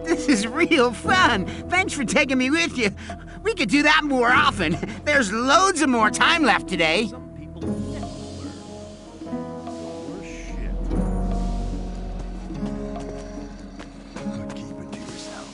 This is real fun. Thanks for taking me with you. We could do that more often. There's loads of more time left today. Some people never learn. Or shit. But keep it to yourself.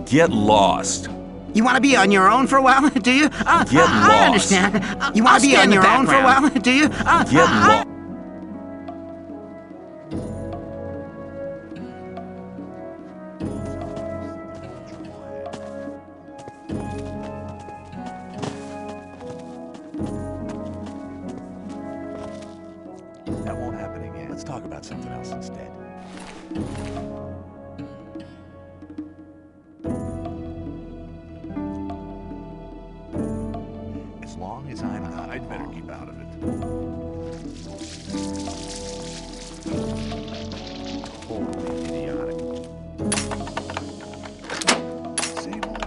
Get lost. You want to be on your own for a while, do you? Get I lost. understand. You want to be on your own for a while, do you? Get lost. That won't happen again. Let's talk about something else instead. As long as I'm not, I'd better keep out of it. Totally idiotic. Same old.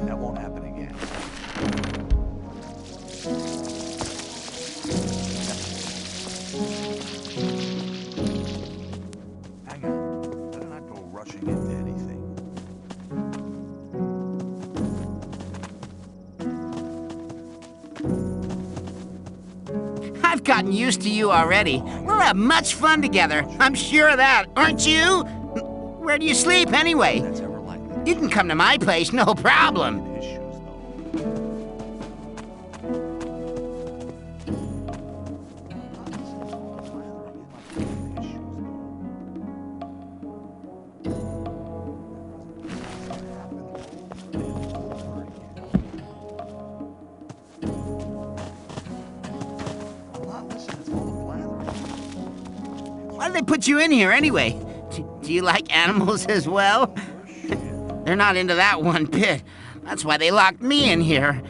That won't happen again. Hang on. Better not go rushing into anything. I've gotten used to you already. We'll have much fun together. I'm sure of that, aren't you? Where do you sleep, anyway? That's ever likely. You can come to my place, no problem. Issues, Why did they put you in here, anyway? Do you like animals as well? They're not into that one bit. That's why they locked me in here.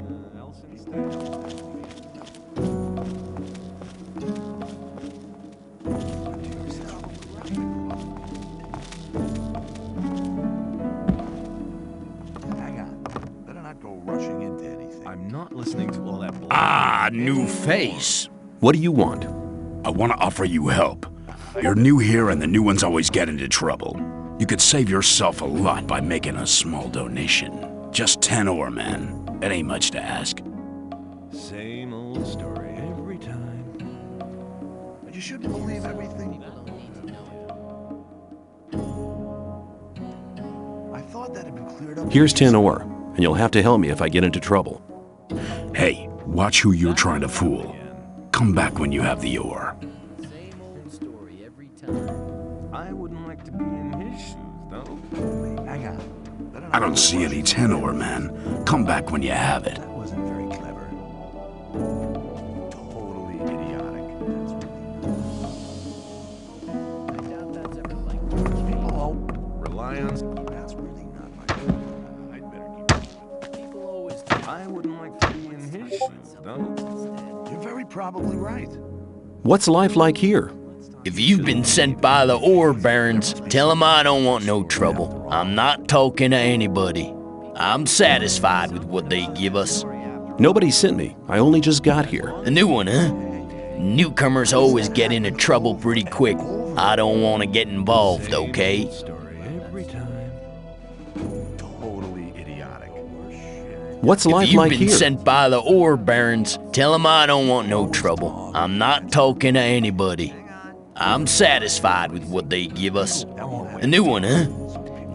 Hang on. Better not go rushing into anything. I'm not listening to all that bullshit. Ah, new face. What do you want? I want to offer you help. You're new here and the new ones always get into trouble. You could save yourself a lot by making a small donation. Just 10 ore, man. It ain't much to ask. Same old story every time. You shouldn't believe everything. I thought that had been cleared up. Here's 10 ore, and you'll have to help me if I get into trouble. Hey, watch who you're trying to fool. Come back when you have the ore. Same old story every time. I wouldn't like to be in his shoes, though. Hang on. Better not I don't go see any rushing 10 ore, man. Come back when you have it. That wasn't very clever. Totally idiotic. I doubt that's ever like People, Rely on. that's really not my. I'd better keep. people always I wouldn't like to be in his shoes, though. You're very probably right. What's life like here? If you've been sent by the ore barons, tell them I don't want no trouble. I'm not talking to anybody. I'm satisfied with what they give us. Nobody sent me. I only just got here. A new one, huh? Newcomers always get into trouble pretty quick. I don't want to get involved, okay? Story every time. Totally idiotic. What's If life you've like been here? sent by the ore barons, tell them I don't want no trouble. I'm not talking to anybody. I'm satisfied with what they give us. A new one, huh?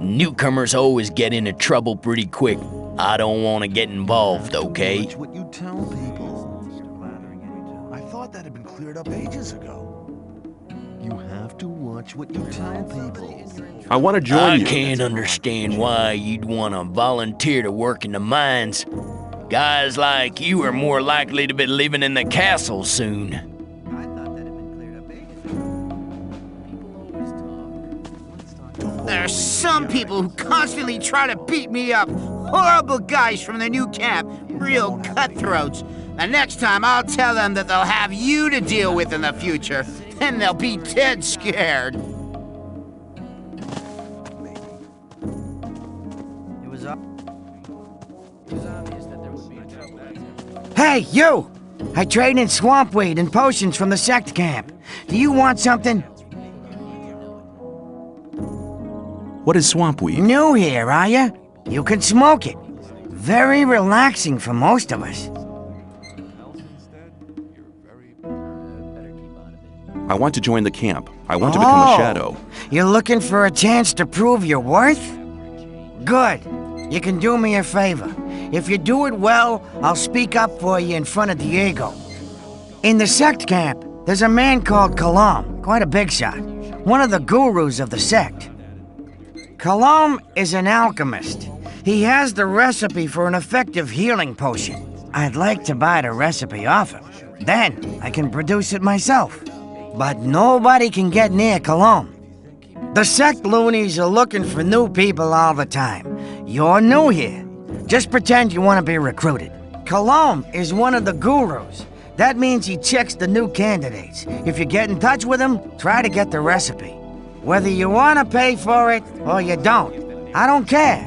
Newcomers always get into trouble pretty quick. I don't want to get involved, okay? Watch what you tell people. I thought that had been cleared up ages ago. You have to watch what you tell people. I want to join I you. can't understand why you'd want to volunteer to work in the mines. Guys like you are more likely to be living in the castle soon. I thought that had been cleared up ages ago. People always talk. There's some people who constantly try to beat me up. Horrible guys from the new camp. Real cutthroats. The next time I'll tell them that they'll have you to deal with in the future. Then they'll be dead scared. It was obvious that there would be trouble. Hey, you! I trade in swamp weed and potions from the sect camp. Do you want something? What is swamp weed? New here, are ya? You can smoke it. Very relaxing for most of us. I want to join the camp. I want to become a shadow. You're looking for a chance to prove your worth? Good. You can do me a favor. If you do it well, I'll speak up for you in front of Diego. In the sect camp, there's a man called Kalam, quite a big shot. One of the gurus of the sect. Kalam is an alchemist. He has the recipe for an effective healing potion. I'd like to buy the recipe off him. Then I can produce it myself. But nobody can get near Kalam. The sect loonies are looking for new people all the time. You're new here. Just pretend you want to be recruited. Kalam is one of the gurus. That means he checks the new candidates. If you get in touch with him, try to get the recipe. Whether you want to pay for it or you don't, I don't care.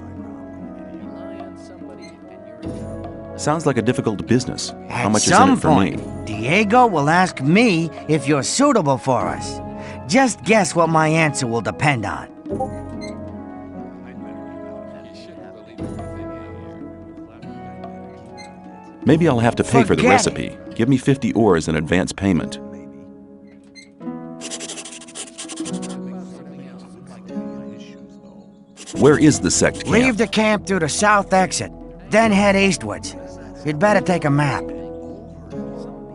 Rely on somebody and you're in trouble. Sounds like a difficult business. How At much is in some it for point, me? Diego will ask me if you're suitable for us. Just guess what my answer will depend on. Maybe I'll have to pay for the Forget it. recipe. Give me 50 ore as an advance payment. Where is the sect camp? Leave the camp through the south exit, then head eastwards. You'd better take a map.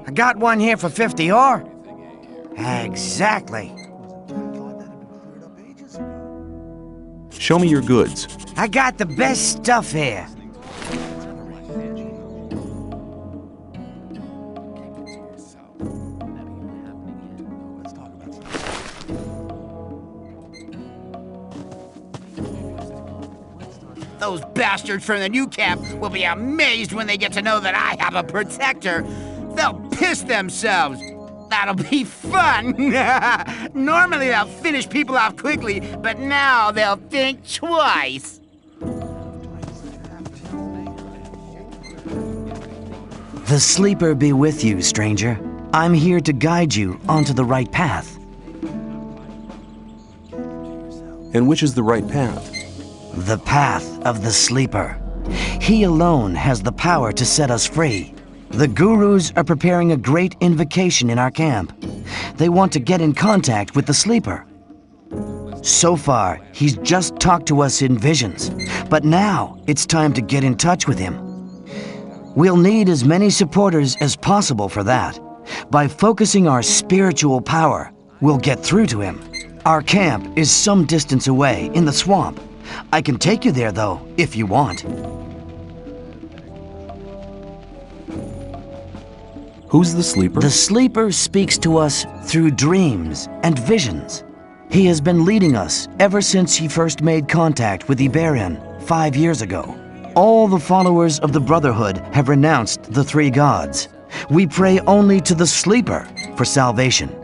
I got one here for 50 ore. Exactly. Show me your goods. I got the best stuff here. Those bastards from the new camp will be amazed when they get to know that I have a protector. They'll piss themselves. That'll be fun. Normally they'll finish people off quickly, but now they'll think twice. The sleeper be with you, stranger. I'm here to guide you onto the right path. And which is the right path? The path of the sleeper. He alone has the power to set us free. The gurus are preparing a great invocation in our camp. They want to get in contact with the sleeper. So far, he's just talked to us in visions, but now it's time to get in touch with him. We'll need as many supporters as possible for that. By focusing our spiritual power, we'll get through to him. Our camp is some distance away in the swamp. I can take you there, though, if you want. Who's the sleeper? The sleeper speaks to us through dreams and visions. He has been leading us ever since he first made contact with Iberian 5 years ago. All the followers of the Brotherhood have renounced the three gods. We pray only to the sleeper for salvation.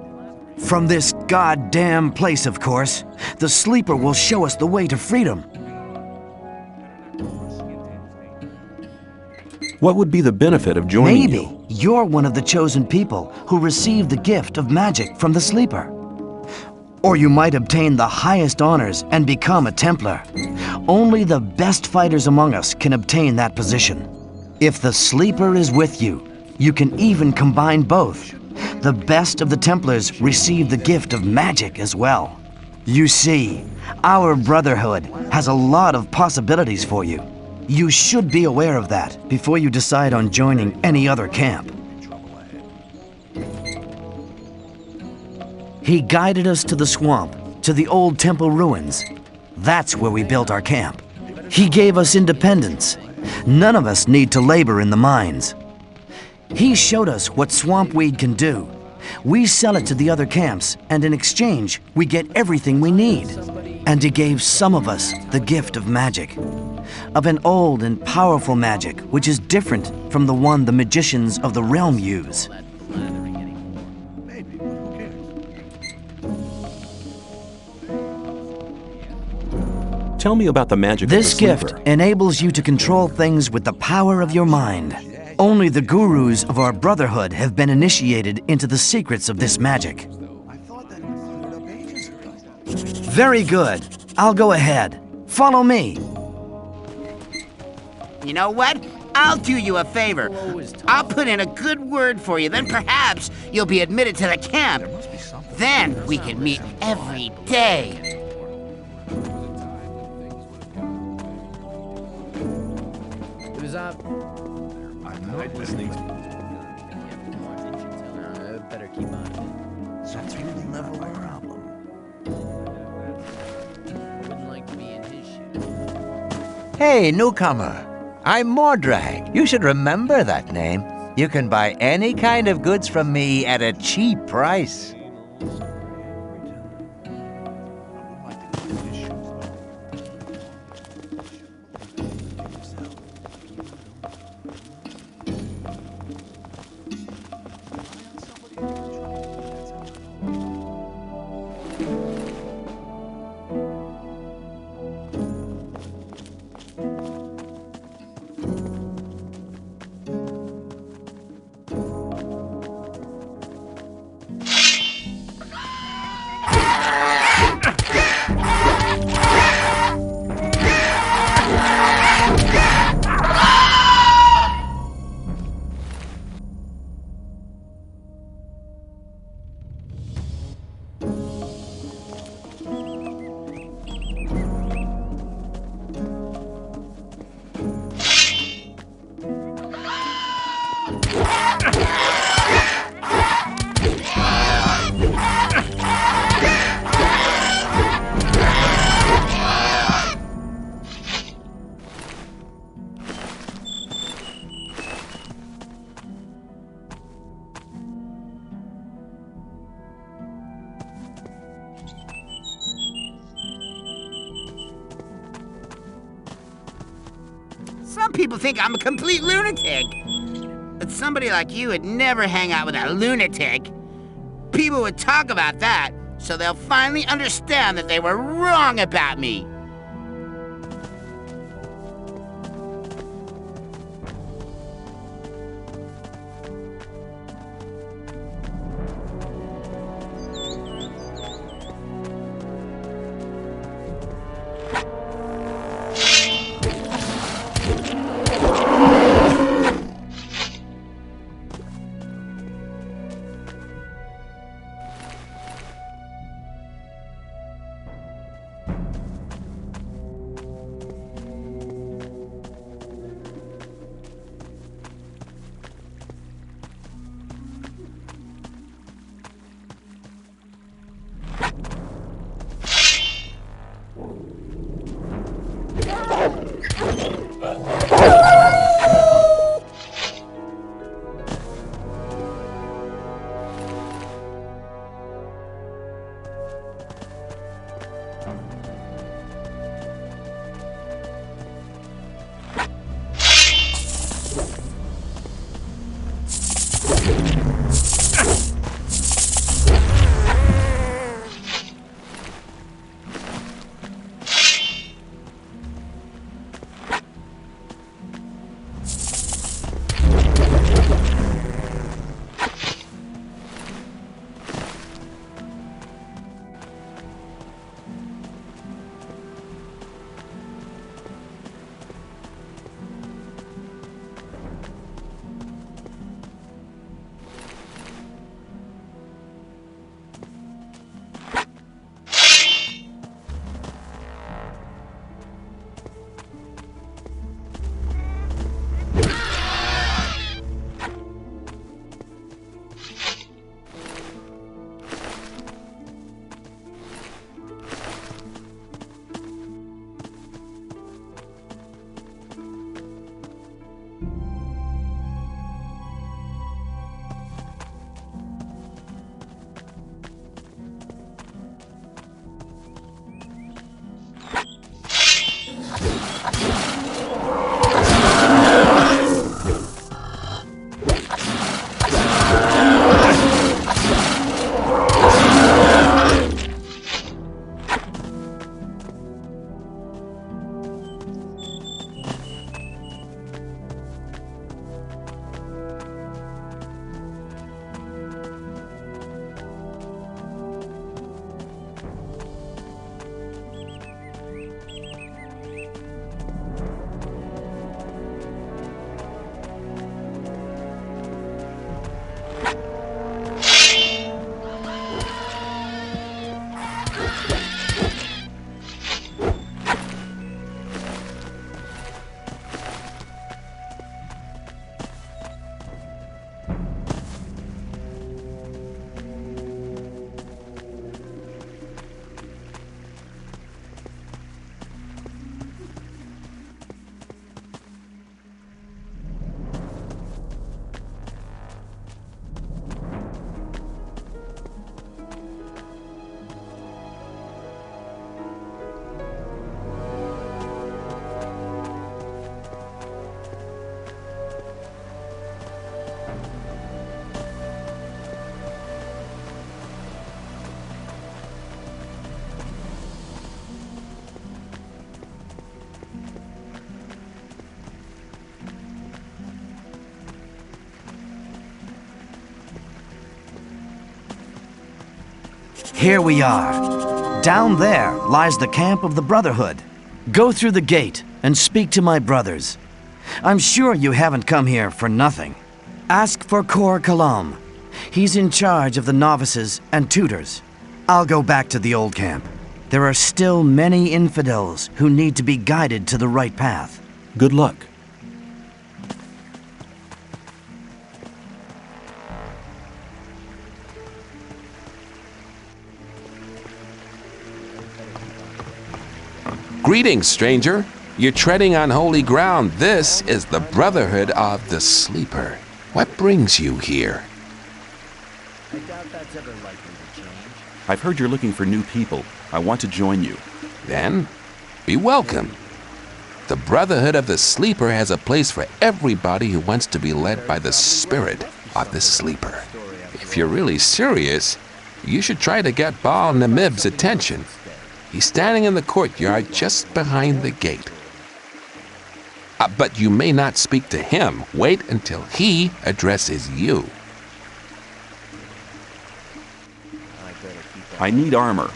From this goddamn place, of course, the sleeper will show us the way to freedom. What would be the benefit of joining Maybe you? you're one of the chosen people who received the gift of magic from the sleeper. Or you might obtain the highest honors and become a Templar. Only the best fighters among us can obtain that position. If the sleeper is with you, you can even combine both. The best of the Templars receive the gift of magic as well. You see, our Brotherhood has a lot of possibilities for you. You should be aware of that before you decide on joining any other camp. He guided us to the swamp, to the old temple ruins. That's where we built our camp. He gave us independence. None of us need to labor in the mines. He showed us what swamp weed can do. We sell it to the other camps, and in exchange, we get everything we need. And he gave some of us the gift of magic. Of an old and powerful magic, which is different from the one the magicians of the realm use. Tell me about the magic This of the gift sleeper. enables you to control things with the power of your mind. Only the gurus of our Brotherhood have been initiated into the secrets of this magic. Very good. I'll go ahead. Follow me. You know what? I'll do you a favor. I'll put in a good word for you, then perhaps you'll be admitted to the camp. Then we can meet every day. It was I'm not listening to better keep on it. That's really never a problem. I wouldn't like to be in his shoes. Hey, newcomer. I'm Mordrag. You should remember that name. You can buy any kind of goods from me at a cheap price. Some people think I'm a complete lunatic. But somebody like you would never hang out with a lunatic. People would talk about that, so they'll finally understand that they were wrong about me. Here we are. Down there lies the camp of the Brotherhood. Go through the gate and speak to my brothers. I'm sure you haven't come here for nothing. Ask for Kor Kalam. He's in charge of the novices and tutors. I'll go back to the old camp. There are still many infidels who need to be guided to the right path. Good luck. Greetings, stranger. You're treading on holy ground. This is the Brotherhood of the Sleeper. What brings you here? I doubt that's ever likely to change. I've heard you're looking for new people. I want to join you. Then, be welcome. The Brotherhood of the Sleeper has a place for everybody who wants to be led by the spirit of the Sleeper. If you're really serious, you should try to get Baal Namib's attention. He's standing in the courtyard just behind the gate. But you may not speak to him. Wait until he addresses you. I need armor.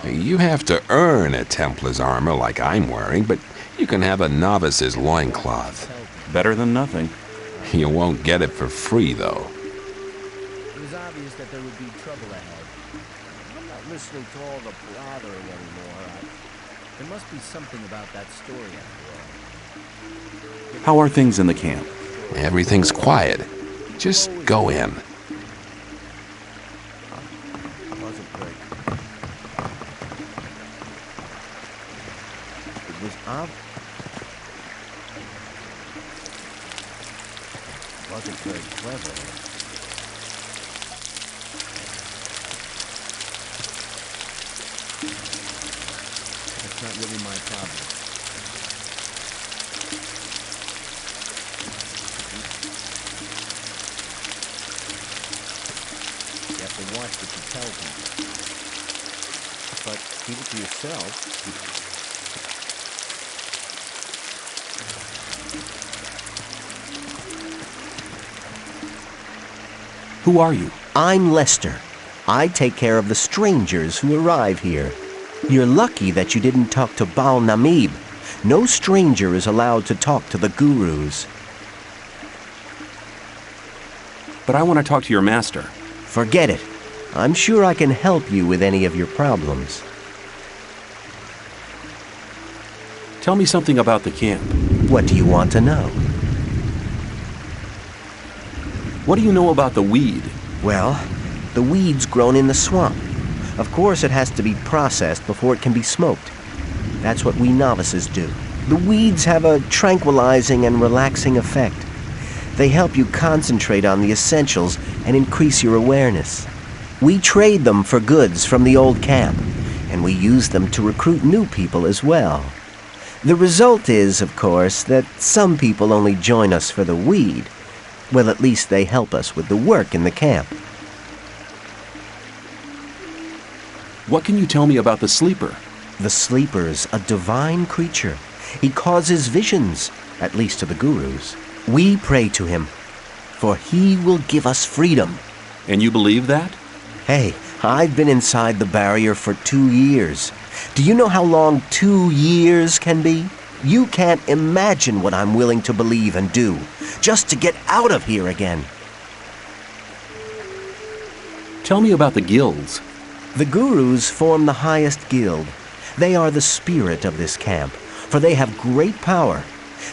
You have to earn a Templar's armor like I'm wearing, but you can have a novice's loincloth. Better than nothing. You won't get it for free, though. It was obvious that there would be trouble ahead. I'm not listening to all the blathering anymore. There must be something about that story after all. How are things in the camp? Everything's quiet. Just go in. Wasn't very clever. That's not really my problem. You have to watch what you tell people. But keep it to yourself. Who are you? I'm Lester. I take care of the strangers who arrive here. You're lucky that you didn't talk to Baal Namib. No stranger is allowed to talk to the gurus. But I want to talk to your master. Forget it. I'm sure I can help you with any of your problems. Tell me something about the camp. What do you want to know? What do you know about the weed? Well, the weed's grown in the swamp. Of course, it has to be processed before it can be smoked. That's what we novices do. The weeds have a tranquilizing and relaxing effect. They help you concentrate on the essentials and increase your awareness. We trade them for goods from the old camp, and we use them to recruit new people as well. The result is, of course, that some people only join us for the weed. Well, at least they help us with the work in the camp. What can you tell me about the Sleeper? The Sleeper's a divine creature. He causes visions, at least to the gurus. We pray to him, for he will give us freedom. And you believe that? Hey, I've been inside the barrier for 2 years. Do you know how long 2 years can be? You can't imagine what I'm willing to believe and do, just to get out of here again. Tell me about the guilds. The gurus form the highest guild. They are the spirit of this camp, for they have great power.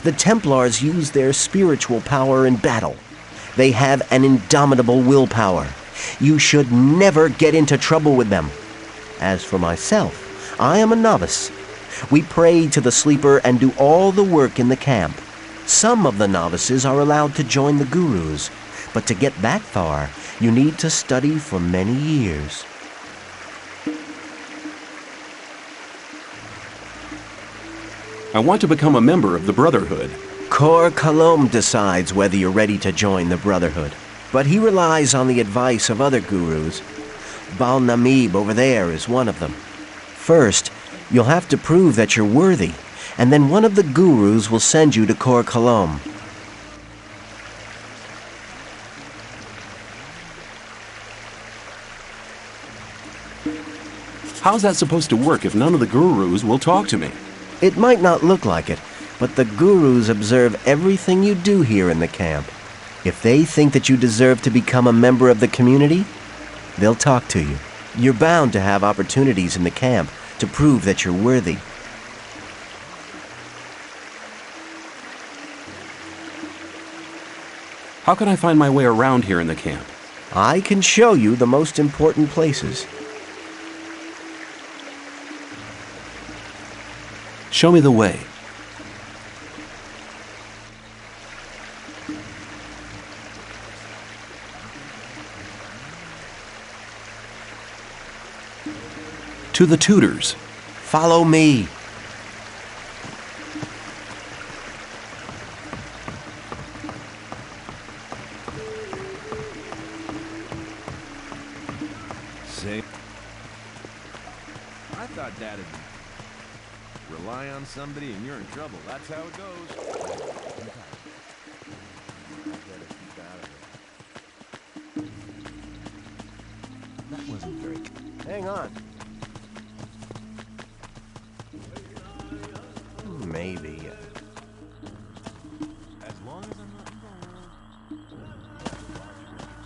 The Templars use their spiritual power in battle. They have an indomitable willpower. You should never get into trouble with them. As for myself, I am a novice. We pray to the Sleeper and do all the work in the camp. Some of the novices are allowed to join the gurus, but to get that far, you need to study for many years. I want to become a member of the Brotherhood. Kor Kalom decides whether you're ready to join the Brotherhood, but he relies on the advice of other gurus. Baal Namib over there is one of them. First, you'll have to prove that you're worthy, and then one of the gurus will send you to Kor Kalom. How's that supposed to work if none of the gurus will talk to me? It might not look like it, but the gurus observe everything you do here in the camp. If they think that you deserve to become a member of the community, they'll talk to you. You're bound to have opportunities in the camp to prove that you're worthy. How can I find my way around here in the camp? I can show you the most important places. Show me the way. To the tutors. Follow me. That'd be. Rely on somebody and you're in trouble. That's how it goes. That wasn't very... Hang on. Maybe. As long as I'm not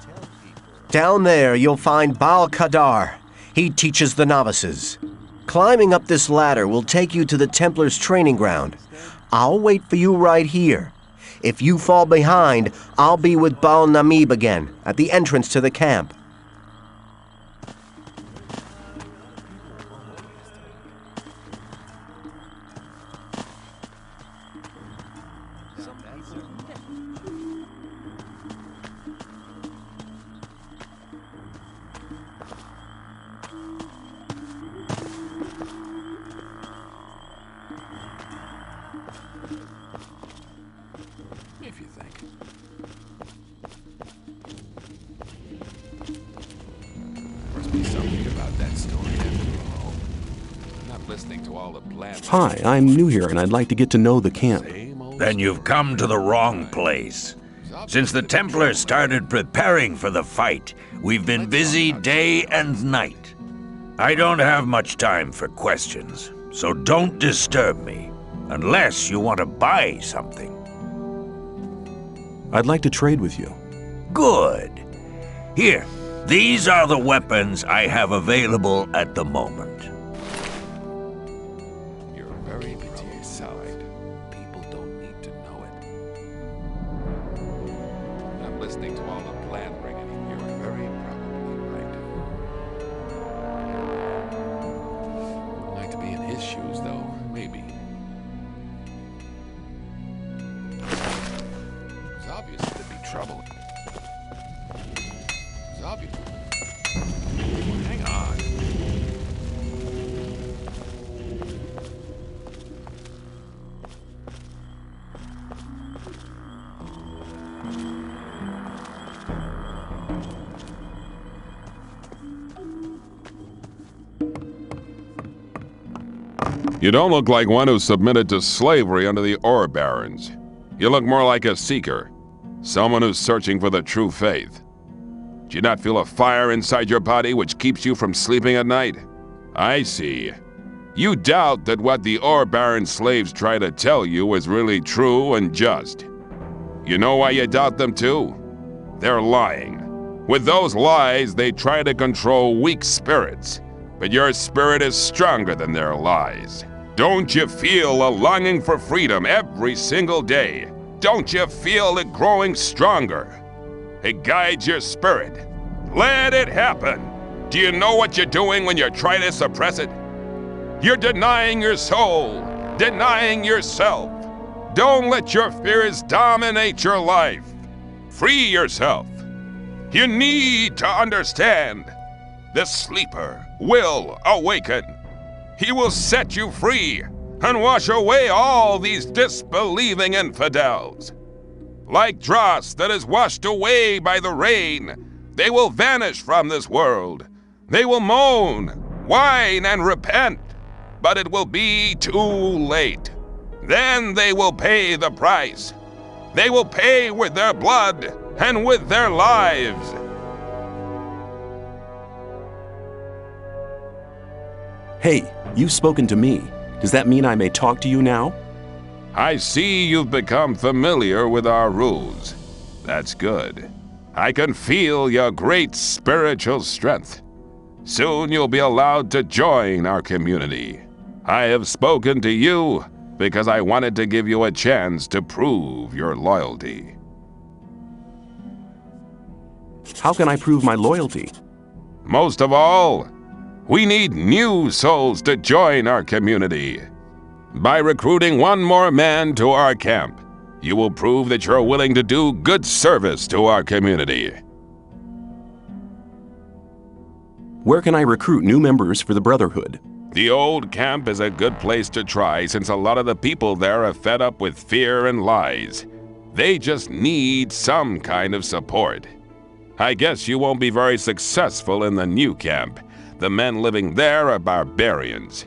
involved. Down there, you'll find Baal Kadar. He teaches the novices. Climbing up this ladder will take you to the Templars' training ground. I'll wait for you right here. If you fall behind, I'll be with Baal Namib again, at the entrance to the camp. If you think. Must be something about that story after all. I'm not listening to all the blabber. Hi, I'm new here and I'd like to get to know the camp. Then you've come to the wrong place. Since the Templars started preparing for the fight, we've been busy day and night. I don't have much time for questions, so don't disturb me, unless you want to buy something. I'd like to trade with you. Good. Here, these are the weapons I have available at the moment. You're very to your side. People don't need to know it. Not listening to all the blathering anymore. You're very probably right. I'd like to be in his shoes, though. Maybe. It's obvious there'd be trouble. It's obvious. Hang on. You don't look like one who submitted to slavery under the ore barons. You look more like a seeker, someone who's searching for the true faith. Do you not feel a fire inside your body which keeps you from sleeping at night? I see. You doubt that what the ore baron slaves try to tell you is really true and just. You know why you doubt them too? They're lying. With those lies, they try to control weak spirits, but your spirit is stronger than their lies. Don't you feel a longing for freedom every single day? Don't you feel it growing stronger? It guides your spirit. Let it happen. Do you know what you're doing when you try to suppress it? You're denying your soul, denying yourself. Don't let your fears dominate your life. Free yourself. You need to understand. The sleeper will awaken. He will set you free and wash away all these disbelieving infidels. Like dross that is washed away by the rain, they will vanish from this world. They will moan, whine, and repent, but it will be too late. Then they will pay the price. They will pay with their blood and with their lives. Hey, you've spoken to me. Does that mean I may talk to you now? I see you've become familiar with our rules. That's good. I can feel your great spiritual strength. Soon you'll be allowed to join our community. I have spoken to you because I wanted to give you a chance to prove your loyalty. How can I prove my loyalty? Most of all, we need new souls to join our community. By recruiting one more man to our camp, you will prove that you're willing to do good service to our community. Where can I recruit new members for the Brotherhood? The old camp is a good place to try since a lot of the people there are fed up with fear and lies. They just need some kind of support. I guess you won't be very successful in the new camp. The men living there are barbarians.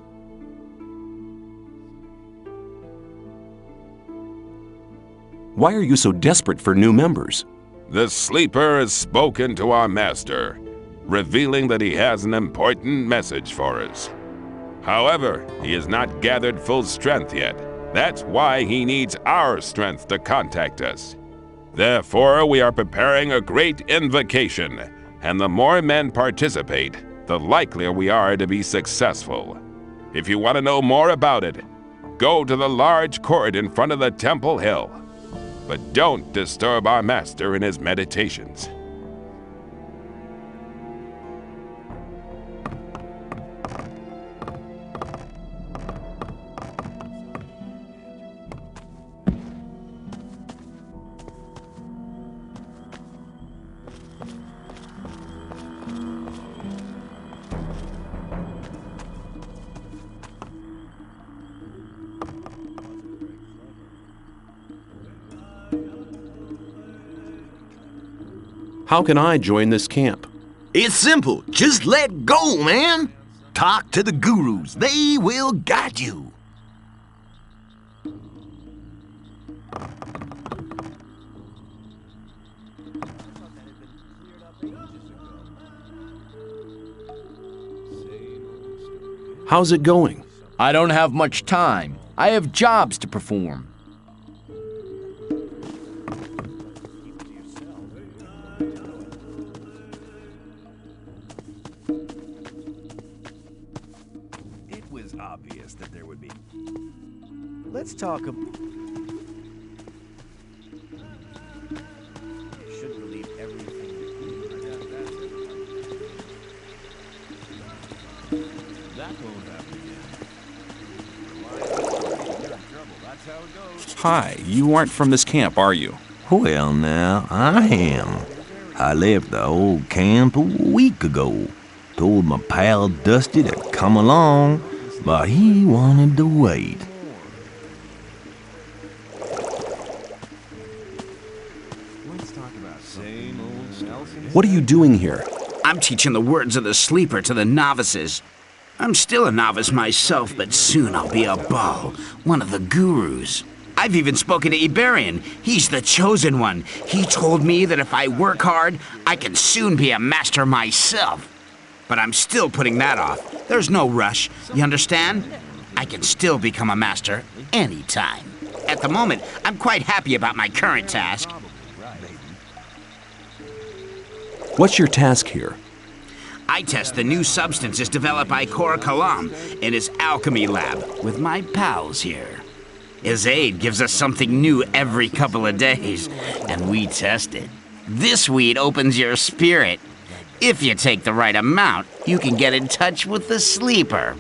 Why are you so desperate for new members? The sleeper has spoken to our master, revealing that he has an important message for us. However, he has not gathered full strength yet. That's why he needs our strength to contact us. Therefore, we are preparing a great invocation, and the more men participate, the likelier we are to be successful. If you want to know more about it, go to the large court in front of the Temple Hill. But don't disturb our master in his meditations. How can I join this camp? It's simple. Just let go, man. Talk to the gurus. They will guide you. How's it going? I don't have much time. I have jobs to perform. It was obvious that there would be. Let's talk about... Should believe everything. That won't happen again. You're in trouble. That's how it goes. Hi, you aren't from this camp, are you? Well, now, I am. I left the old camp a week ago. Told my pal Dusty to come along, but he wanted to wait. Let's talk about same old Nelson. What are you doing here? I'm teaching the words of the sleeper to the novices. I'm still a novice myself, but soon I'll be a Baal, one of the gurus. I've even spoken to Iberian. He's the chosen one. He told me that if I work hard, I can soon be a master myself. But I'm still putting that off. There's no rush, you understand? I can still become a master anytime. At the moment, I'm quite happy about my current task. What's your task here? I test the new substances developed by Kor Kalam in his alchemy lab with my pals here. His aid gives us something new every couple of days, and we test it. This weed opens your spirit. If you take the right amount, you can get in touch with the sleeper.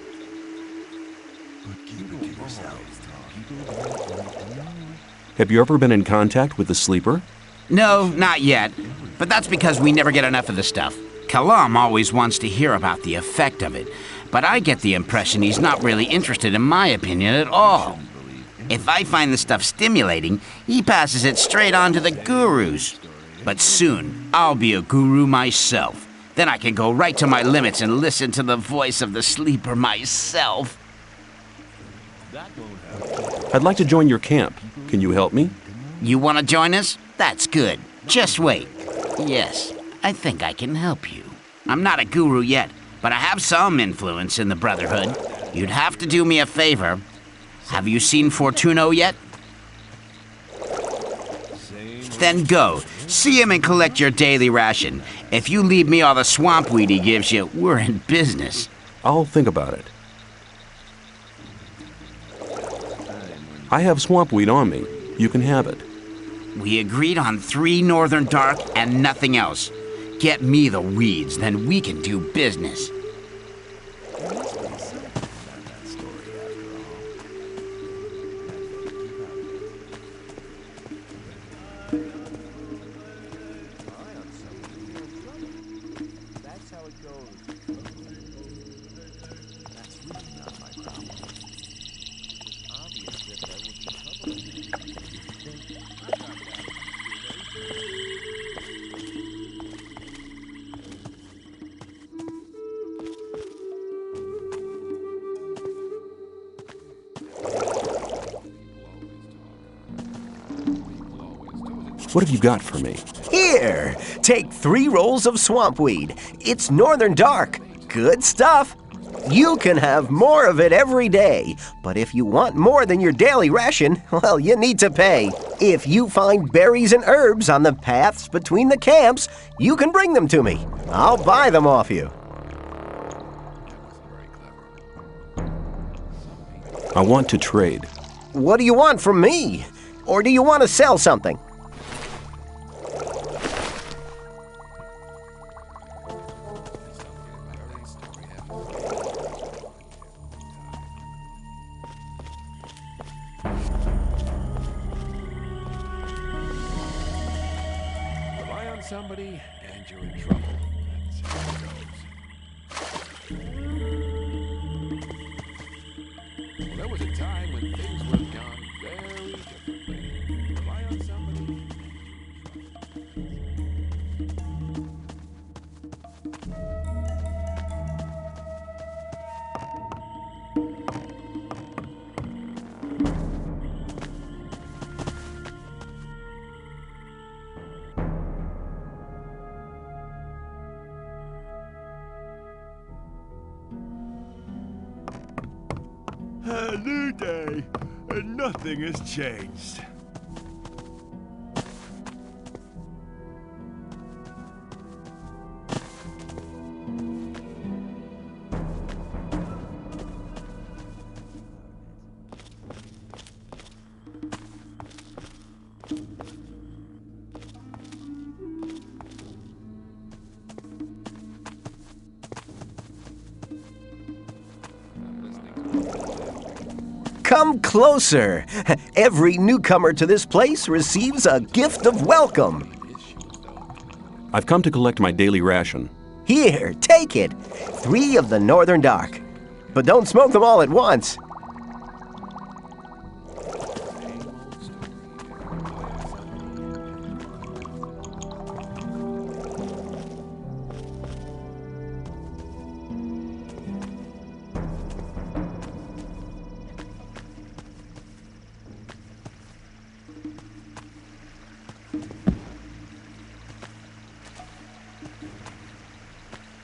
Have you ever been in contact with the sleeper? No, not yet. But that's because we never get enough of the stuff. Kalam always wants to hear about the effect of it, but I get the impression he's not really interested in my opinion at all. If I find the stuff stimulating, he passes it straight on to the gurus. But soon, I'll be a guru myself. Then I can go right to my limits and listen to the voice of the sleeper myself. I'd like to join your camp. Can you help me? You want to join us? That's good. Just wait. Yes, I think I can help you. I'm not a guru yet, but I have some influence in the Brotherhood. You'd have to do me a favor. Have you seen Fortuno yet? Then go. See him and collect your daily ration. If you leave me all the swamp weed he gives you, we're in business. I'll think about it. I have swamp weed on me. You can have it. We agreed on 3 Northern Dark and nothing else. Get me the weeds, then we can do business. What have you got for me? Here, take 3 rolls of swampweed. It's northern dark. Good stuff. You can have more of it every day, but if you want more than your daily ration, well, you need to pay. If you find berries and herbs on the paths between the camps, you can bring them to me. I'll buy them off you. I want to trade. What do you want from me? Or do you want to sell something? Rely on somebody, and you're in trouble. That's how it goes. Well, there was a time when things would have gone very differently. Rely on somebody. A new day, and nothing has changed. Come closer. Every newcomer to this place receives a gift of welcome. I've come to collect my daily ration. Here, take it. 3 of the Northern Dark. But don't smoke them all at once.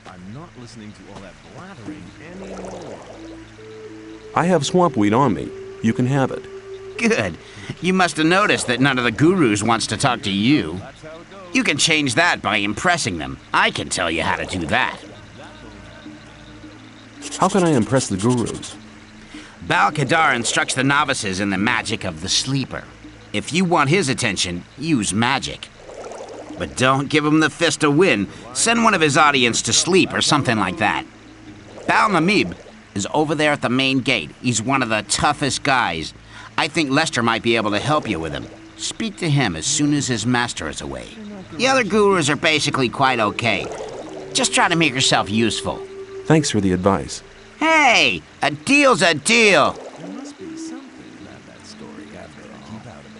I'm not listening to all that blathering anymore. I have swampweed on me. You can have it. Good. You must have noticed that none of the gurus wants to talk to you. You can change that by impressing them. I can tell you how to do that. How can I impress the gurus? Bal-Kadar instructs the novices in the magic of the sleeper. If you want his attention, use magic. But don't give him the fist to win. Send one of his audience to sleep or something like that. Bal-Namib is over there at the main gate. He's one of the toughest guys. I think Lester might be able to help you with him. Speak to him as soon as his master is away. The other gurus are basically quite okay. Just try to make yourself useful. Thanks for the advice. Hey, a deal's a deal. There must be something about that story. I better keep out of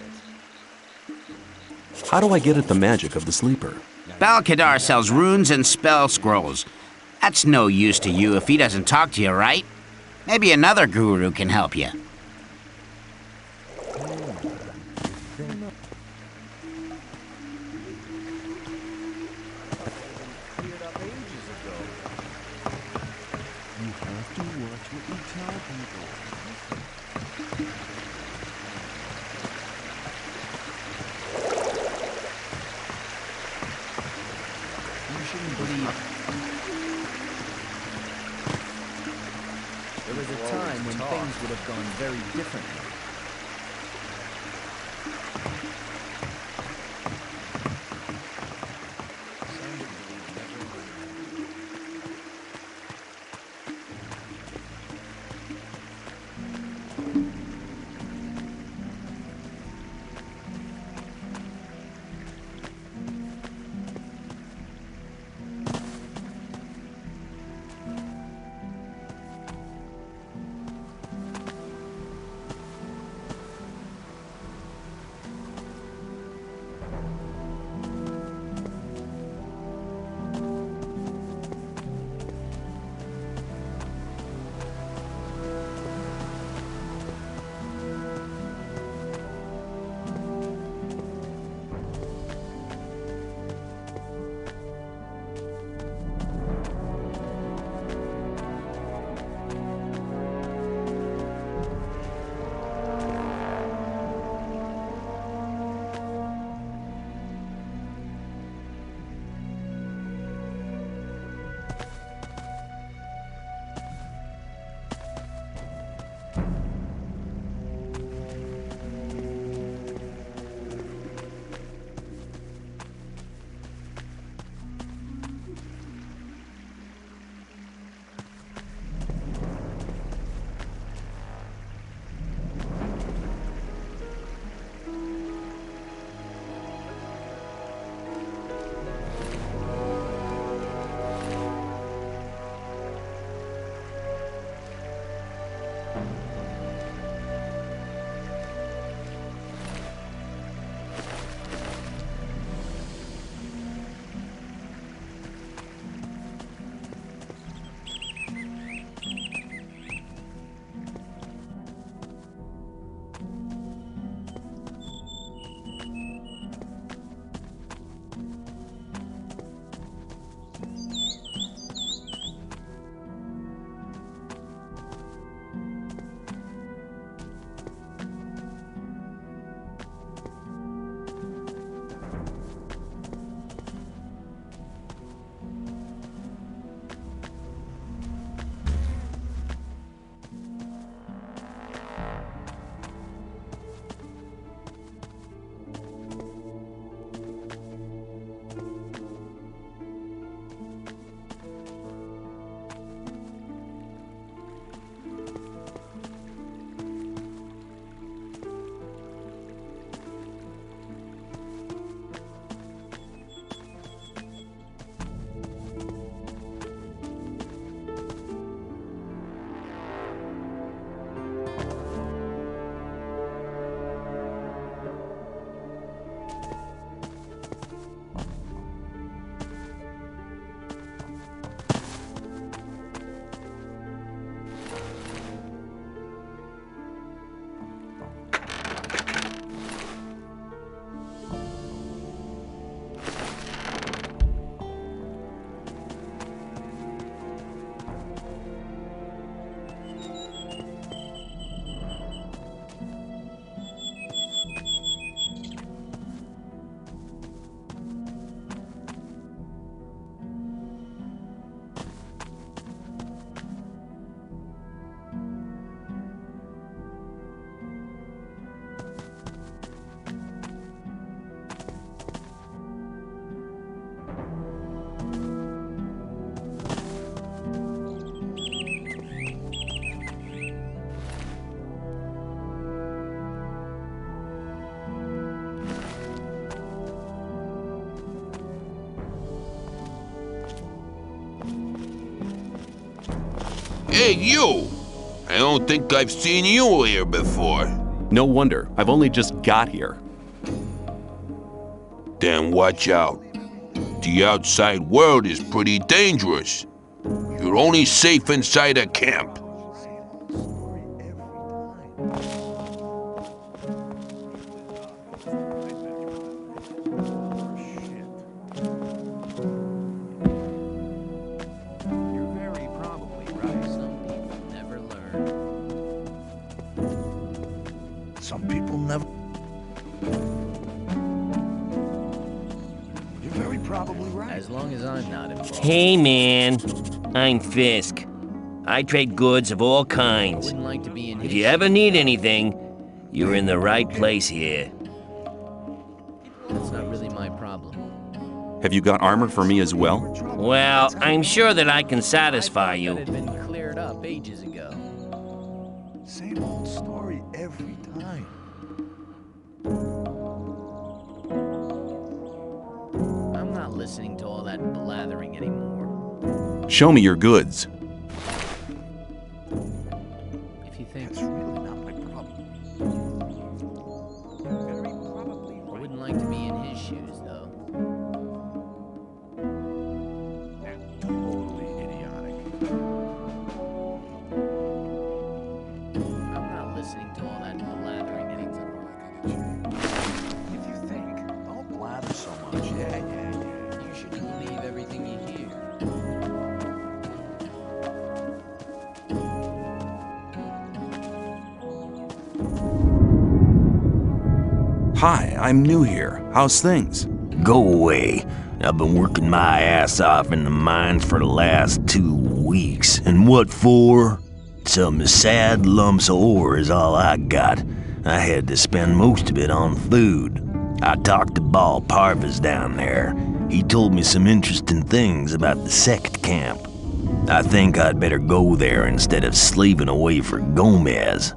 it. How do I get at the magic of the sleeper? Bal-Kadar sells runes and spell scrolls. That's no use to you if he doesn't talk to you, right? Maybe another guru can help you. There was a time when things would have gone very differently. Hey, you! I don't think I've seen you here before. No wonder. I've only just got here. Then watch out. The outside world is pretty dangerous. You're only safe inside a camp. Some people never. You're very probably right. As long as I'm not involved. Hey, man. I'm Fisk. I trade goods of all kinds. Wouldn't like to be in If you ever need anything, you're in the right place here. That's not really my problem. Have you got armor for me as well? Well, I'm sure that I can satisfy That you. had been cleared up ages ago. Same old story every time. I'm not listening to all that blathering anymore. Show me your goods. If you think That's really not my problem. I wouldn't like to be in his shoes, though. Totally idiotic. I'm not listening to all that blathering anymore. If you think, don't blather so much. Yeah. You should believe everything you hear. Hi, I'm new here. How's things? Go away. I've been working my ass off in the mines for the last 2 weeks. And what for? Some sad lumps of ore is all I got. I had to spend most of it on food. I talked to Ball Parvis down there. He told me some interesting things about the sect camp. I think I'd better go there instead of slaving away for Gomez.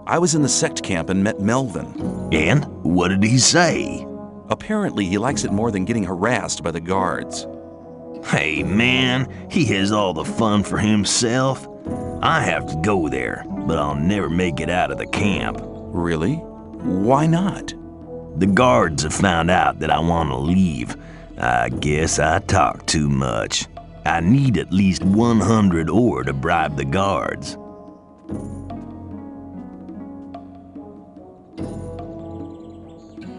I was in the sect camp and met Melvin. And? What did he say? Apparently, he likes it more than getting harassed by the guards. Hey, man, he has all the fun for himself. I have to go there, but I'll never make it out of the camp. Really? Why not? The guards have found out that I want to leave. I guess I talk too much. I need at least 100 ore to bribe the guards.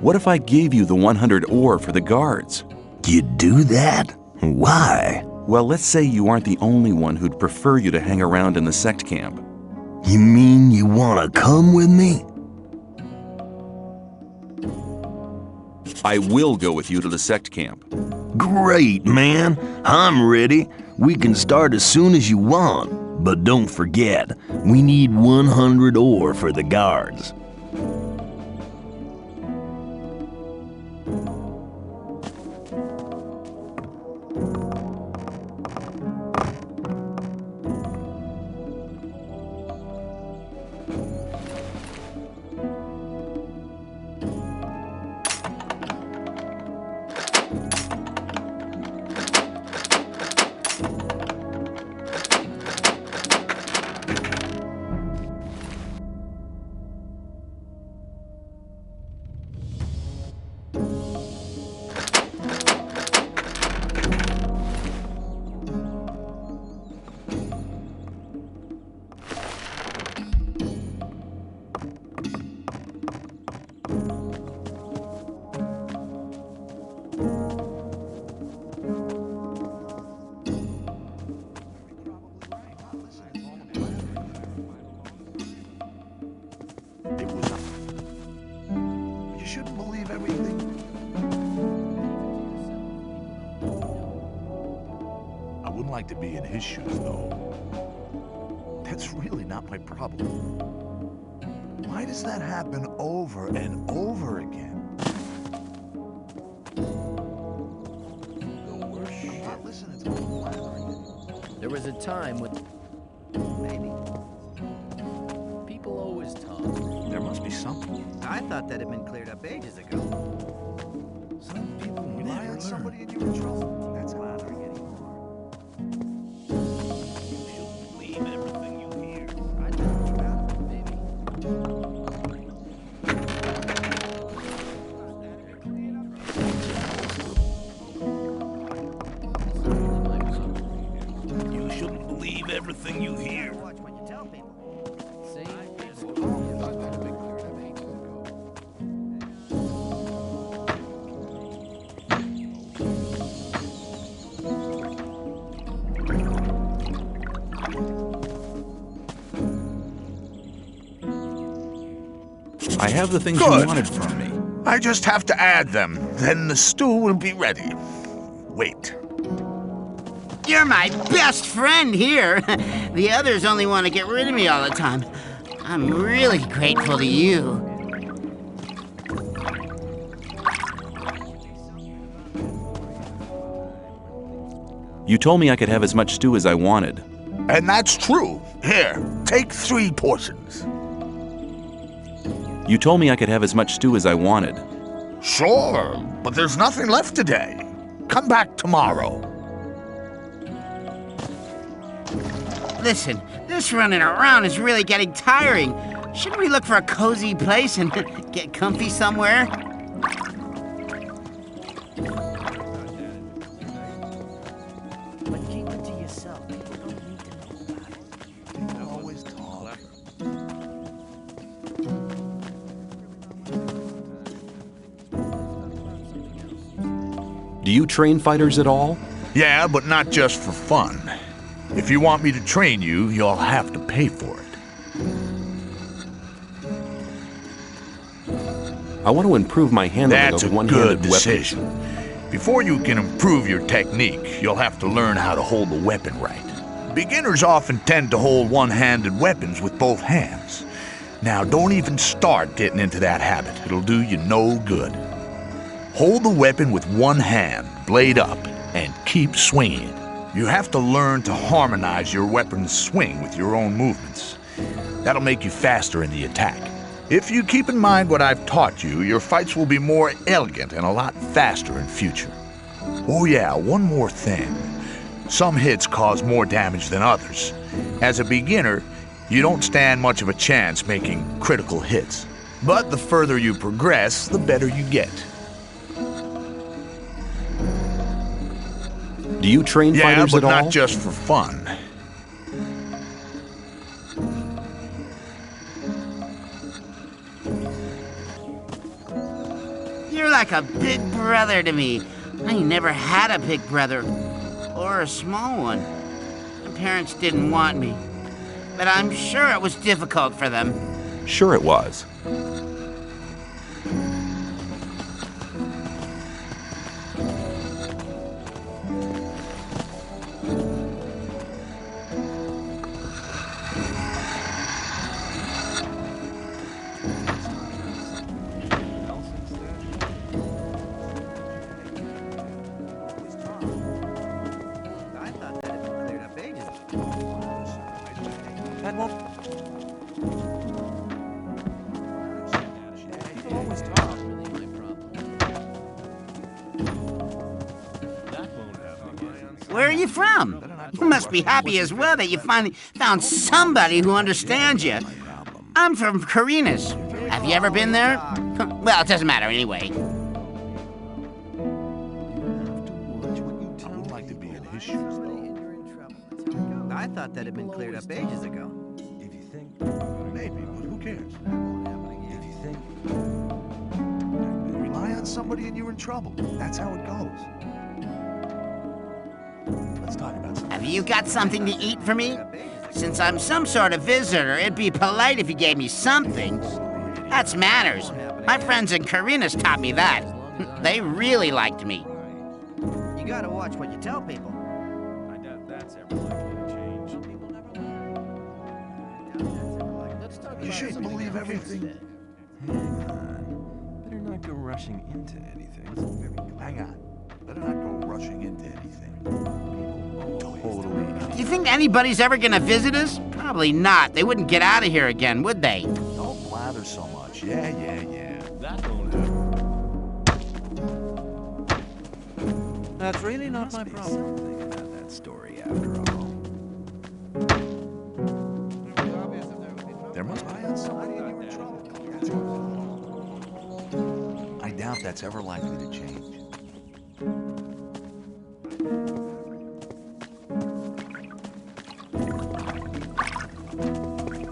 What if I gave you the 100 ore for the guards? You'd do that? Why? Well, let's say you aren't the only one who'd prefer you to hang around in the sect camp. You mean you want to come with me? I will go with you to the sect camp. Great, man. I'm ready. We can start as soon as you want. But don't forget, we need 100 ore for the guards. You shouldn't believe everything. I wouldn't like to be in his shoes, though. That's really not my problem. Why does that happen over and over again? The worst shit. Not listening to all the blathering. There was a time when... Maybe. People always talk. There must be something. I thought that had been cleared up ages ago. on somebody and you're in trouble. That's how I learn anymore. Believe everything you hear. You shouldn't believe everything you hear. I have the things Good. you wanted from me. I just have to add them. Then the stew will be ready. Wait. You're my best friend here. The others only want to get rid of me all the time. I'm really grateful to you. You told me I could have as much stew as I wanted. And that's true. Here, take 3 portions. You told me I could have as much stew as I wanted. Sure, but there's nothing left today. Come back tomorrow. Listen, this running around is really getting tiring. Shouldn't we look for a cozy place and get comfy somewhere? But keep it to yourself. People don't need to know about it. They always talk. Do you train fighters at all? Yeah, but not just for fun. If you want me to train you, you'll have to pay for it. I want to improve my handling That's of a one-handed good weapons. decision. Before you can improve your technique, you'll have to learn how to hold the weapon right. Beginners often tend to hold one-handed weapons with both hands. Now, don't even start getting into that habit. It'll do you no good. Hold the weapon with one hand, blade up, and keep swinging it. You have to learn to harmonize your weapon's swing with your own movements. That'll make you faster in the attack. If you keep in mind what I've taught you, your fights will be more elegant and a lot faster in future. Oh yeah, one more thing. Some hits cause more damage than others. As a beginner, you don't stand much of a chance making critical hits. But the further you progress, the better you get. Do you train fighters but at all? not just for fun. You're like a big brother to me. I never had a big brother. Or a small one. My parents didn't want me. But I'm sure it was difficult for them. Sure it was. That won't... People always talk. Really my problem. Where are you from? You must be happy as well that you finally found somebody who understands you. I'm from Carinas. Have you ever been there? Well, it doesn't matter anyway. I would like to be in his shoes, though. I thought that had been cleared up ages ago. If you think... Maybe, but who cares? If you think... Rely on somebody and you're in trouble. That's how it goes. Let's talk about something. Have you got something to eat for me? Since I'm some sort of visitor, it'd be polite if you gave me something. That's manners. My friends in Carinas taught me that. They really liked me. You gotta watch what you tell people. I doubt that's ever likely to change. Let's talk You about shouldn't something believe else everything. instead. Better not go rushing into anything. Hang on. Better not go rushing into anything. Totally. Do you think anybody's ever gonna visit us? Probably not. They wouldn't get out of here again, would they? Don't blather so much. Yeah. That won't happen. That's really not my problem. Something about that story after all. There must be somebody in your trouble. I doubt that's ever likely to change.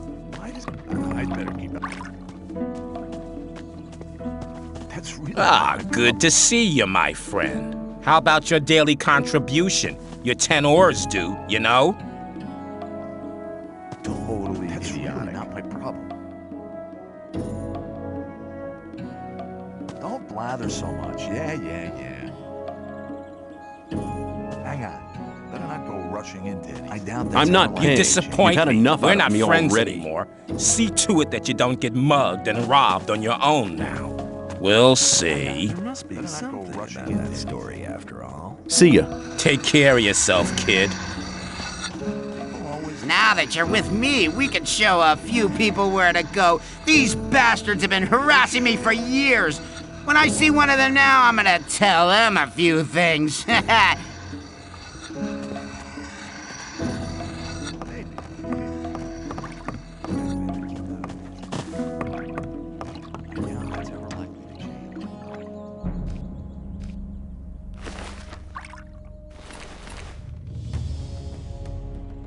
I'd better keep up. That's really Good to see you, my friend. How about your daily contribution? Your 10 ores due, you know? totally idiotic. Not my problem. Don't blather so much. Yeah. Hang on. Better not go rushing into it. I doubt that's I'm not ever paying. You likely. disappoint You've had me. enough We're out of not me friends already. anymore. See to it that you don't get mugged and robbed on your own now. We'll see. There must be something about that story after all. See ya. Take care of yourself, kid. Now that you're with me, we can show a few people where to go. These bastards have been harassing me for years. When I see one of them now, I'm gonna tell them a few things.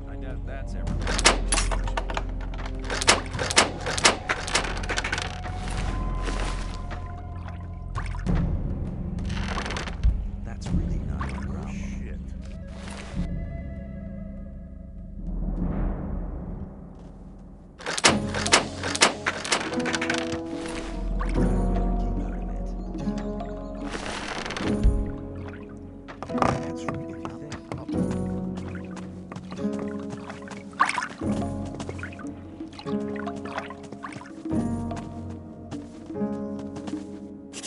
I doubt that's ever. That's really not my problem. Shit. That's really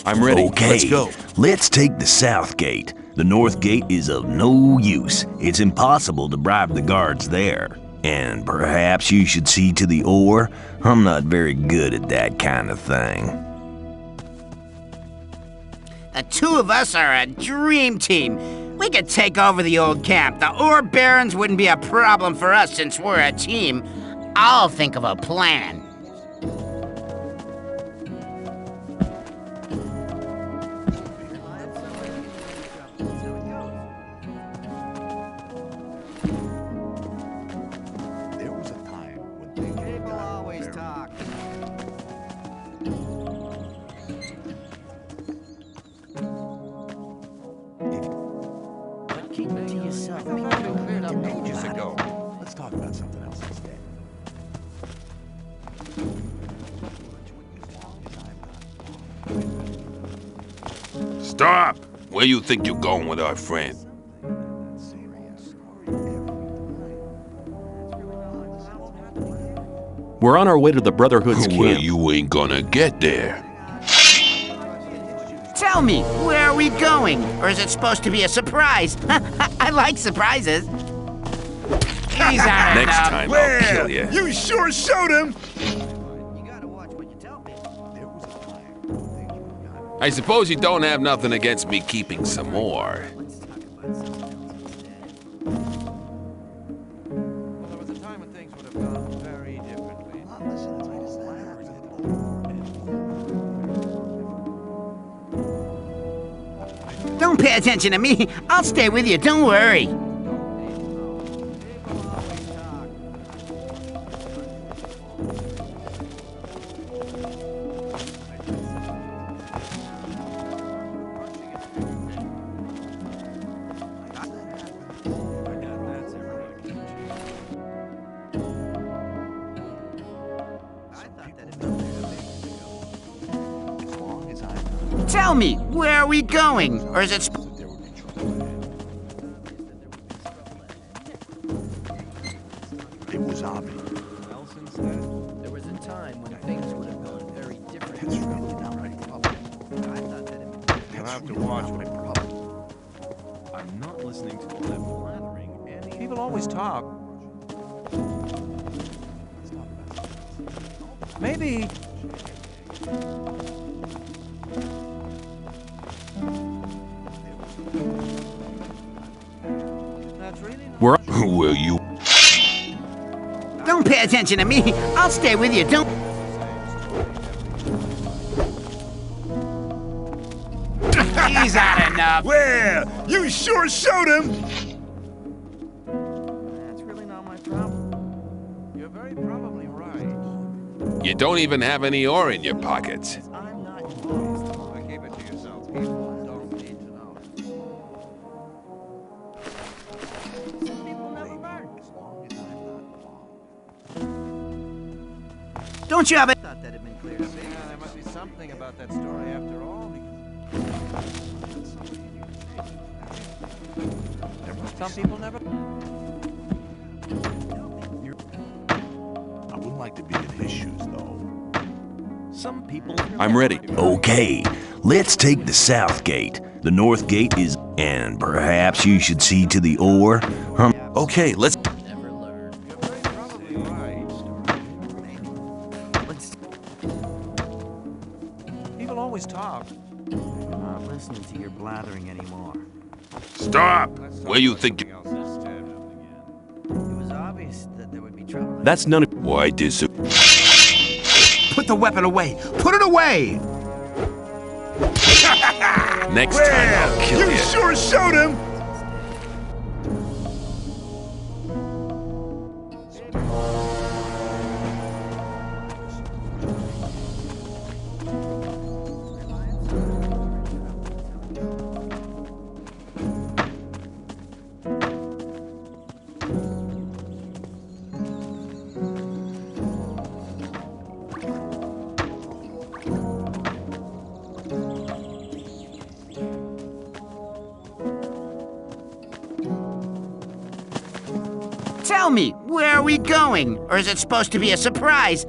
I'm ready. Okay, Let's go. let's take the south gate. The north gate is of no use. It's impossible to bribe the guards there. And perhaps you should see to the ore. I'm not very good at that kind of thing. The two of us are a dream team. We could take over the old camp. The ore barons wouldn't be a problem for us since we're a team. I'll think of a plan. There was a time when things People always talk. But keep it to yourself. People don't cleared up ages ago. Let's talk about something else instead. Stop! Where you think you're going with our friend? We're on our way to the Brotherhood's Well, camp. you ain't gonna get there. Tell me, where are we going? Or is it supposed to be a surprise? I like surprises. He's on Next time I'll kill you. You sure showed him! I suppose you don't have nothing against me keeping some more. There was a time when things would have gone very differently. Don't pay attention to me. I'll stay with you. Don't worry. Tell me, where are we going? Or is it It was obvious. There was a time when things would have gone very different. That's really not my problem. I thought that it That's have to watch my problem. I'm not listening to all that blathering. Any people always talk. Maybe. Will you? Don't pay attention to me. I'll stay with you. Don't. He's had enough. Well, you sure showed him. That's really not my problem. You're very probably right. You don't even have any ore in your pockets. I'm not involved. Keep it to yourself. People don't need to know. Some people never learn. Don't you have it? Thought that had been clear to me. Yeah, there must be something about that story after all. Some people never. I wouldn't like to be in his shoes, though. Some people. I'm ready. Okay, let's take the south gate. The north gate is. And perhaps you should see to the ore. Okay, let's. Never learn. You're very probably right. People always talk. I'm not listening to your blathering anymore. Stop! Where you think you... It was obvious that there would be trouble. That's none of. Why dis... Put the weapon away. Put it away. Next time I'll kill you. Sure showed him. Tell me, where are we going? Or is it supposed to be a surprise?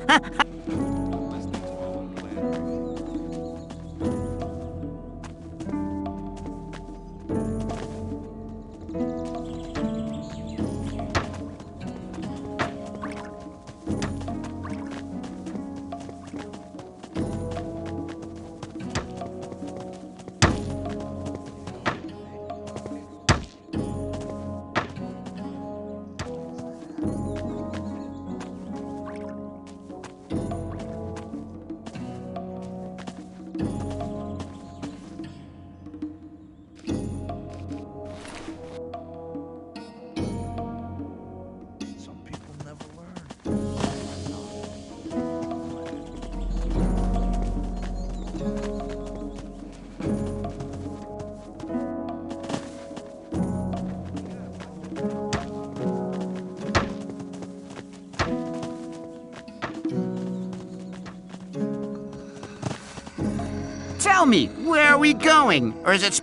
Tell me, where are we going? Or is it...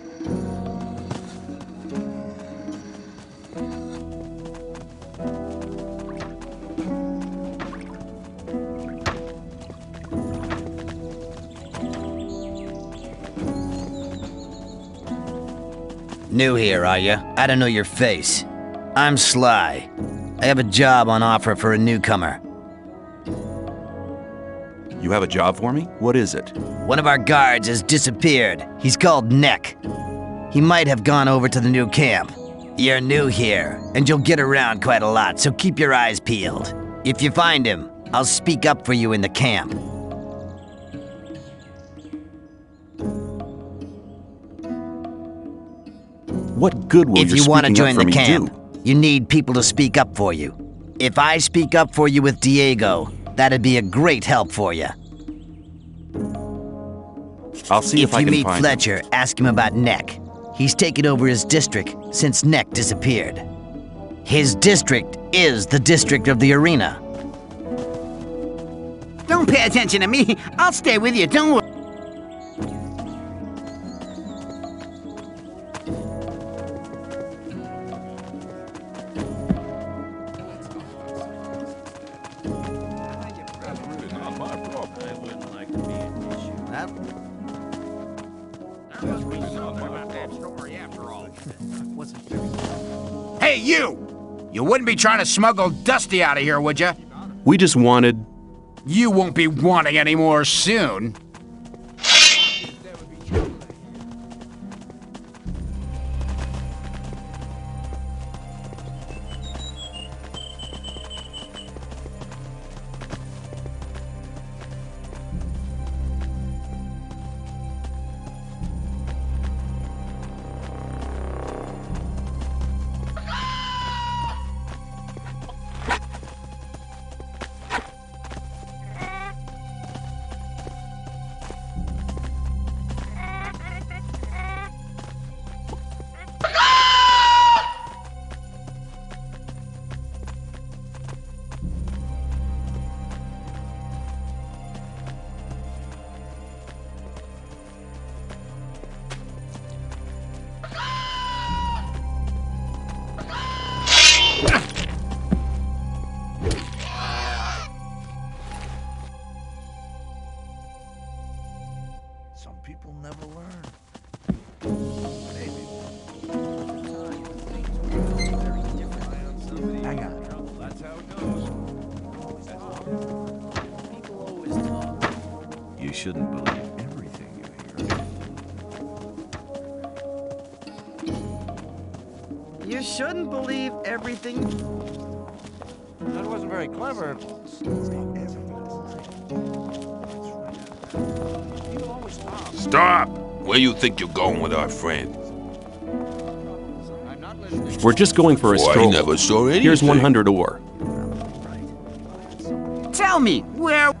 New here, are you? I don't know your face. I'm Sly. I have a job on offer for a newcomer. You have a job for me? What is it? One of our guards has disappeared. He's called Neck. He might have gone over to the new camp. You're new here, and you'll get around quite a lot, so keep your eyes peeled. If you find him, I'll speak up for you in the camp. What good will If your you want to speaking up join for the me camp, do? you need people to speak up for you. If I speak up for you with Diego, that'd be a great help for you. I'll see if I you can meet find Fletcher, ask him about Neck. He's taken over his district since Neck disappeared. His district is the district of the arena. Don't pay attention to me. I'll stay with you. Don't worry. Hey, you! You wouldn't be trying to smuggle Dusty out of here, would you? We just wanted... You won't be wanting any more soon. shouldn't believe everything you hear. You shouldn't believe everything. That wasn't very clever. Stop! Where you think you're going with our friend? We're just going for a Oh, I stroll. never saw anything. Here's 100 ore. Tell me, where...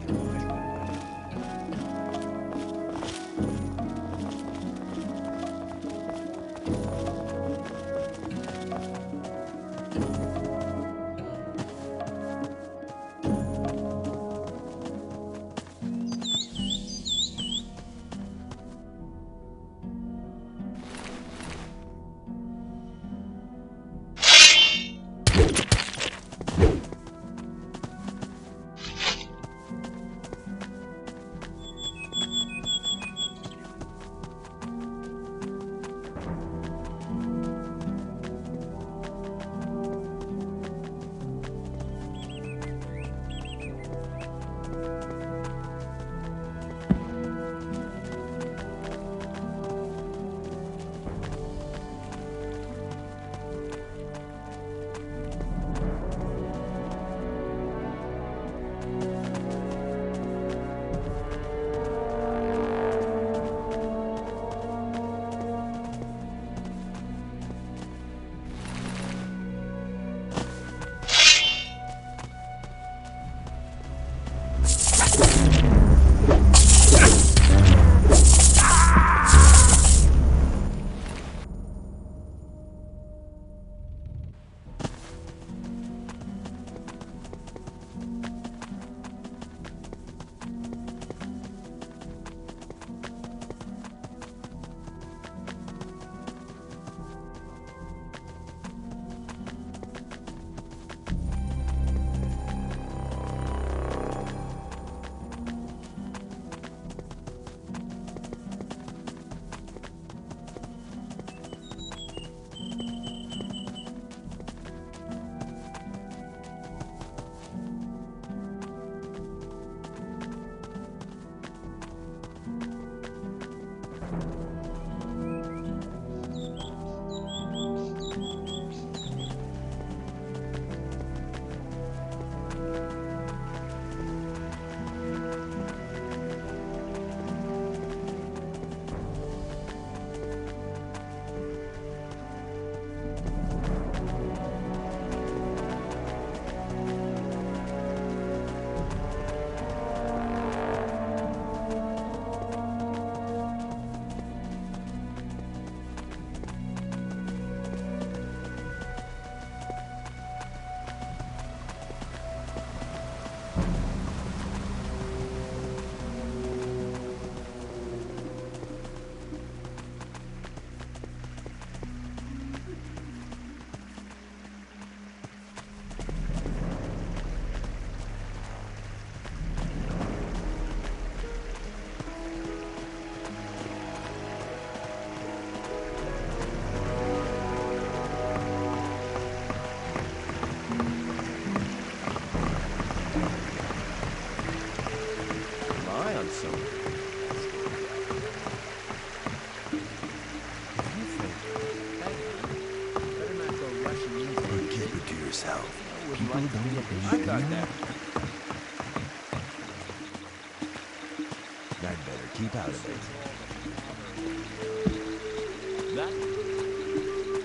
I'd better keep out of it.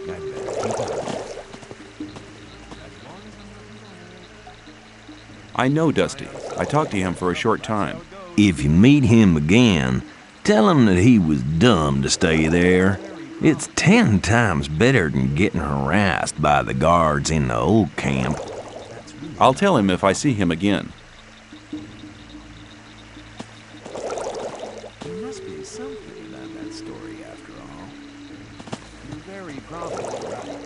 I'd better keep out of it. I know Dusty. I talked to him for a short time. If you meet him again, tell him that he was dumb to stay there. It's 10 times better than getting harassed by the guards in the old camp. I'll tell him if I see him again. There must be something about that story after all. You're very probably right.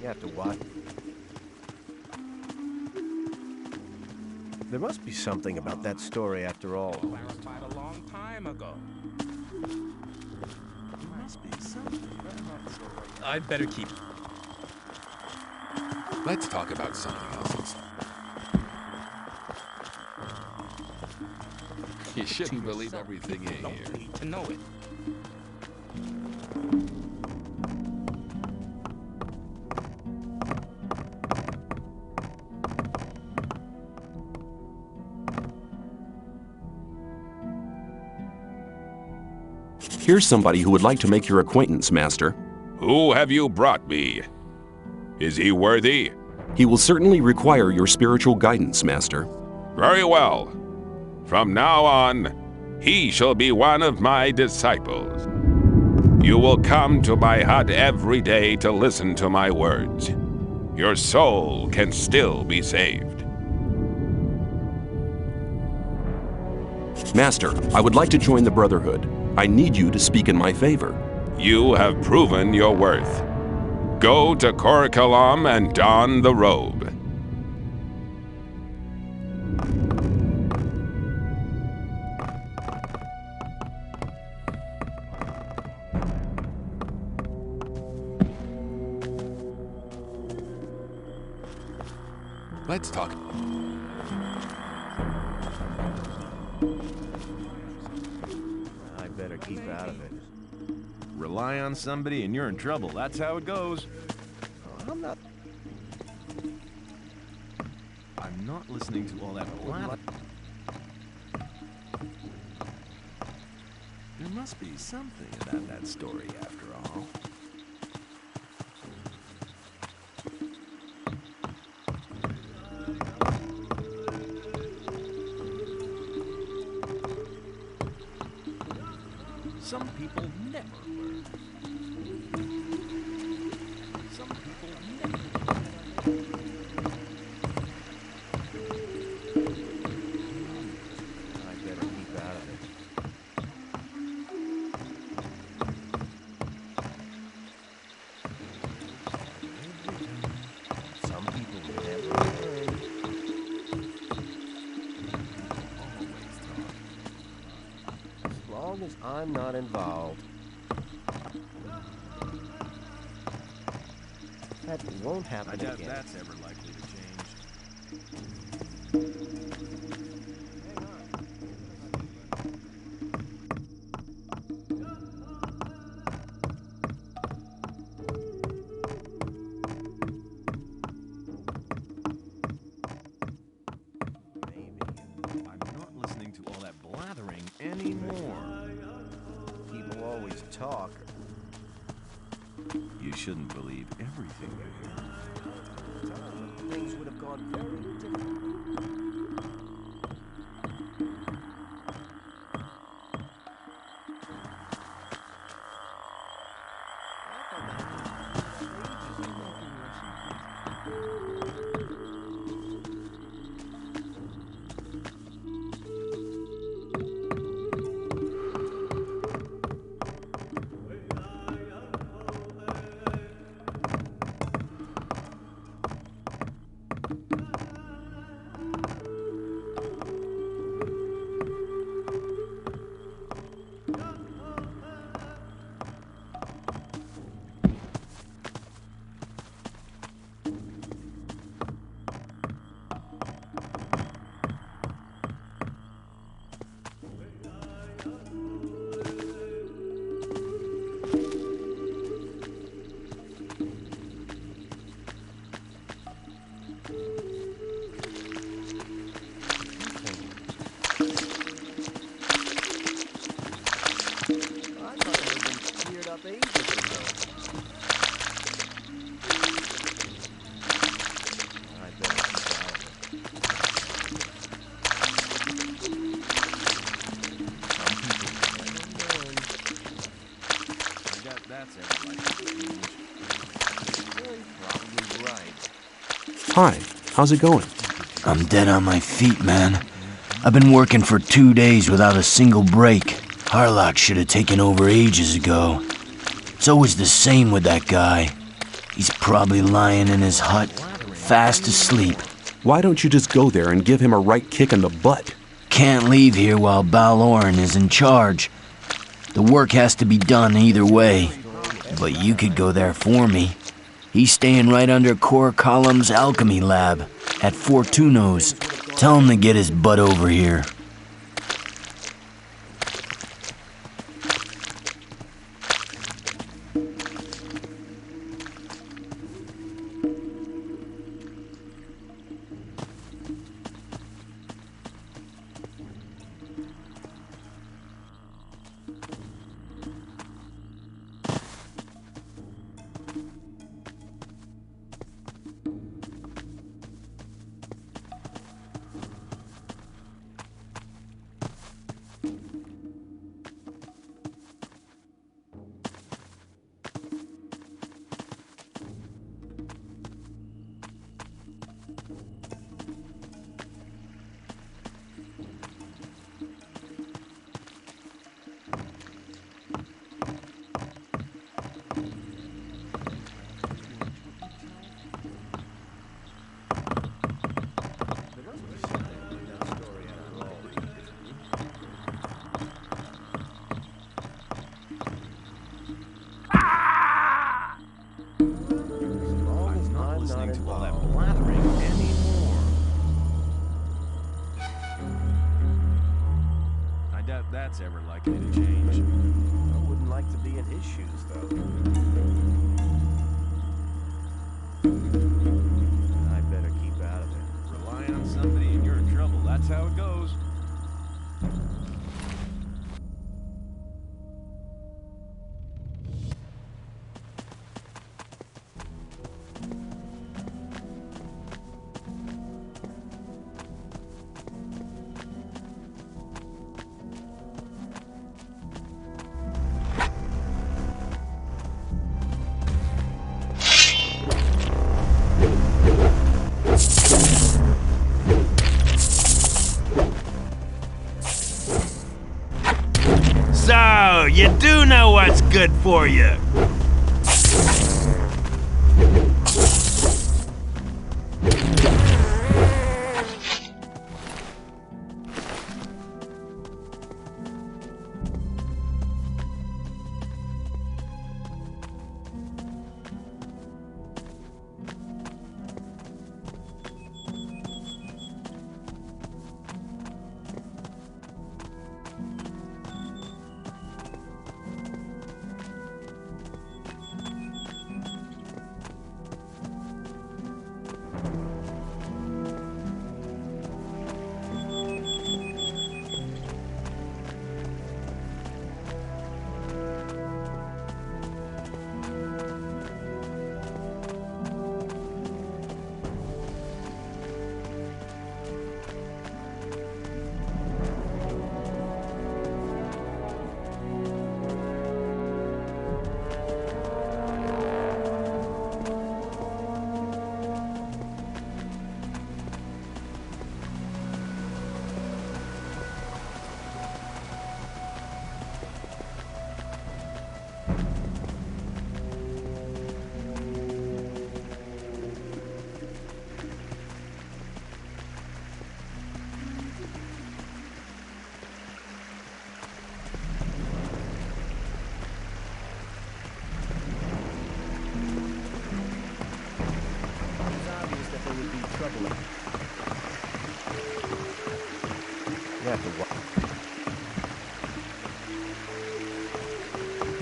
You have to what? There must be something about that story after all. Clarified a long time ago. I'd better keep. Let's talk about something else instead. You shouldn't believe everything you hear. Don't need to know it. Here's somebody who would like to make your acquaintance, Master. Who have you brought me? Is he worthy? He will certainly require your spiritual guidance, Master. Very well. From now on, he shall be one of my disciples. You will come to my hut every day to listen to my words. Your soul can still be saved. Master, I would like to join the Brotherhood. I need you to speak in my favor. You have proven your worth. Go to Korakalam and don the robe. Let's talk. I better keep out of it. Rely on somebody and you're in trouble. That's how it goes. I'm not... I'm not listening to all that blather. There must be something about that story after all. Some people never learn. Some people never learn. I better keep out of it. Some people never learn. As long as I'm not involved. That won't happen I doubt again. that's ever likely to change. I'm not listening to all that blathering anymore. People always talk. You shouldn't believe everything you hear. Things would have gone very different. Hi, how's it going? I'm dead on my feet, man. I've been working for 2 days without a single break. Harlock should have taken over ages ago. It's always the same with that guy. He's probably lying in his hut, fast asleep. Why don't you just go there and give him a right kick in the butt? Can't leave here while Baloran is in charge. The work has to be done either way. But you could go there for me. He's staying right under Core Column's alchemy lab at Fortuno's. Tell him to get his butt over here. That's ever likely to change. I wouldn't like to be in his shoes, though. I better keep out of it. Rely on somebody and you're in trouble. That's how it goes. So, you do know what's good for you.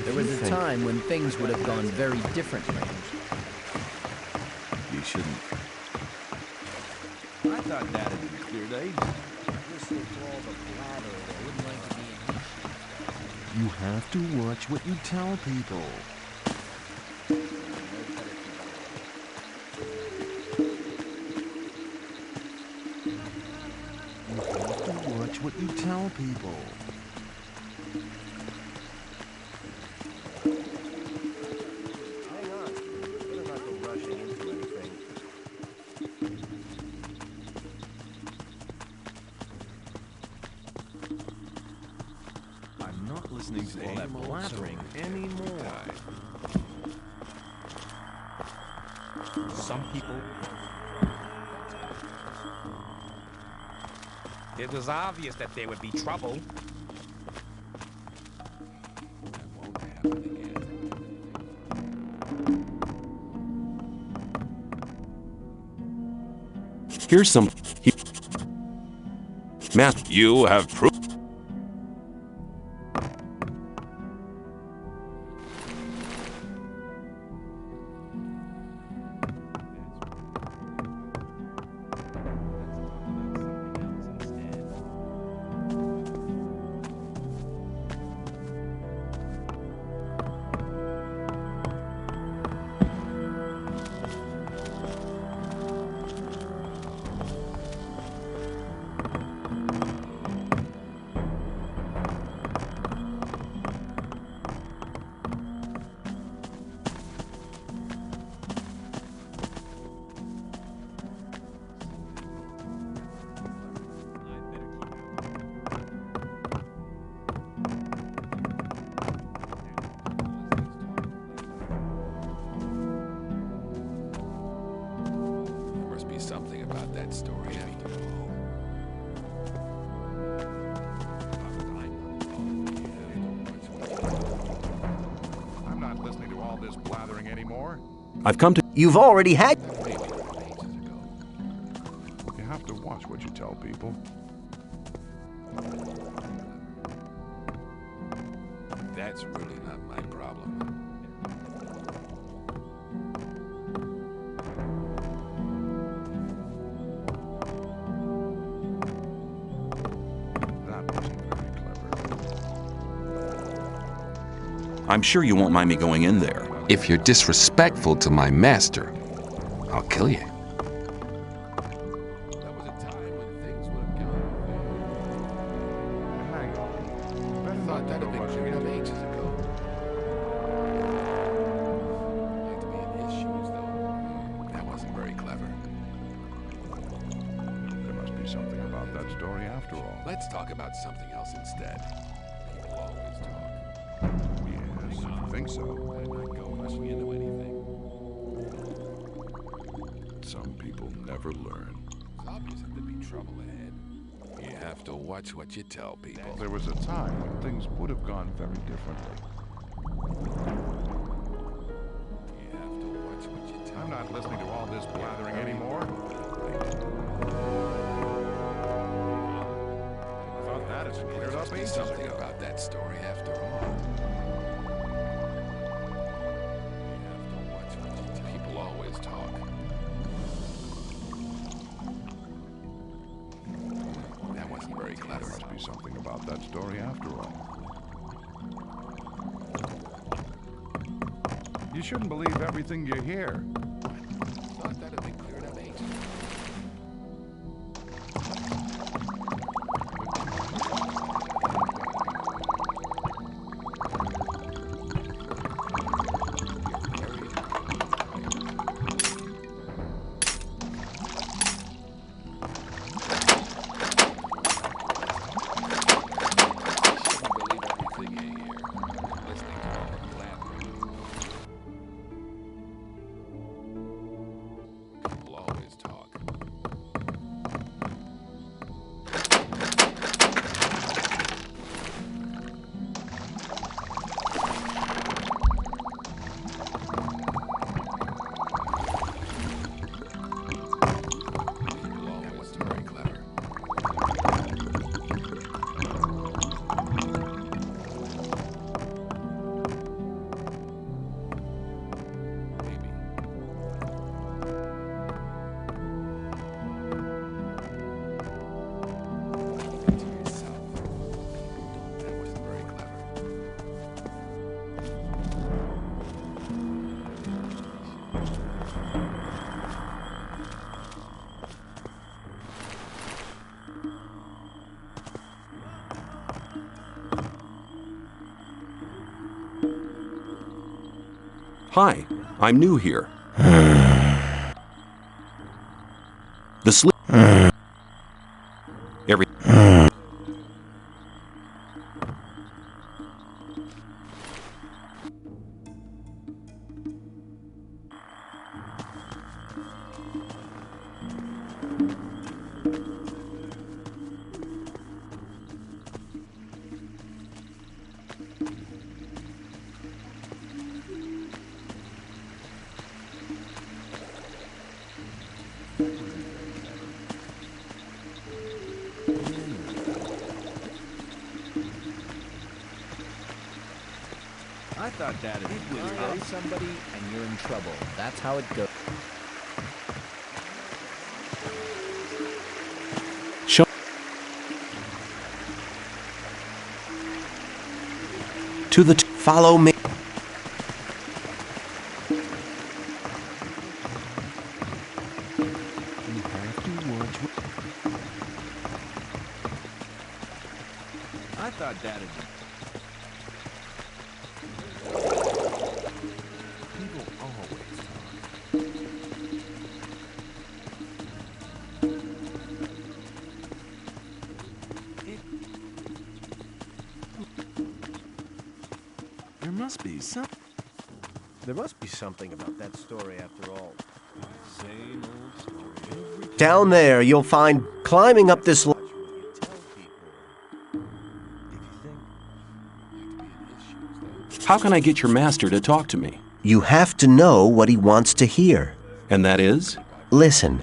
There was a time when things would have gone very differently. You shouldn't. I thought that had been cleared ages. You have to watch what you tell people. You have to watch what you tell people. I'm not listening to all that blathering anymore. Some people... It was obvious that there would be trouble. Here's some... Master... You have proof. Something about that story after all. I'm not listening to all this blathering anymore. I've come to... You've already had... You have to watch what you tell people. That's really not my problem. I'm sure you won't mind me going in there. If you're disrespectful to my master, I'll kill you. Something about that story after all. Let's talk about something else instead. People always talk. Yes, I think so. I'm not go rushing into anything. Some people never learn. It's obvious that there'd be trouble ahead. You have to watch what you tell people. There was a time when things would have gone very differently. You have to watch what you tell I'm not listening to all this blathering anymore. That is cleared up ages something ago. about that story after all. You have to watch what you tell. People always talk. That wasn't very clever. There must be something about that story after all. You shouldn't believe everything you hear. Thought that had been cleared up ages ago. Hi, I'm new here. The sleep... Every... I thought that it was somebody and you're in trouble. That's how it goes. Show. To the. Follow me. I thought that it. People always There must be some. There must be something about that story after all. Same old story. Down there, you'll find climbing up this. How can I get your master to talk to me? You have to know what he wants to hear. And that is? Listen,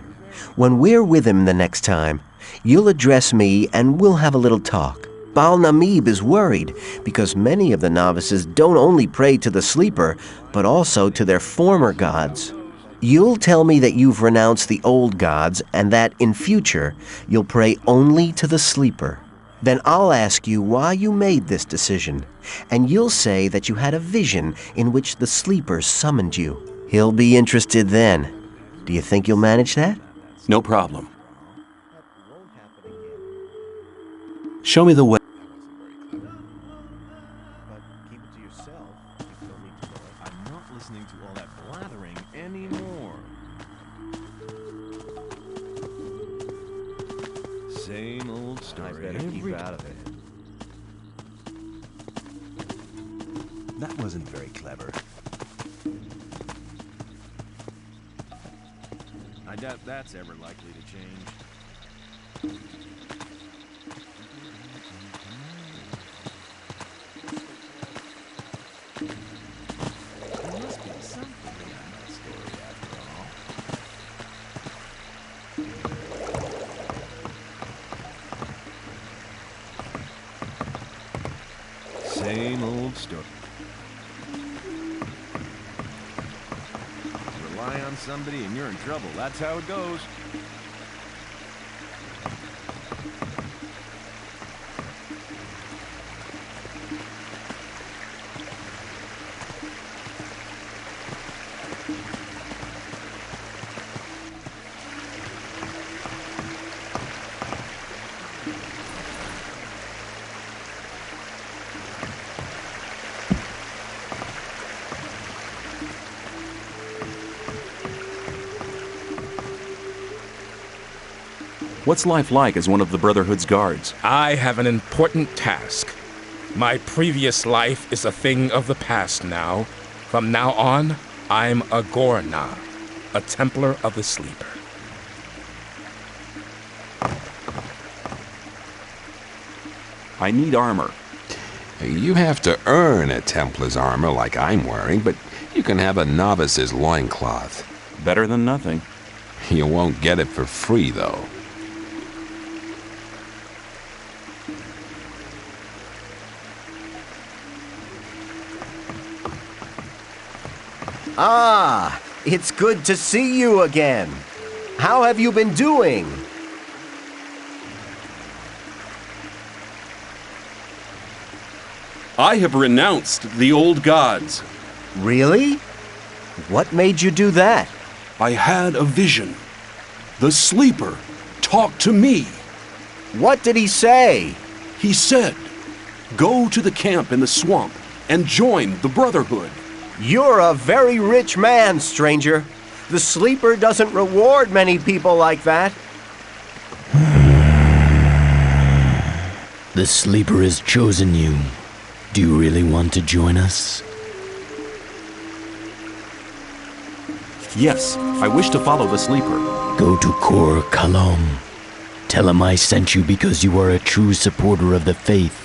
when we're with him the next time, you'll address me and we'll have a little talk. Baal Namib is worried because many of the novices don't only pray to the sleeper, but also to their former gods. You'll tell me that you've renounced the old gods and that in future you'll pray only to the sleeper. Then I'll ask you why you made this decision, and you'll say that you had a vision in which the sleeper summoned you. He'll be interested then. Do you think you'll manage that? No problem. Show me the way. I'm not listening to all that blathering anymore. Same old story. I better keep out of it. That wasn't very clever. I doubt that's ever likely to change. There must be something in that story after all. Same old story. Rely on somebody and you're in trouble. That's how it goes. What's life like as one of the Brotherhood's guards? I have an important task. My previous life is a thing of the past now. From now on, I'm a Gorna, a Templar of the Sleeper. I need armor. You have to earn a Templar's armor like I'm wearing, but you can have a novice's loincloth. Better than nothing. You won't get it for free, though. Ah, it's good to see you again. How have you been doing? I have renounced the old gods. Really? What made you do that? I had a vision. The sleeper talked to me. What did he say? He said, "Go to the camp in the swamp and join the Brotherhood." You're a very rich man, stranger. The sleeper doesn't reward many people like that. The sleeper has chosen you. Do you really want to join us? Yes, I wish to follow the sleeper. Go to Kor Kalom. Tell him I sent you because you are a true supporter of the faith.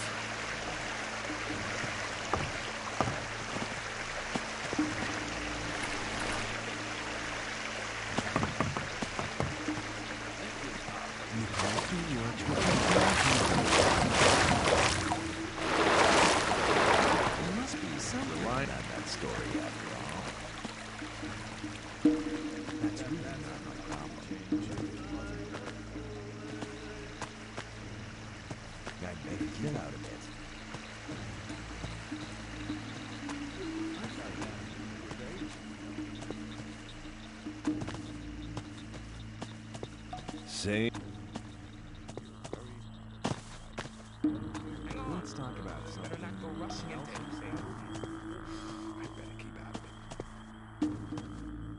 Say. Let's talk about something. Better not go rushing into anything. I better keep out of it.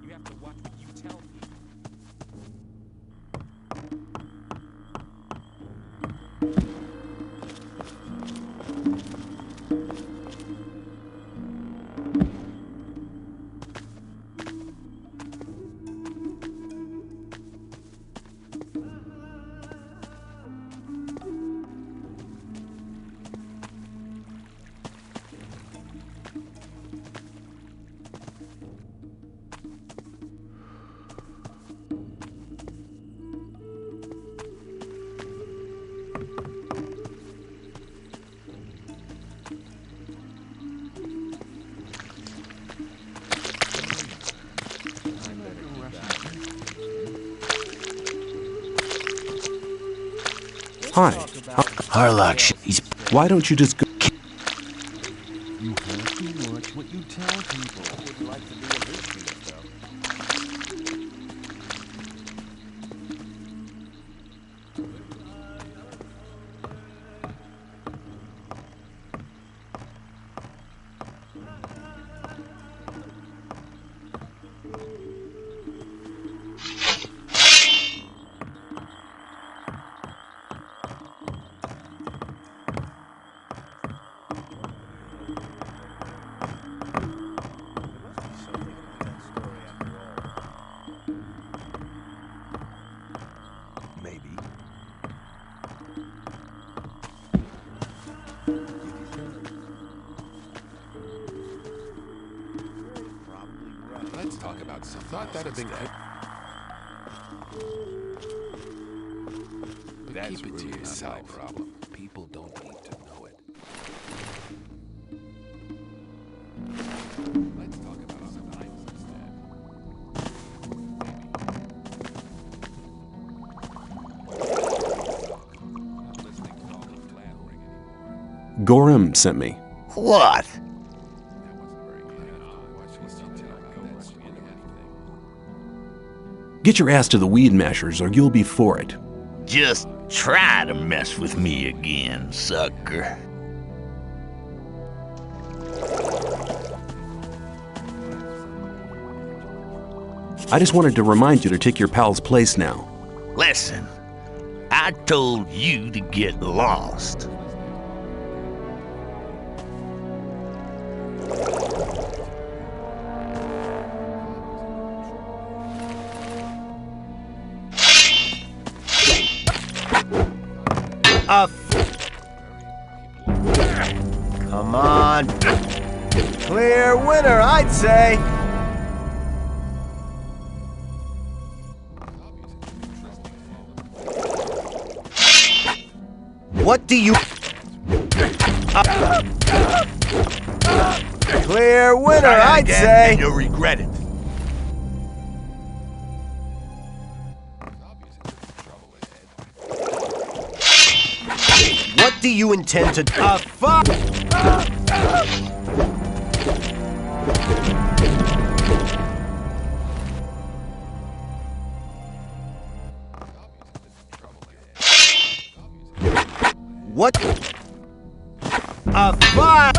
You have to watch what you tell people. Hi. Harlock, he's. Why don't you just go? You have to watch what you tell people. I would like to be a victim, though. Maybe. Let's talk about something. Thought that'd been good. But That's keep it to really not yourself. my problem. People don't need to know it. Let's talk about something else instead. Not listening to all the flattering anymore. Gorham sent me. What? Get your ass to the weed mashers or you'll be for it. Just try to mess with me again, sucker. I just wanted to remind you to take your pal's place now. Listen, I told you to get lost. Come on. Clear winner, I'd say. What do you... Clear winner, I'd again, say. and you'll regret it. What do you intend to... fuck! What? Fuck!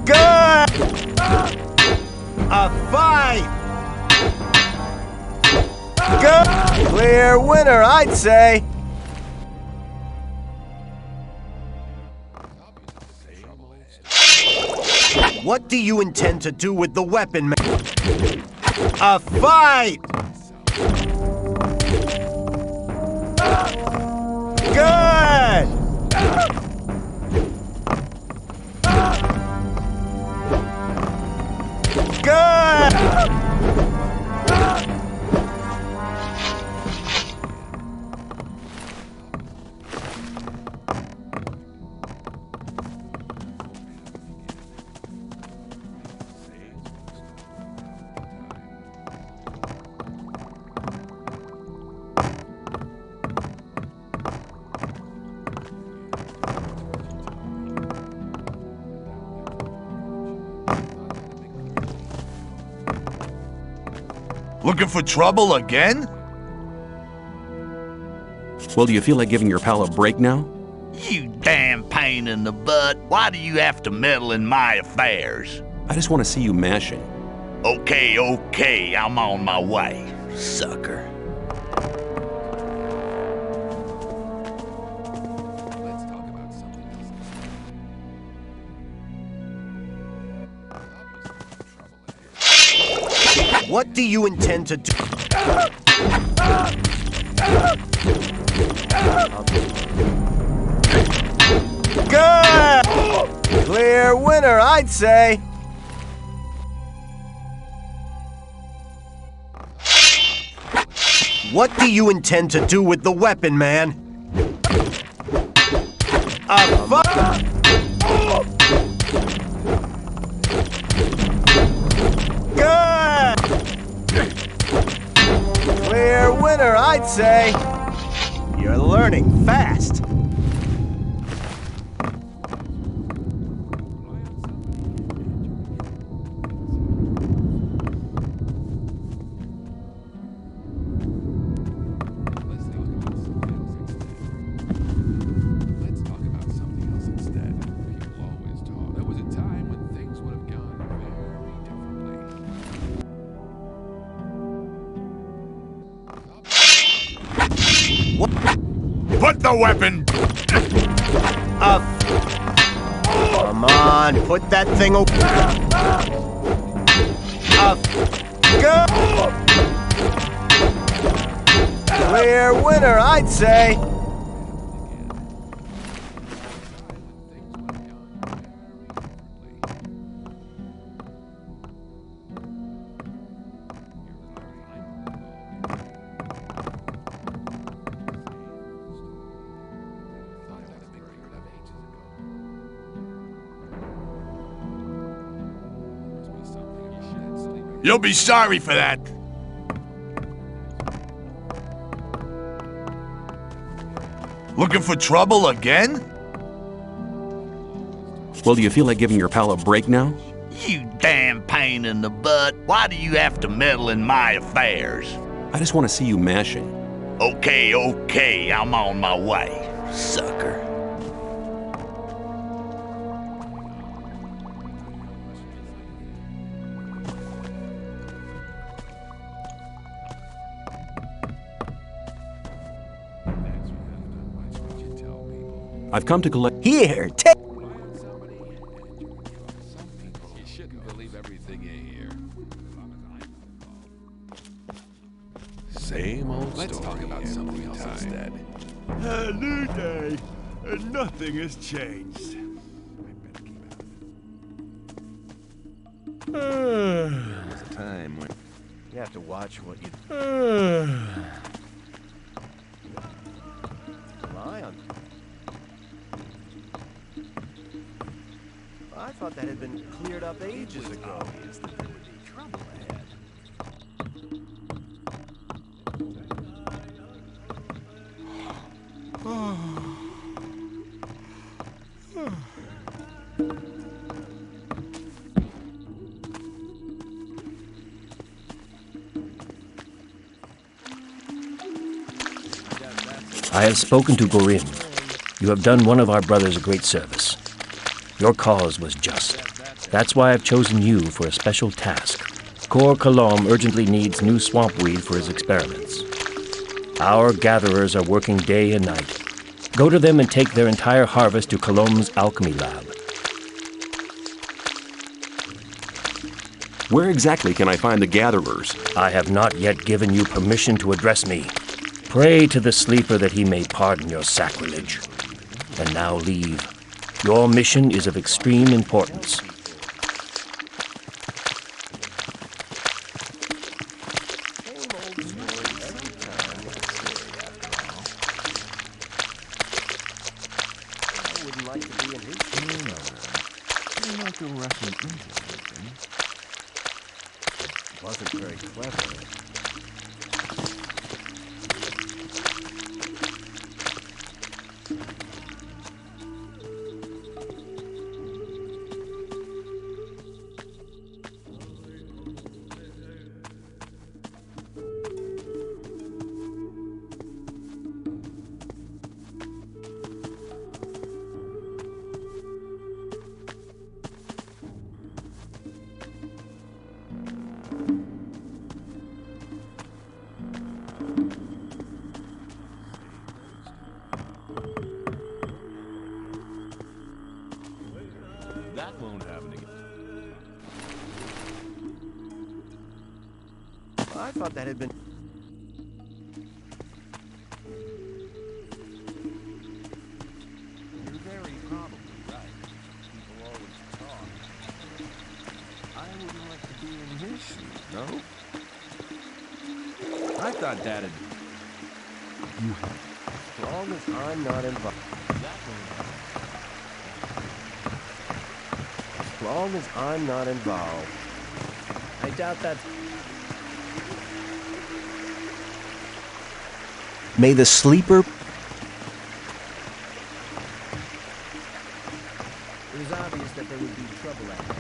Good! Fight! Good! Clear winner, I'd say. What do you intend to do with the weapon, man? Fight! Good! Good! Looking for trouble again? Well, do you feel like giving your pal a break now? You damn pain in the butt. Why do you have to meddle in my affairs? I just want to see you mashing. Okay, I'm on my way, sucker. Let's talk about something else. What do you intend to do? Good! Clear winner, I'd say. What do you intend to do with the weapon, man? Good! Clear winner, I'd say. You're learning fast. Let's talk about something else instead. People always talk. There was a time when things would have gone very differently. Put the weapon! Come on, put that thing over. Go! Clear winner, I'd say. You'll be sorry for that. Looking for trouble again? Well, do you feel like giving your pal a break now? You damn pain in the butt. Why do you have to meddle in my affairs? I just want to see you mashing. Okay, I'm on my way, sucker. I've come to collect. Here, take. You shouldn't believe everything you hear. Same old Let's story talk about something else instead. A new day, and nothing has changed. There's a time when you have to watch what you rely on. I thought that had been cleared up ages ago. There would be trouble ahead. I have spoken to Gorim. You have done one of our brothers a great service. Your cause was just. That's why I've chosen you for a special task. Kor Kalom urgently needs new swamp weed for his experiments. Our gatherers are working day and night. Go to them and take their entire harvest to Kalom's alchemy lab. Where exactly can I find the gatherers? I have not yet given you permission to address me. Pray to the sleeper that he may pardon your sacrilege. And now leave. Your mission is of extreme importance. Wasn't very clever. That won't happen again. I thought that had been... You're very probably right. People always talk. I wouldn't like to be in his shoes, no? I thought Dad had... As long as I'm not involved. As long as I'm not involved. I doubt that... May the sleeper... It was obvious that there would be trouble ahead.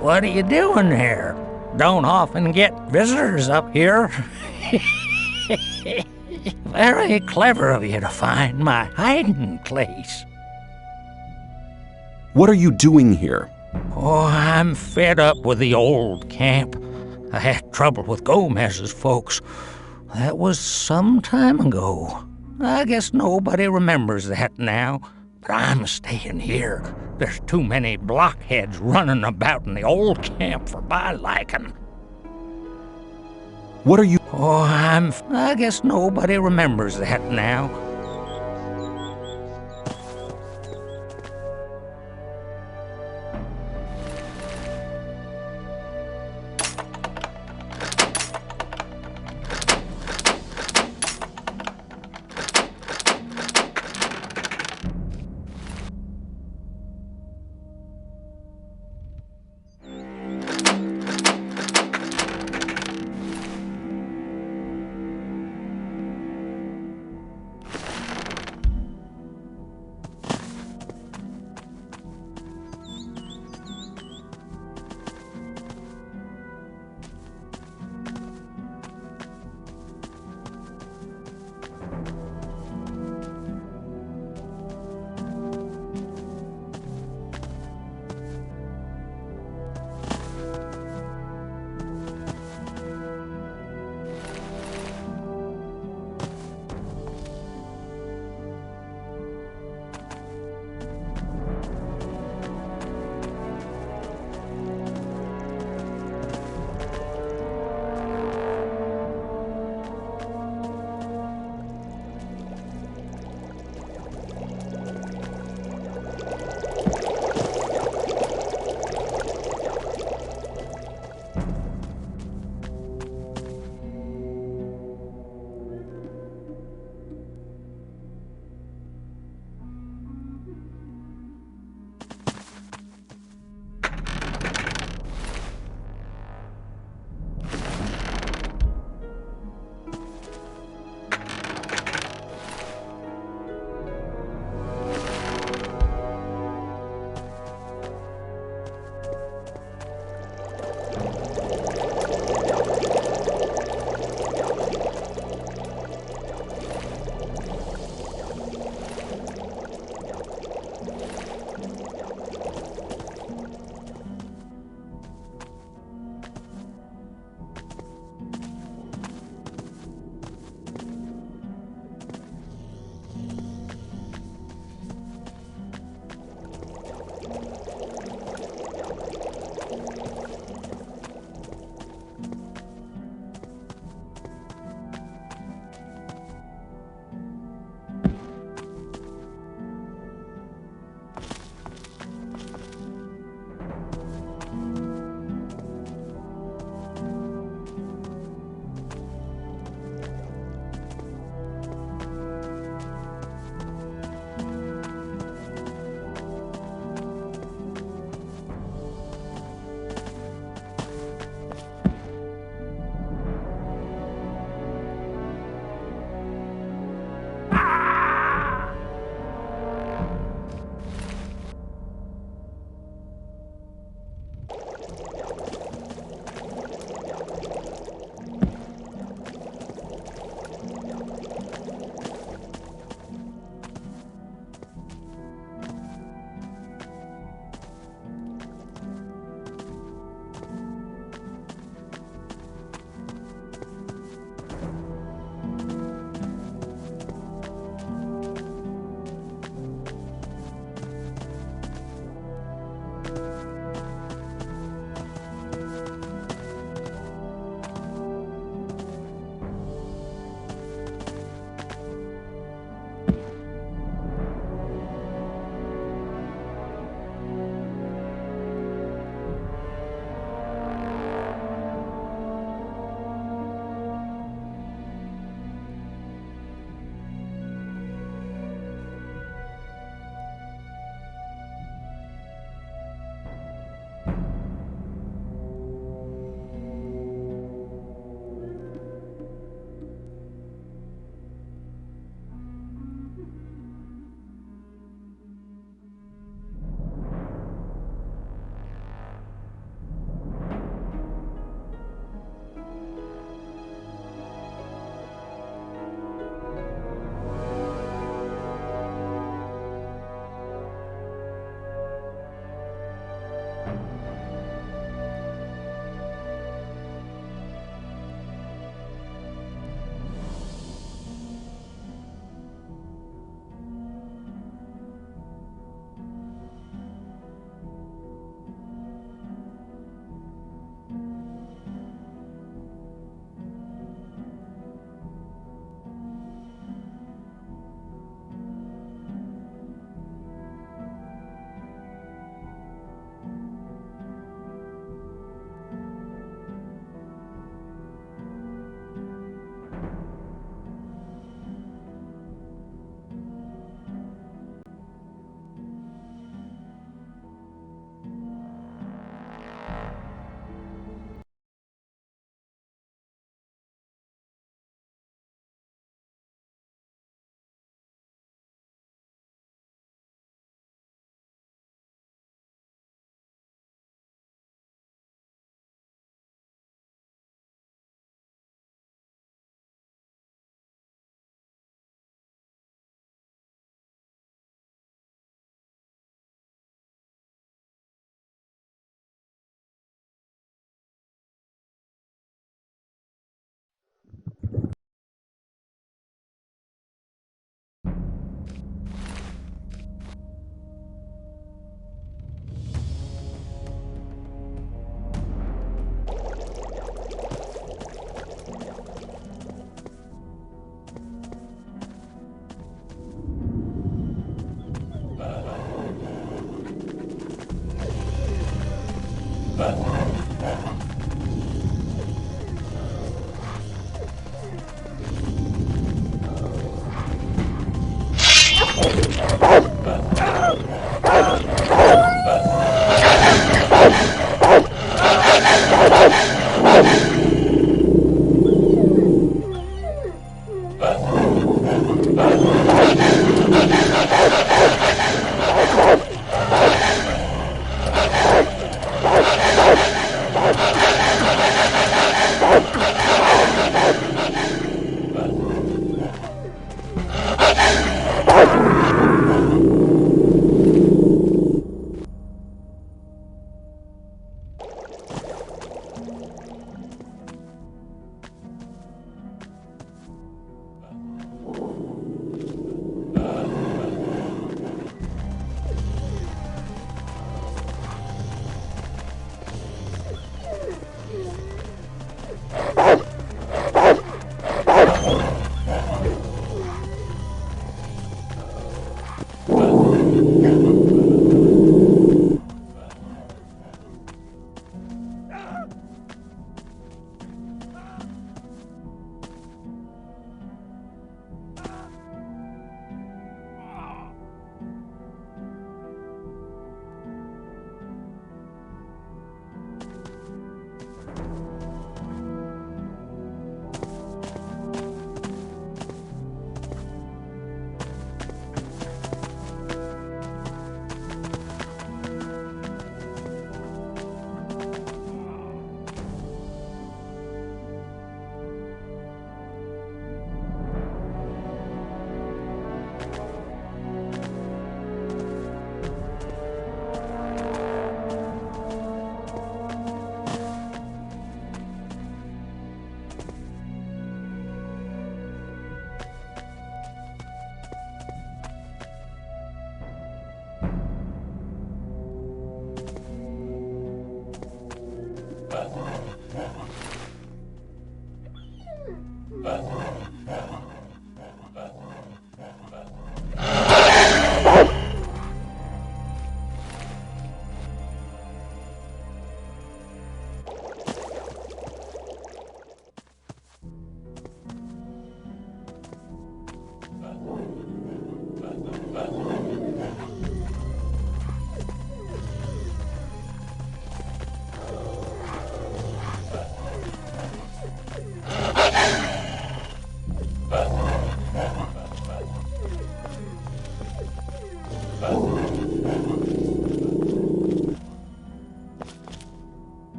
What are you doing here? Don't often get visitors up here. Very clever of you to find my hiding place. What are you doing here? Oh, I'm fed up with the old camp. I had trouble with Gomez's folks. That was some time ago. I guess nobody remembers that now. But I'm staying here. There's too many blockheads running about in the old camp for my liking. What are you... Oh, I guess nobody remembers that now.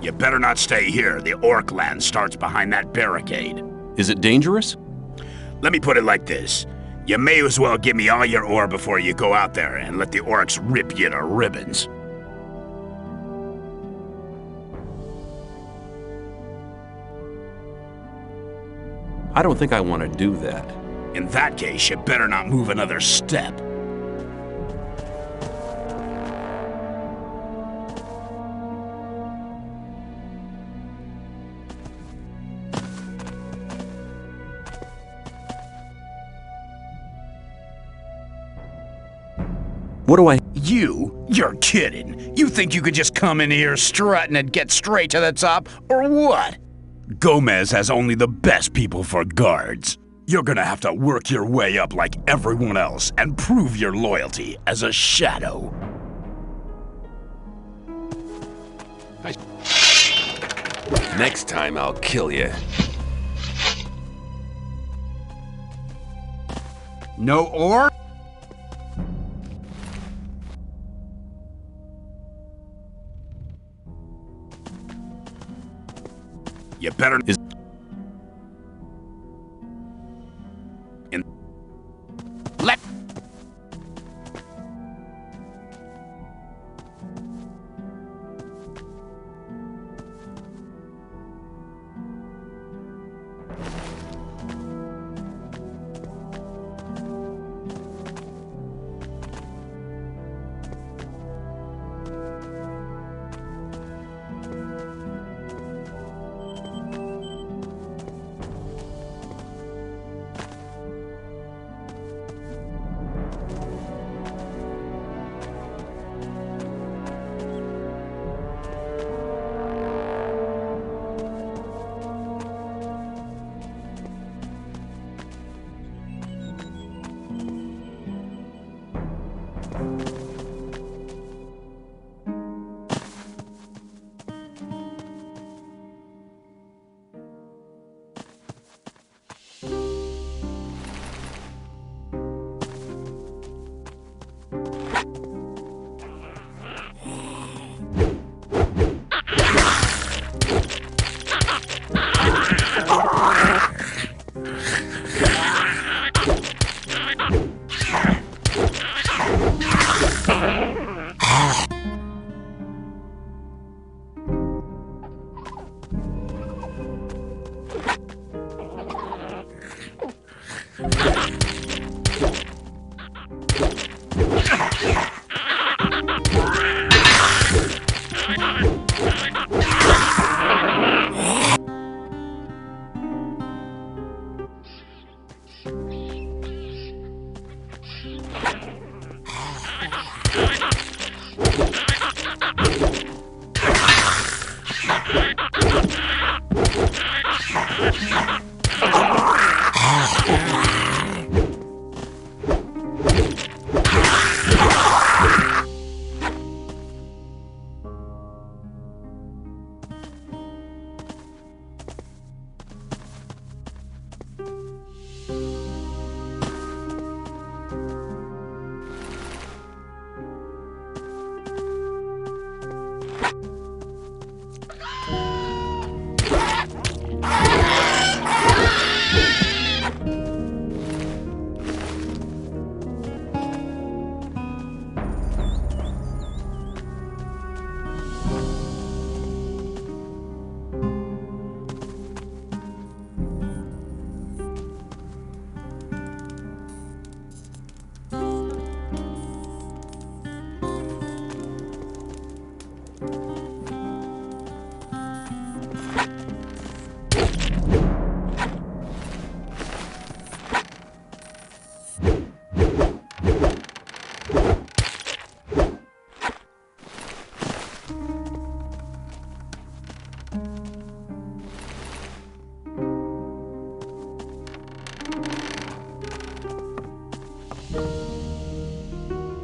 You better not stay here. The orc land starts behind that barricade. Is it dangerous? Let me put it like this. You may as well give me all your ore before you go out there and let the orcs rip you to ribbons. I don't think I want to do that. In that case, you better not move another step. What do I... You're kidding. You think you could just come in here strutting and get straight to the top, or what? Gomez has only the best people for guards. You're gonna have to work your way up like everyone else and prove your loyalty as a shadow. Next time I'll kill you. No ore? You better... Let...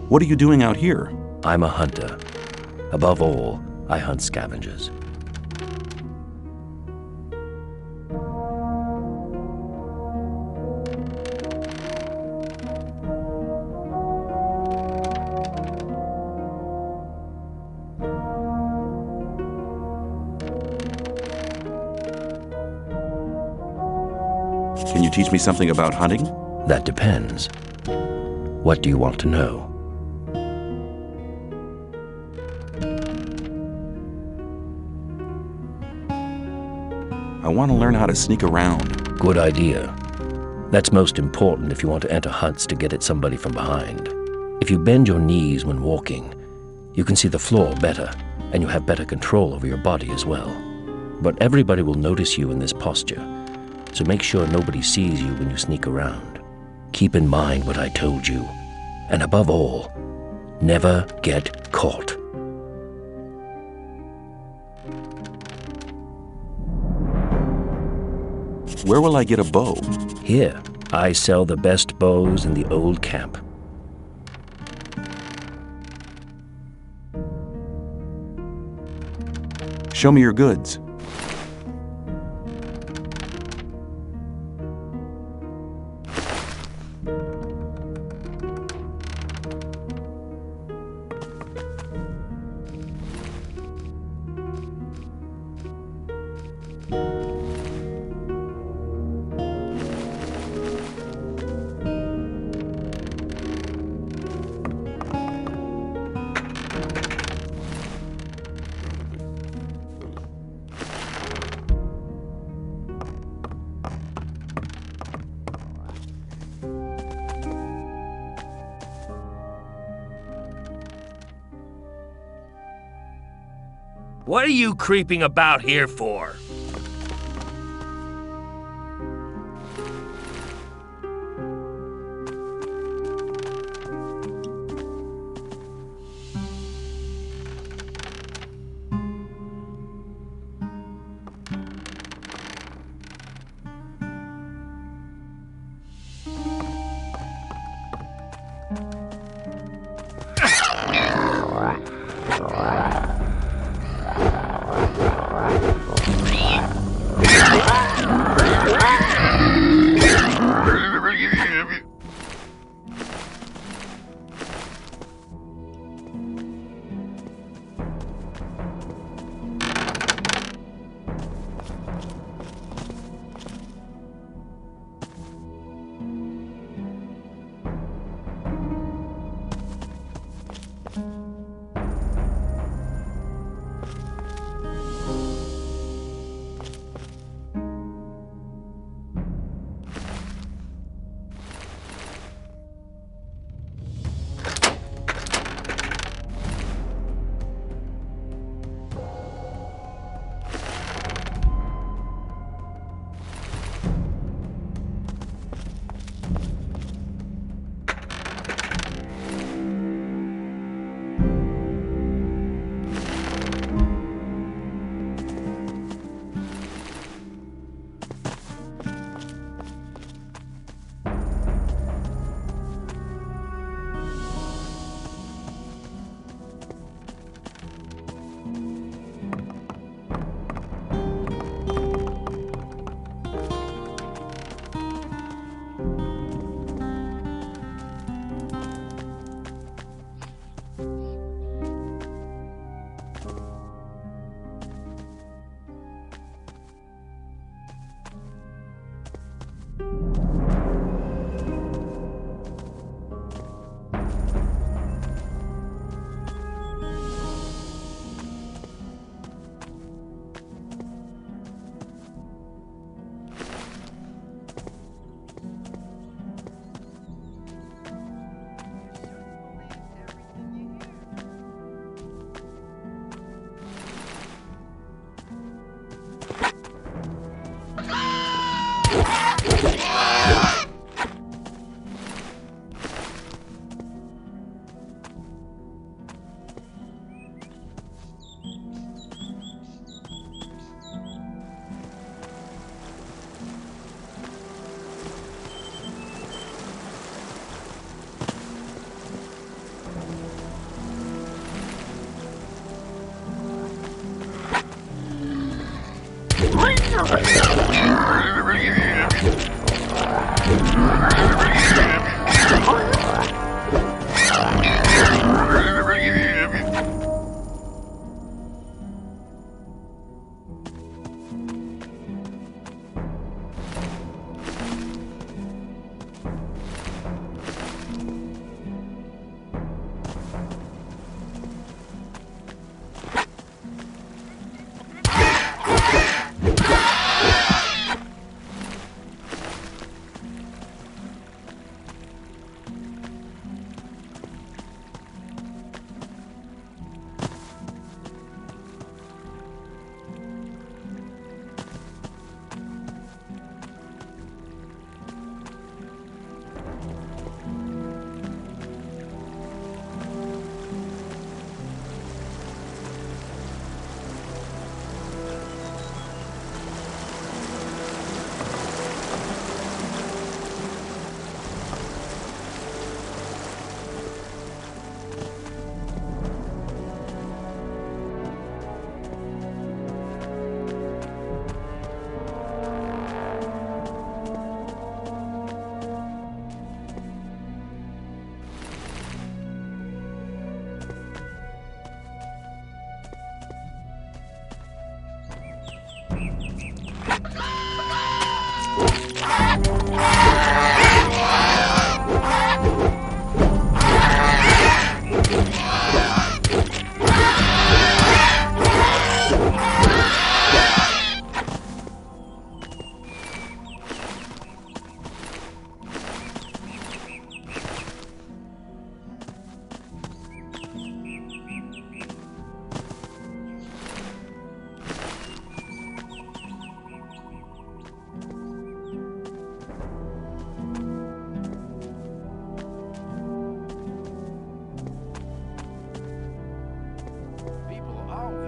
What are you doing out here? I'm a hunter. Above all, I hunt scavengers. you teach me something about hunting? That depends. What do you want to know? I want to learn how to sneak around. Good idea. That's most important if you want to enter hunts to get at somebody from behind. If you bend your knees when walking, you can see the floor better, and you have better control over your body as well. But everybody will notice you in this posture, so make sure nobody sees you when you sneak around. Keep in mind what I told you, and above all, never get caught. Where will I get a bow? Here, I sell the best bows in the old camp. Show me your goods. What are you creeping about here for?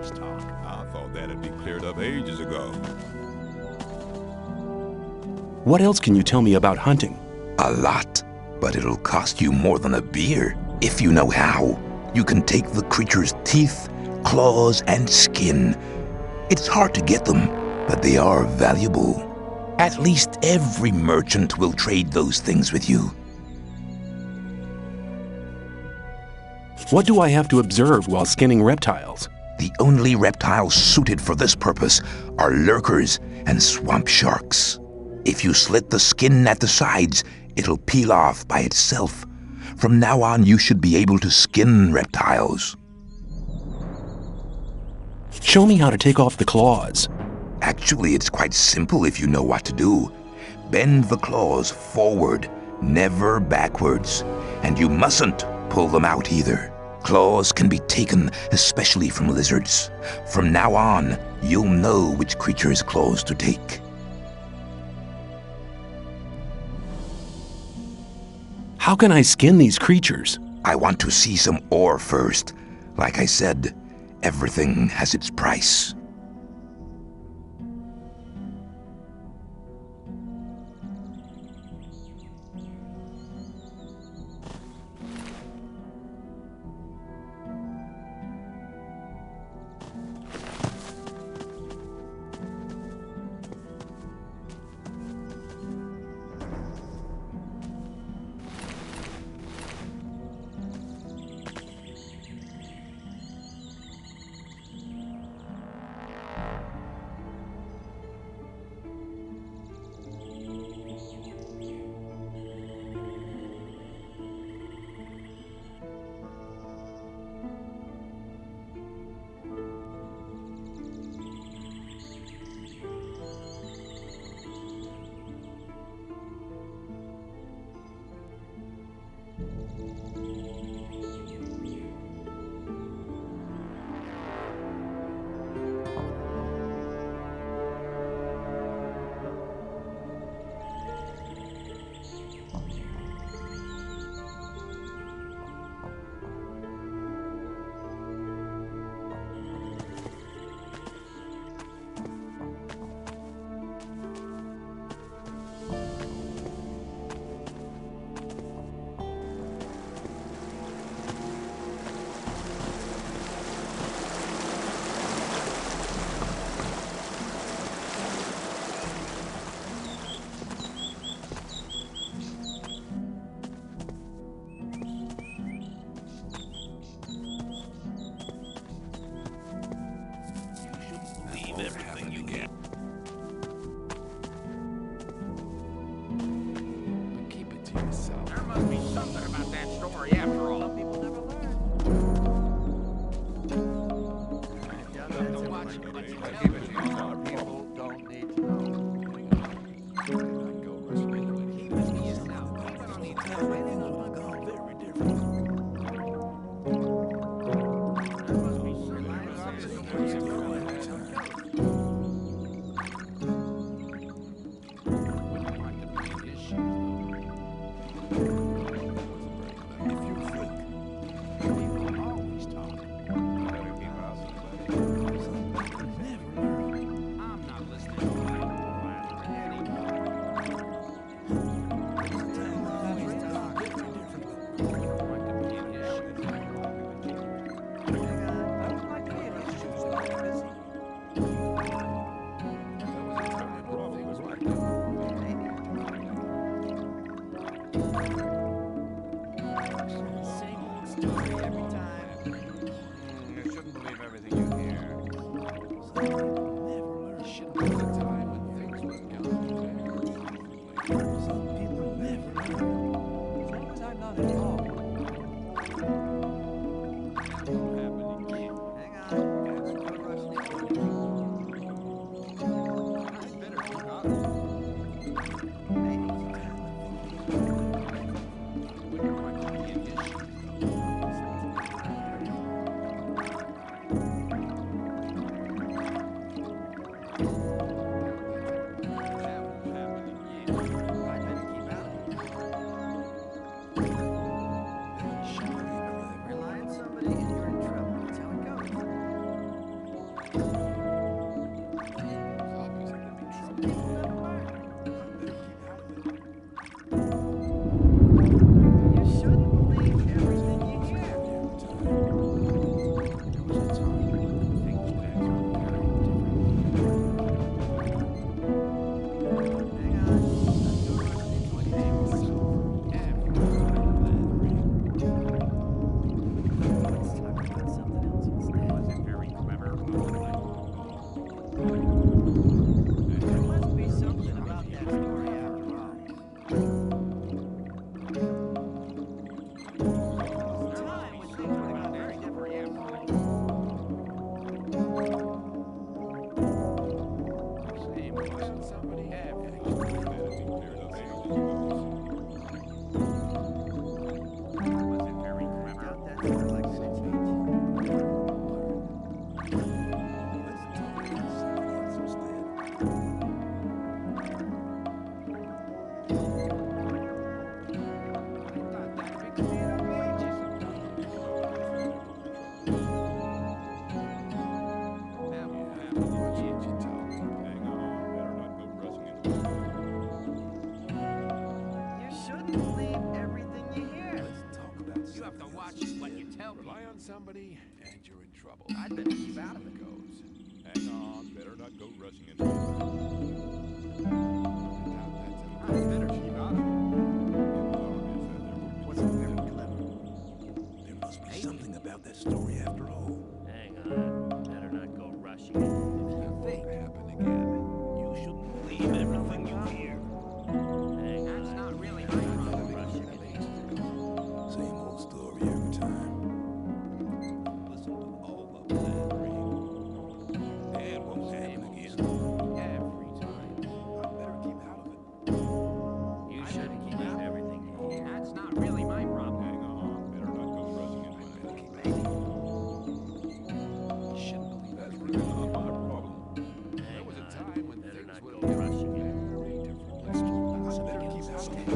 I thought that'd be cleared up ages ago. What else can you tell me about hunting? A lot, but it'll cost you more than a beer if you know how. You can take the creature's teeth, claws, and skin. It's hard to get them, but they are valuable. At least every merchant will trade those things with you. What do I have to observe while skinning reptiles? The only reptiles suited for this purpose are lurkers and swamp sharks. If you slit the skin at the sides, it'll peel off by itself. From now on, you should be able to skin reptiles. Show me how to take off the claws. Actually, it's quite simple if you know what to do. Bend the claws forward, never backwards. And you mustn't pull them out either. Claws can be taken, especially from lizards. From now on, you'll know which creature's claws to take. How can I skin these creatures? I want to see some ore first. Like I said, everything has its price. There must be something about that story after all. People never learn. Rely on somebody, and you're in trouble. I'd better keep out of it. Hang on, better not go rushing into it. I better keep out of it. What's very clever? There must be something about that story after all. Hang on. Better not go rushing it. If you think happen again, You shouldn't believe everything you hear. Hang on. that's not really my problem. Rushing it. Same old story every time. Listen to all of that dream. That won't happen again. Every time. I better keep out of it. You shouldn't believe everything you hear. That's not really my problem. Hang on, better not go rushing into it. You shouldn't believe That's everything. really not my problem. There was a time when Better things not would go have rushing it. very different. Let's talk about I something better else keep out of instead. it.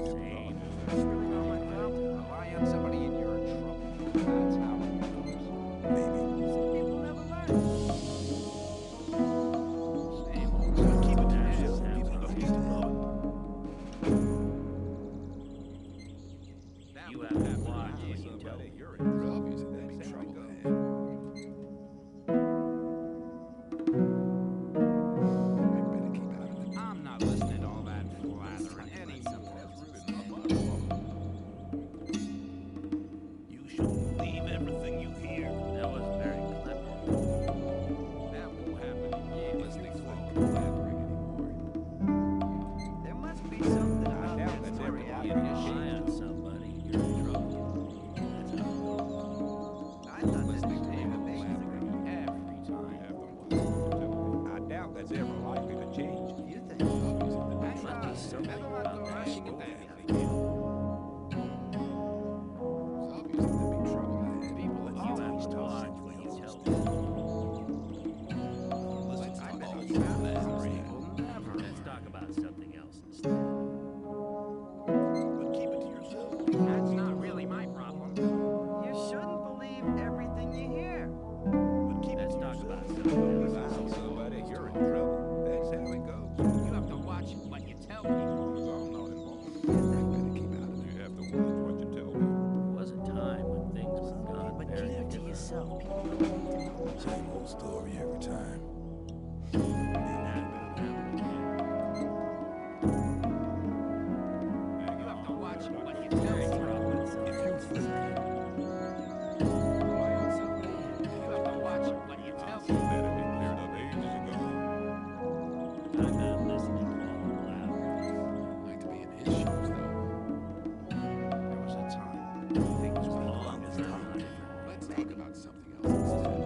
Same. That's really not my problem. Rely on somebody and you're in trouble. That's how it goes. Maybe. Some people never learn. Same old Keep it to stuff. yourself. Sounds People like need to know it. That You would have to happen watch again. what you tell me. You're in trouble. That's how it goes. I'm not listening to all that blathering anymore. You shouldn't believe everything you hear. That was very clever. That won't happen again. Listening to all the blathering anymore. There must be something I about doubt that that's story ever after happened. all. Rely on somebody, you're in trouble. That's how it goes. I thought this Listening was to all the amazing. blathering every time. I doubt that's ever likely to change. You think? That's Must be not something better not about go that rushing into story. anything. It's obvious that there'd be trouble ahead. People You always have to talk. watch what you tell me. I better keep out of this. People never Let's learn. talk about something else instead. But keep it to yourself. That's not really my problem. You shouldn't believe everything you hear. But keep it Let's to talk yourself. about something else. Rely on somebody, you're in trouble. That's how it goes. You have to watch what you tell people. As long as I'm not involved. I better keep out of it. You have to watch what you tell me. There was a time when things would have gone But very keep it to different. yourself. People don't need to know. Same old story every time. That won't happen again. You have to watch what you tell people. If you think Rely on somebody. You have to watch what you tell people. Better be cleared up ages ago. I'm not listening to all the loud. I'd like to be in his shoes, though. There was a time when things were Long as they're not different. Let's talk about something else instead.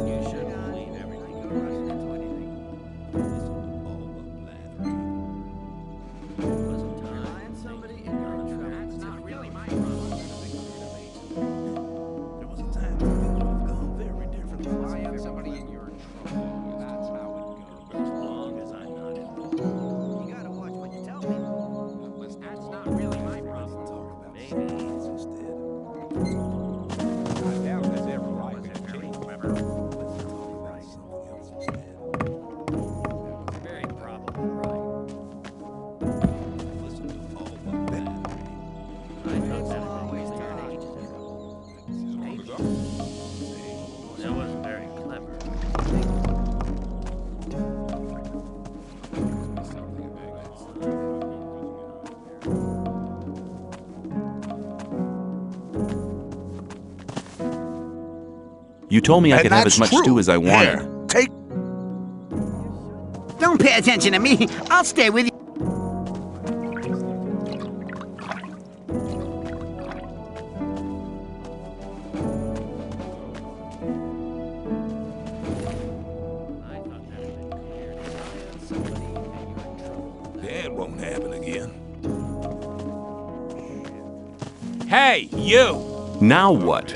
You shouldn't believe everything you Rush hear. into anything. There was a time Rely on when somebody things and would you're in have gone trouble. That's not really my problem. there was a time when things would have gone very differently. Rely on somebody and you're in trouble. That's how it goes. as long as I'm not involved. You gotta watch what you tell people. That's not really my problem. Maybe Instead. I doubt that's ever likely to change. Something else instead. very probably right. Listen to all of that. I thought that always turned ages ago. As long as I'm That was very clever. You told me I And could have that's as much true. stew as I wanted. Here, take. Don't pay attention to me. I'll stay with you. I thought that had been cleared. Rely on somebody and you're in trouble. That won't happen again. Hey, you! Now what?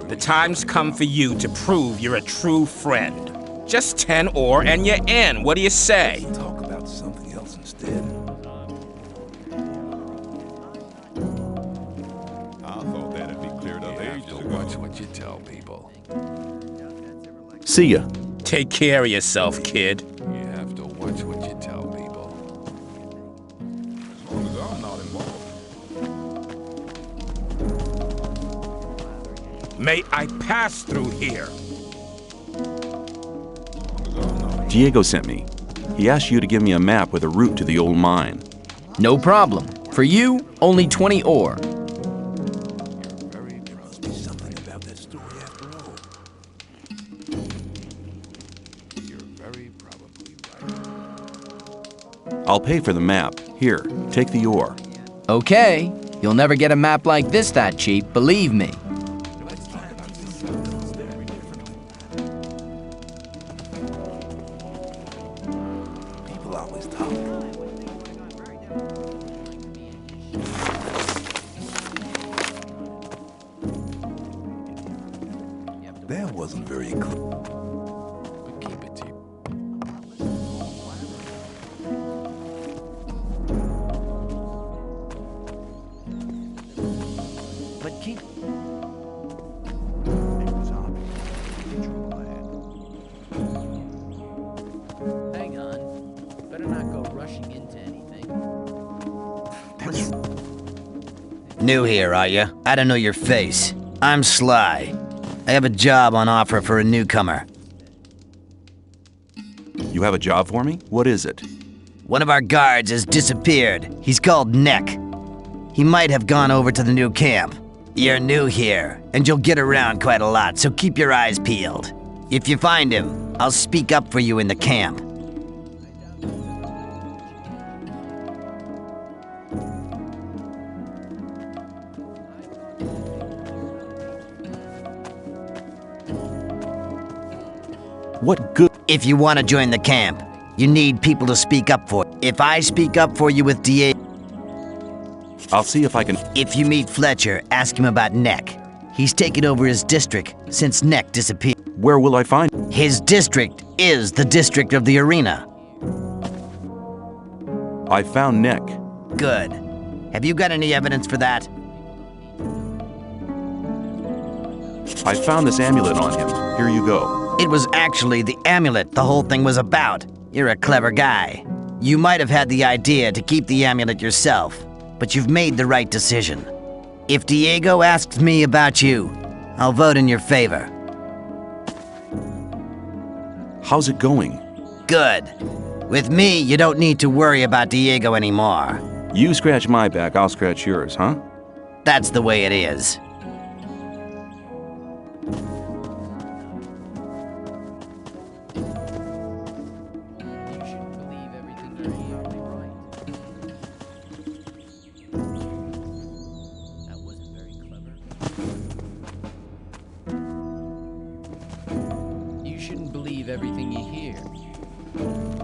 The time's come for you to prove you're a true friend. Just 10 ore and you're in. What do you say? Talk about something else instead. I thought that'd be cleared up You have ages to ago. watch what you tell people. See ya. Take care of yourself, kid. You have to watch what you tell people. As long as I'm not may I pass through here. Diego sent me. He asked you to give me a map with a route to the old mine. No problem. For you, only 20 ore. I'll pay for the map. Here, take the ore. Okay. You'll never get a map like this that cheap, believe me. People always talk. That wasn't very clear. Keep it to you. But keep... Hang on. Better not go rushing into anything. New here, are you? I don't know your face. I'm Sly. I have a job on offer for a newcomer. You have a job for me? What is it? One of our guards has disappeared. He's called Neck. He might have gone over to the new camp. You're new here, and you'll get around quite a lot, so keep your eyes peeled. If you find him, I'll speak up for you in the camp. What good? If you want to join the camp, you need people to speak up for. If I speak up for you with Diego... I'll see if I can... If you meet Fletcher, ask him about Neck. He's taken over his district since Neck disappeared. Where will I find... His district is the district of the arena. I found Neck. Good. Have you got any evidence for that? I found this amulet on him. Here you go. It was actually the amulet the whole thing was about. You're a clever guy. You might have had the idea to keep the amulet yourself, but you've made the right decision. If Diego asks me about you, I'll vote in your favor. How's it going? Good. With me, you don't need to worry about Diego anymore. You scratch my back, I'll scratch yours, huh? That's the way it is. You shouldn't believe everything you hear.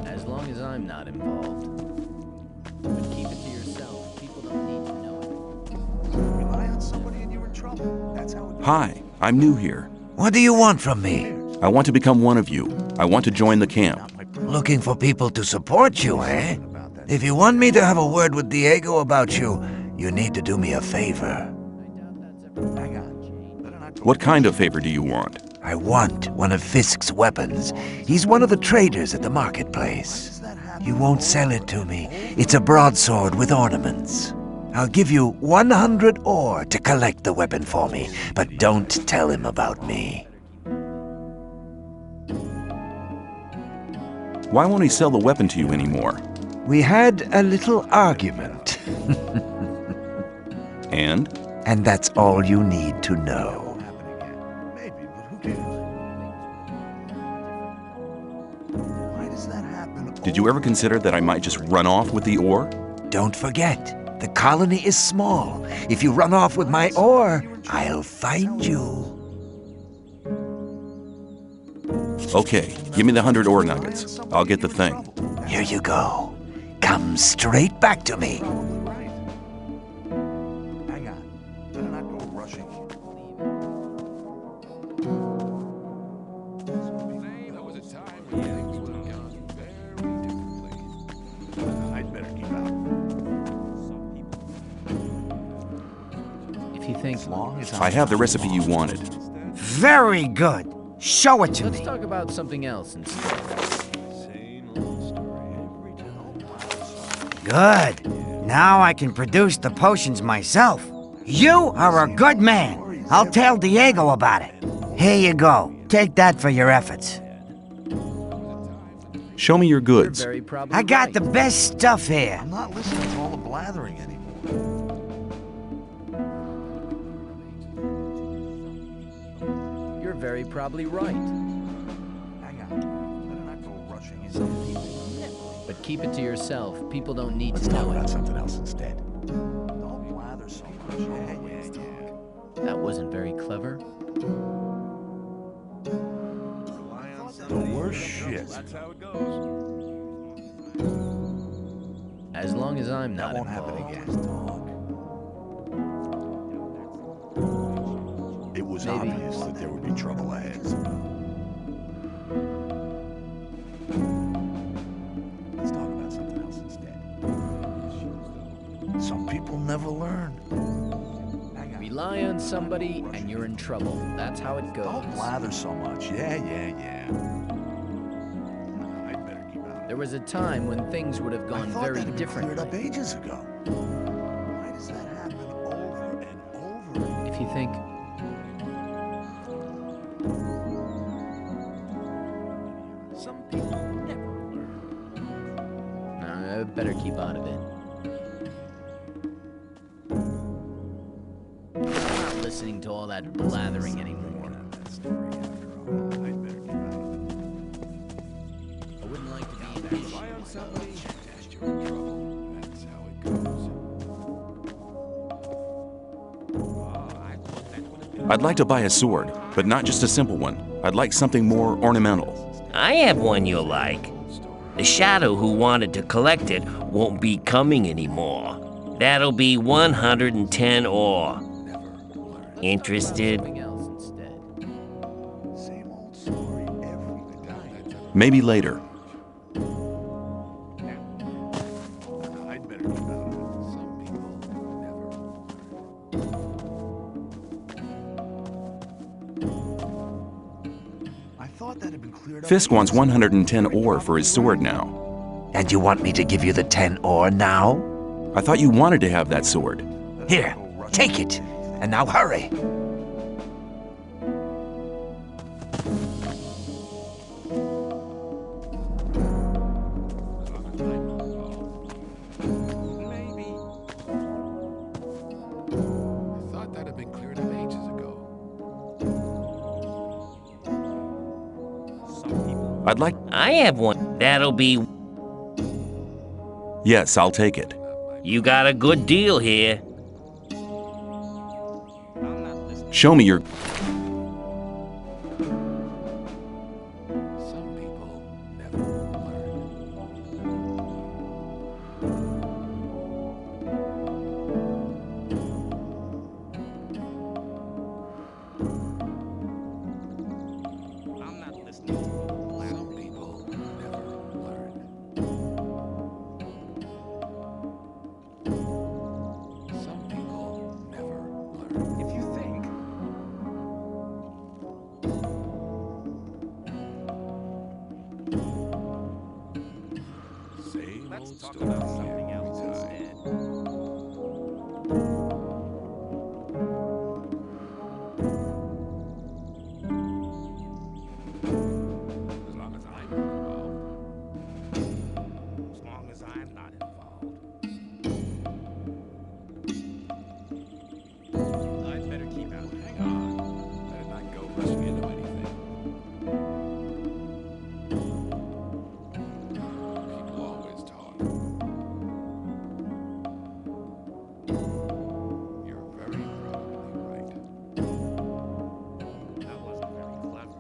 As long as I'm not involved. But keep it to yourself. People don't need to know it. Rely on somebody and you're in trouble. That's how it... Hi, I'm new here. What do you want from me? I want to become one of you. I want to join the camp. Looking for people to support you, eh? If you want me to have a word with Diego about you, you need to do me a favor. What kind of favor do you want? I want one of Fisk's weapons. He's one of the traders at the marketplace. You won't sell it to me. It's a broadsword with ornaments. I'll give you 100 ore to collect the weapon for me, but don't tell him about me. Why won't he sell the weapon to you anymore? We had a little argument. And? And that's all you need to know. Did you ever consider that I might just run off with the ore? Don't forget, the colony is small. If you run off with my ore, I'll find you. Okay, give me the 100 ore nuggets. I'll get the thing. Here you go. Come straight back to me. Hang on. Better not go rushing. There was a time when things would have gone very differently. I'd better keep out. If you think long as I have the recipe you wanted. Very good. Show it to Let's me. talk about something else instead. Good. Now I can produce the potions myself. You are a good man. I'll tell Diego about it. Here you go. Take that for your efforts. Show me your goods. I got the best stuff here. I'm not listening to all the blathering anymore. You're very probably right. Hang on. Better not go rushing into But keep it to yourself. People don't need Let's to talk know about it. something else instead. Don't blather so much. Yeah. That wasn't very clever. The worst shit. That's how it goes. As long as I'm not That won't happen involved. again. It was Maybe. obvious that there would be trouble ahead. Let's talk about something else instead. Some people never learn. Rely on somebody and you're in trouble. That's how it goes. Don't blather so much. Yeah. There was a time when things would have gone very differently. Cleared up ages ago. Why does that happen over and over? If you think Some people never learn. I better keep out of it. I'm not listening to all that blathering anymore. I wouldn't like to be in that Rely on somebody, you're in trouble. That's how it goes. I'd like to buy a sword, but not just a simple one. I'd like something more ornamental. I have one you'll like. The shadow who wanted to collect it won't be coming anymore. That'll be 110 ore. Interested? Maybe later. Fisk wants 110 ore for his sword now. And you want me to give you the 10 ore now? I thought you wanted to have that sword. Here, take it. And now hurry. Thought that had been cleared up ages ago. I'd like... I have one. That'll be... Yes, I'll take it. You got a good deal here. Show me your... Some people never I'm not listening to you. Some people never learn. Some people never learn. If you think Same let's old talk story about something every else time. instead. As long as I'm involved. As long as I'm not involved. I'd better keep out. Hang on. Better not go rushing into anything. People always talk. You're very probably right. That wasn't very clever.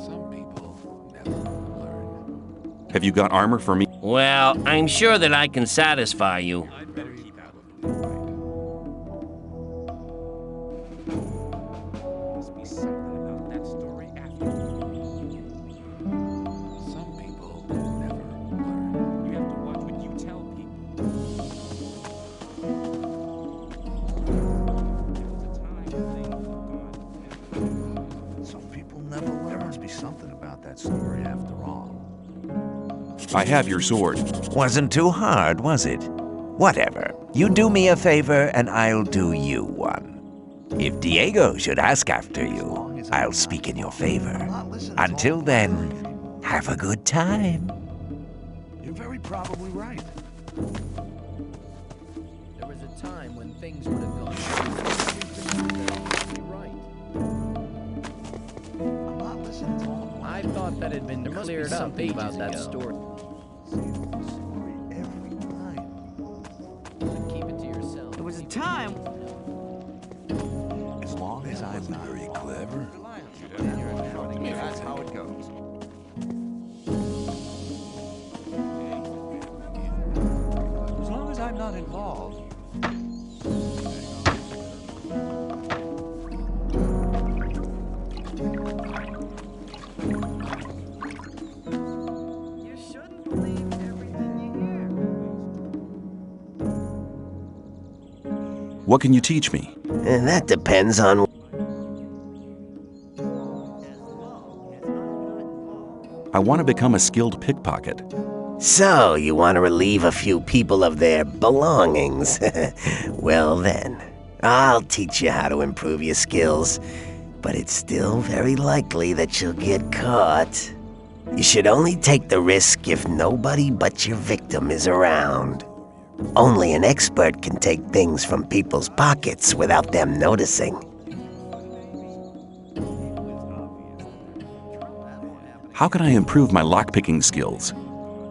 Some people never learn. Have you got armor for me? Well, I'm sure that I can satisfy you. I'd better keep out. Must be something about that story after. Some people never learn. You have to watch what you tell people. Some people never learn. There must be something about that story after all. I have your sword. Wasn't too hard, was it? Whatever. You do me a favor, and I'll do you one. If Diego should ask after you, I'll speak in your favor. Until then, have a good time. You're very probably right. There was a time when things would have gone right. I'm not listening to all the I thought that had been cleared up about that story. Keep it to yourself. There was a time. As long as I'm not very clever. That's how it goes. As long as I'm not involved. You shouldn't believe everything you hear. What can you teach me? And that depends on... I want to become a skilled pickpocket. So, you want to relieve a few people of their belongings? Well then, I'll teach you how to improve your skills, but it's still very likely that you'll get caught. You should only take the risk if nobody but your victim is around. Only an expert can take things from people's pockets without them noticing. How can I improve my lockpicking skills?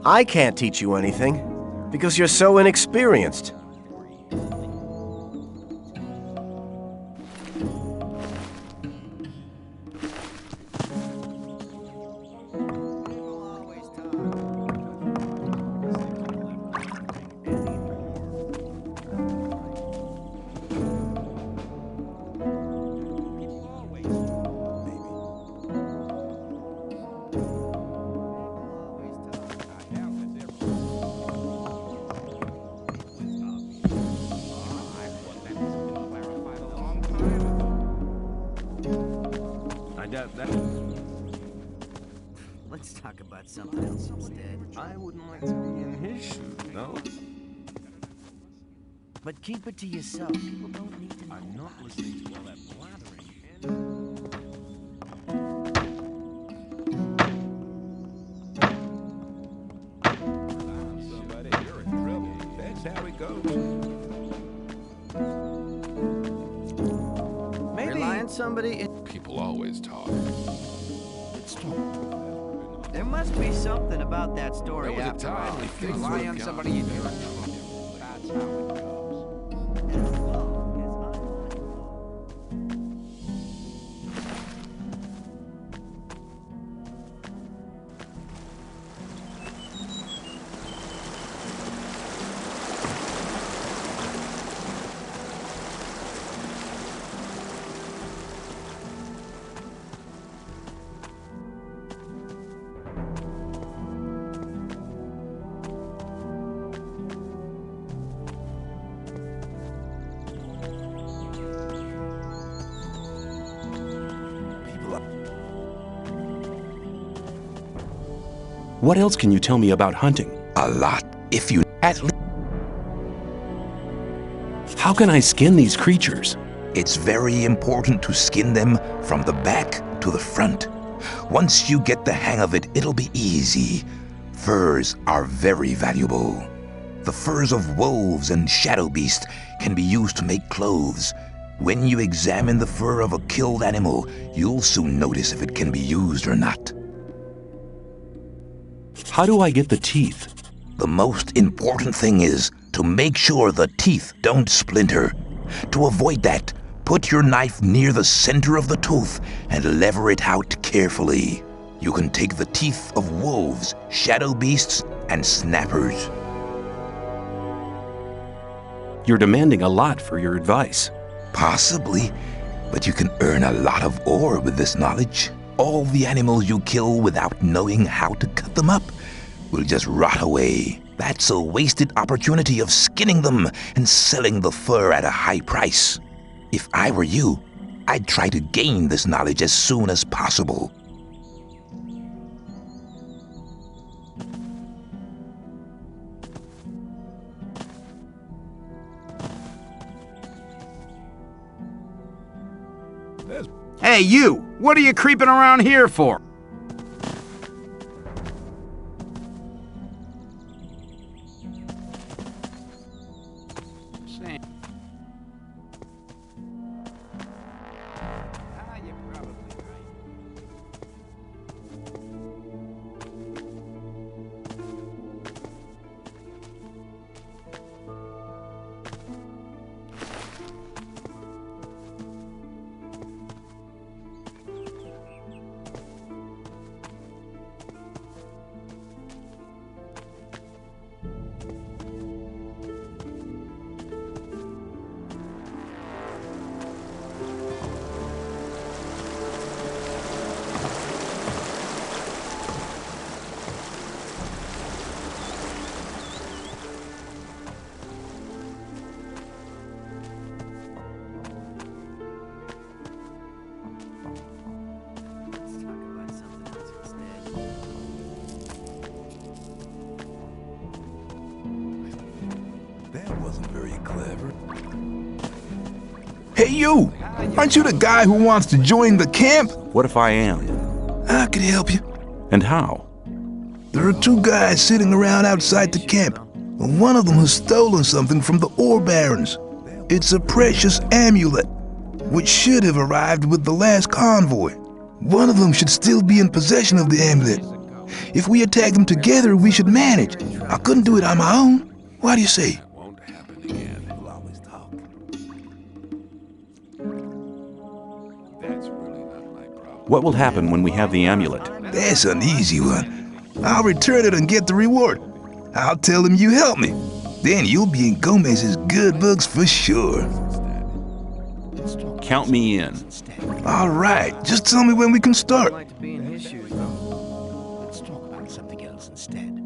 I can't teach you anything, because you're so inexperienced. Let's talk about something else instead. I wouldn't like to be in his shoes, no? But keep it to yourself. People don't need to know. I'm not listening to all that blathering. Somebody, you're in trouble. That's how it goes. Maybe rely on somebody. People always talk. There must be something about that story. There was a after time all. when things Rely would on have somebody gone in your very trouble. That's how it goes. What else can you tell me about hunting? A lot, if you at least. How can I skin these creatures? It's very important to skin them from the back to the front. Once you get the hang of it, it'll be easy. Furs are very valuable. The furs of wolves and shadow beasts can be used to make clothes. When you examine the fur of a killed animal, you'll soon notice if it can be used or not. How do I get the teeth? The most important thing is to make sure the teeth don't splinter. To avoid that, put your knife near the center of the tooth and lever it out carefully. You can take the teeth of wolves, shadow beasts, and snappers. You're demanding a lot for your advice. Possibly, but you can earn a lot of ore with this knowledge. All the animals you kill without knowing how to cut them up will just rot away. That's a wasted opportunity of skinning them and selling the fur at a high price. If I were you, I'd try to gain this knowledge as soon as possible. Hey, you! What are you creeping around here for? Hey, you! Aren't you the guy who wants to join the camp? What if I am? I could help you. And how? There are two guys sitting around outside the camp. One of them has stolen something from the ore barons. It's a precious amulet, which should have arrived with the last convoy. One of them should still be in possession of the amulet. If we attack them together, we should manage. I couldn't do it on my own. What do you say? What will happen when we have the amulet? That's an easy one. I'll return it and get the reward. I'll tell them you helped me. Then you'll be in Gomez's good books for sure. Count me in. All right, just tell me when we can start. Let's talk about something else instead.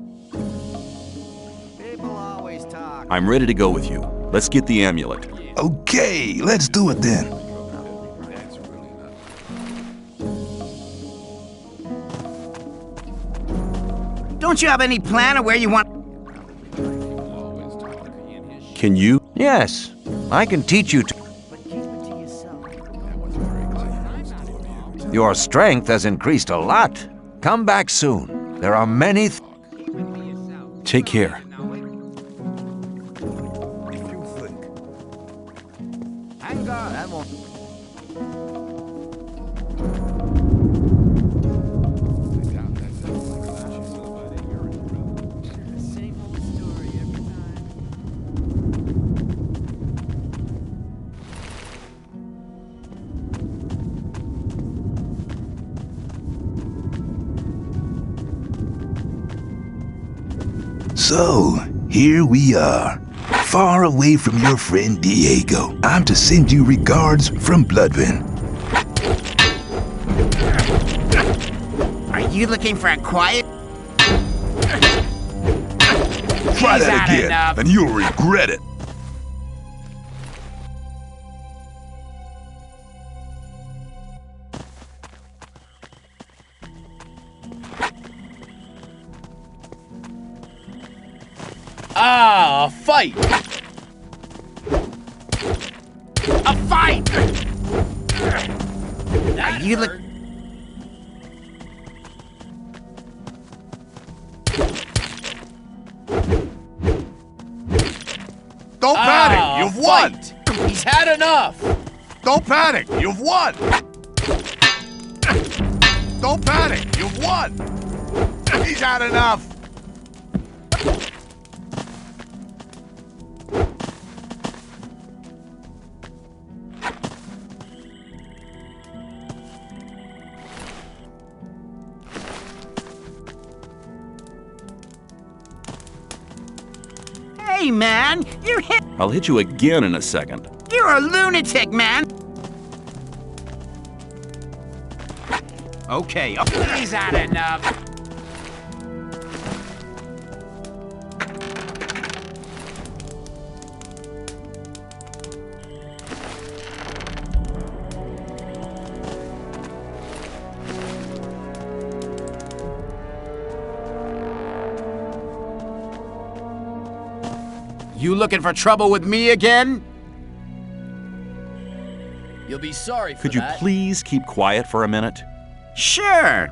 People always talk. I'm ready to go with you. Let's get the amulet. Okay, let's do it then. Don't you have any plan of where you want... Can you? Yes, I can teach you to. Your strength has increased a lot. Come back soon. There are many. Take care. Hang on, that won't... So, here we are, far away from your friend Diego. I'm to send you regards from Bloodven. Are you looking for a quiet... Try He's that had again, enough. and you'll regret it. Ah, a fight! A fight! Are you look... Don't panic, you've won! Fight. He's had enough! Don't panic, you've won! Don't panic, you've won! He's had enough! Hey, man! I'll hit you again in a second. You're a lunatic, man! Okay, he's had enough. You looking for trouble with me again? You'll be sorry for Could you that. please keep quiet for a minute? Sure.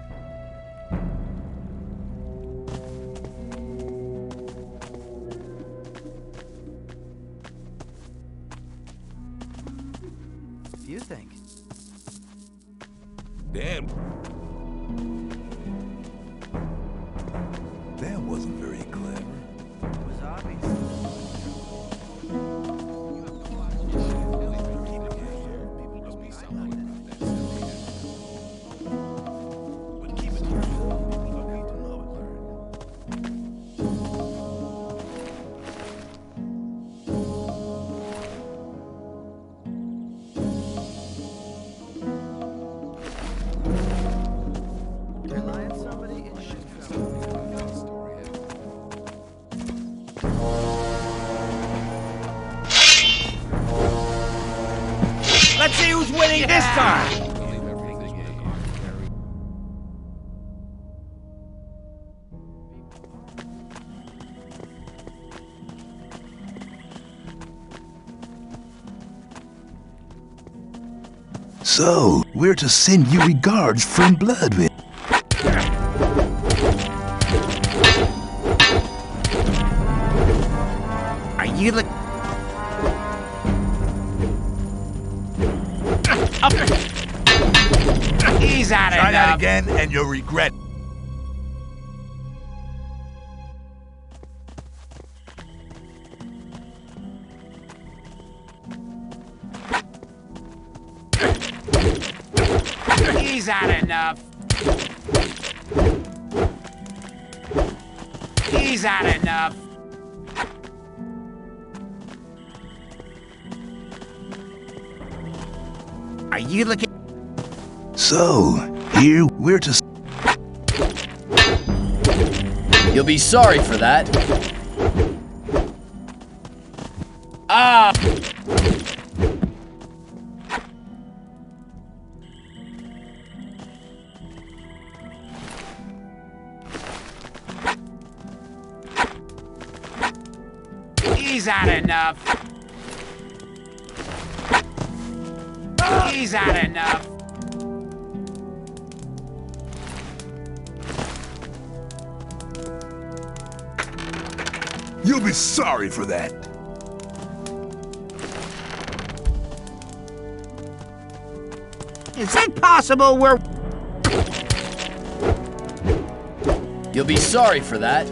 What do you think? Damn. That wasn't very clever. It was obvious. Rely on somebody, it should Let's see who's winning this time. So, we're to send you regards from Bloodwind. Are you the... He's out of Try that enough. again and you'll regret. He's had enough. He's had enough. Are you looking? So, here we're to... You'll be sorry for that. Ah! He's had enough. He's had enough. You'll be sorry for that. Is it possible we're... You'll be sorry for that.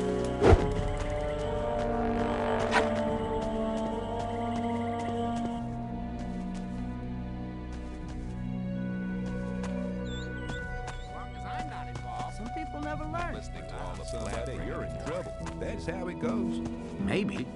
Some people never learn. Listening to all the somebody, you're in trouble. That's how it goes. Maybe.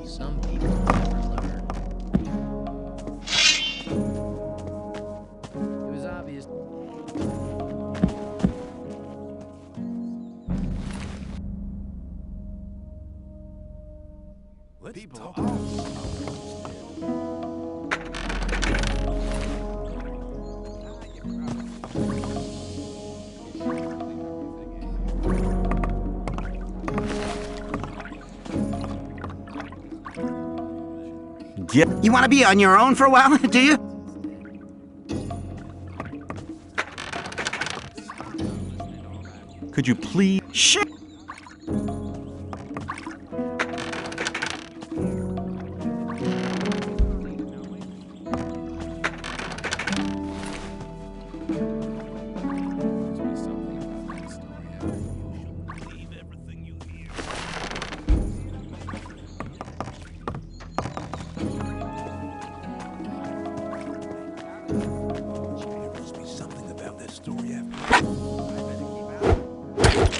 Some people never learn. It was obvious. People You want to be on your own for a while, do you? Could you please? Sure.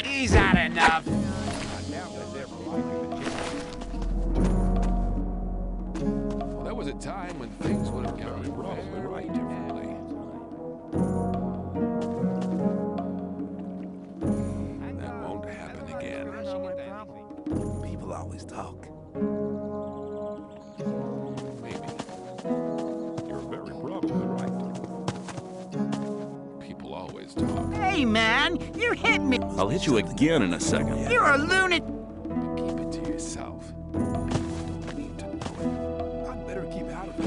He's had enough. Well, there was a time when things would have gone very differently. That won't happen again. People always talk. Maybe. Hey, man, you hit me. I'll hit you again in a second. You're a lunatic. Keep it to yourself. People don't need to know it. I'd better keep out of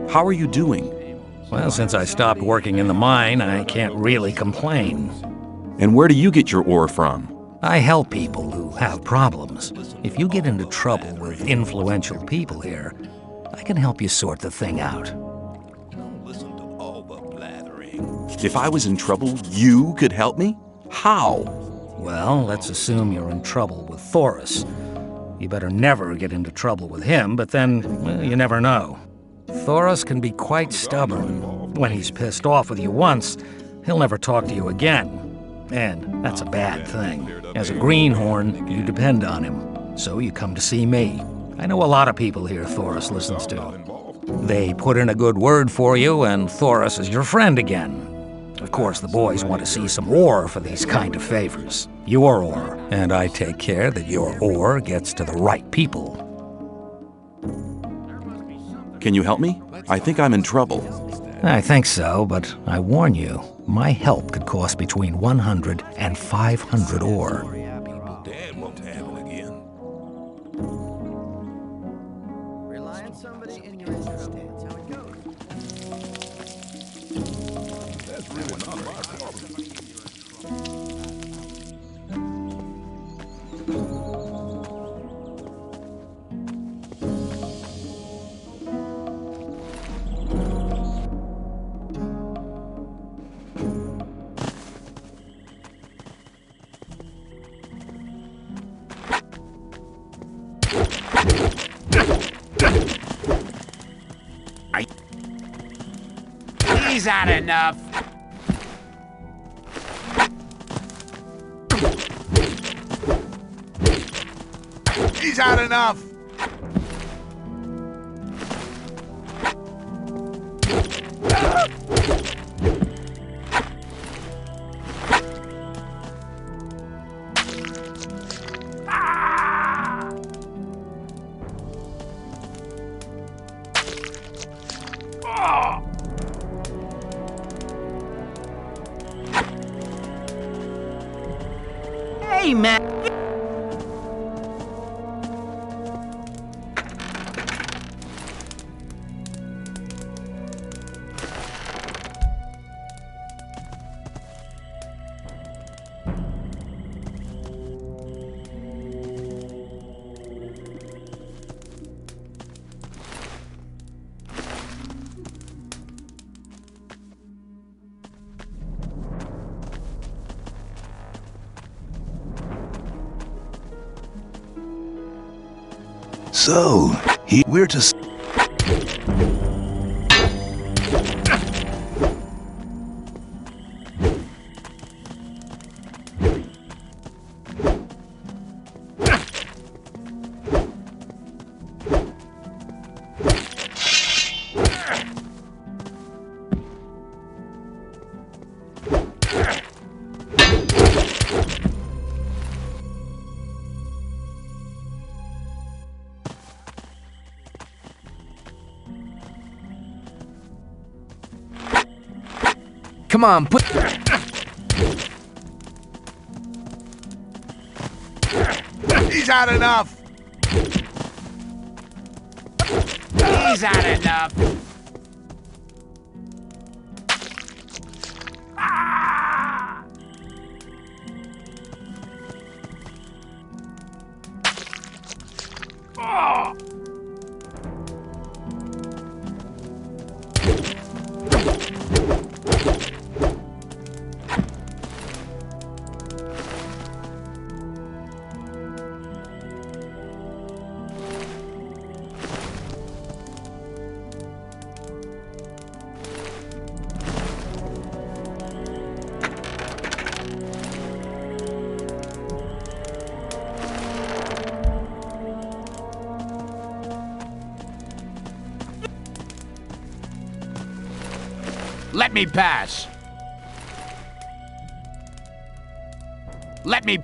it. How are you doing? Well, since I stopped working in the mine, I can't really complain. And where do you get your ore from? I help people who have problems. If you get into trouble with influential people here, I can help you sort the thing out. If I was in trouble, you could help me? How? Well, let's assume you're in trouble with Thoris. You better never get into trouble with him, but then, well, you never know. Thoris can be quite stubborn. When he's pissed off with you once, he'll never talk to you again. And that's a bad thing. As a greenhorn, you depend on him. So you come to see me. I know a lot of people here Thoris listens to. They put in a good word for you, and Thoris is your friend again. Of course, the boys want to see some ore for these kind of favors. Your ore. And I take care that your ore gets to the right people. Can you help me? I think I'm in trouble. I think so, but I warn you, my help could cost between 100 and 500 ore. Dad won't have it again. Rely on somebody in your interest. That's how it goes. That's really not my problem. He's had enough. He's had enough. Hey, man. So, we're to... Come on, put... He's had enough. He's had enough. Let me pass. Let me...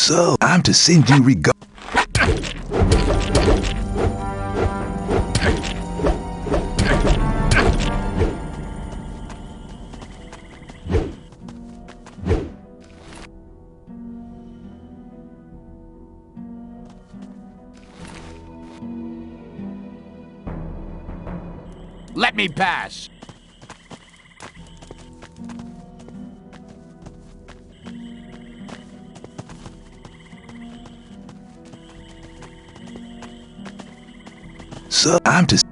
So, I'm to send you regard. Let me pass. So, I'm to.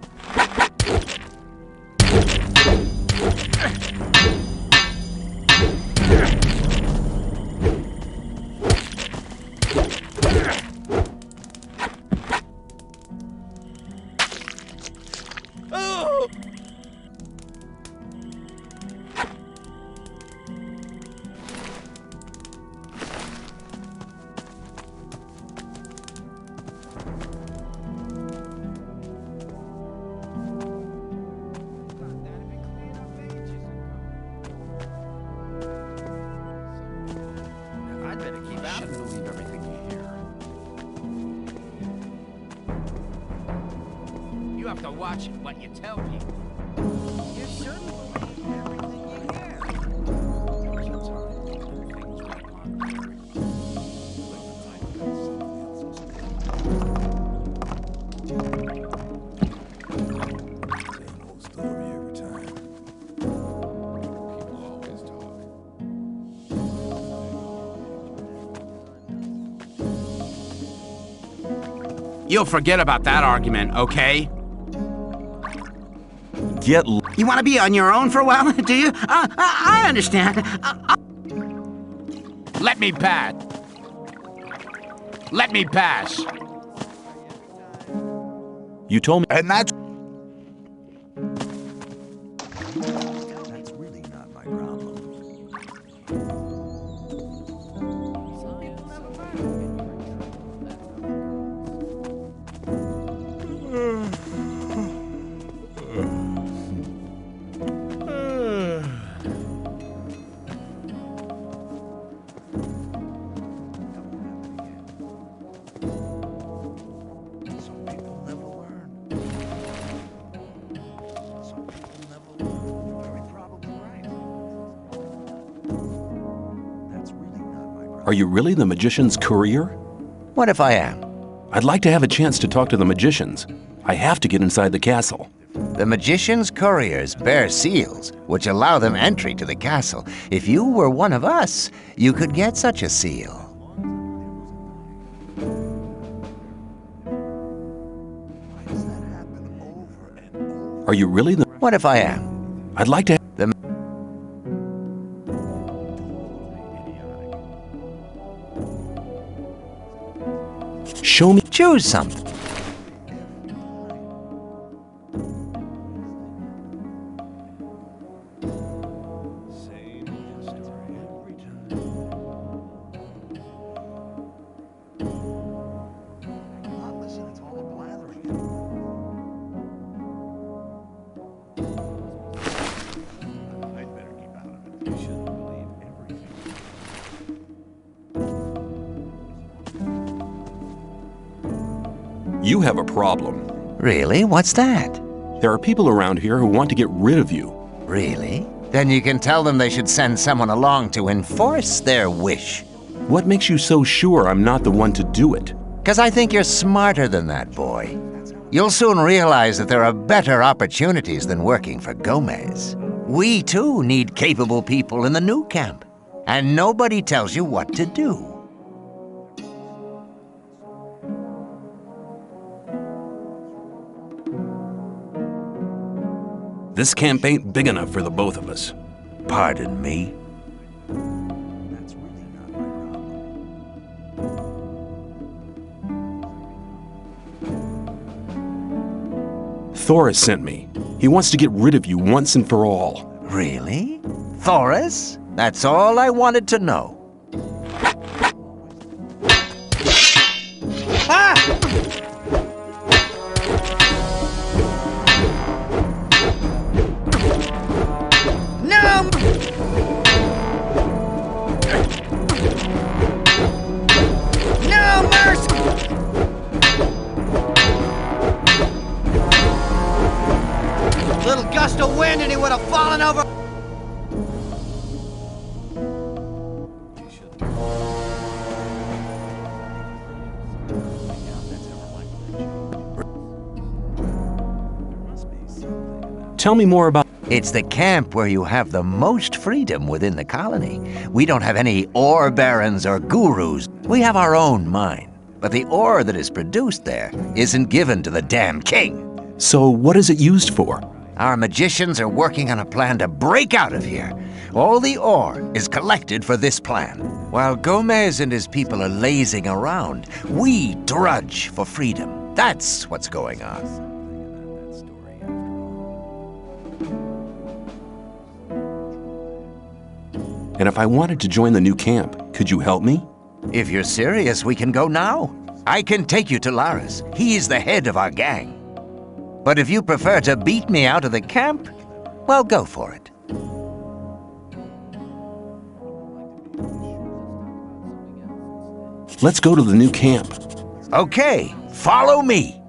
I'd better keep out of it. Believe everything you hear. You have to watch what you tell people. You shouldn't believe everything you hear. Same old story every time. People always talk. You'll forget about that argument, okay? Get. You want to be on your own for a while, do you? I understand. Let me pass. Let me pass. You told me. And that's. That's really not my problem. Some people never learn. Some people never learn. You're very probably right. That's really not my problem. Are you really the magician's courier? What if I am? I'd like to have a chance to talk to the magicians. I have to get inside the castle. The magician's couriers bear seals, which allow them entry to the castle. If you were one of us, you could get such a seal. Are you really the... What if I am? I'd like to... The Show me... Choose something. You have a problem. Really? What's that? There are people around here who want to get rid of you. Really? Then you can tell them they should send someone along to enforce their wish. What makes you so sure I'm not the one to do it? 'Cause I think you're smarter than that, boy. You'll soon realize that there are better opportunities than working for Gomez. We, too, need capable people in the new camp. And nobody tells you what to do. This camp ain't big enough for the both of us. Pardon me? Thoris sent me. He wants to get rid of you once and for all. Really? Thoris? That's all I wanted to know. gust of wind and he would have fallen over. Tell me more about... It's the camp where you have the most freedom within the colony. We don't have any ore barons or gurus. We have our own mine. But the ore that is produced there isn't given to the damn king. So what is it used for? Our magicians are working on a plan to break out of here. All the ore is collected for this plan. While Gomez and his people are lazing around, we drudge for freedom. That's what's going on. And if I wanted to join the new camp, could you help me? If you're serious, we can go now. I can take you to Laris. He's the head of our gang. But if you prefer to beat me out of the camp, well, go for it. Let's go to the new camp. Okay, follow me.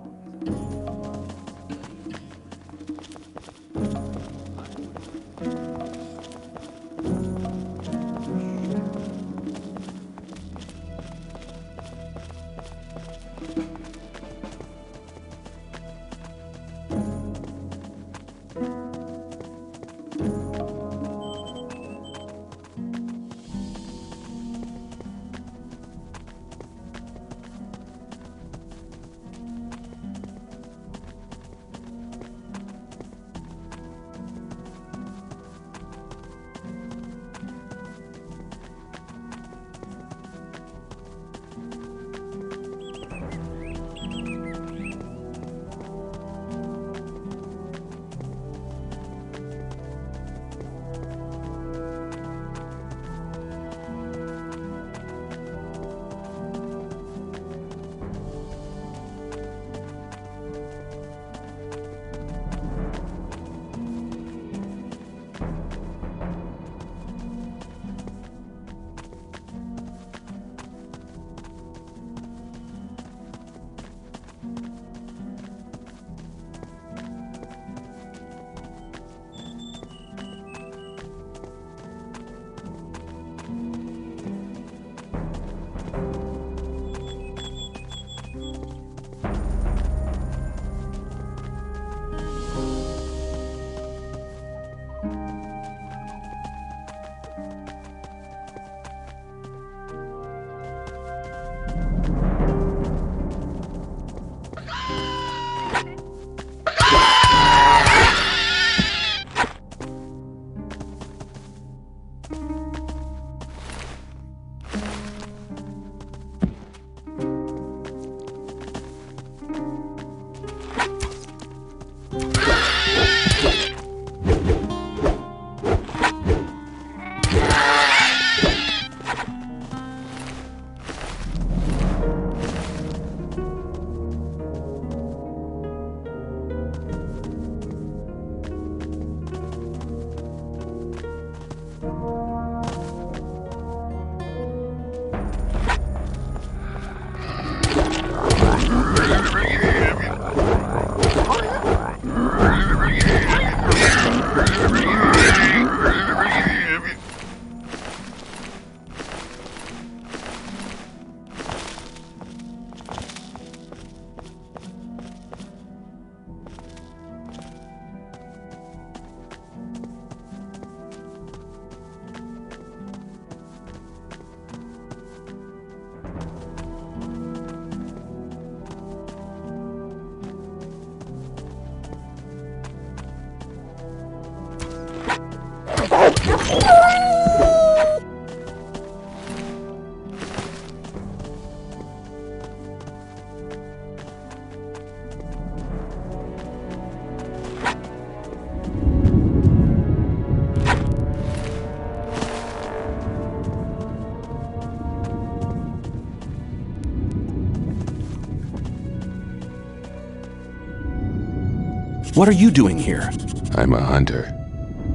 What are you doing here? I'm a hunter.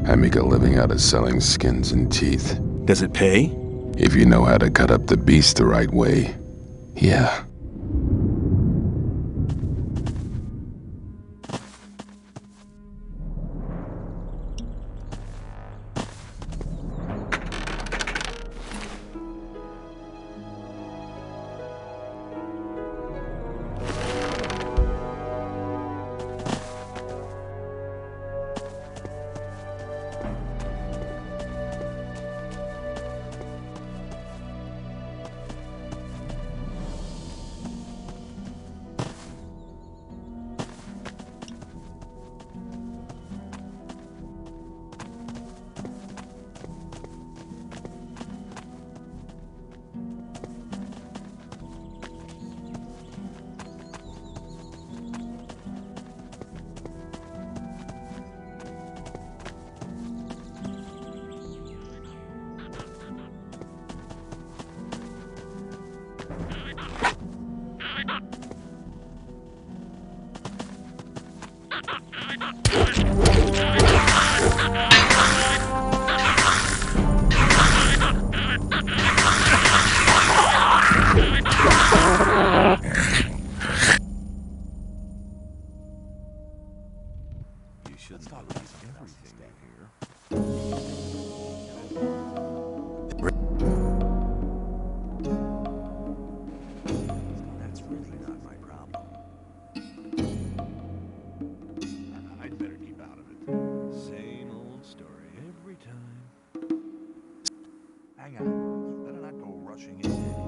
I make a living out of selling skins and teeth. Does it pay? If you know how to cut up the beast the right way, yeah. shouldn't talk about everything here. That's really not my problem. I'd better keep out of it. Same old story every time. Hang on. Better not go rushing into anything.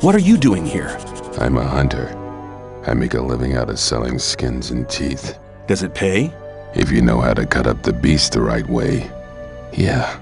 What are you doing here? I'm a hunter. I make a living out of selling skins and teeth. Does it pay? If you know how to cut up the beast the right way, yeah.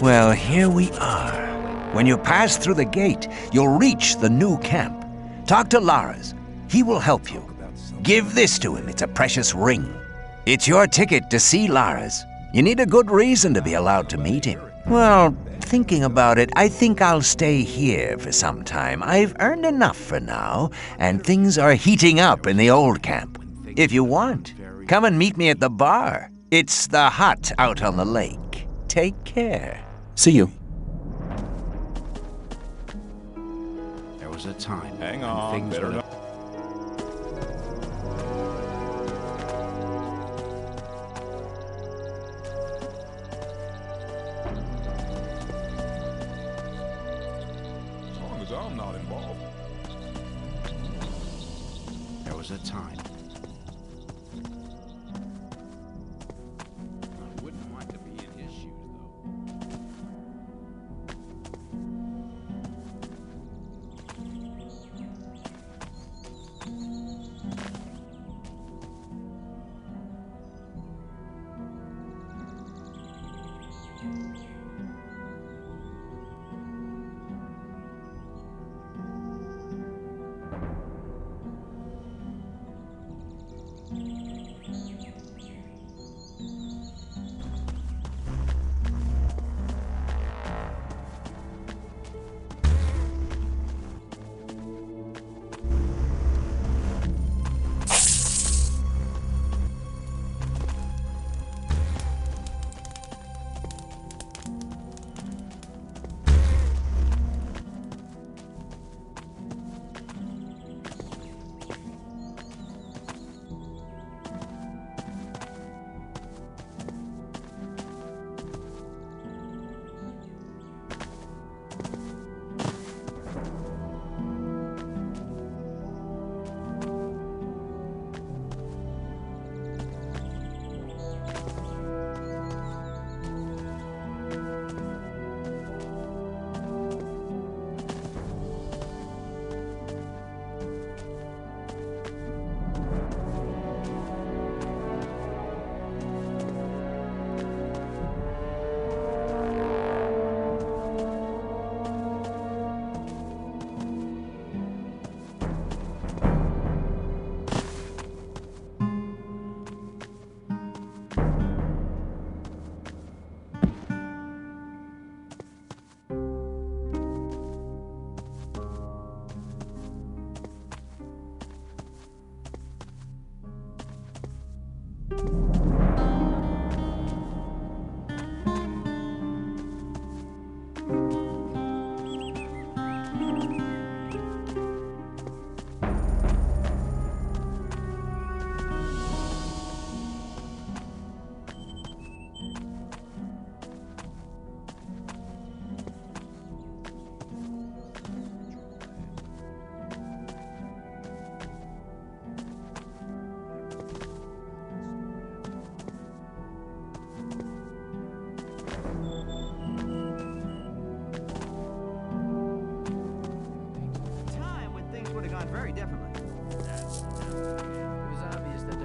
Well, here we are. When you pass through the gate, you'll reach the new camp. Talk to Lars. He will help you. Give this to him. It's a precious ring. It's your ticket to see Lars. You need a good reason to be allowed to meet him. Well, thinking about it, I think I'll stay here for some time. I've earned enough for now, and things are heating up in the old camp. If you want, come and meet me at the bar. It's the hut out on the lake. Take care. See you. There was a time. Hang when on, things better were not. As long as I'm not involved. There was a time. I wouldn't want to be in his shoes, though.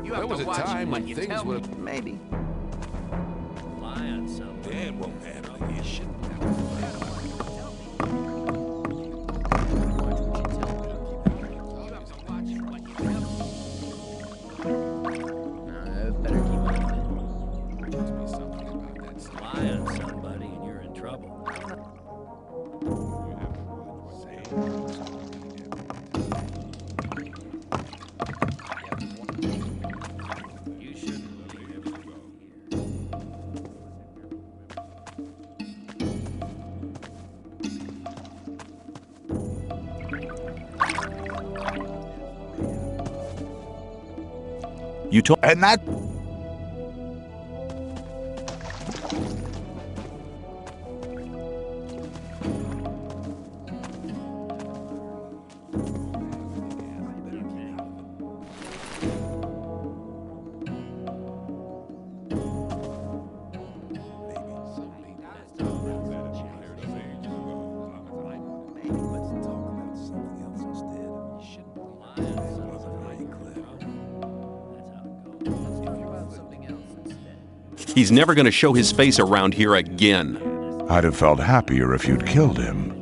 There was a time when things were... Maybe. Lie on something. Dad won't handle his shit. Better keep out of it. Must be something about that. Lie on somebody and you're in trouble. You shouldn't believe it. You told... And that... He's never going to show his face around here again. I'd have felt happier if you'd killed him.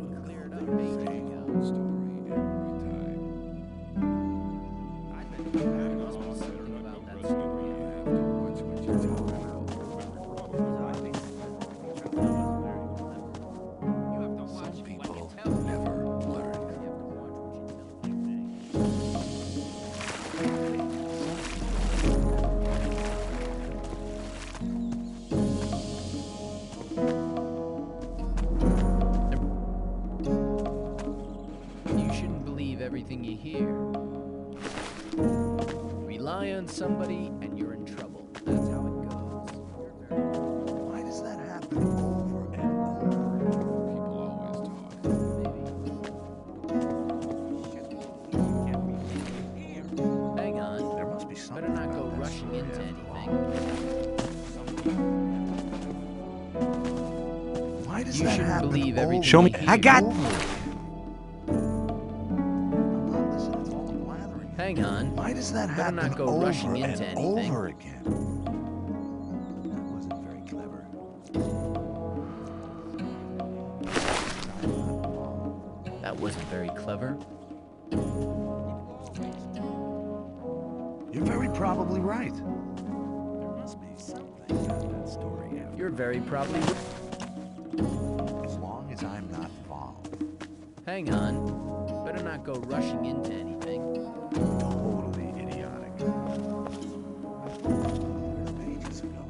You shouldn't believe everything you hear. Rely on somebody and you're in trouble. That's how it goes. Why does that happen over and over? People always talk. Hang on. There must be something. Better not go rushing into anything. Why does You that shouldn't happen believe over everything Show me- you hear. I got. Hang on. Why does that Better happen not go over rushing and into anything. over again? That wasn't very clever. That wasn't very clever. You're very probably right. There must be something in that story. You're very probably. As long as I'm not involved. Hang on. Better not go rushing into anything. Totally idiotic. Pages ago.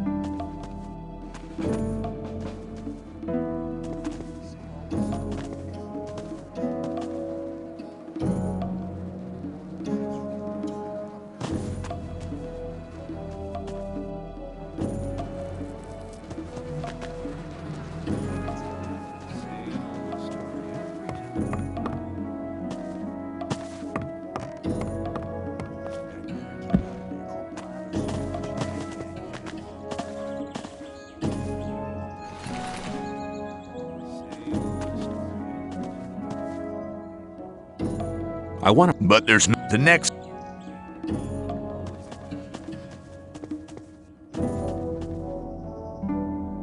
I want to. But there's the next.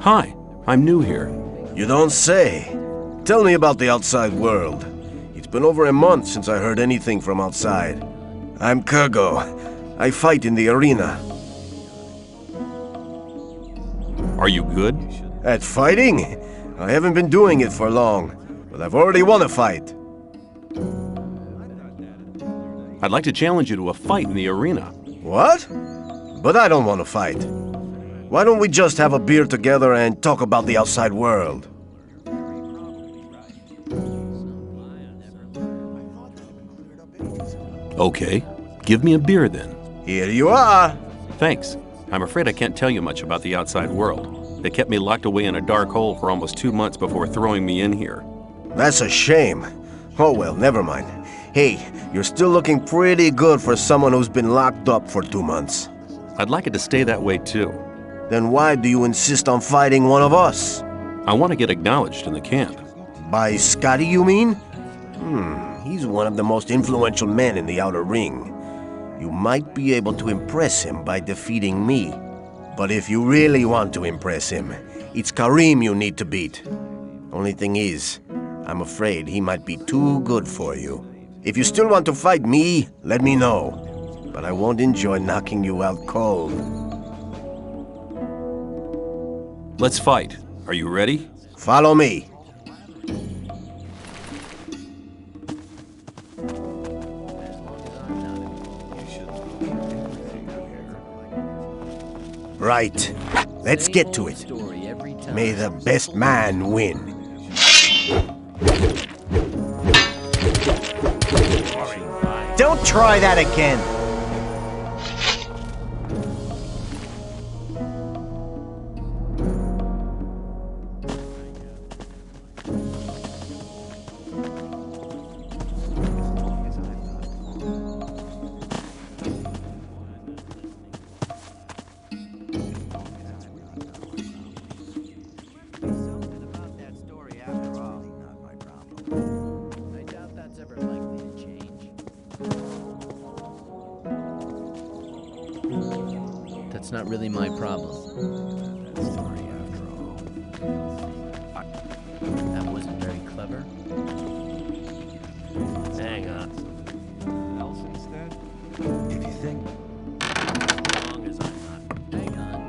Hi, I'm new here. You don't say. Tell me about the outside world. It's been over a month since I heard anything from outside. I'm Kurgo. I fight in the arena. Are you good? At fighting? I haven't been doing it for long, but I've already won a fight. I'd like to challenge you to a fight in the arena. What? But I don't want to fight. Why don't we just have a beer together and talk about the outside world? Okay, give me a beer then. Here you are. Thanks. I'm afraid I can't tell you much about the outside world. They kept me locked away in a dark hole for almost 2 months before throwing me in here. That's a shame. Oh well, never mind. Hey, you're still looking pretty good for someone who's been locked up for 2 months. I'd like it to stay that way too. Then why do you insist on fighting one of us? I want to get acknowledged in the camp. By Scotty, you mean? He's one of the most influential men in the outer ring. You might be able to impress him by defeating me. But if you really want to impress him, it's Karim you need to beat. Only thing is, I'm afraid he might be too good for you. If you still want to fight me, let me know. But I won't enjoy knocking you out cold. Let's fight. Are you ready? Follow me. Right. Let's get to it. May the best man win. Don't try that again. That's not really my problem. clever? Hang on. Else instead? If you think. As long as I'm not. Hang on.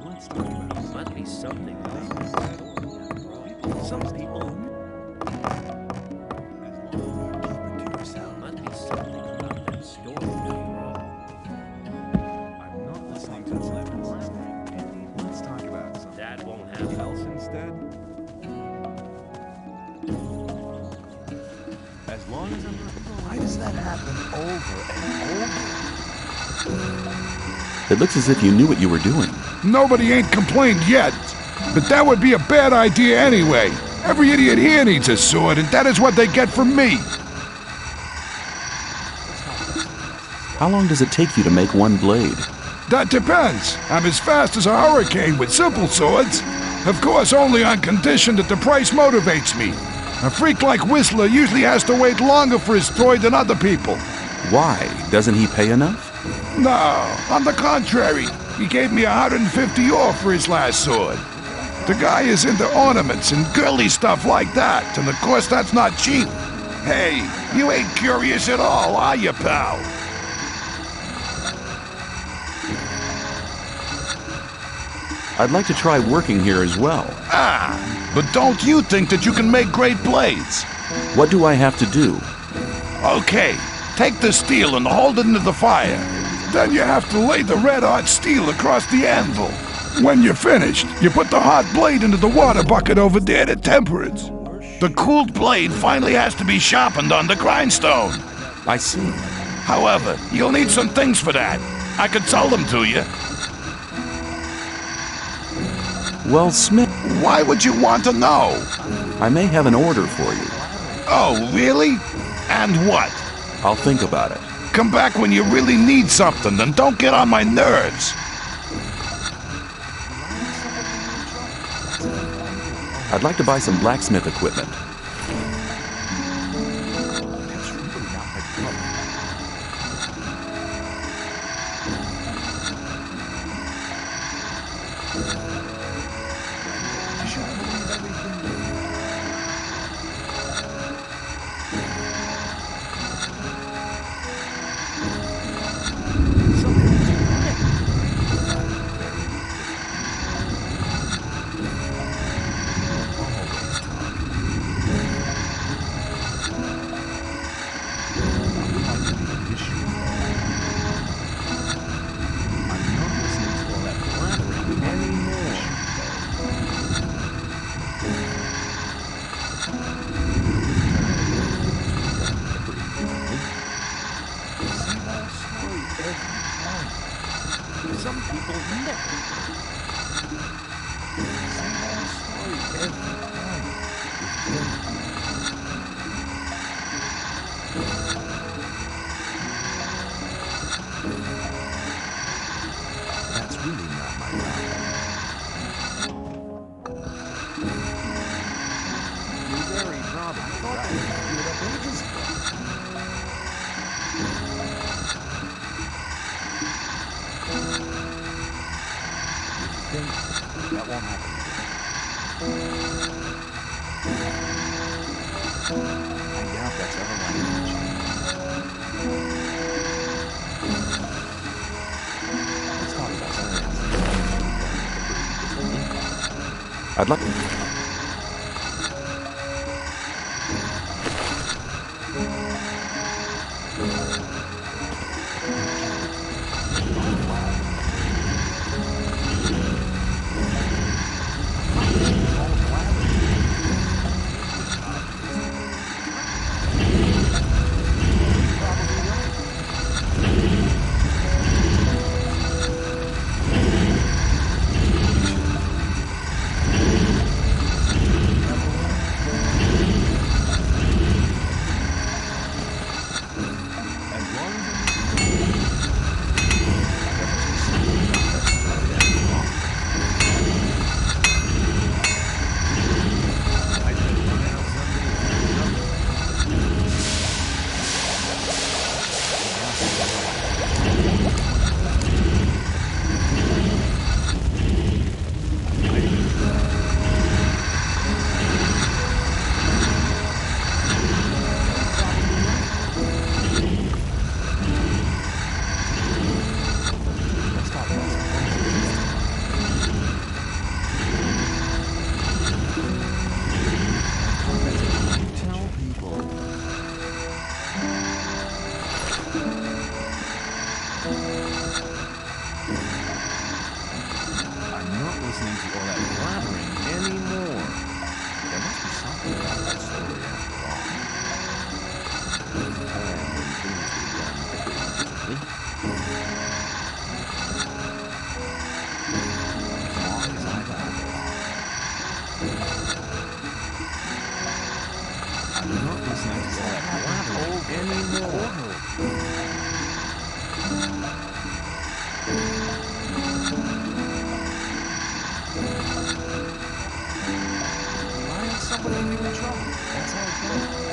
Let's talk about it. Must be something else. Some people. Must be something about that story. I'm not listening to the lemons. Let's talk about something That won't happen. else instead. As long as I'm not. Why does that happen over and over? It looks as if you knew what you were doing. Nobody ain't complained yet. But that would be a bad idea anyway. Every idiot here needs a sword, and that is what they get from me. How long does it take you to make one blade? That depends. I'm as fast as a hurricane with simple swords. Of course, only on condition that the price motivates me. A freak like Whistler usually has to wait longer for his toy than other people. Why? Doesn't he pay enough? No, on the contrary. He gave me 150 off for his last sword. The guy is into ornaments and girly stuff like that, and of course that's not cheap. Hey, you ain't curious at all, are you, pal? I'd like to try working here as well. Ah, but don't you think that you can make great blades? What do I have to do? Okay, take the steel and hold it into the fire. Then you have to lay the red hot steel across the anvil. When you're finished, you put the hot blade into the water bucket over there to temper it. The cooled blade finally has to be sharpened on the grindstone. I see. However, you'll need some things for that. I could sell them to you. Well, Smith, why would you want to know? I may have an order for you. Oh, really? And what? I'll think about it. Come back when you really need something, and don't get on my nerves. I'd like to buy some blacksmith equipment. Some people never. That's really not my route. You're very probably right. That won't happen again. I doubt that's ever likely to change. Let's talk about something else. I'd like... listening to all that blathering anymore. There must be something about that story after all. There was a time when things were done very differently. As long as I got I'm not listening to all that blathering anymore. Why is somebody in trouble? That's how it goes.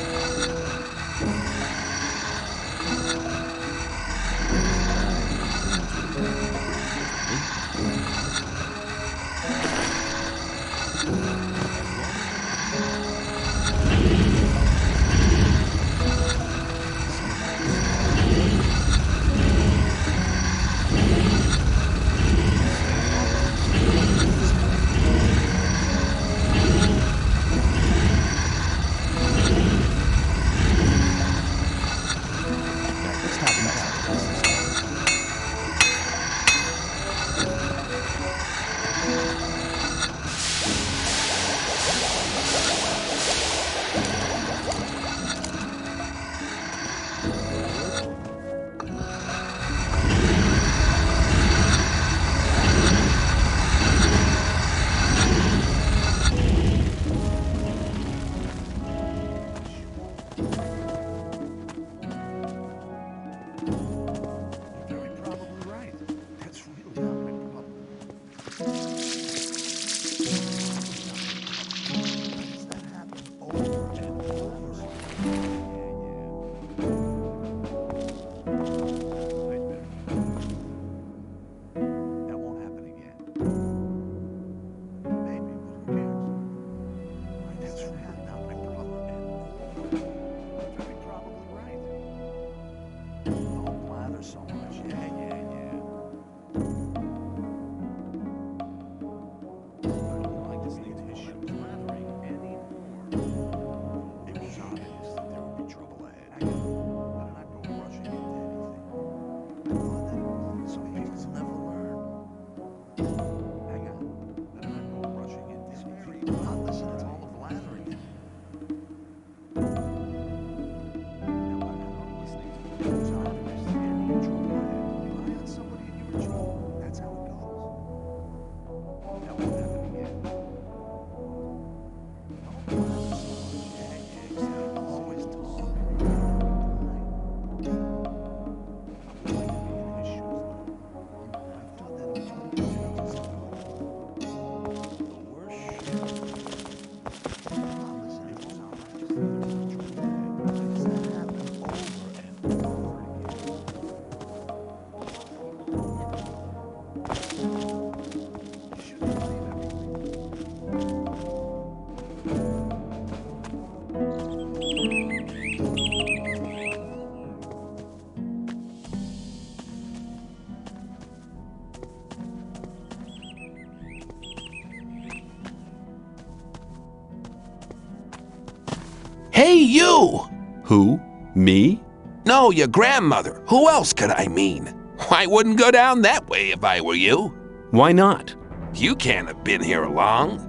Hey, you! Who? Me? No, your grandmother. Who else could I mean? I wouldn't go down that way if I were you. Why not? You can't have been here long.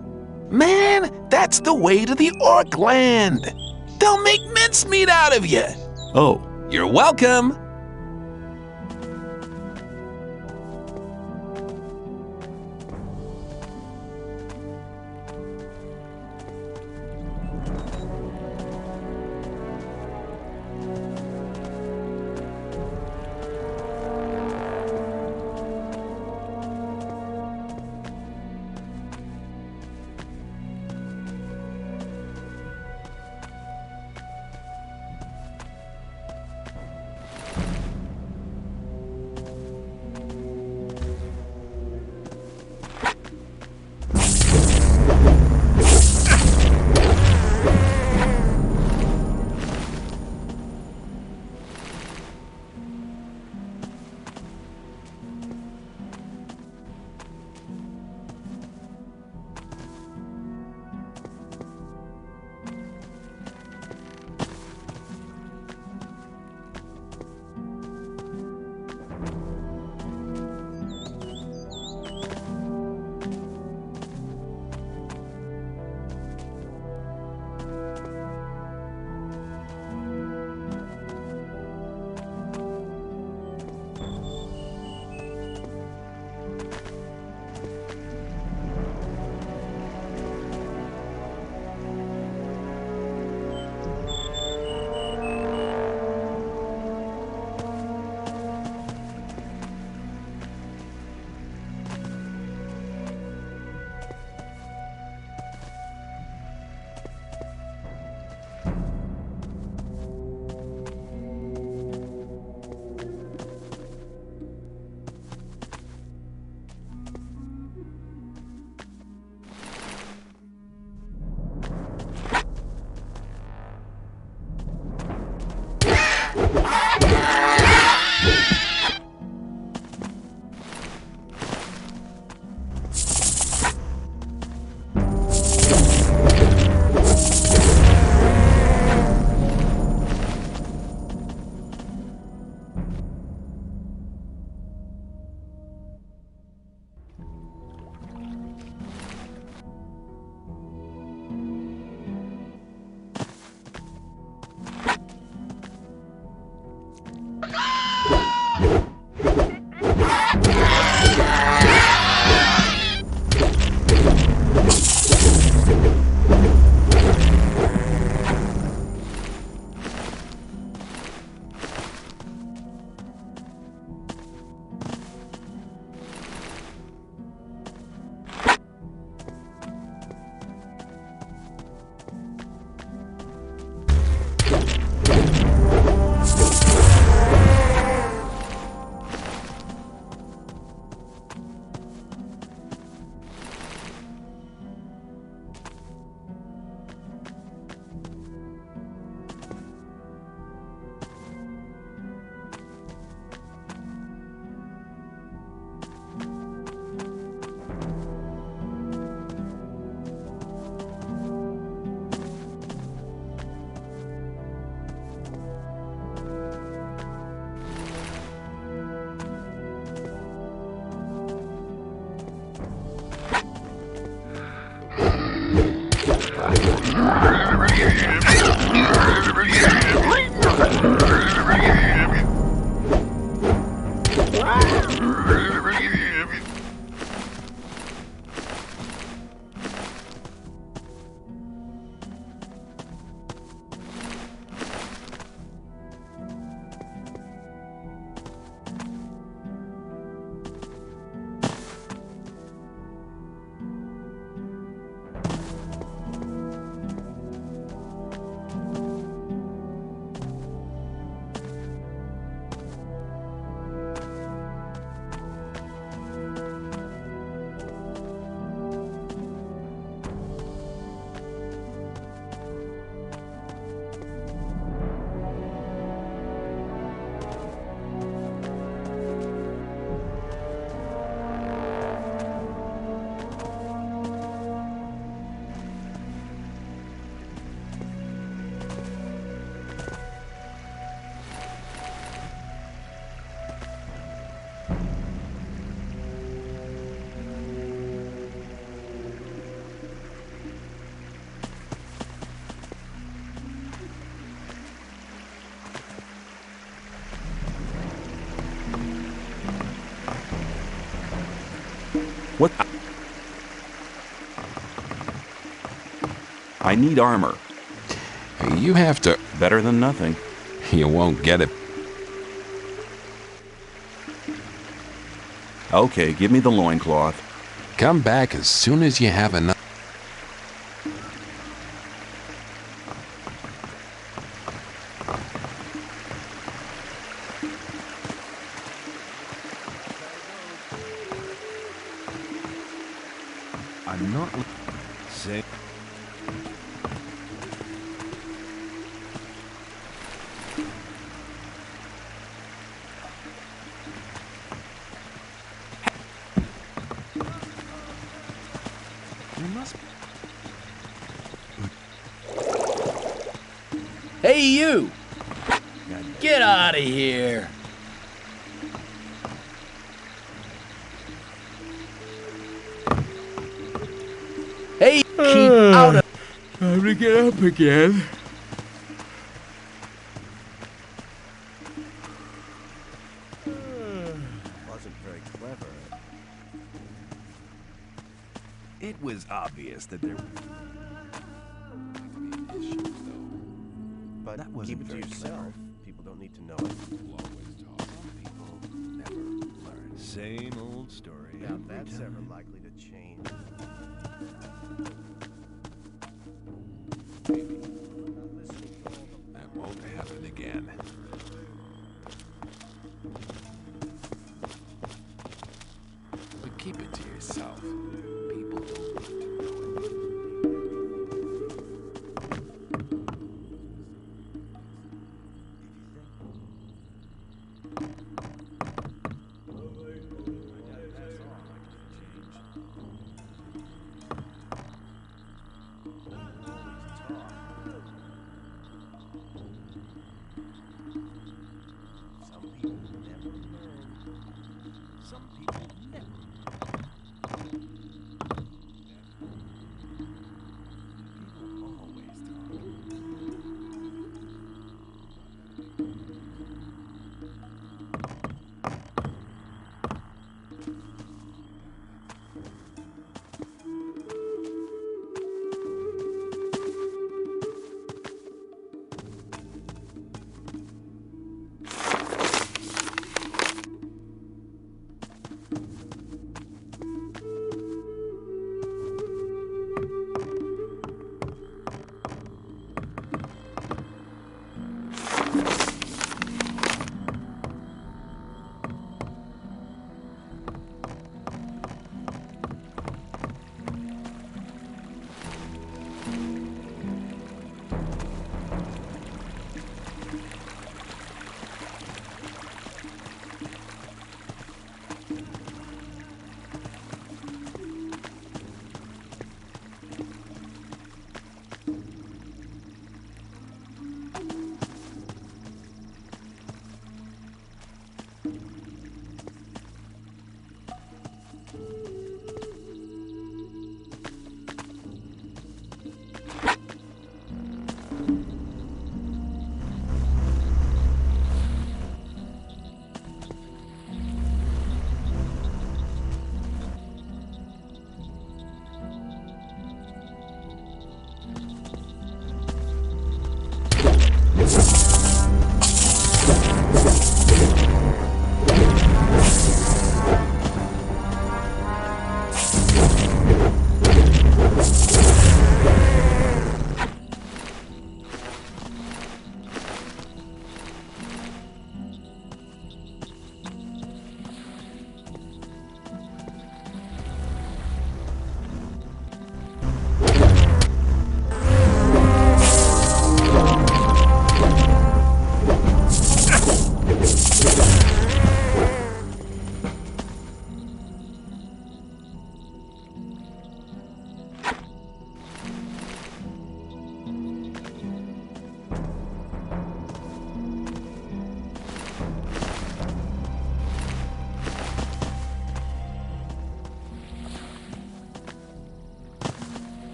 Man, that's the way to the orc land. They'll make mincemeat out of you. Oh. You're welcome. I need armor. You have to. Better than nothing. You won't get it. Okay, give me the loincloth. Come back as soon as you have enough. I'm not saying. You must. Hey, you! Get out of here! Hey, keep out of. Time to get up again. Wasn't very clever. It was obvious that there might be issues, though. But That wasn't keep it to very yourself. clever. People don't need to know it. People always talk. Some people never learn. Same old story. Doubt that's ever likely to change. That won't happen again. But keep it to yourself. People don't need to know it. Some people never learn. Some people never.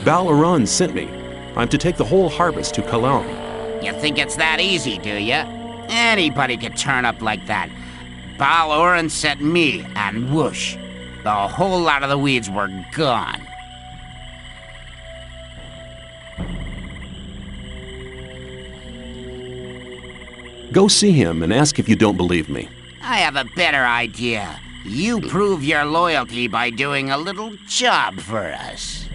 Balaran sent me. I'm to take the whole harvest to Kalam. You think it's that easy, do you? Anybody could turn up like that. Balaran sent me, and whoosh, the whole lot of the weeds were gone. Go see him and ask if you don't believe me. I have a better idea. You prove your loyalty by doing a little job for us.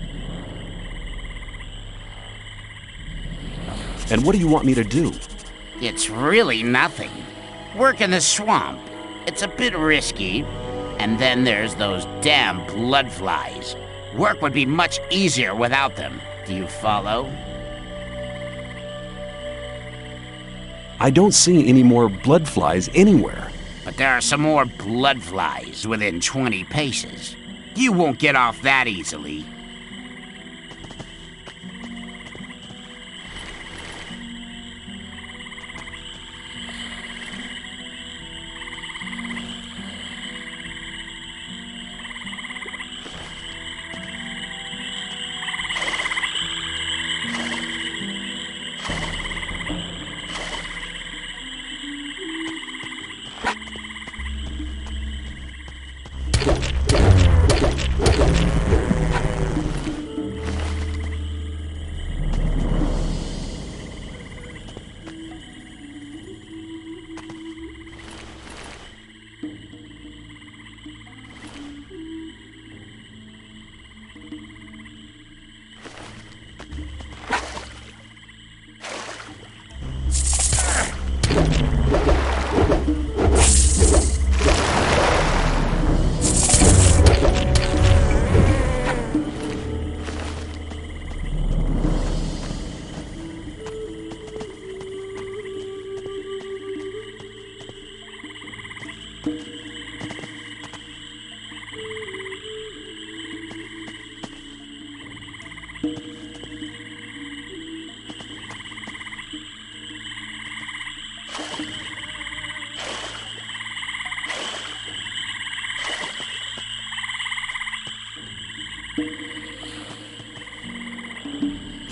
And what do you want me to do? It's really nothing. Work in the swamp. It's a bit risky. And then there's those damn blood flies. Work would be much easier without them. Do you follow? I don't see any more blood flies anywhere. But there are some more blood flies within 20 paces. You won't get off that easily.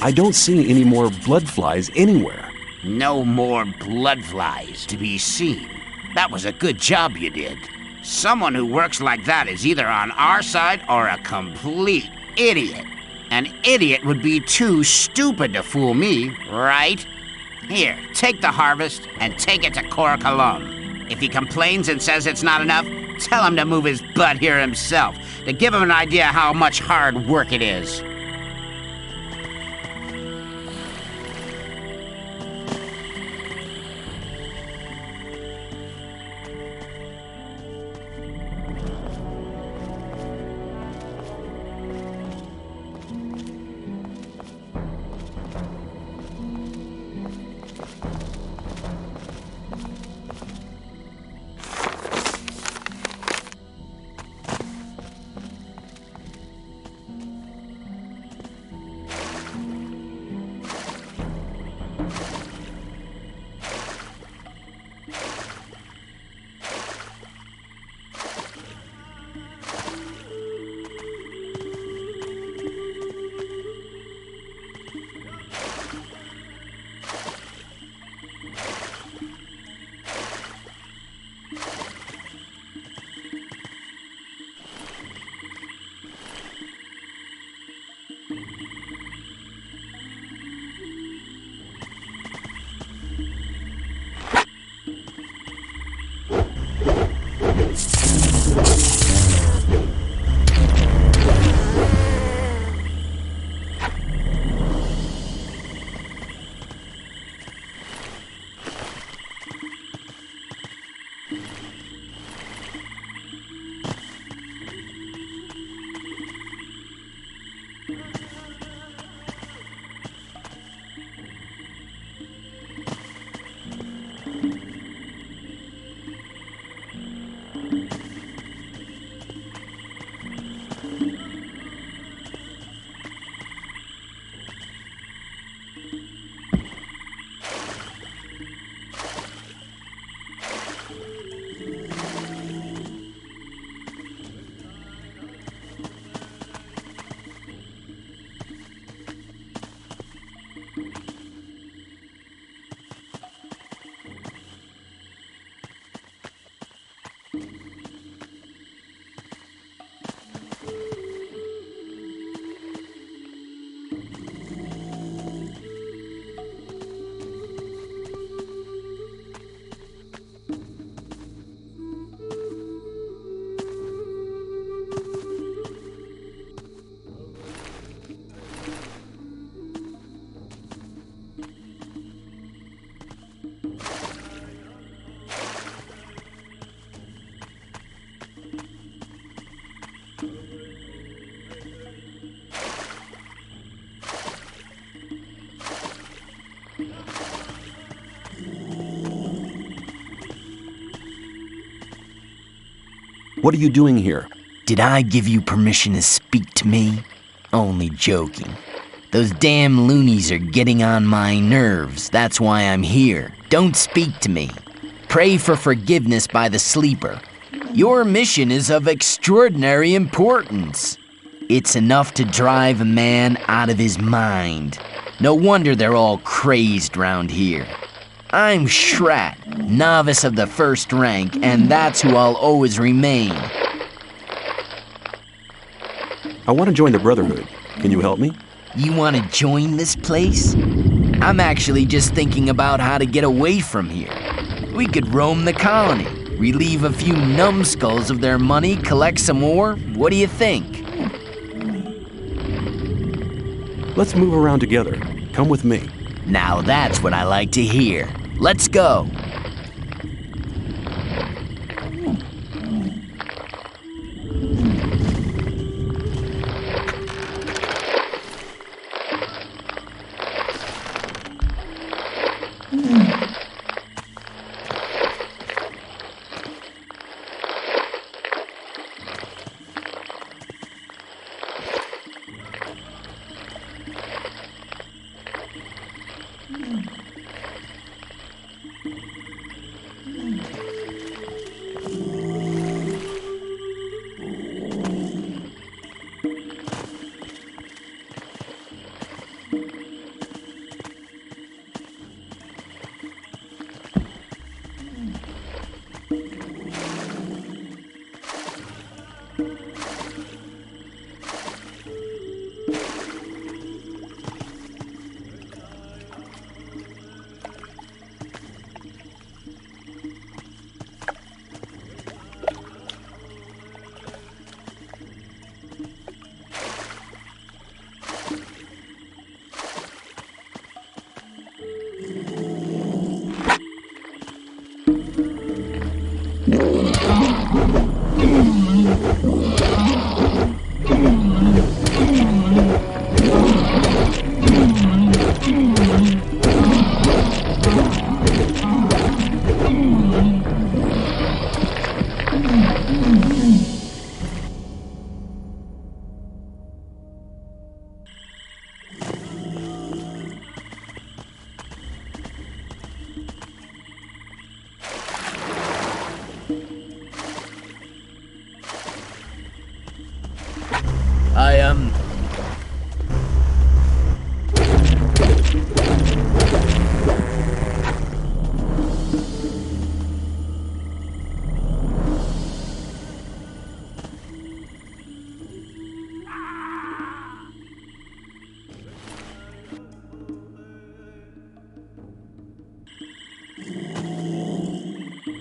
I don't see any more blood flies anywhere. No more blood flies to be seen. That was a good job you did. Someone who works like that is either on our side or a complete idiot. An idiot would be too stupid to fool me, right? Here, take the harvest and take it to Korkalum. If he complains and says it's not enough, tell him to move his butt here himself, to give him an idea how much hard work it is. What are you doing here? Did I give you permission to speak to me? Only joking. Those damn loonies are getting on my nerves. That's why I'm here. Don't speak to me. Pray for forgiveness by the sleeper. Your mission is of extraordinary importance. It's enough to drive a man out of his mind. No wonder they're all crazed round here. I'm Shrat, novice of the first rank, and that's who I'll always remain. I want to join the Brotherhood. Can you help me? You want to join this place? I'm actually just thinking about how to get away from here. We could roam the colony, relieve a few numbskulls of their money, collect some more. What do you think? Let's move around together. Come with me. Now that's what I like to hear. Let's go.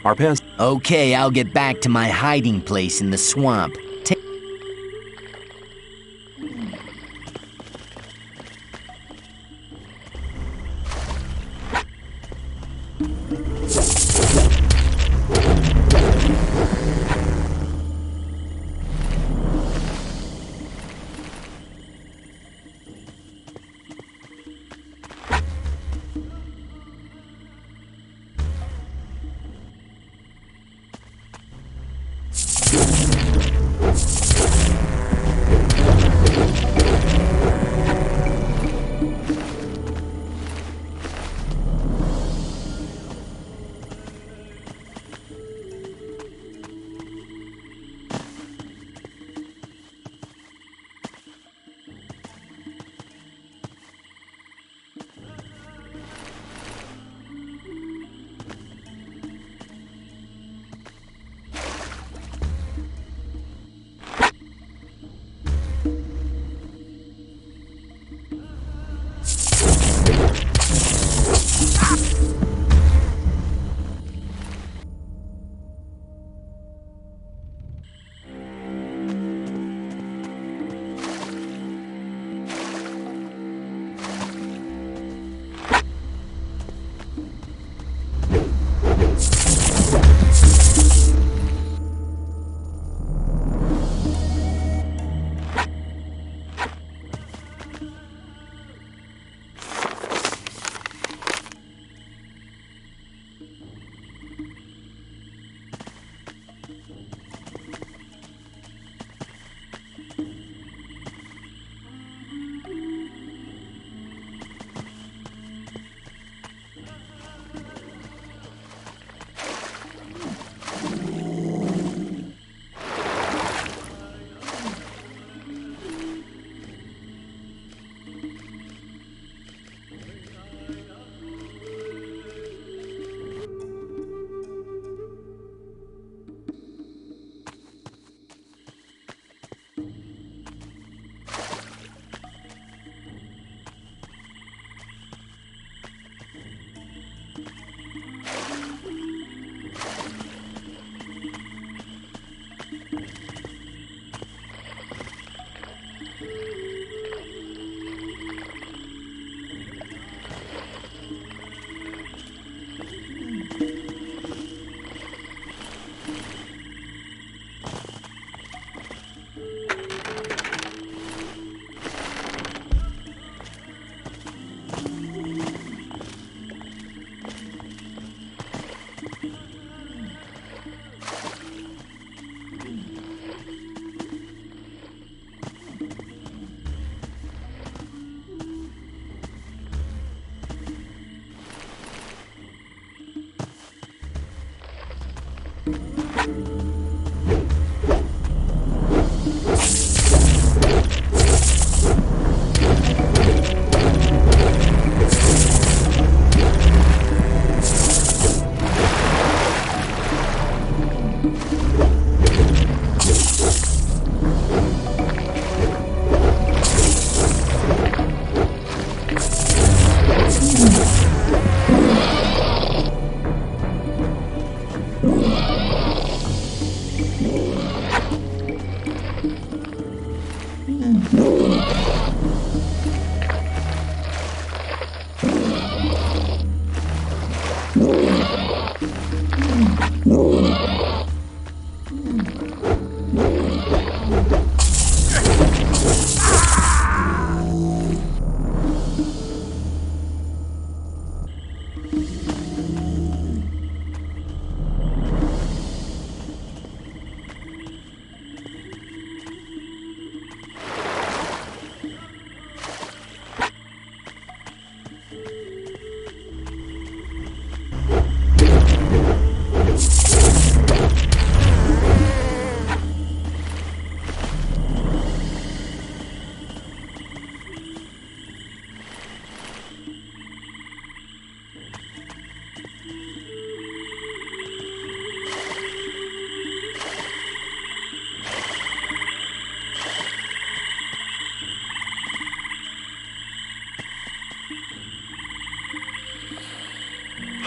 Our paths. Okay, I'll get back to my hiding place in the swamp.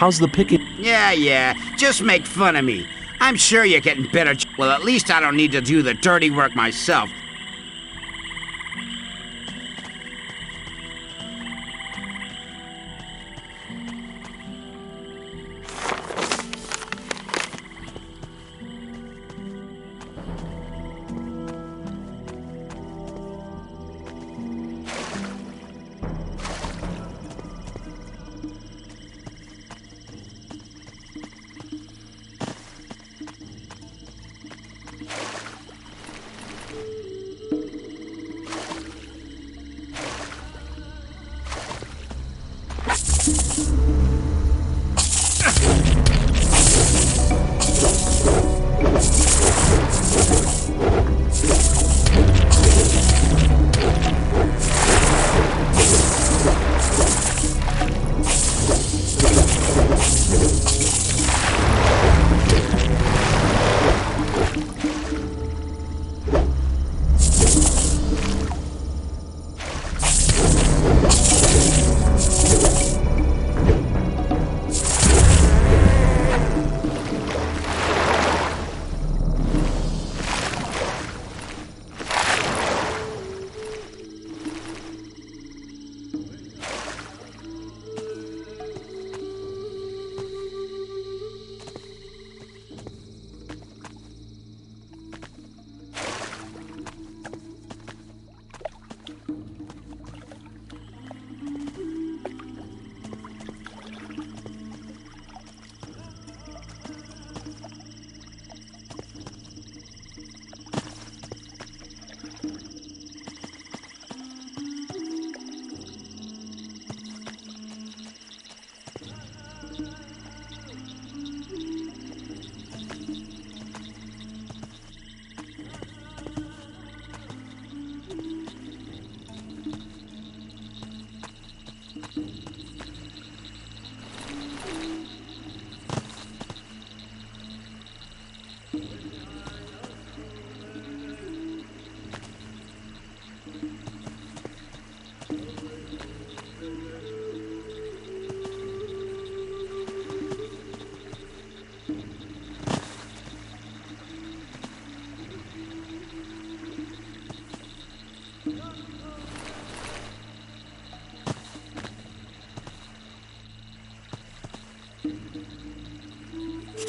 How's the picking? Yeah, just make fun of me. I'm sure you're getting better. Well, at least I don't need to do the dirty work myself.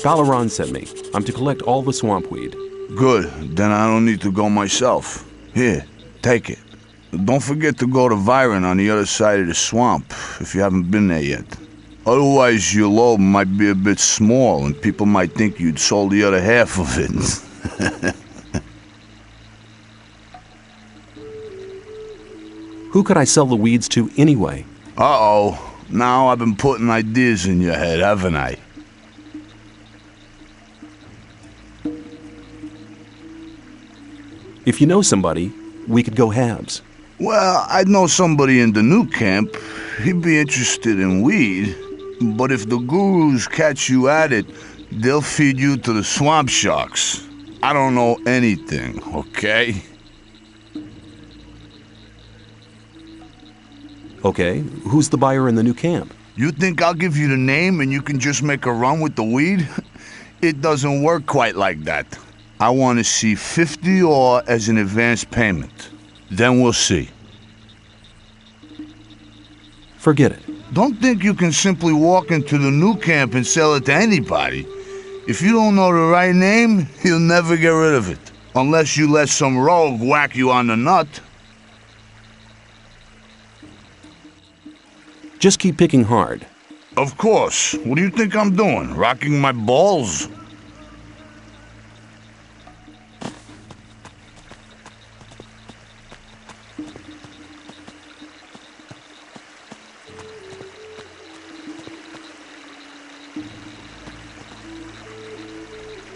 Balaran sent me. I'm to collect all the swamp weed. Good, then I don't need to go myself. Here, take it. Don't forget to go to Viren on the other side of the swamp, if you haven't been there yet. Otherwise, your load might be a bit small, and people might think you'd sold the other half of it. Who could I sell the weeds to anyway? Uh-oh. Now I've been putting ideas in your head, haven't I? If you know somebody, we could go halves. Well, I'd know somebody in the new camp. He'd be interested in weed. But if the gurus catch you at it, they'll feed you to the swamp sharks. I don't know anything, okay? Okay, who's the buyer in the new camp? You think I'll give you the name and you can just make a run with the weed? It doesn't work quite like that. I want to see 50 ore as an advance payment. Then we'll see. Forget it. Don't think you can simply walk into the new camp and sell it to anybody. If you don't know the right name, you'll never get rid of it. Unless you let some rogue whack you on the nut. Just keep picking hard. Of course. What do you think I'm doing? Rocking my balls?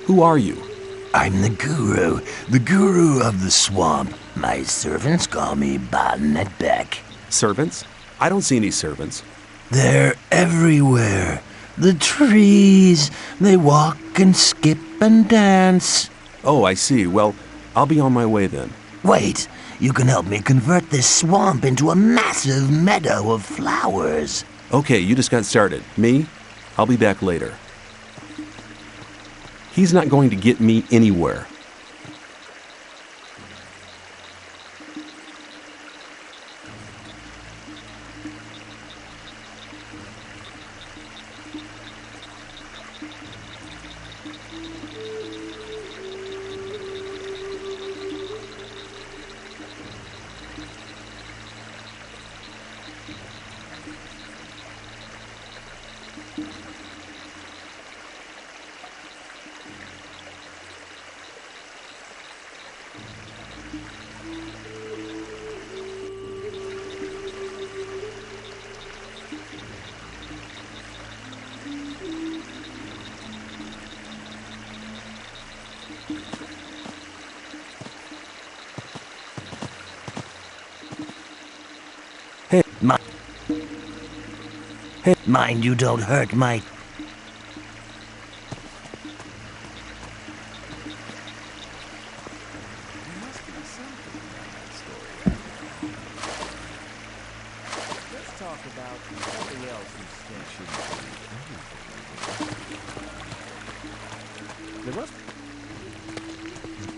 Who are you? I'm the guru of the swamp. My servants call me Bonnet Beck. Servants? I don't see any servants. They're everywhere. The trees, they walk and skip and dance. Oh, I see. Well, I'll be on my way then. Wait, you can help me convert this swamp into a massive meadow of flowers. Okay, you just got started. Me? I'll be back later. He's not going to get me anywhere. Mind you don't hurt my... Let's talk about something else instead. There must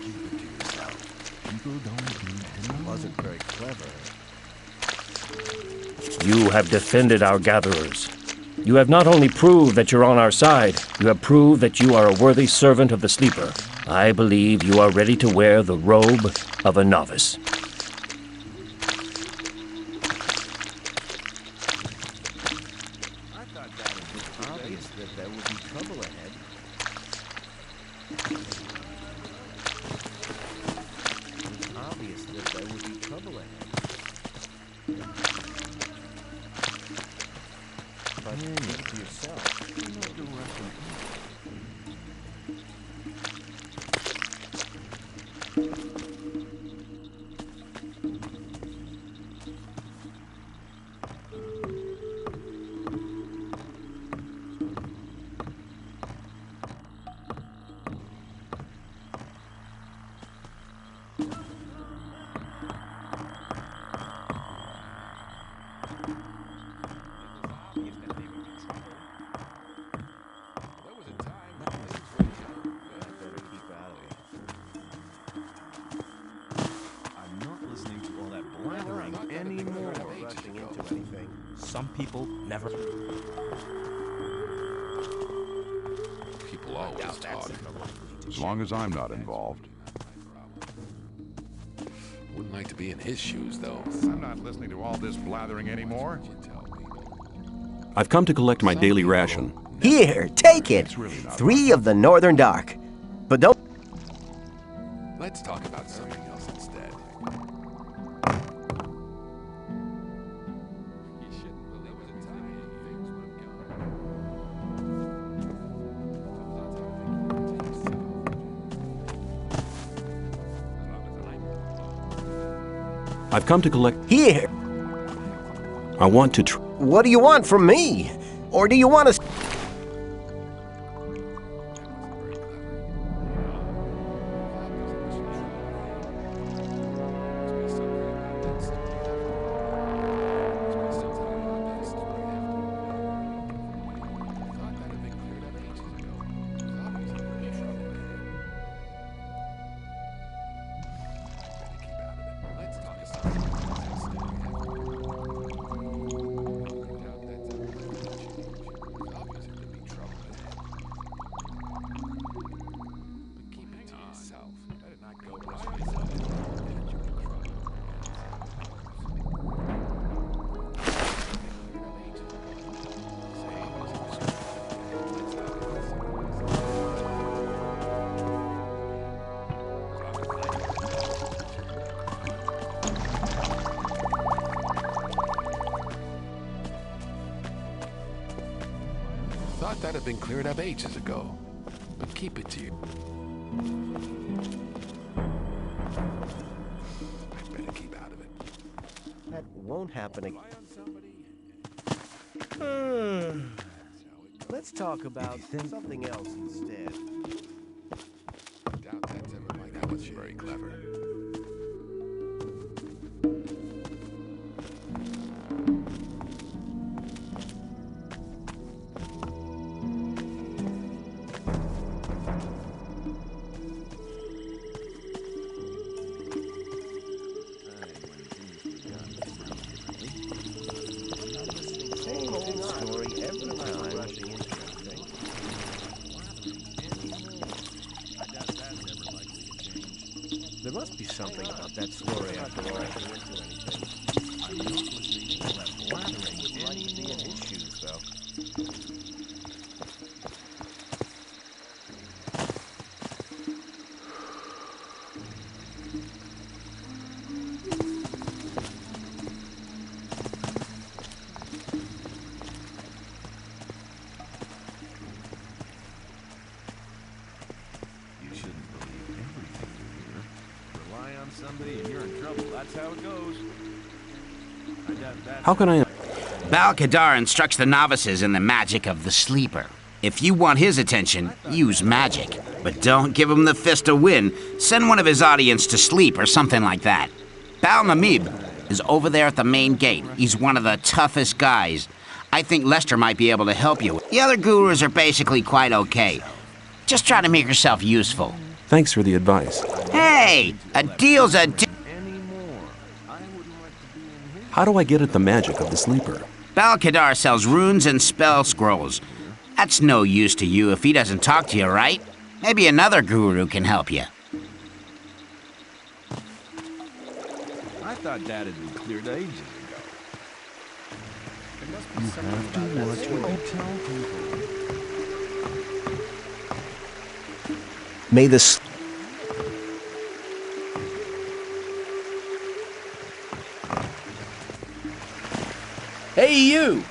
keep it to yourself. People don't need to know. Wasn't very clever. You have defended our gatherers. You have not only proved that you're on our side, you have proved that you are a worthy servant of the Sleeper. I believe you are ready to wear the robe of a novice. I thought that it was obvious that there would be trouble ahead. It was obvious that there would be trouble ahead. But keep it to yourself. You know the Russian. Some people never... People always talk. As long as I'm not involved. Wouldn't like to be in his shoes, though. I'm not listening to all this blathering anymore. I've come to collect my daily ration. Here, take it. 3 of the Northern Dark. But don't... Let's talk about something else instead. I've come to collect... Here. I want to What do you want from me? Or do you want to... Thought that had been cleared up ages ago. But keep it to you. I better keep out of it. That won't happen again. Let's talk about something else instead. Doubt that's ever like that was very clever. Same old story every time. Rushing into everything. There must be something about that story after all. I'm not listening to that blathering. Would like to be in his shoes, though. You shouldn't believe everything you hear. Rely on somebody and you're in trouble. That's how it goes. I doubt that's How can I... Balkadar instructs the novices in the magic of the sleeper. If you want his attention, use magic. But don't give him the fist to win. Send one of his audience to sleep or something like that. Bal Namib is over there at the main gate. He's one of the toughest guys. I think Lester might be able to help you. The other gurus are basically quite okay. Just try to make yourself useful. Thanks for the advice. Hey, a deal's a deal. How do I get at the magic of the sleeper? Balkadar sells runes and spell scrolls. That's no use to you if he doesn't talk to you, right? Maybe another guru can help you. I thought that had been cleared ages ago. There must be something about that story. Tell people. May the Hey, you!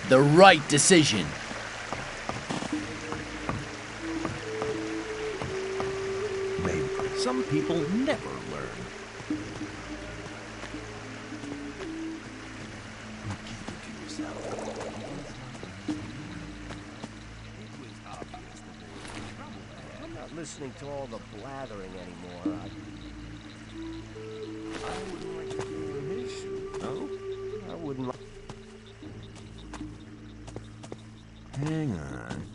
The right decision. Some people never learn. I'm not listening to all the blathering anymore. I wouldn't like to be in his shoes. No? I wouldn't like... Hang on.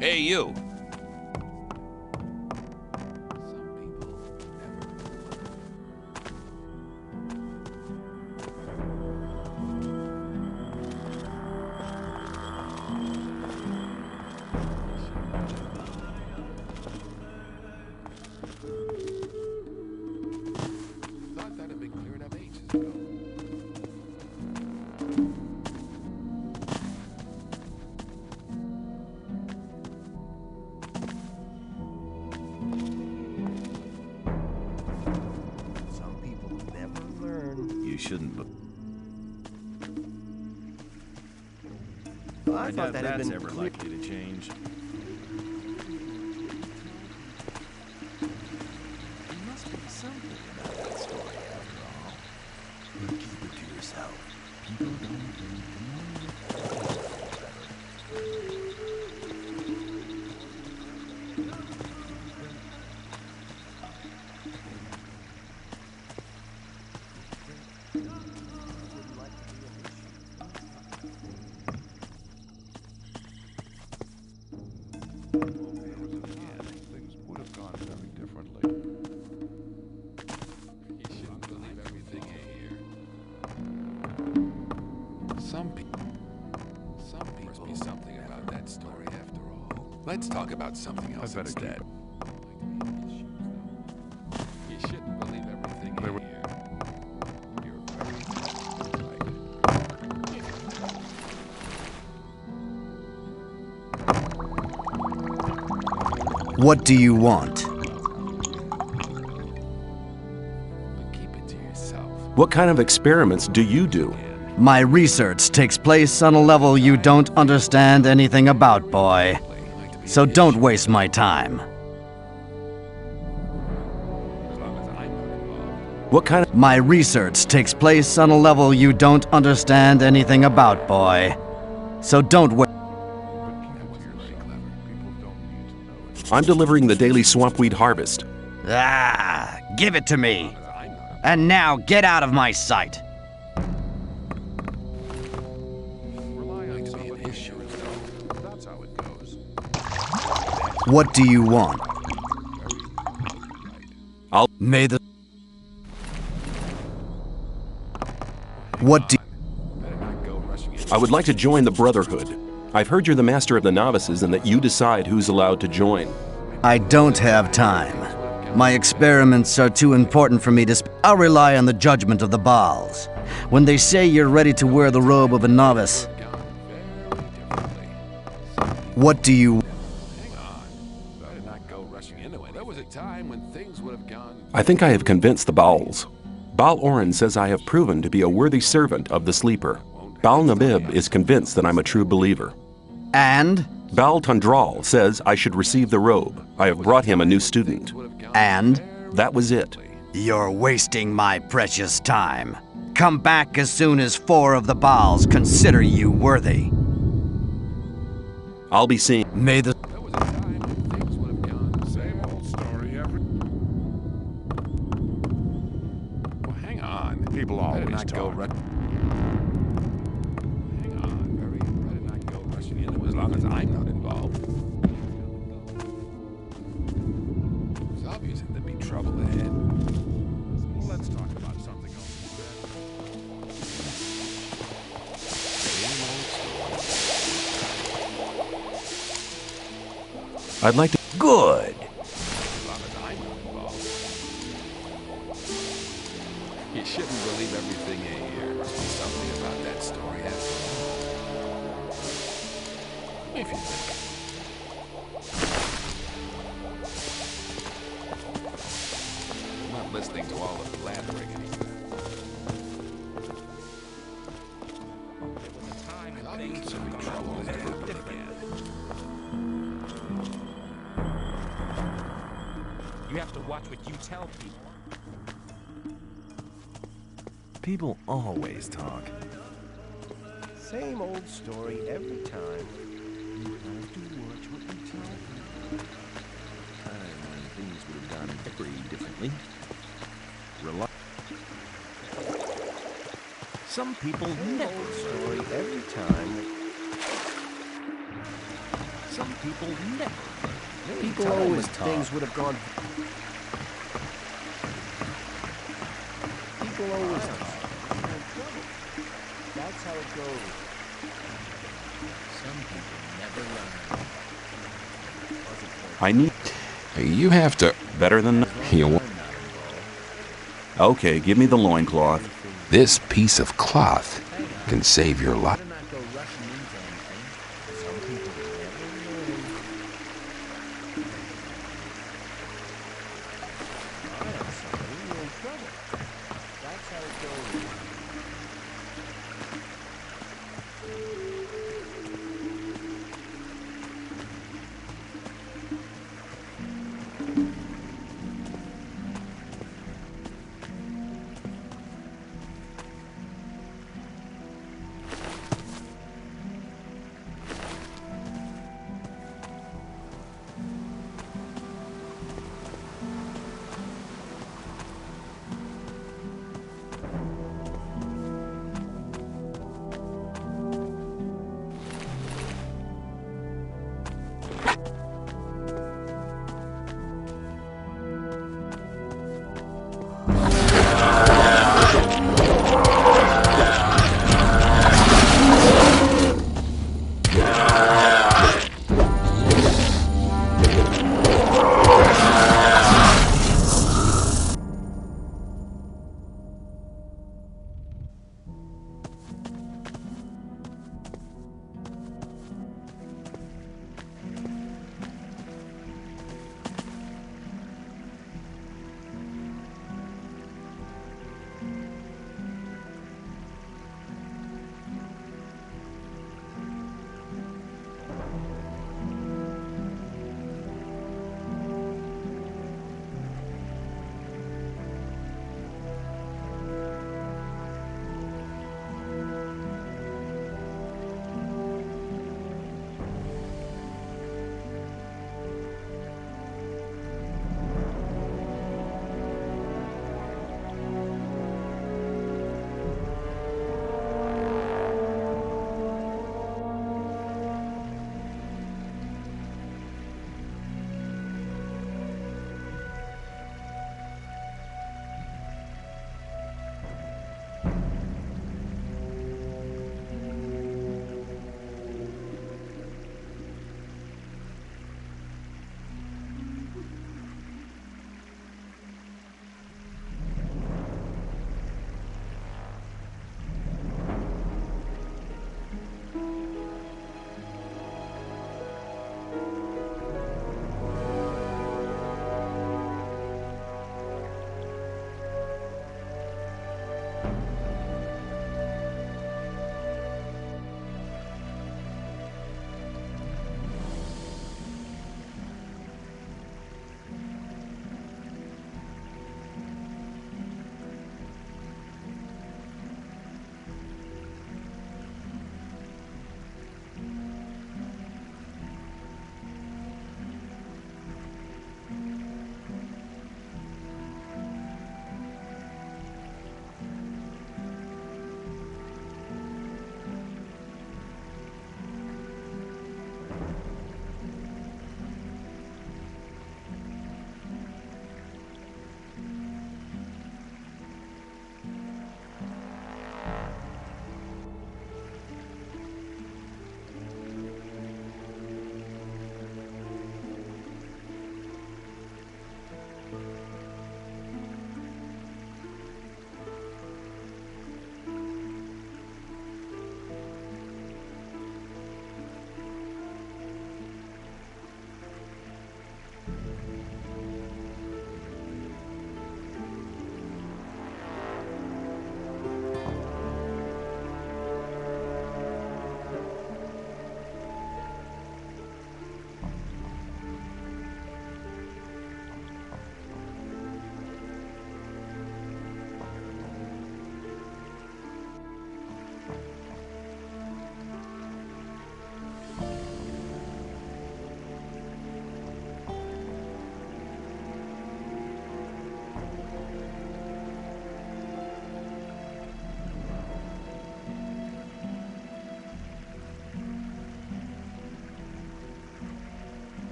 Hey, you. Thought that had been cleared up ages ago. Some people never learn. You shouldn't be. I thought that had that's been ever likely to change. There must be something about that story after all. But keep it to yourself. People don't need to know. Things would have gone very differently. You shouldn't believe everything you hear. Some people must be something about that story after all. Let's talk about something else instead. You shouldn't believe everything you hear. You're very What do you want? keep it to yourself. What kind of experiments do you do? My research takes place on a level you don't understand anything about, boy. So don't waste my time. What kind of... My research takes place on a level you don't understand anything about, boy. So don't waste... I'm delivering the daily swampweed harvest. Ah, give it to me. And now get out of my sight. What do you want? May the... What do... I would like to join the Brotherhood. I've heard you're the master of the novices and that you decide who's allowed to join. I don't have time. My experiments are too important for me to... I'll rely on the judgment of the Baals. When they say you're ready to wear the robe of a novice... What do you... I think I have convinced the Baals. Baal Oren says I have proven to be a worthy servant of the Sleeper. Baal Namib is convinced that I'm a true believer. And? Baal Tundral says I should receive the robe. I have brought him a new student. And? That was it. You're wasting my precious time. Come back as soon as 4 of the Baals consider you worthy. I'll be seeing... May the... People always talk. Hang on, better not go rushing into as long as I'm not involved. It's obvious that there'd be trouble ahead. Let's talk about something else. I'd like to... Good. You shouldn't believe everything you hear. Must be something about that story after all. If you think. I'm not listening to all the blathering anymore. I think it's some trouble ahead again. You have to watch what you tell people. People always talk. Same old story every time. You have to watch what you tell people. Time when things would have gone very differently. Some people never story every time. Some people never. People always talk. Things would have gone. People always talk. That's how it goes. Some people never learn. I need... You have to... Better than... You... Okay, give me the loincloth. This piece of cloth can save your life.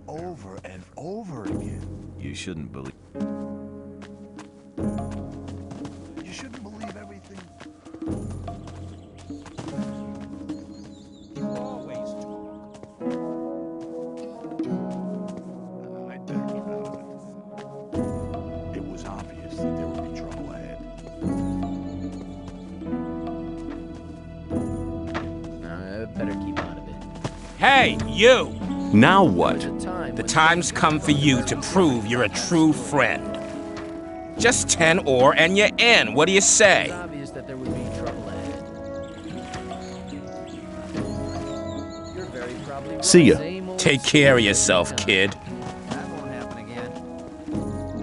over and over again. You shouldn't believe. You shouldn't believe everything. You always talk. I think about it. It was obvious that there would be trouble ahead. I better keep out of it. Hey, you! Now what? The time's come for you to prove you're a true friend. Just 10 ore and you're in. What do you say? It's obvious that there would be trouble ahead. You're very probably See ya. Take care of yourself, kid. That won't happen again.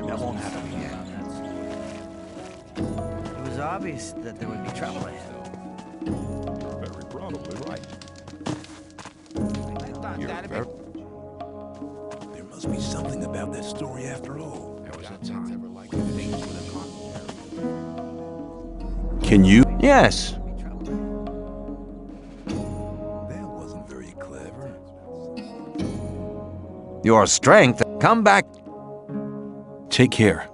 That won't happen again. It was obvious that there would be trouble ahead. You're very probably right. You're very... There Must be something about that story after all. There was a time like things would have gone. Can you? Yes. That wasn't very clever. Your strength. Come back. Take care.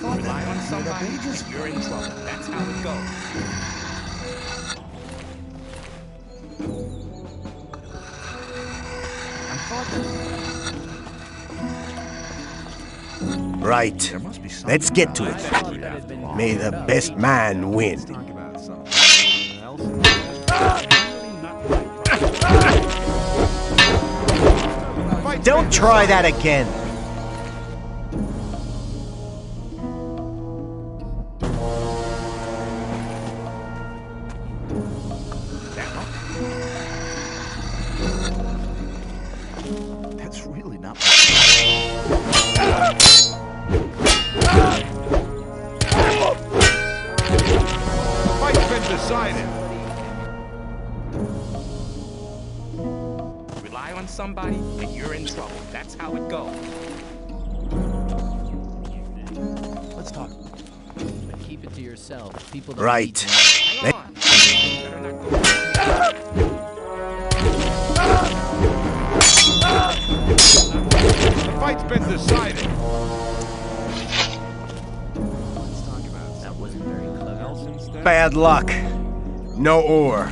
Rely on somebody, and you're in trouble. That's how it goes. Right. Let's get to it. May the best man win. Don't try that again. That's really not. The fight's been decided. Rely on somebody, and you're in trouble. That's how it goes. Let's talk. But keep it to yourself. People don't Right. need to know. Hang on. The fight's been decided. That wasn't very clever. Bad luck. No ore.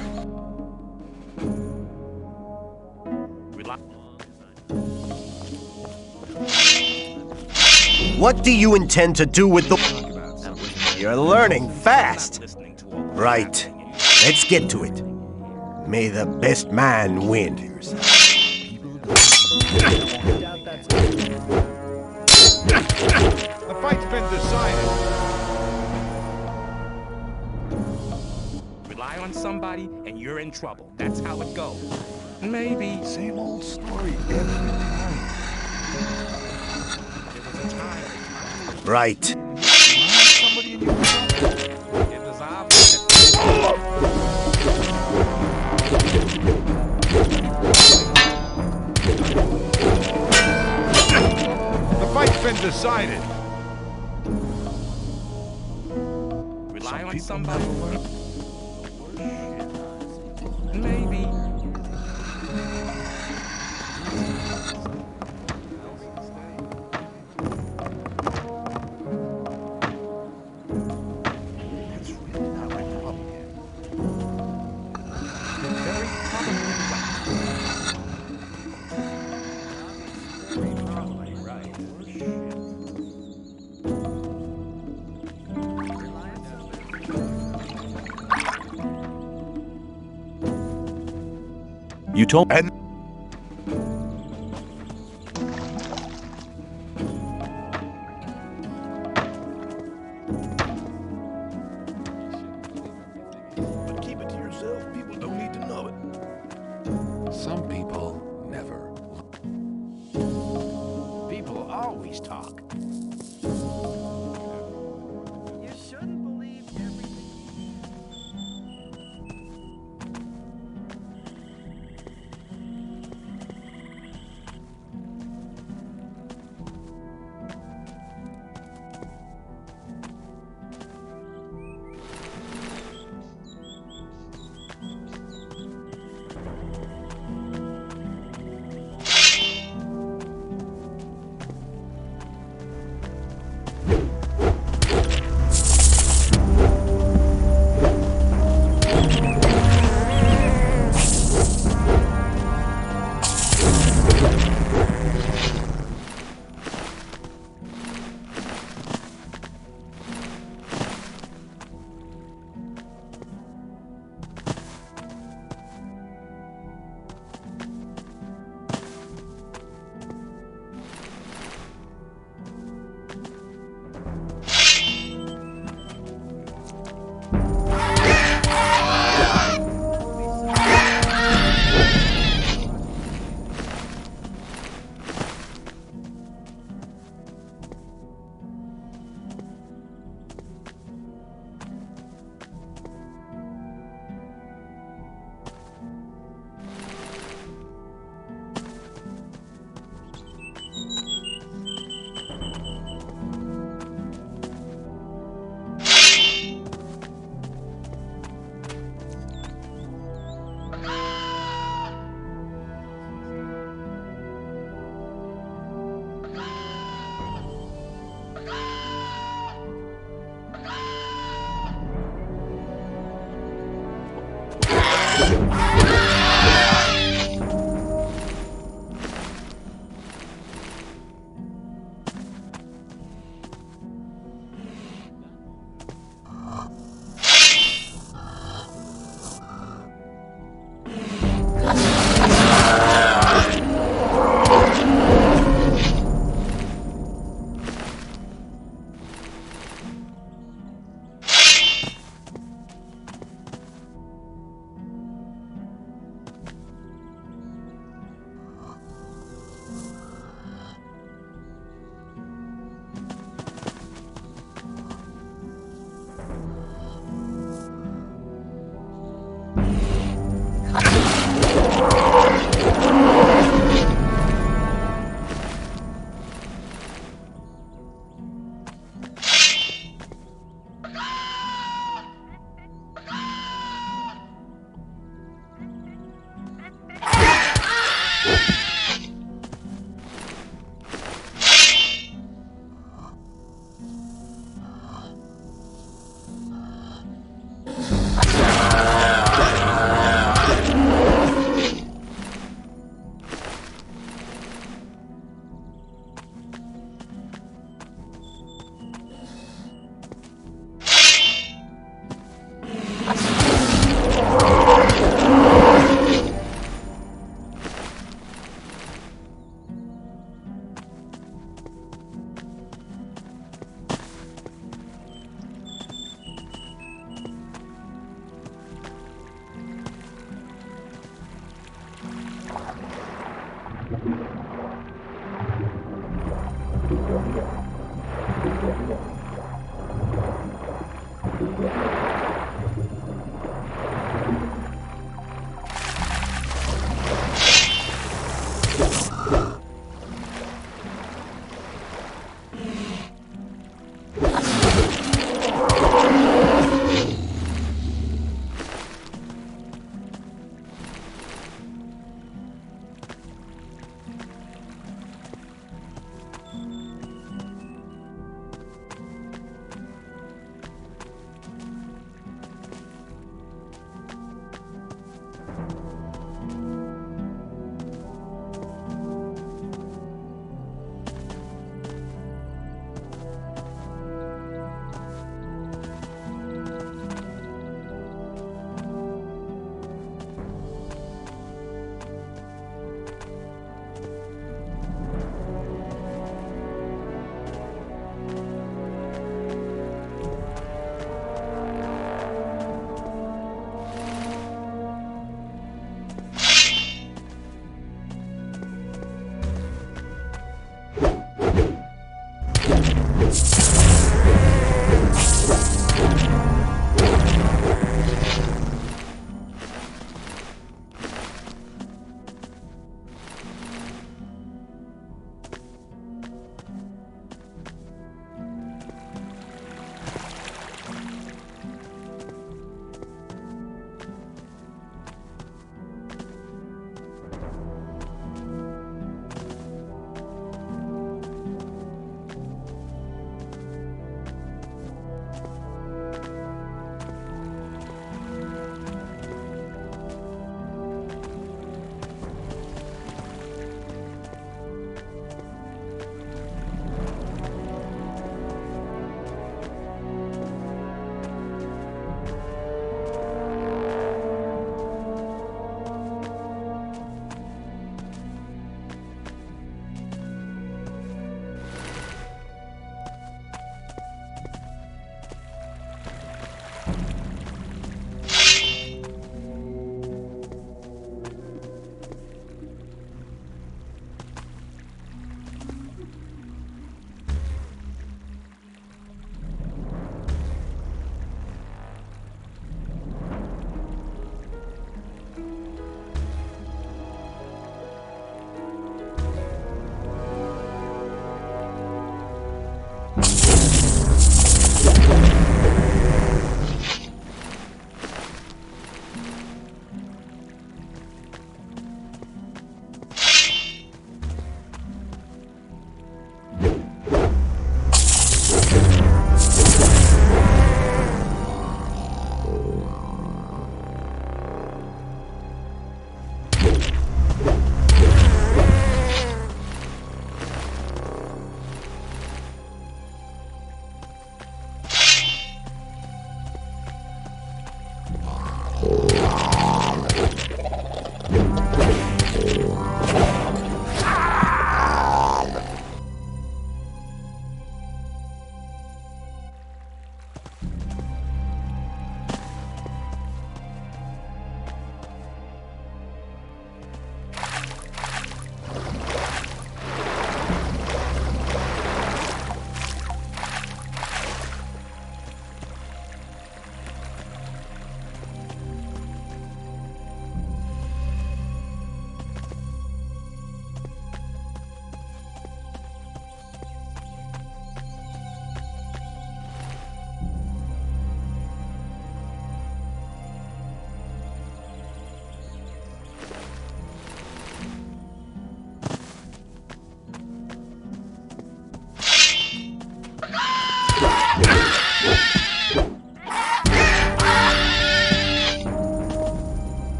What do you intend to do with the... You're learning fast. Right. Let's get to it. May the best man win. The fight's been decided. Rely on somebody, and you're in trouble. That's how it goes. Maybe. Same old story every time. There was a time. Right. Somebody in your It was obvious. The fight's been decided. Rely on somebody. Maybe. That's really not my problem yet. Very probably You told me. But keep it to yourself. People don't need to know it. Some people never. People always talk. You shouldn't believe everything.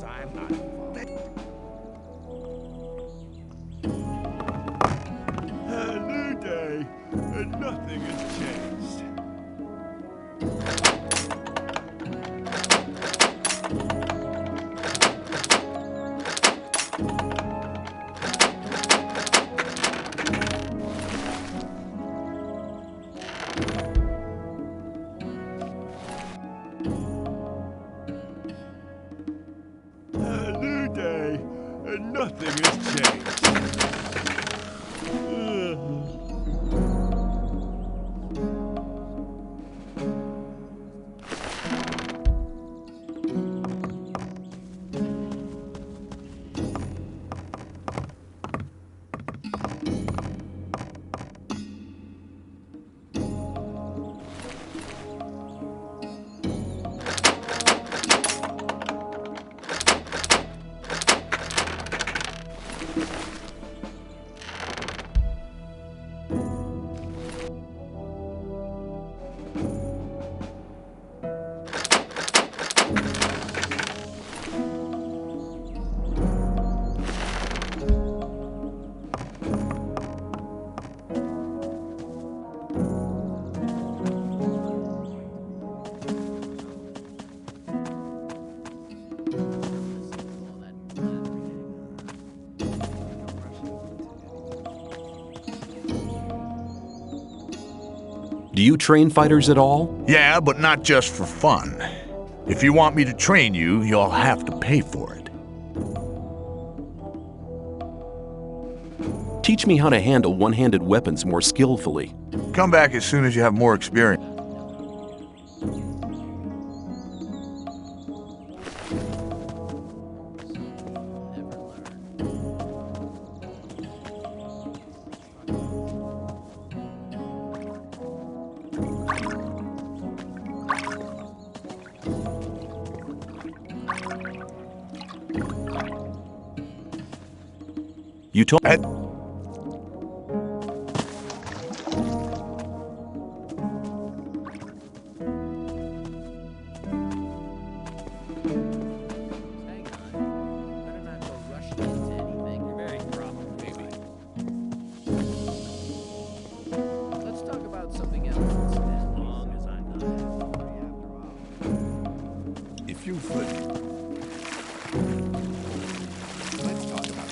I'm not involved. A new day, and nothing has changed. A new day, and nothing has changed. Do you train fighters at all? Yeah, but not just for fun. If you want me to train you, you'll have to pay for it. Teach me how to handle one-handed weapons more skillfully. Come back as soon as you have more experience. You told... Let's talk about something else instead. As long as I'm not after If you would. Let's talk about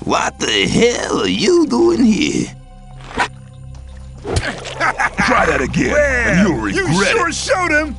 What the hell are you doing here? Try that again, and you'll regret it. You sure showed him!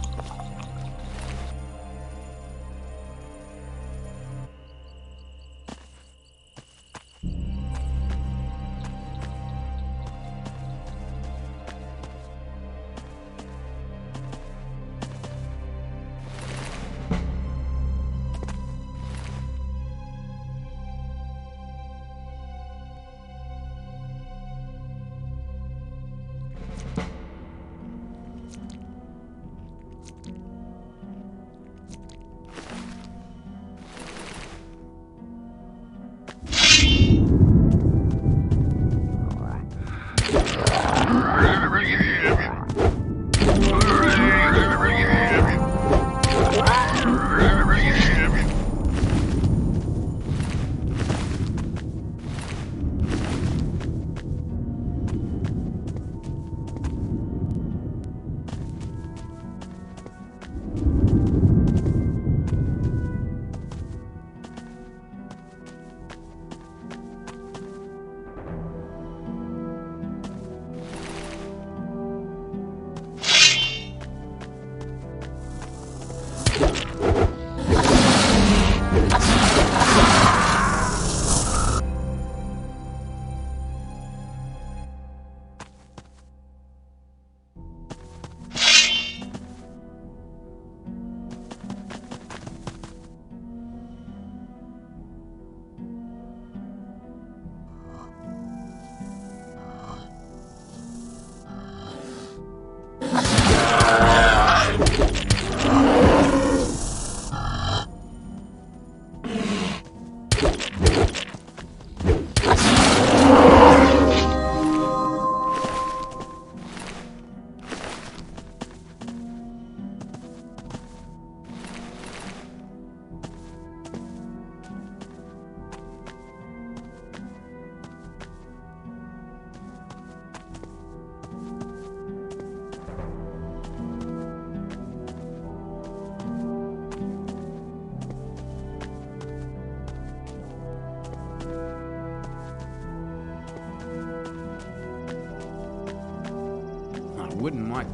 wouldn't mind.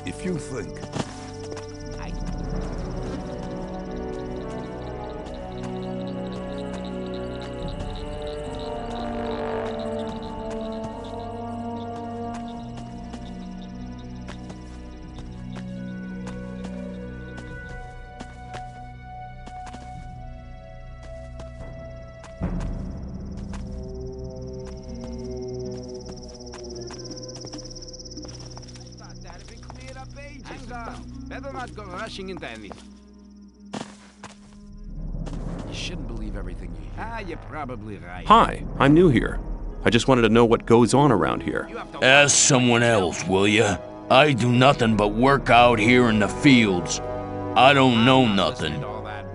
If you think. Better not go rushing into anything. You shouldn't believe everything you hear. You're probably right. Hi, I'm new here. I just wanted to know what goes on around here. Ask someone else, will ya? I do nothing but work out here in the fields. I don't know nothing.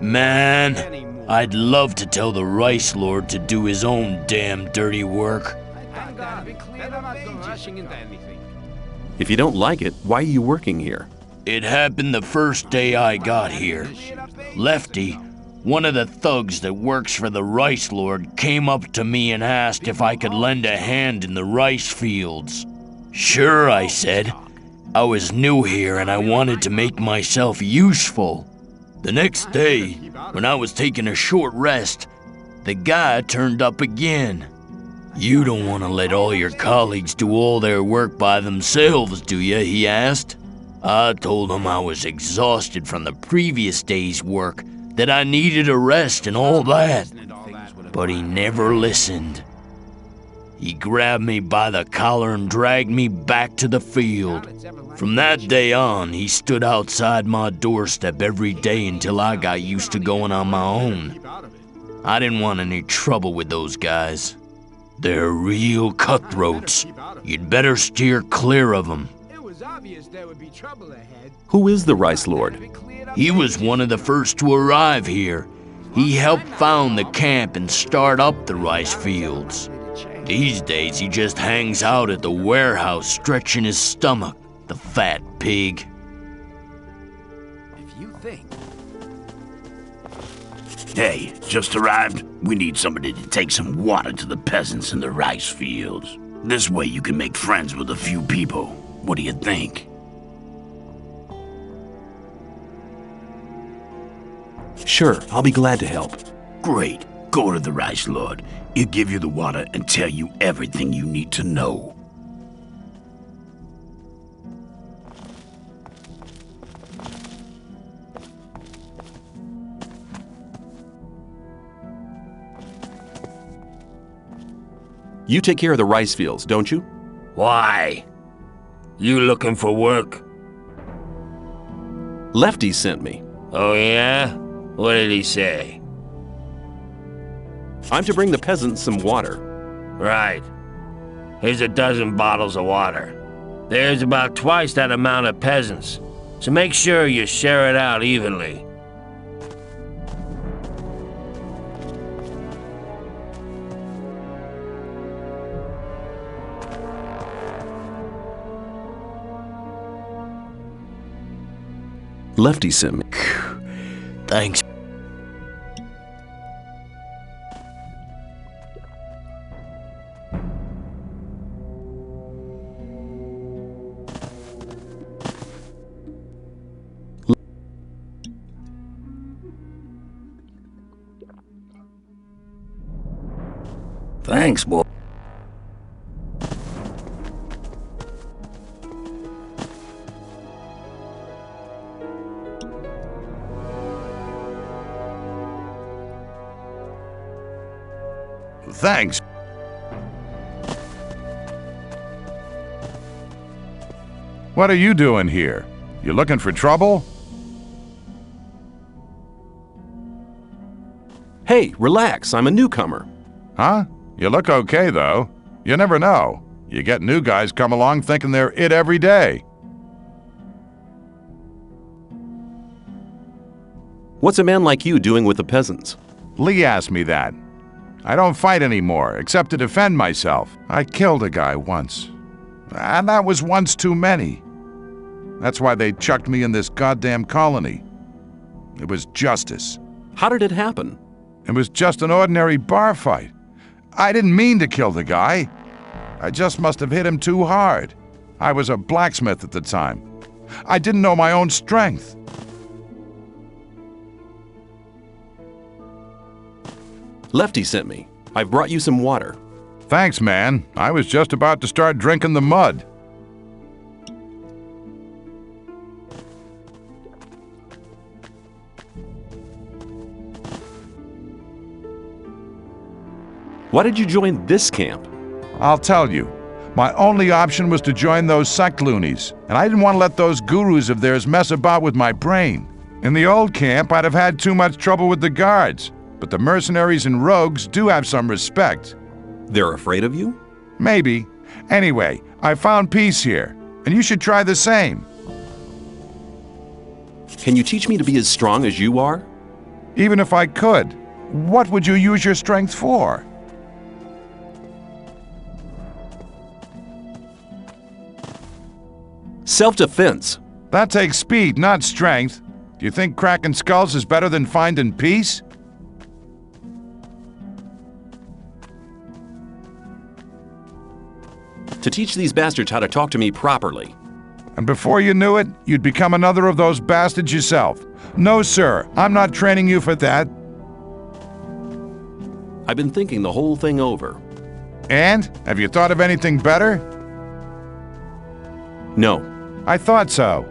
Man, I'd love to tell the Rice Lord to do his own damn dirty work. Better not go rushing into anything. If you don't like it, why are you working here? It happened the first day I got here. Lefty, one of the thugs that works for the Rice Lord, came up to me and asked if I could lend a hand in the rice fields. Sure, I said. I was new here and I wanted to make myself useful. The next day, when I was taking a short rest, the guy turned up again. You don't want to let all your colleagues do all their work by themselves, do you? He asked. I told him I was exhausted from the previous day's work, that I needed a rest and all that. But he never listened. He grabbed me by the collar and dragged me back to the field. From that day on, he stood outside my doorstep every day until I got used to going on my own. I didn't want any trouble with those guys. They're real cutthroats. You'd better steer clear of them. Who is the Rice Lord? He was one of the first to arrive here. He helped found the camp and start up the rice fields. These days, he just hangs out at the warehouse stretching his stomach, the fat pig. If you think. Hey, just arrived? We need somebody to take some water to the peasants in the rice fields. This way you can make friends with a few people. What do you think? Sure, I'll be glad to help. Great. Go to the Rice Lord. He'll give you the water and tell you everything you need to know. You take care of the rice fields, don't you? Why? You looking for work? Lefty sent me. Oh yeah? What did he say? I'm to bring the peasants some water. Right. Here's a dozen bottles of water. There's about twice that amount of peasants, so make sure you share it out evenly. Lefty sent me. Thanks. Thanks, boy. Thanks. What are you doing here? You looking for trouble? Hey, relax, I'm a newcomer. Huh? You look okay, though. You never know. You get new guys come along thinking they're it every day. What's a man like you doing with the peasants? Lee asked me that. I don't fight anymore, except to defend myself. I killed a guy once. And that was once too many. That's why they chucked me in this goddamn colony. It was justice. How did it happen? It was just an ordinary bar fight. I didn't mean to kill the guy. I just must have hit him too hard. I was a blacksmith at the time. I didn't know my own strength. Lefty sent me. I've brought you some water. Thanks, man. I was just about to start drinking the mud. Why did you join this camp? I'll tell you. My only option was to join those sect loonies, and I didn't want to let those gurus of theirs mess about with my brain. In the old camp, I'd have had too much trouble with the guards, but the mercenaries and rogues do have some respect. They're afraid of you? Maybe. Anyway, I found peace here, and you should try the same. Can you teach me to be as strong as you are? Even if I could, what would you use your strength for? Self-defense. That takes speed, not strength. Do you think cracking skulls is better than finding peace? To teach these bastards how to talk to me properly. And before you knew it, you'd become another of those bastards yourself. No, sir, I'm not training you for that. I've been thinking the whole thing over. And? Have you thought of anything better? No. I thought so.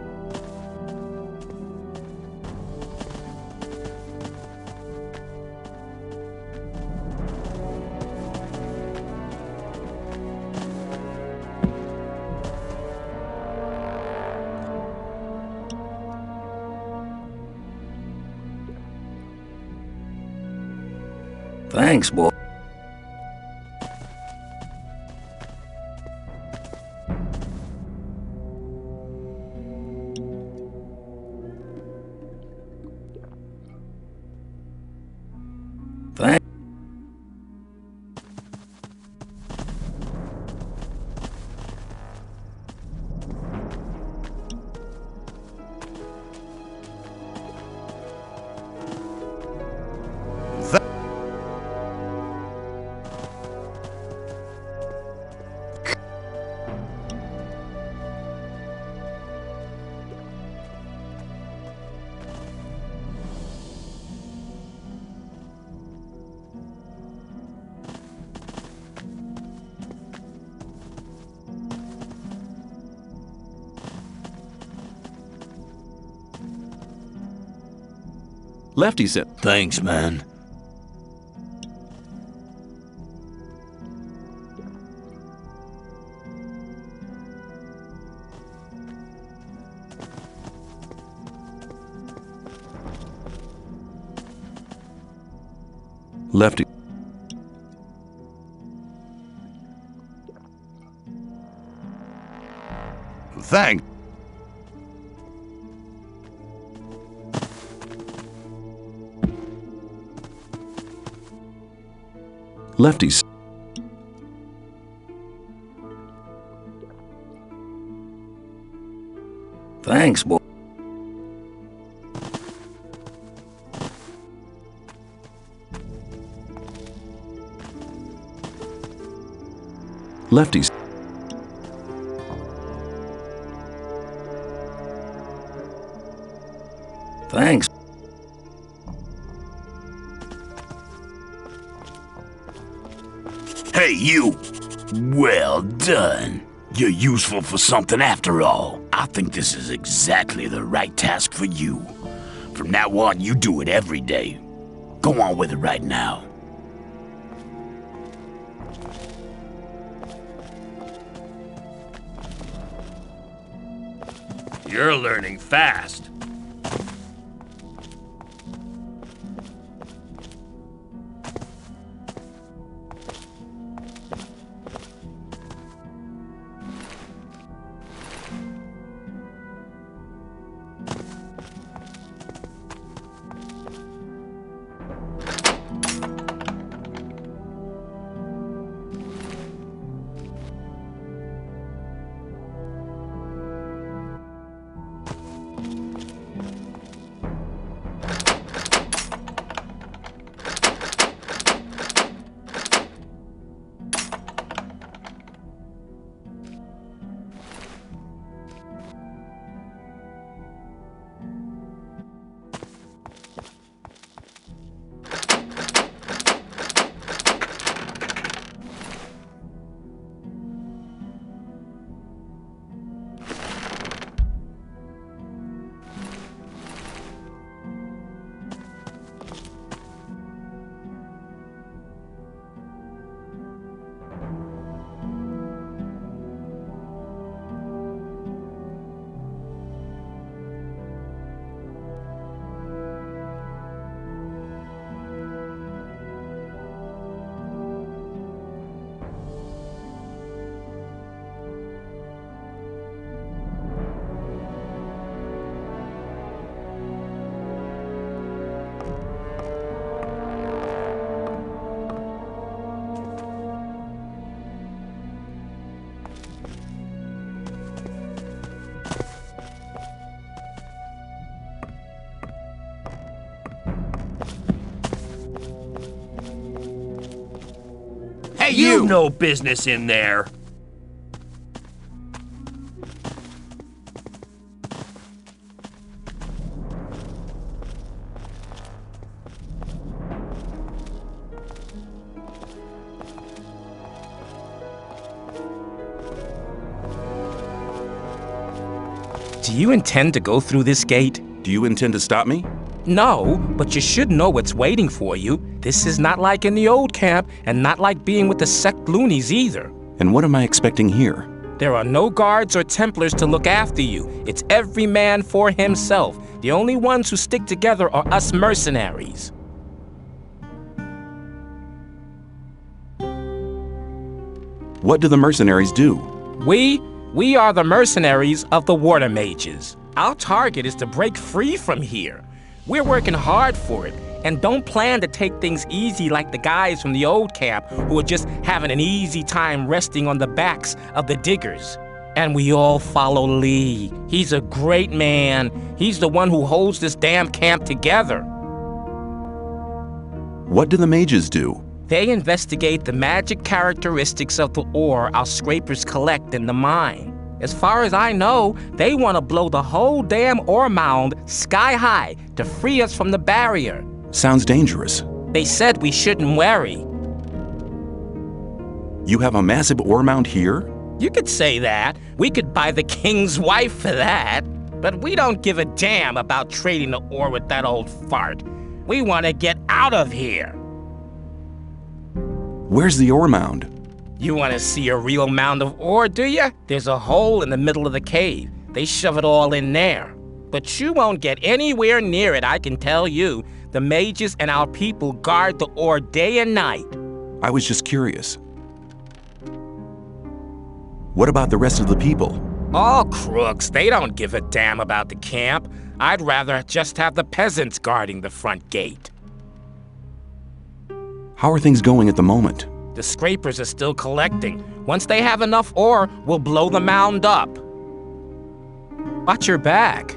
Thanks, boy. Thanks. Lefty said. Thanks, man. Lefty. Thanks. Lefties. Thanks, boy. Lefties. Thanks. Hey, you! Well done. You're useful for something after all. I think this is exactly the right task for you. From now on, you do it every day. Go on with it right now. You're learning fast. you? No business in there. Do you intend to go through this gate? Do you intend to stop me? No, but you should know what's waiting for you. This is not like in the old camp, and not like being with the sect loonies either. And what am I expecting here? There are no guards or Templars to look after you. It's every man for himself. The only ones who stick together are us mercenaries. What do the mercenaries do? We are the mercenaries of the water mages. Our target is to break free from here. We're working hard for it, and don't plan to take things easy like the guys from the old camp who are just having an easy time resting on the backs of the diggers. And we all follow Lee. He's a great man. He's the one who holds this damn camp together. What do the mages do? They investigate the magic characteristics of the ore our scrapers collect in the mine. As far as I know, they want to blow the whole damn ore mound sky high to free us from the barrier. Sounds dangerous. They said we shouldn't worry. You have a massive ore mound here? You could say that. We could buy the king's wife for that. But we don't give a damn about trading the ore with that old fart. We want to get out of here. Where's the ore mound? You want to see a real mound of ore, do you? There's a hole in the middle of the cave. They shove it all in there. But you won't get anywhere near it, I can tell you. The mages and our people guard the ore day and night. I was just curious. What about the rest of the people? All crooks. They don't give a damn about the camp. I'd rather just have the peasants guarding the front gate. How are things going at the moment? The scrapers are still collecting. Once they have enough ore, we'll blow the mound up. Watch your back.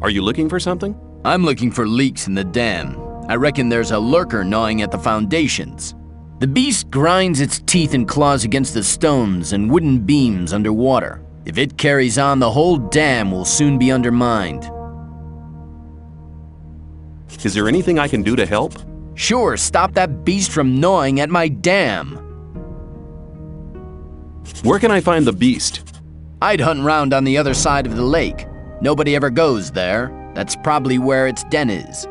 Are you looking for something? I'm looking for leaks in the dam. I reckon there's a lurker gnawing at the foundations. The beast grinds its teeth and claws against the stones and wooden beams underwater. If it carries on, the whole dam will soon be undermined. Is there anything I can do to help? Sure, stop that beast from gnawing at my dam. Where can I find the beast? I'd hunt round on the other side of the lake. Nobody ever goes there. That's probably where its den is.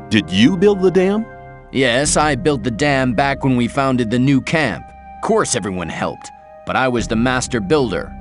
Did you build the dam? Yes, I built the dam back when we founded the new camp. Of course everyone helped, but I was the master builder.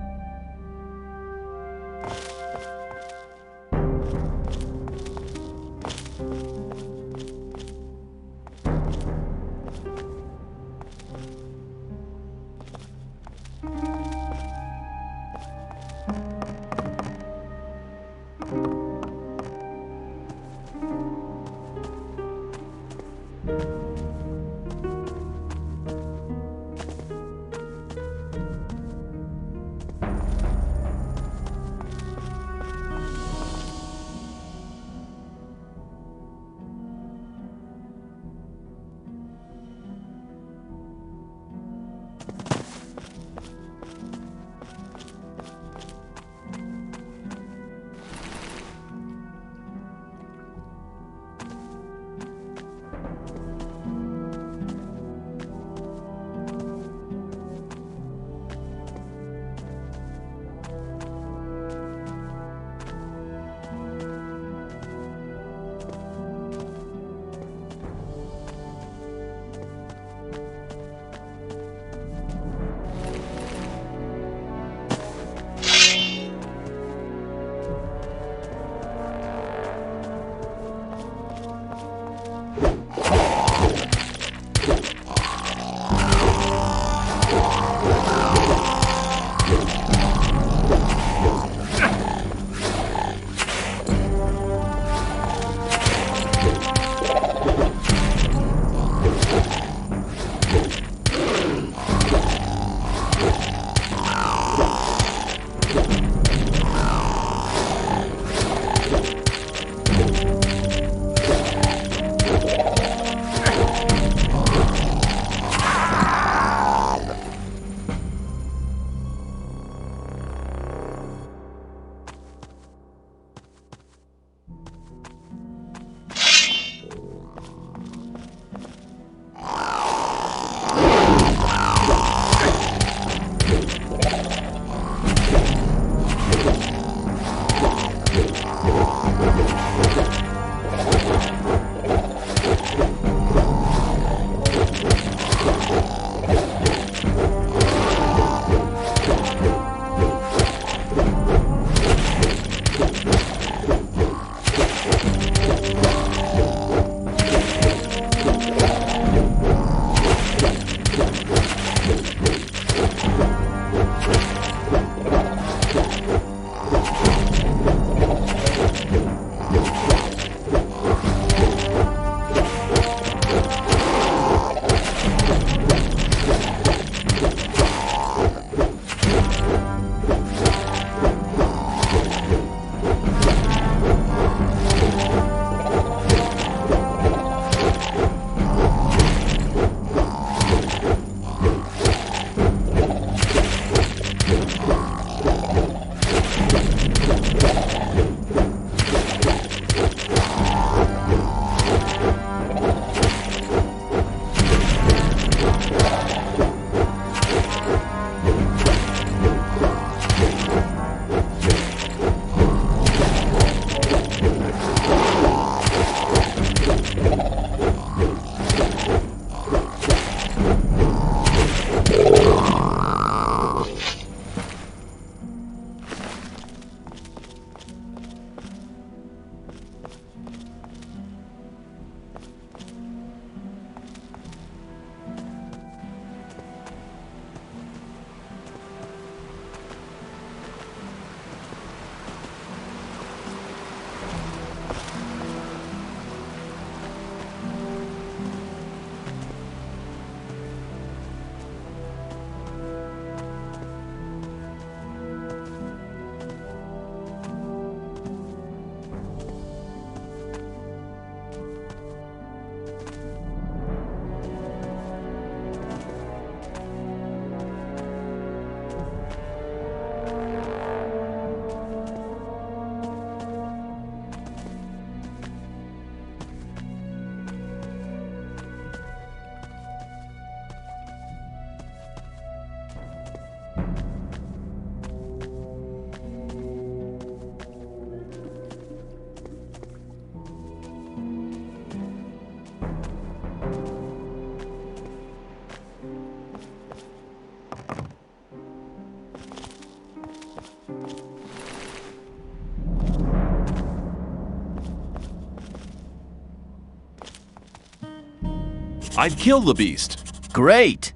I'd kill the beast. Great!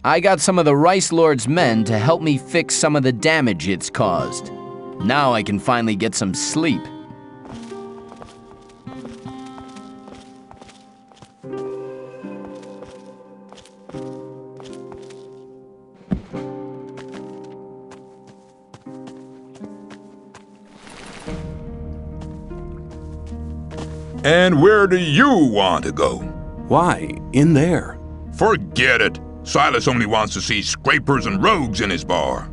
I got some of the Rice Lord's men to help me fix some of the damage it's caused. Now I can finally get some sleep. And where do you want to go? Why, in there. Forget it. Silas only wants to see scrapers and rogues in his bar.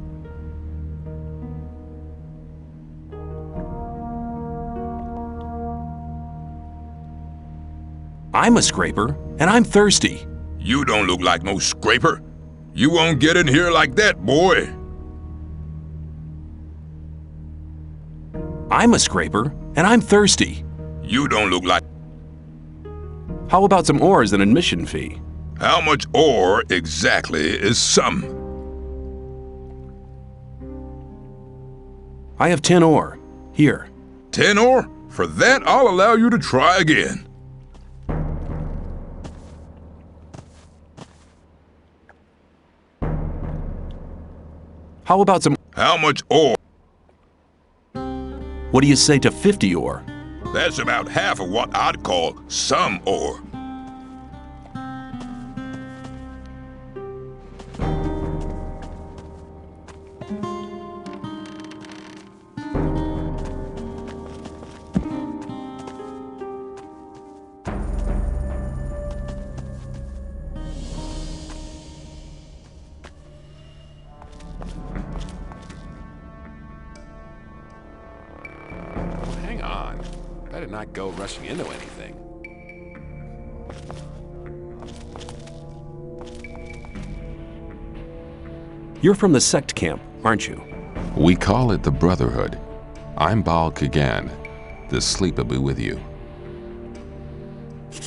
I'm a scraper, and I'm thirsty. You don't look like no scraper. You won't get in here like that, boy. I'm a scraper, and I'm thirsty. You don't look like... How about some ore as an admission fee? How much ore exactly is some? I have 10 ore. Here. 10 ore? For that, I'll allow you to try again. How about some... How much ore? What do you say to 50 ore? That's about half of what I'd call some ore. Hang on. Better not go rushing into anything. You're from the sect camp, aren't you? We call it the Brotherhood. I'm Baal Kagan. The sleep will be with you.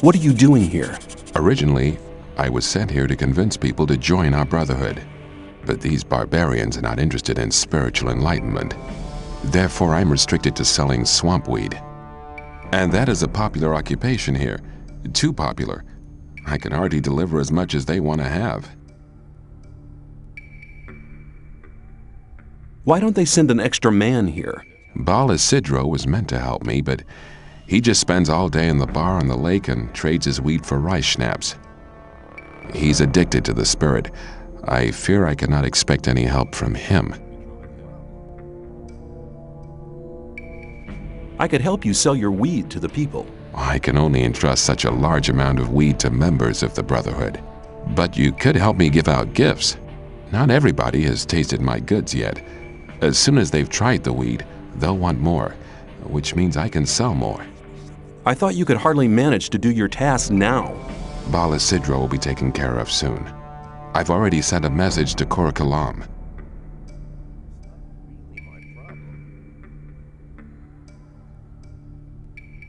What are you doing here? Originally, I was sent here to convince people to join our Brotherhood. But these barbarians are not interested in spiritual enlightenment. Therefore, I'm restricted to selling swamp weed. And that is a popular occupation here. Too popular. I can hardly deliver as much as they want to have. Why don't they send an extra man here? Baal Isidro was meant to help me, but he just spends all day in the bar on the lake and trades his weed for rice schnapps. He's addicted to the spirit. I fear I cannot expect any help from him. I could help you sell your weed to the people. I can only entrust such a large amount of weed to members of the Brotherhood. But you could help me give out gifts. Not everybody has tasted my goods yet. As soon as they've tried the weed, they'll want more, which means I can sell more. I thought you could hardly manage to do your task now. Baal Isidro will be taken care of soon. I've already sent a message to Kor Kalam.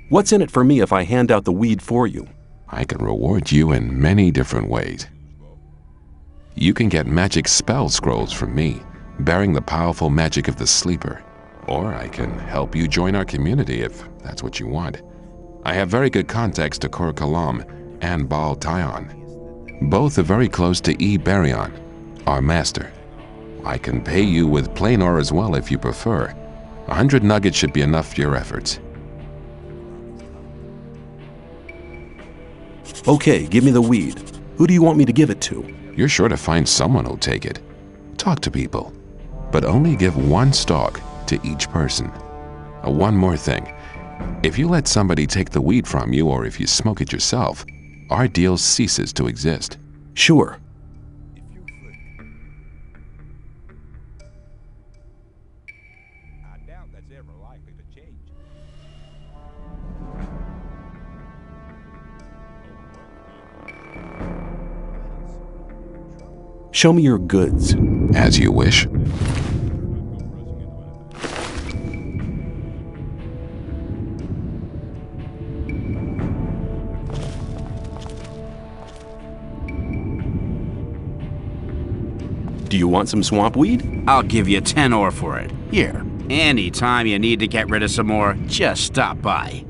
What's in it for me if I hand out the weed for you? I can reward you in many different ways. You can get magic spell scrolls from me, bearing the powerful magic of the sleeper. Or I can help you join our community if that's what you want. I have very good contacts to Kor Kalam and Baal Tyon. Both are very close to E. Baryon, our master. I can pay you with plain ore as well if you prefer. 100 nuggets should be enough for your efforts. Okay, give me the weed. Who do you want me to give it to? You're sure to find someone who'll take it. Talk to people, but only give one stalk to each person. One more thing. If you let somebody take the weed from you or if you smoke it yourself, our deal ceases to exist. Sure. I doubt that's ever likely to change. Show me your goods. As you wish. Do you want some swamp weed? I'll give you 10 ore for it. Here, anytime you need to get rid of some more, just stop by.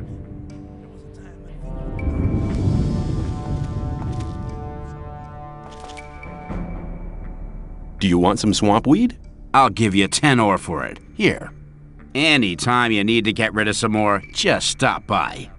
Do you want some swamp weed? I'll give you 10 ore for it. Here. Anytime you need to get rid of some more, just stop by.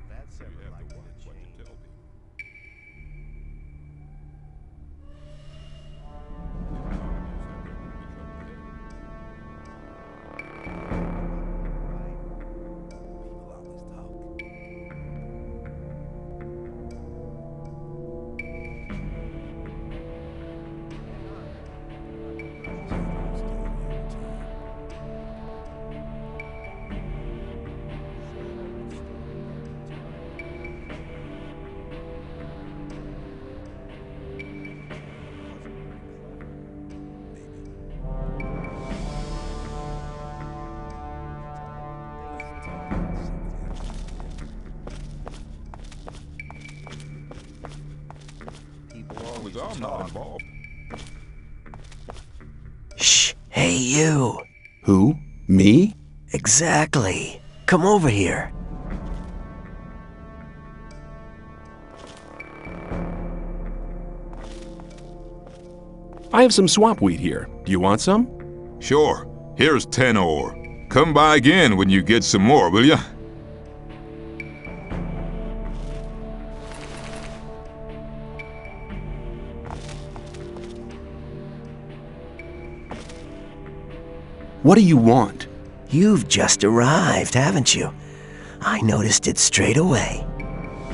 I'm not involved. Shh! Hey, you! Who? Me? Exactly. Come over here. I have some swamp weed here. Do you want some? Sure. Here's 10 ore. Come by again when you get some more, will ya? What do you want? You've just arrived, haven't you? I noticed it straight away.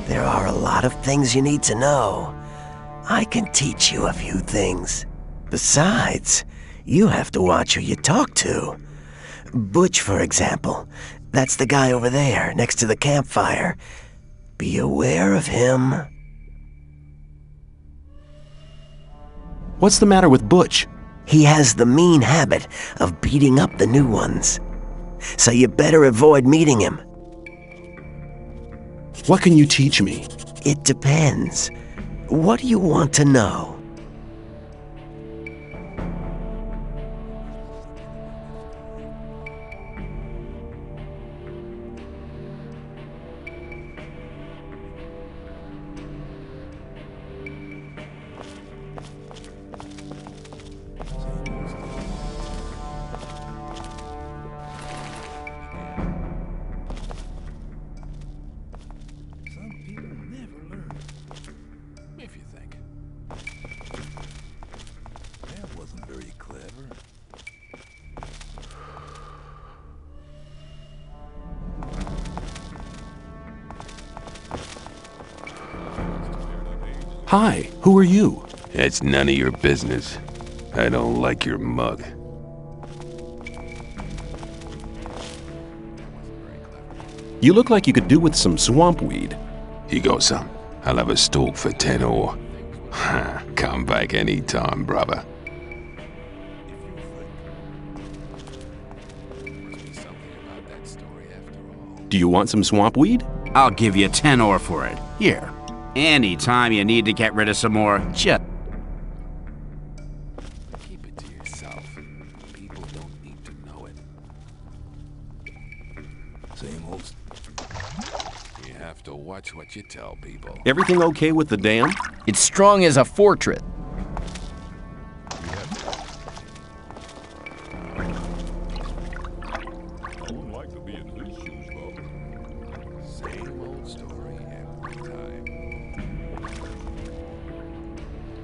There are a lot of things you need to know. I can teach you a few things. Besides, you have to watch who you talk to. Butch, for example. That's the guy over there, next to the campfire. Be aware of him. What's the matter with Butch? He has the mean habit of beating up the new ones. So you better avoid meeting him. What can you teach me? It depends. What do you want to know? Hi, who are you? It's none of your business. I don't like your mug. You look like you could do with some swamp weed. You go some. I'll have a stool for 10 ore. Come back anytime, brother. Do you want some swamp weed? I'll give you 10 ore for it. Here. Anytime you need to get rid of some more, just... Keep it to yourself. People don't need to know it. Same old... You have to watch what you tell people. Everything okay with the dam? It's strong as a fortress.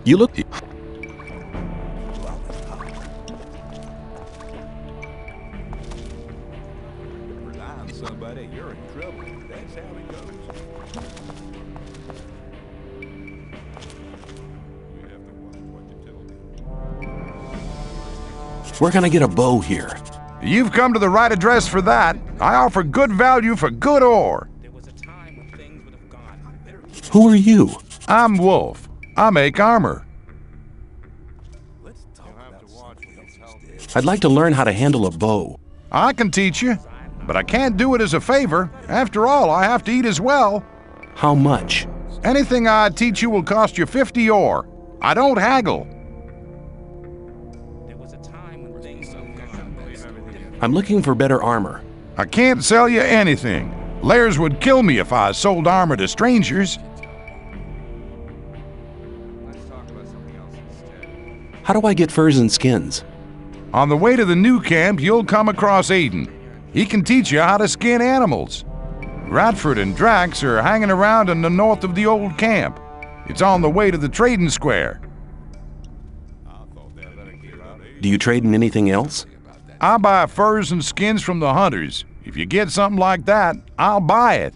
You look... Rely on somebody, you're in trouble. That's how it goes. Where can I get a bow here? You've come to the right address for that. I offer good value for good ore. Who are you? I'm Wolf. I make armor. I'd like to learn how to handle a bow. I can teach you, but I can't do it as a favor. After all, I have to eat as well. How much? Anything I teach you will cost you 50 ore. I don't haggle. I'm looking for better armor. I can't sell you anything. Lairs would kill me if I sold armor to strangers. How do I get furs and skins? On the way to the new camp, you'll come across Aiden. He can teach you how to skin animals. Radford and Drax are hanging around in the north of the old camp. It's on the way to the trading square. Do you trade in anything else? I buy furs and skins from the hunters. If you get something like that, I'll buy it.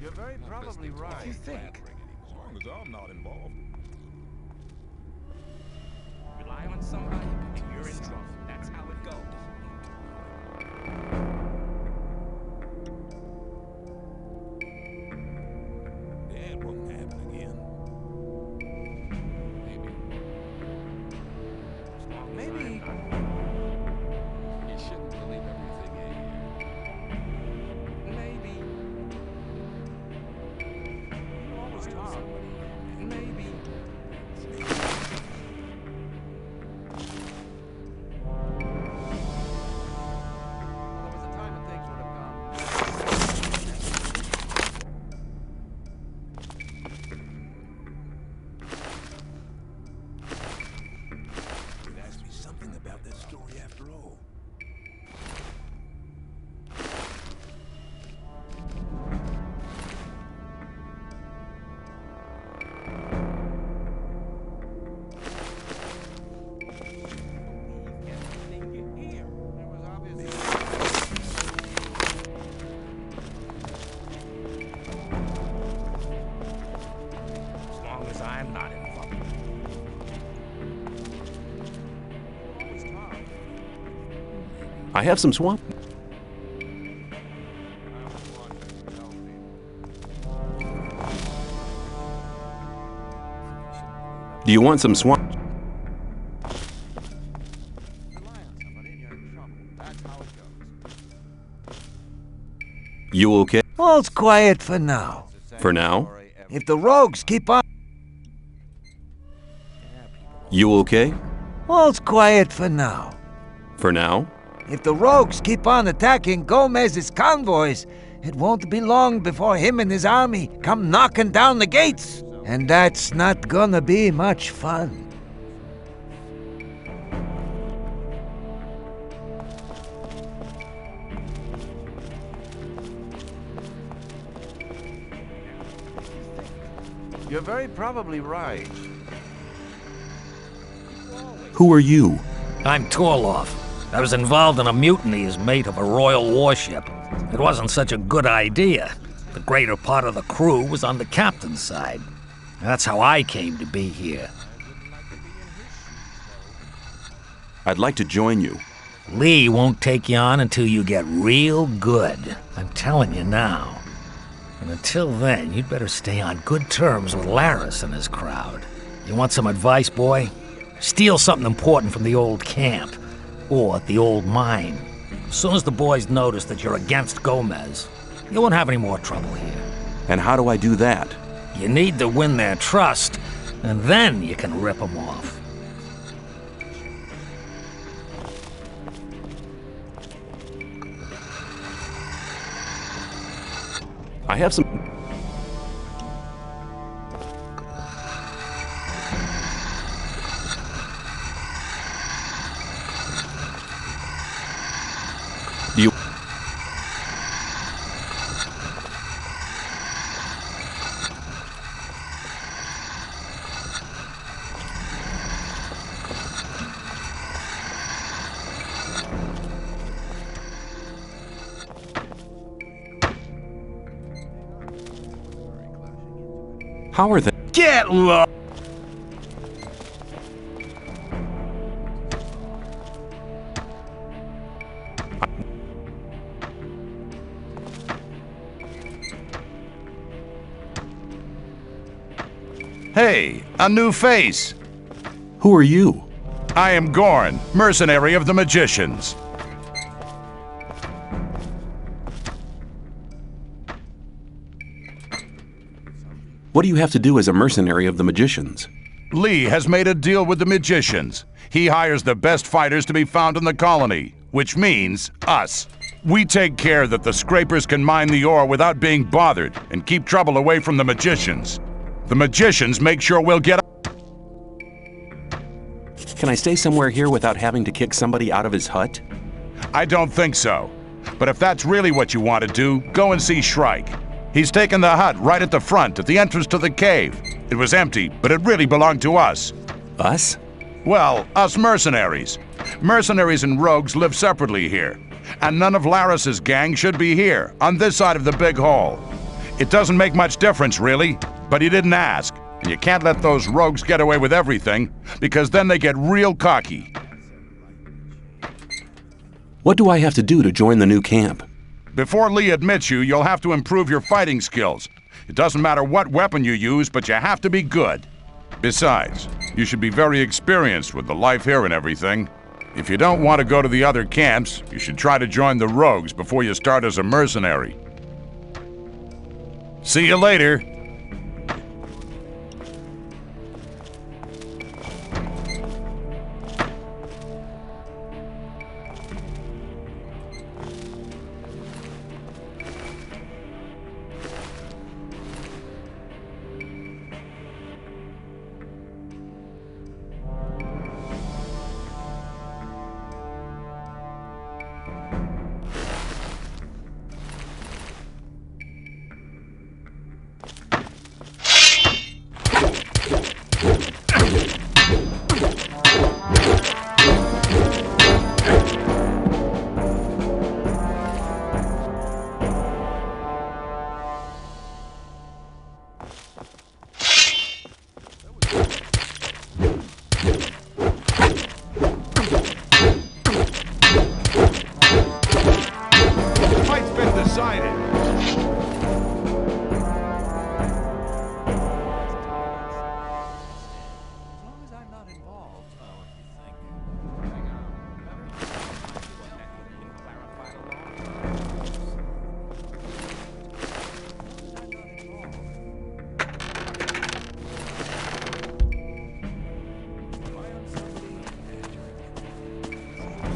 You're very probably right. You think? As long as I'm not involved. Rely on somebody, and you're in trouble. That's how it goes. Yeah, it won't happen again. Maybe. You shouldn't believe everything you hear. Maybe. Maybe. There has to be something about that story after all. As long as I'm not involved. I have some swamp. Do you want some swamp? You okay? All's quiet for now. For now? If the rogues keep on... You okay? All's quiet for now. For now? If the rogues keep on attacking Gomez's convoys, it won't be long before him and his army come knocking down the gates. And that's not gonna be much fun. You're very probably right. Who are you? I'm Torloff. I was involved in a mutiny as mate of a royal warship. It wasn't such a good idea. The greater part of the crew was on the captain's side. That's how I came to be here. I'd like to join you. Lee won't take you on until you get real good. I'm telling you now. And until then, you'd better stay on good terms with Laris and his crowd. You want some advice, boy? Steal something important from the old camp. Or the old mine. As soon as the boys notice that you're against Gomez, you won't have any more trouble here. And how do I do that? You need to win their trust, and then you can rip them off. I have some... Do you... How are they? Get low! Hey, a new face. Who are you? I am Gorn, mercenary of the magicians. What do you have to do as a mercenary of the magicians? Lee has made a deal with the magicians. He hires the best fighters to be found in the colony, which means us. We take care that the scrapers can mine the ore without being bothered and keep trouble away from the magicians. The magicians make sure we'll get... Can I stay somewhere here without having to kick somebody out of his hut? I don't think so. But if that's really what you want to do, go and see Shrike. He's taken the hut right at the front, at the entrance to the cave. It was empty, but it really belonged to us. Us? Well, us mercenaries. Mercenaries and rogues live separately here. And none of Laris's gang should be here, on this side of the big hall. It doesn't make much difference, really, but he didn't ask. And you can't let those rogues get away with everything, because then they get real cocky. What do I have to do to join the new camp? Before Lee admits you, you'll have to improve your fighting skills. It doesn't matter what weapon you use, but you have to be good. Besides, you should be very experienced with the life here and everything. If you don't want to go to the other camps, you should try to join the rogues before you start as a mercenary. See you later.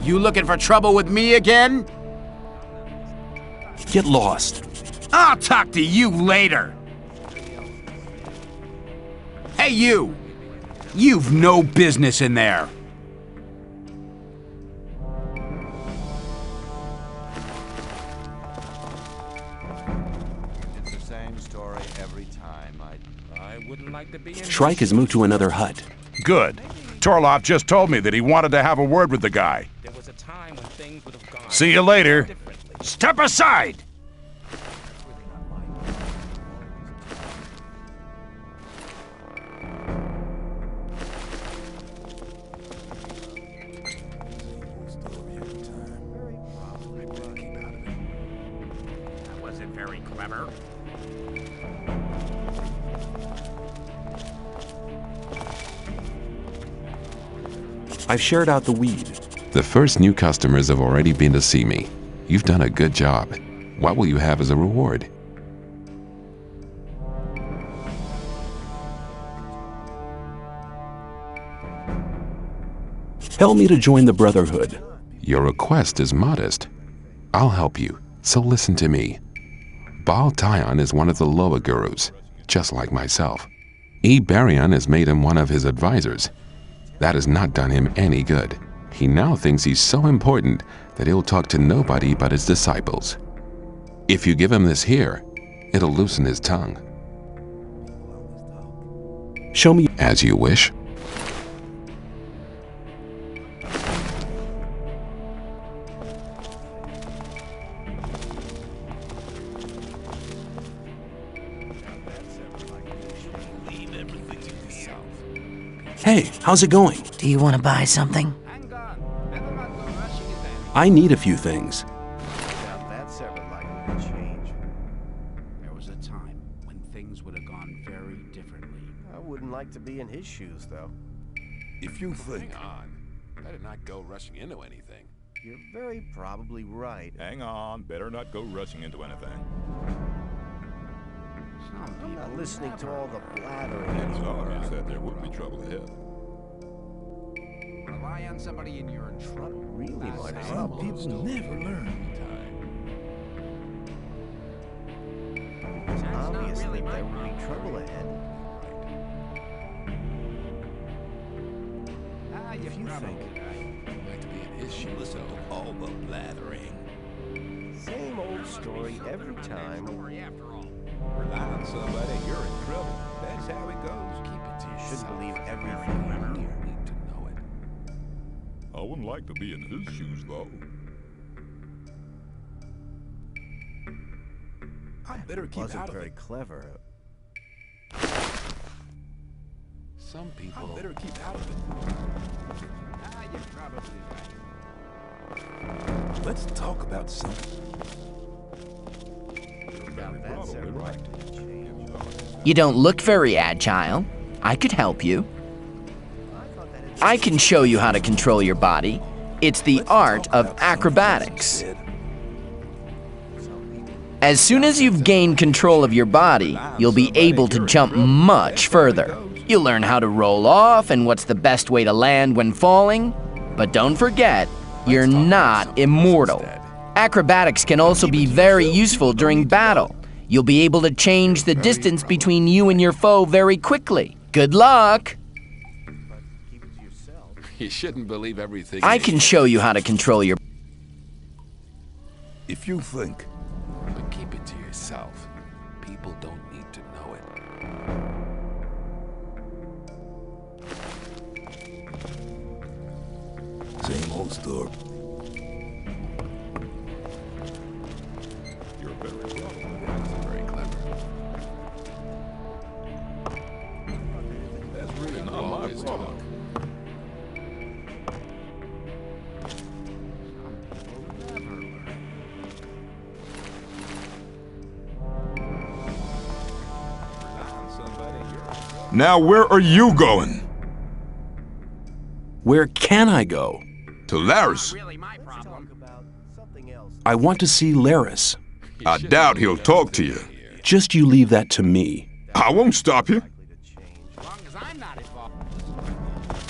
You looking for trouble with me again? Get lost. I'll talk to you later. Hey, you! You've no business in there. It's the same story every time. I wouldn't like to be in... Shrike has moved to another hut. Good. Torloff just told me that he wanted to have a word with the guy. There was a time when things would have gone... See you later. Step aside! Was it very clever? I've shared out the weed. The first new customers have already been to see me. You've done a good job. What will you have as a reward? Help me to join the Brotherhood. Your request is modest. I'll help you, so listen to me. Baal Tyon is one of the Loa gurus, just like myself. Barion has made him one of his advisors. That has not done him any good. He now thinks he's so important that he'll talk to nobody but his disciples. If you give him this here, it'll loosen his tongue. Show me. As you wish. Hey, how's it going? Do you want to buy something? I need a few things. Now that's ever likely to change. There was a time when things would have gone very differently. I wouldn't like to be in his shoes, though. If you think on, better not go rushing into anything. You're very probably right. Hang on, better not go rushing into anything. I'm not listening to all the blathering It's anymore. obvious that there would be trouble ahead. Rely on somebody and you're in trouble. Really might have Some people never learn. It's obvious that there would be trouble ahead. If you think, Like to be in his shoes, listen to all the blathering. same old story every time. Rely on somebody, you're in trouble. That's how it goes. Keep it to You yourself. shouldn't believe everything you hear. Need to know it. I wouldn't like to be in his shoes, though. I better keep Wasn't out of very it. clever. Some people better keep out of it. You're probably right. Let's talk about something. Now that's ever likely to change. You don't look very agile. I could help you. I can show you how to control your body. It's the art of acrobatics. As soon as you've gained control of your body, you'll be able to jump much further. You'll learn how to roll off and what's the best way to land when falling. But don't forget, you're not immortal. Acrobatics can also be very useful during battle. You'll be able to change the distance between you and your foe very quickly. Good luck! You shouldn't believe everything. I can show you how to control your... If you think, but keep it to yourself. People don't need to know it. Same old story. You're very clever. Very clever. That's really not my problem. Now where are you going? Where can I go? To Laris. I want to see Laris. I doubt he'll talk to you. Just you leave that to me. I won't stop you.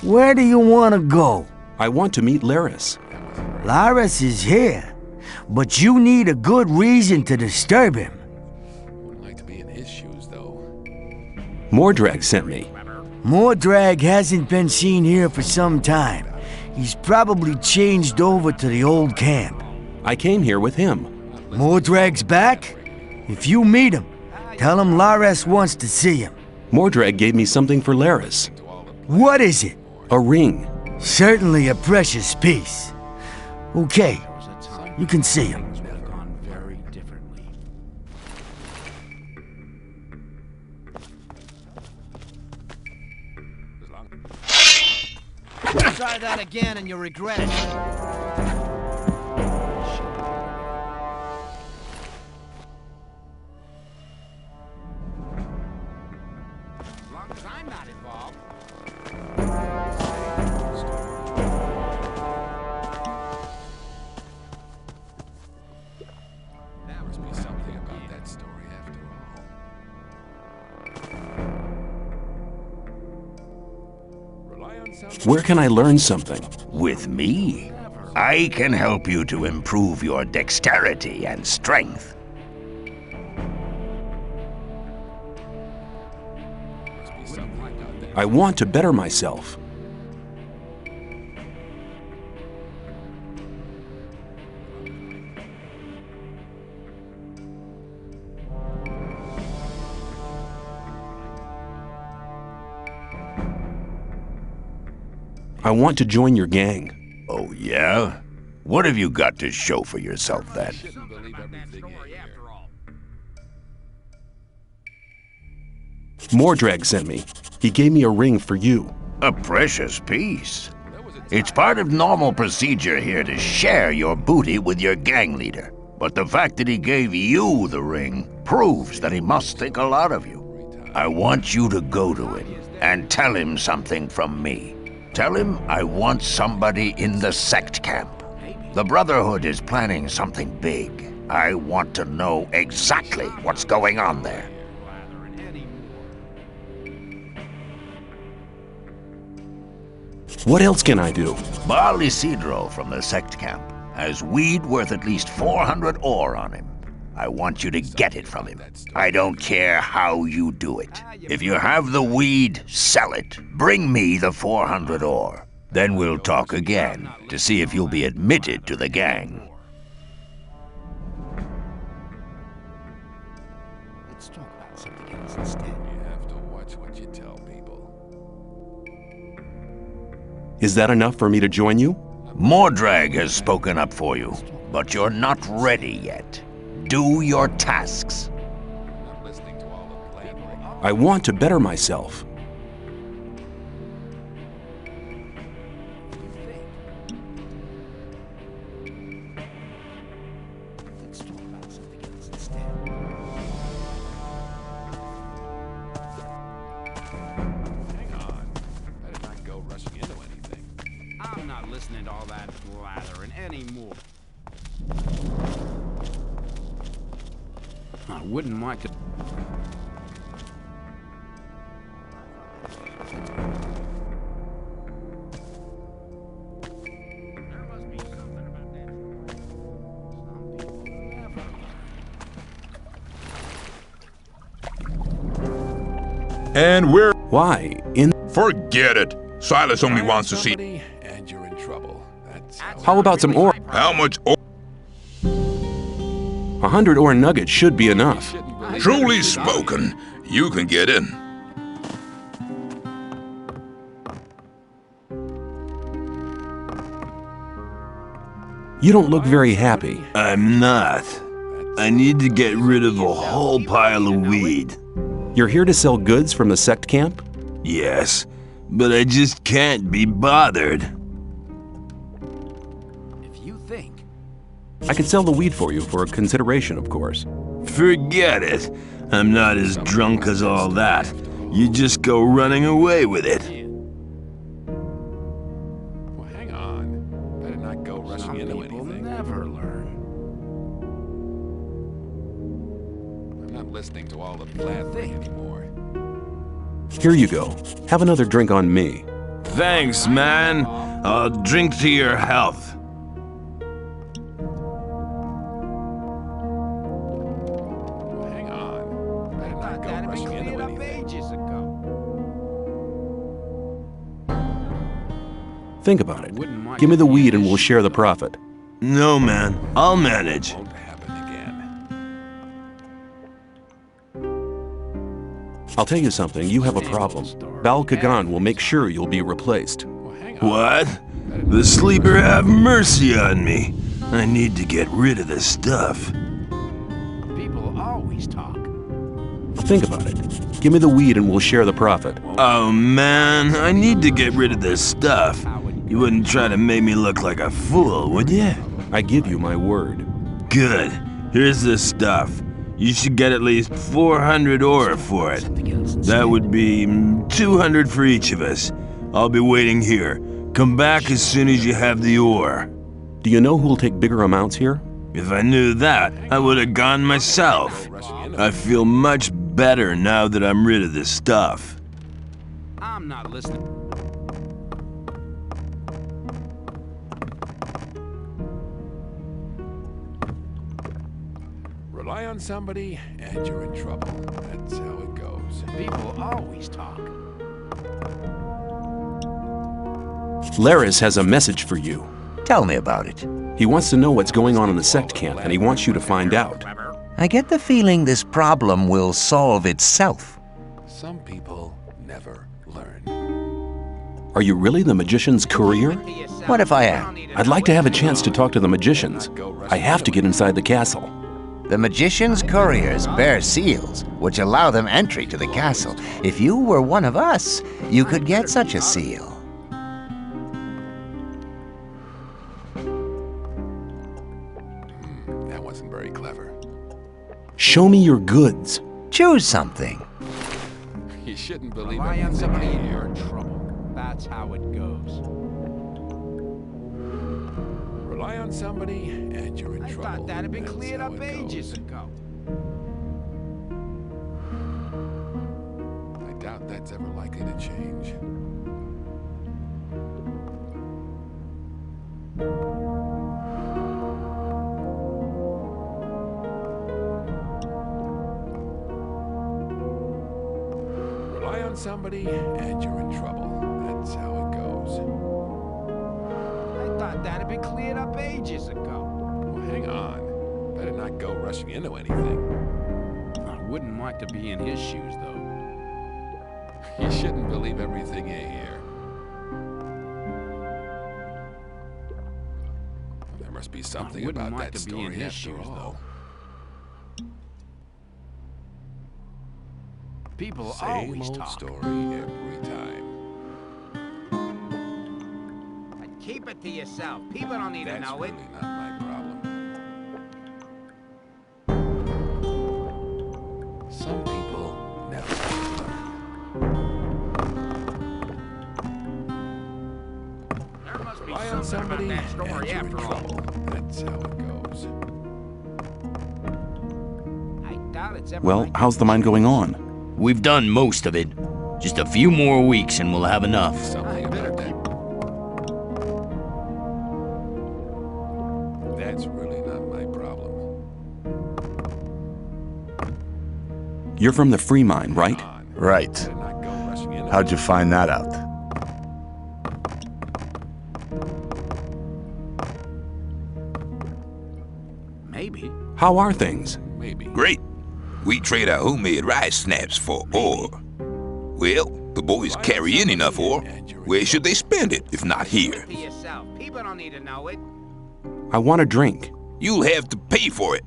Where do you want to go? I want to meet Laris. Laris is here, but you need a good reason to disturb him. Wouldn't like to be in his shoes, though. Mordrag sent me. Mordrag hasn't been seen here for some time. He's probably changed over to the old camp. I came here with him. Mordrag's back? If you meet him, tell him Laris wants to see him. Mordrag gave me something for Laris. What is it? A ring. Certainly a precious piece. Okay, you can see him. Gone very differently. Try that again and you'll regret it. As long as I'm not involved. There must be something about that story after all. Rely on somebody. Where can I learn something? With me, I can help you to improve your dexterity and strength. Must be something about that. I want to better myself. I want to join your gang. Oh, yeah? What have you got to show for yourself, then? Shouldn't believe everything you hear. Mordrag sent me. He gave me a ring for you. A precious piece. It's part of normal procedure here to share your booty with your gang leader. But the fact that he gave you the ring proves that he must think a lot of you. I want you to go to him and tell him something from me. Tell him I want somebody in the sect camp. The Brotherhood is planning something big. I want to know exactly what's going on there. What else can I do? Baal Isidro from the sect camp has weed worth at least 400 ore on him. I want you to get it from him. I don't care how you do it. If you have the weed, sell it. Bring me the 400 ore. Then we'll talk again to see if you'll be admitted to the gang. Let's talk about something else instead. You have to watch what you tell people. Is that enough for me to join you? Mordrag has spoken up for you, but you're not ready yet. Do your tasks. I want to better myself. Let's talk about something else instead. Hang on. Better not go rushing into anything. I'm not listening to all that blathering anymore. I wouldn't like to. And we're... Why? Forget it. Silas only wants to see... And you're in trouble. That's How about some ore? How much ore? 100 ore nuggets should be enough. Truly spoken. You can get in. You don't look very happy. I'm not. I need to get rid of a whole pile of weed. You're here to sell goods from the sect camp? Yes, but I just can't be bothered. If you think. I could sell the weed for you for a consideration, of course. Forget it. I'm not as drunk as all that. You just go running away with it. Well, hang on. Better not go rushing into anything. Never learn. I'm not listening to all the blathering anymore. Here you go. Have another drink on me. Thanks, man. I'll drink to your health. Well, hang on. Better not go rushing into anything. Think about it. Give me the weed and we'll share the profit. No, man. I'll manage. Won't happen again. I'll tell you something. You have a problem. Bal Kagan will make sure you'll be replaced. What? The sleeper have mercy on me. I need to get rid of this stuff. People always talk. Think about it. Give me the weed and we'll share the profit. Oh, man. I need to get rid of this stuff. You wouldn't try to make me look like a fool, would you? I give you my word. Good. Here's this stuff. You should get at least 400 ore for it. That would be 200 for each of us. I'll be waiting here. Come back as soon as you have the ore. Do you know who'll take bigger amounts here? If I knew that, I would have gone myself. I feel much better now that I'm rid of this stuff. I'm not listening. Rely on somebody, and you're in trouble. That's how it goes. People always talk. Laris has a message for you. Tell me about it. He wants to know what's going on in the sect camp, and he wants you to find out. I get the feeling this problem will solve itself. Some people never learn. Are you really the magician's courier? What if I am? I'd like to have a chance to talk to the magicians. I have to get inside the castle. The magician's couriers bear seals, which allow them entry to the castle. If you were one of us, you could get such a seal. That wasn't very clever. Show me your goods. Choose something. You shouldn't believe Rely on everything somebody you and hear. you're in trouble. That's how it goes. Rely on somebody and you're in I trouble. thought that had been That's cleared how up it ages goes. ago. I doubt that's ever likely to change. Rely on somebody and you're in trouble. That's how it goes. I thought that had been cleared up ages ago. Well, hang on. Better not go rushing into anything. I wouldn't like to be in his shoes, though. You shouldn't believe everything you hear. There must be something wouldn't about like that to be in story his after shoes, all. People Same always old talk. story every time. But keep it to yourself. People don't need to That's know really it. not my problem. Some people never learn. There must be Rely on something somebody about that story and you're in after all. trouble. That's how it goes. I doubt it's ever Well, like how's the mine going on? We've done most of it. Just a few more weeks and we'll have enough. Something about that. That's really not my problem. You're from the free mine, right? Right. Better not go rushing into How'd you find that out? Maybe. How are things? Maybe. Great. We trade our homemade rice snaps for ore. Well, the boys carry in enough ore. Where should they spend it if not here? To yourself. People don't need to know it. I want a drink. You'll have to pay for it.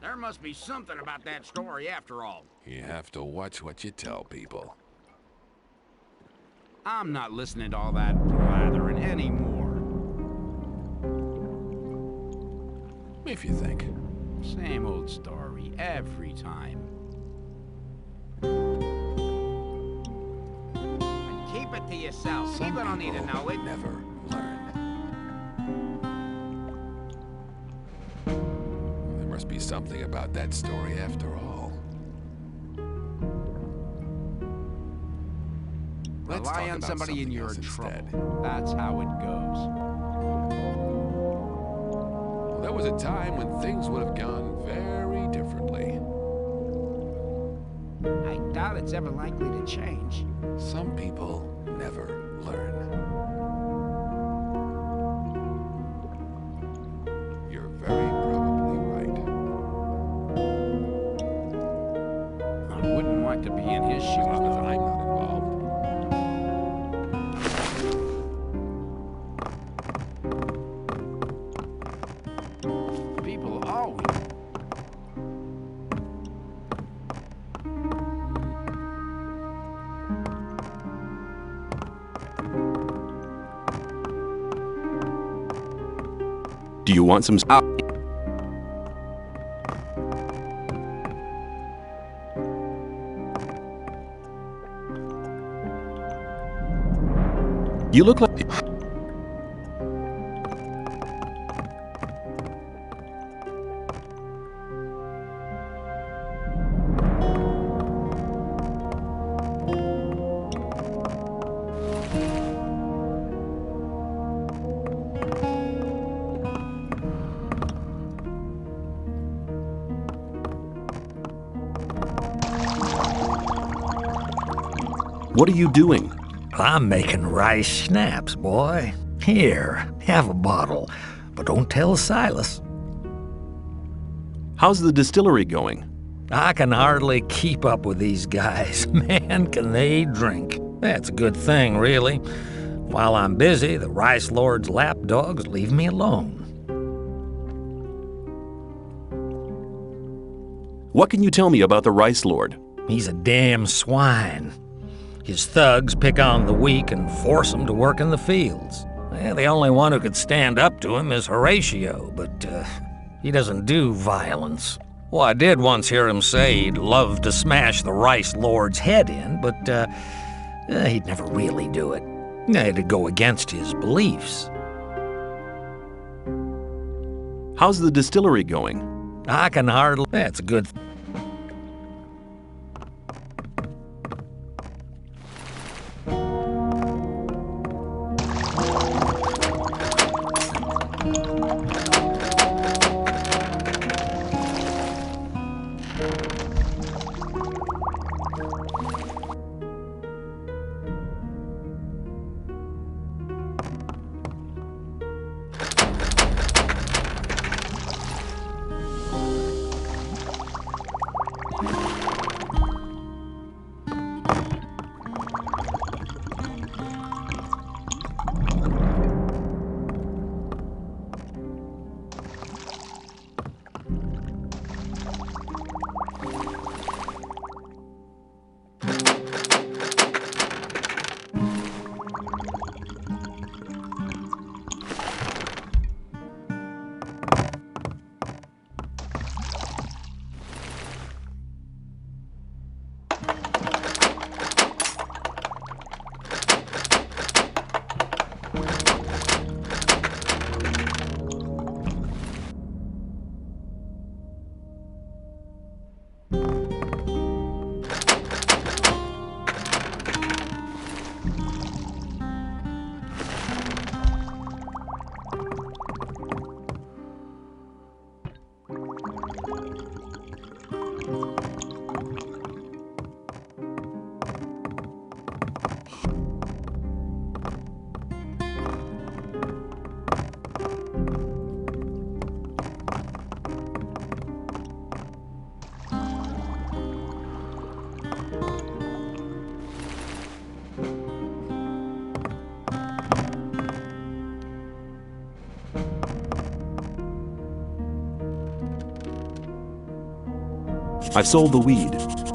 There must be something about that story after all. You have to watch what you tell people. I'm not listening to all that blathering anymore. If you think. Same old story every time. And keep it to yourself. Some People don't need to people know it. never learn. There must be something about that story after all. Let's Rely talk on about somebody and something you're else in instead. trouble. That's how it goes. There was a time when things would have gone very differently. I doubt it's ever likely to change. Some people never learn. You're very probably right. I wouldn't want to be in his shoes. As long as I'm not involved. People always. Do you want some? You look like. What are you doing? I'm making rice schnapps, boy. Here, have a bottle. But don't tell Silas. How's the distillery going? I can hardly keep up with these guys. Man, can they drink. That's a good thing, really. While I'm busy, the Rice Lord's lapdogs leave me alone. What can you tell me about the Rice Lord? He's a damn swine. His thugs pick on the weak and force them to work in the fields. The only one who could stand up to him is Horatio, but he doesn't do violence. Well, I did once hear him say he'd love to smash the Rice Lord's head in, but he'd never really do it. It'd go against his beliefs. How's the distillery going? I can hardly... That's a good... I've sold the weed.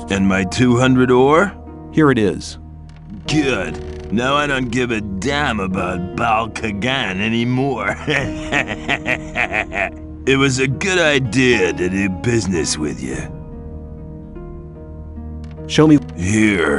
And my 200 ore? Here it is. Good. Now I don't give a damn about Baal Kagan anymore. It was a good idea to do business with you. Show me. Here.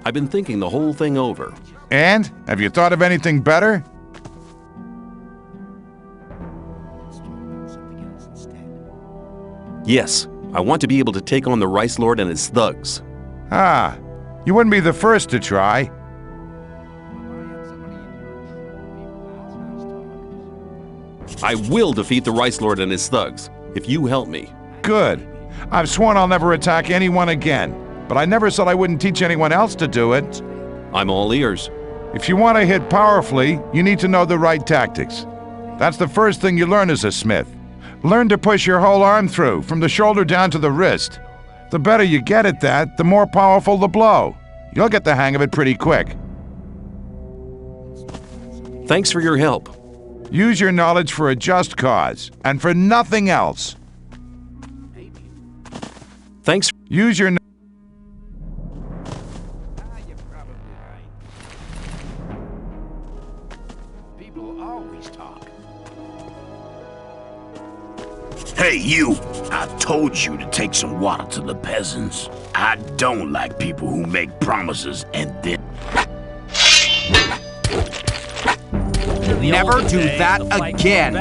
I've been thinking the whole thing over. And? Have you thought of anything better? Yes, I want to be able to take on the Rice Lord and his thugs. Ah, you wouldn't be the first to try. I will defeat the Rice Lord and his thugs, if you help me. Good. I've sworn I'll never attack anyone again, but I never said I wouldn't teach anyone else to do it. I'm all ears. If you want to hit powerfully, you need to know the right tactics. That's the first thing you learn as a smith. Learn to push your whole arm through, from the shoulder down to the wrist. The better you get at that, the more powerful the blow. You'll get the hang of it pretty quick. Thanks for your help. Use your knowledge for a just cause, and for nothing else. Thanks. Use your... Hey, you! I told you to take some water to the peasants. I don't like people who make promises and then... Never do that again.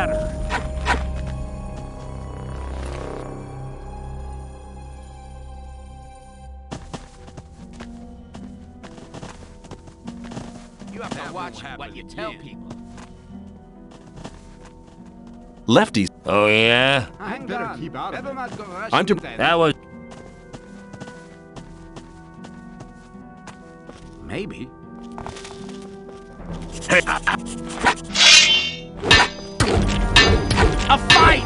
You have to watch what you tell people. Lefty. Oh, yeah? I better keep out of it. I'm to. That was. Maybe. Hey, A fight!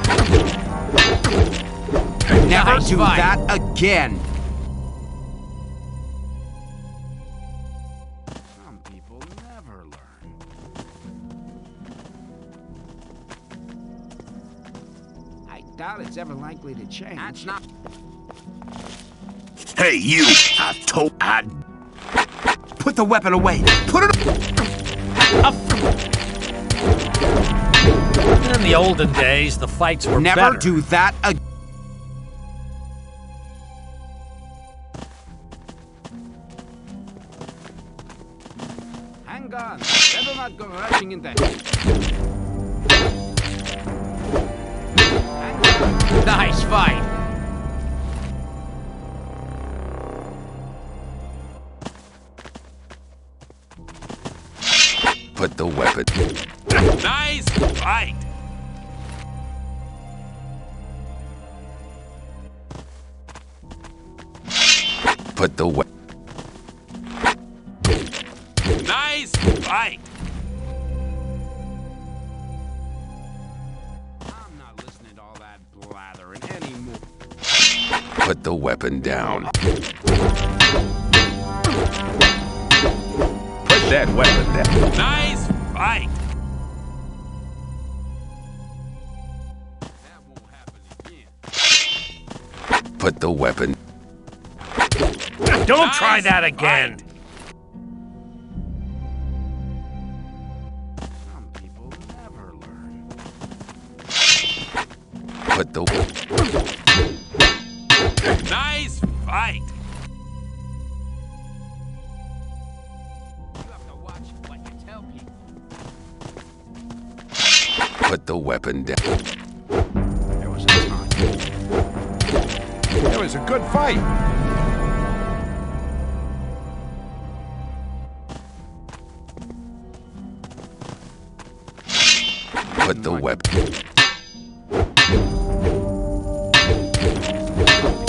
Never do that again. Some people never learn. I doubt it's ever likely to change. That's not. hey, you! I Put the weapon away. Put it. In the olden days, the fights were Never better. do that again. Hang on. Better not go rushing into. Nice fight. Put the weapon. Nice fight! Put the weapon. Nice fight! I'm not listening to all that blathering anymore. Put the weapon down. Put that weapon down. Nice fight! That won't happen again. Put the weapon. Don't try that again. Some people never learn. Put the. Nice fight! You have to watch what you tell people. Put the weapon down. There was a time. It was a good fight. Put the weapon.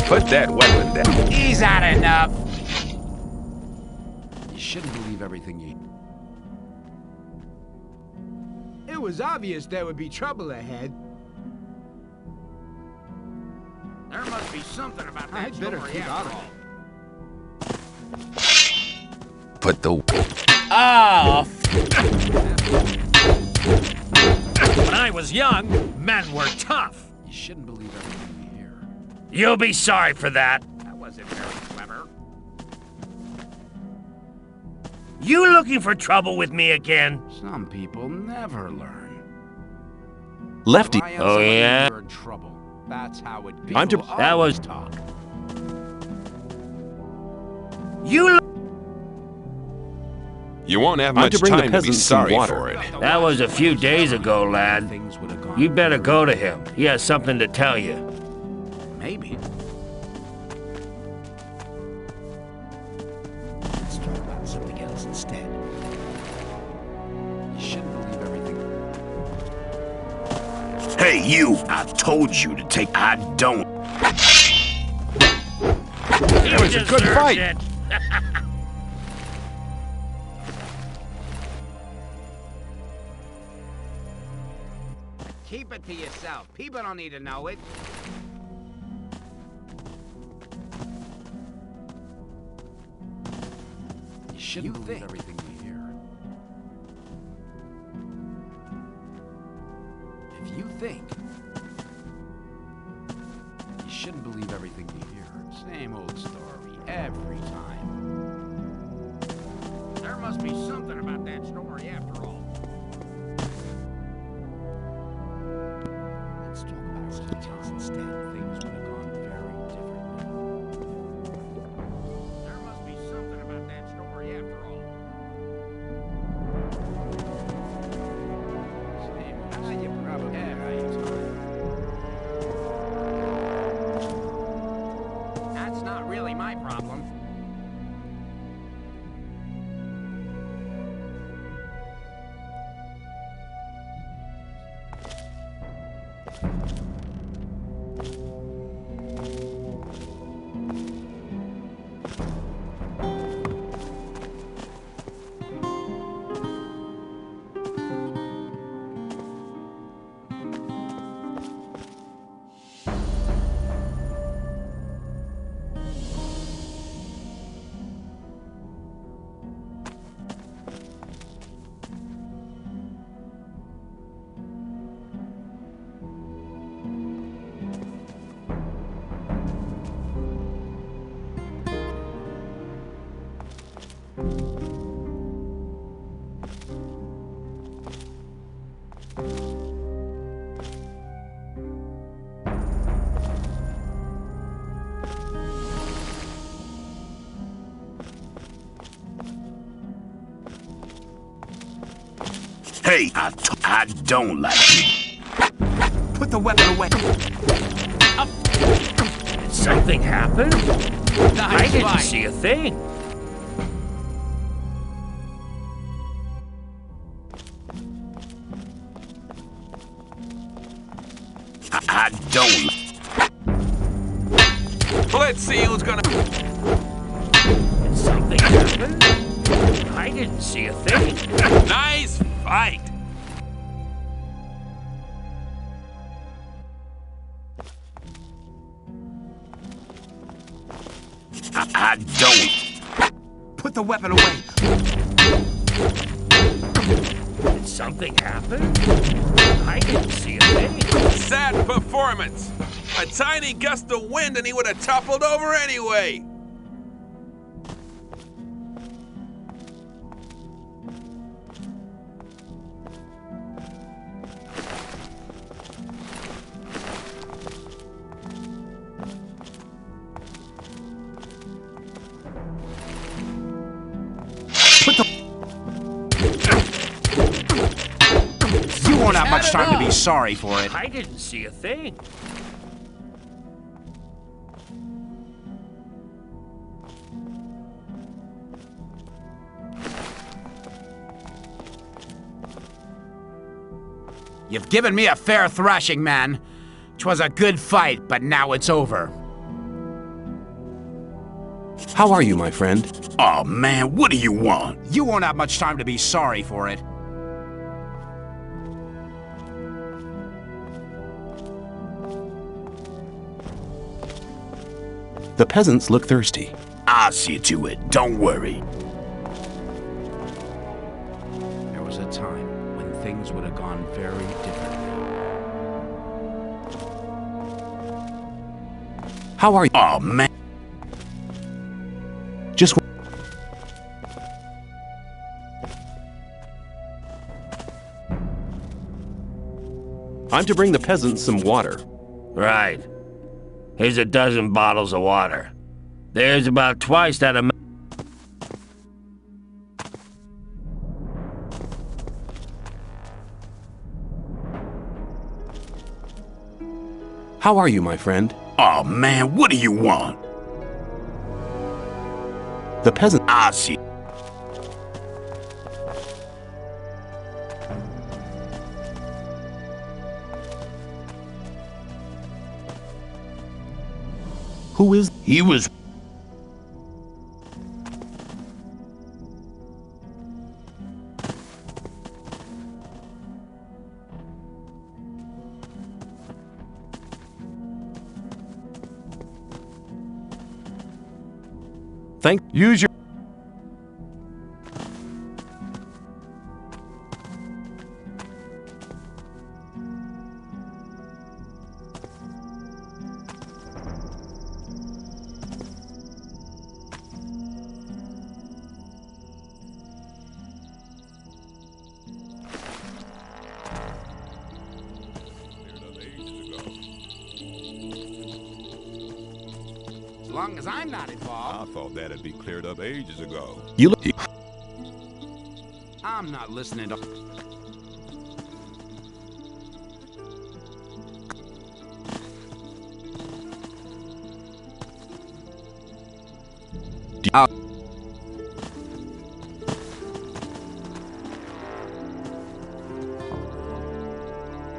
Put that weapon down. He's had enough. You shouldn't believe everything you. It was obvious there would be trouble ahead. There must be something about that story after all. Put the. Oh. When I was young, men were tough. You shouldn't believe everything you hear. You'll be sorry for that. That wasn't very clever. You looking for trouble with me again? Some people never learn. Lefty. Rely on Oh, somebody yeah? when you're in trouble. That's how it. I'm to- People That was- always talk. You won't have I'm much to bring the time to be peasants some sorry water. for it. That was a few days ago, lad. Things would have gone. You better go to him. He has something to tell you. Maybe. Let's talk about something else instead. You shouldn't believe everything. hey, you! I told you to take... I don't... It was a good fight. It. Keep it to yourself. People don't need to know it. You shouldn't believe everything you hear. If you think, you shouldn't believe everything you hear. Same old story every time. There must be something about that story after all. Let's talk about something else. Hey, I don't like you. Put the weapon away. Did something happen? I didn't fight. see a thing. I don't. Let's see who's gonna. Did something happen? I didn't see a thing. Nice fight. I don't. Put the weapon away. Did something happen? I didn't see a thing. Sad performance. A tiny gust of wind and he would have toppled over anyway. You won't have much time to be sorry for it. I didn't see a thing. You've given me a fair thrashing, man. 'Twas a good fight, but now it's over. How are you, my friend? Oh man, what do you want? You won't have much time to be sorry for it. The peasants look thirsty. I'll see to it. Don't worry. There was a time when things would have gone very differently. How are you? Oh man. Just. I'm to bring the peasants some water. Right. Here's a dozen bottles of water. There's about twice that amount. How are you, my friend? Oh man, what do you want? The peasant. I'll see. Who is? He was. Use your. As long as I'm not involved. I thought that'd be cleared up ages ago. You look. I'm not listening to.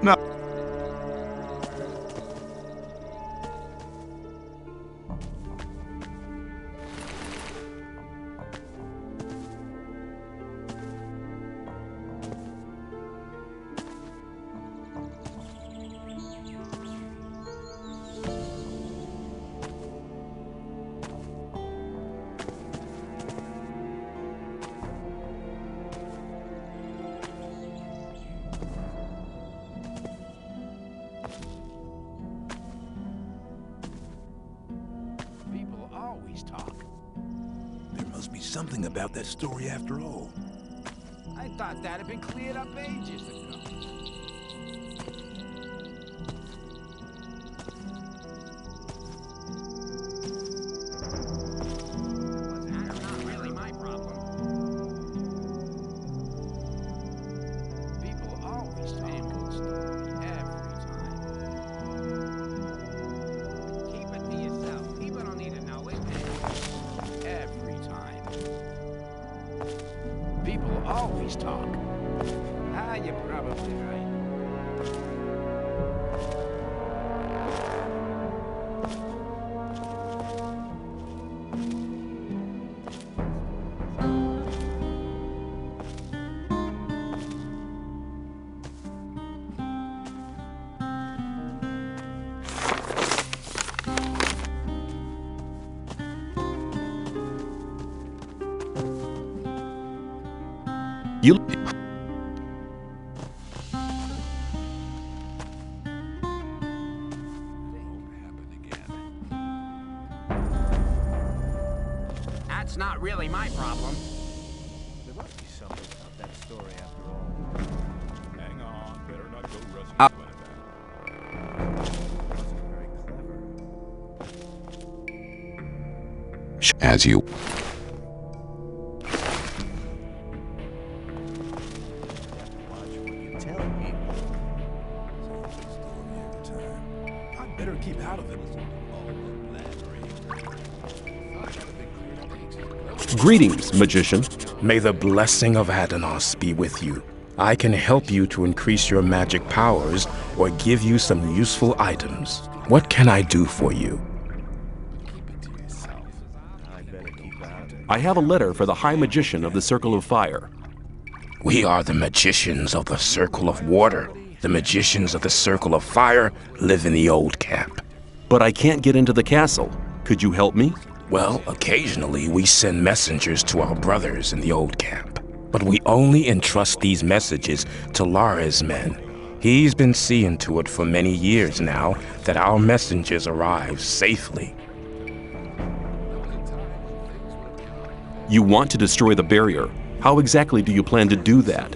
No. People always talk. There must be something about that story after all. I thought that had been cleared up ages ago. Not really my problem. Chinese talk. Ah, you're probably right. You. That's not really my problem. There must be something about that story after all. Hang on, better not go wrestling Uh, As you. I'd better keep out of it. Greetings, magician. May the blessing of Adanos be with you. I can help you to increase your magic powers or give you some useful items. What can I do for you? I have a letter for the High Magician of the Circle of Fire. We are the magicians of the Circle of Water. The magicians of the Circle of Fire live in the old camp. But I can't get into the castle. Could you help me? Well, occasionally we send messengers to our brothers in the old camp. But we only entrust these messages to Lara's men. He's been seeing to it for many years now that our messengers arrive safely. You want to destroy the barrier. How exactly do you plan to do that?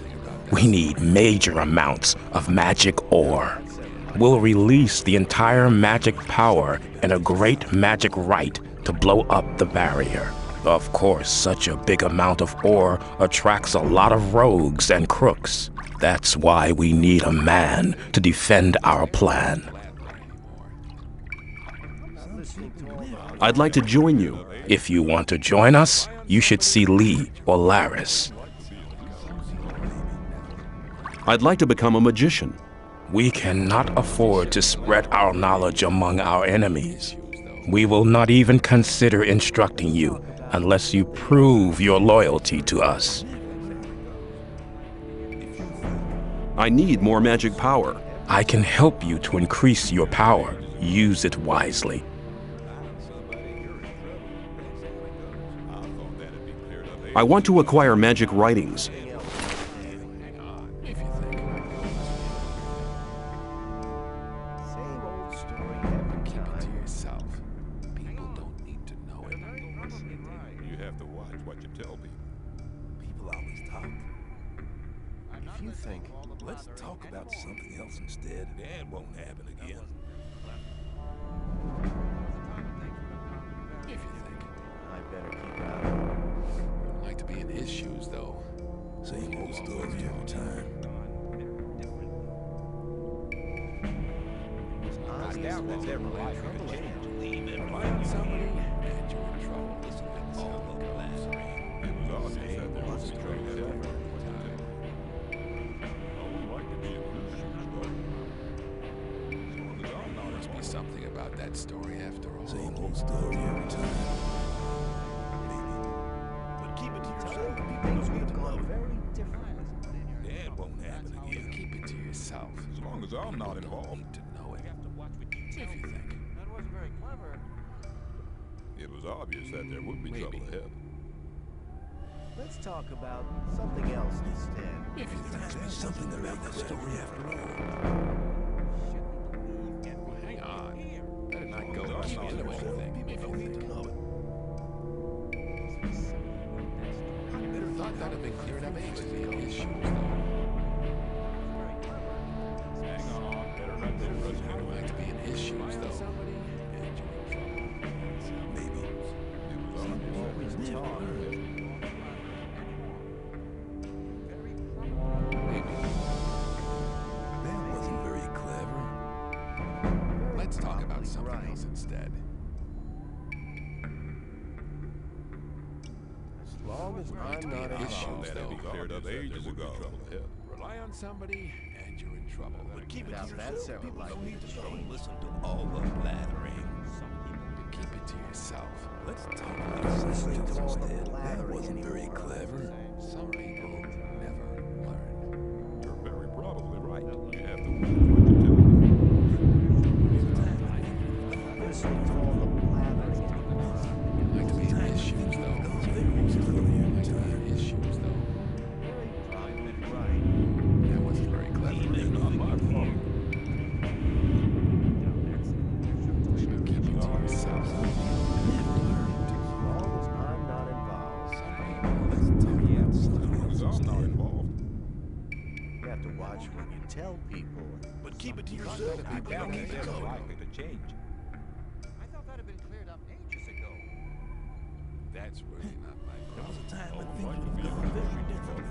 We need major amounts of magic ore. We'll release the entire magic power in a great magic rite to blow up the barrier. Of course, such a big amount of ore attracts a lot of rogues and crooks. That's why we need a man to defend our plan. I'd like to join you. If you want to join us, you should see Lee or Laris. I'd like to become a magician. We cannot afford to spread our knowledge among our enemies. We will not even consider instructing you unless you prove your loyalty to us. I need more magic power. I can help you to increase your power. Use it wisely. I want to acquire magic writings. You have to watch what you tell people. People always talk. If you think, let's talk about something else instead, that won't happen again. If you think. I better keep out of it. I'd like to be in his shoes, though. Same old story every time. I doubt that's ever like Find somebody and you're in trouble. Listen, it's all the last. It was obvious that there was a straight ahead. I would like to be in his shoes, though. As long as I'm not Must be something about that story after all. Same old story every time. Maybe. But keep it to yourself. People don't need to know it. Very different. That won't happen again. Keep it to yourself. As long as I'm not involved. To know it. If you think. That wasn't very clever. It was obvious that there would be trouble ahead. Let's talk about something else instead. If you think. There's something about that story after all. Hang on. Better not go much into anything. If you think. I better thought that'd have been cleared up ages ago. His shoes, though. Hang on, better not go rushing I'd like to be in his shoes, though. Maybe. It was obvious. That wasn't very clever. Let's talk about something else instead. long as I'm not involved. That be cleared up ages ago. Rely on somebody, and you're in trouble. But keep it to yourself. People don't need to know and listen to all the blathering. But keep it to yourself. Let's talk about something instead. That wasn't very clever. Some people never learn. You're very probably right. You have to watch what you tell them. Listening to all the blathering anymore. You'd like to be in his shoes, though. You'd like to be in his shoes, though. That wasn't very clever. Not my fault. Keep it to yourself. I'm not involved. I'm not involved. You have to watch what you tell people. But keep it to yourself. I doubt it's ever likely to change. I thought that had been cleared up ages ago. That's really not my problem. There was a time when Oh, things why would you have feel gone very different.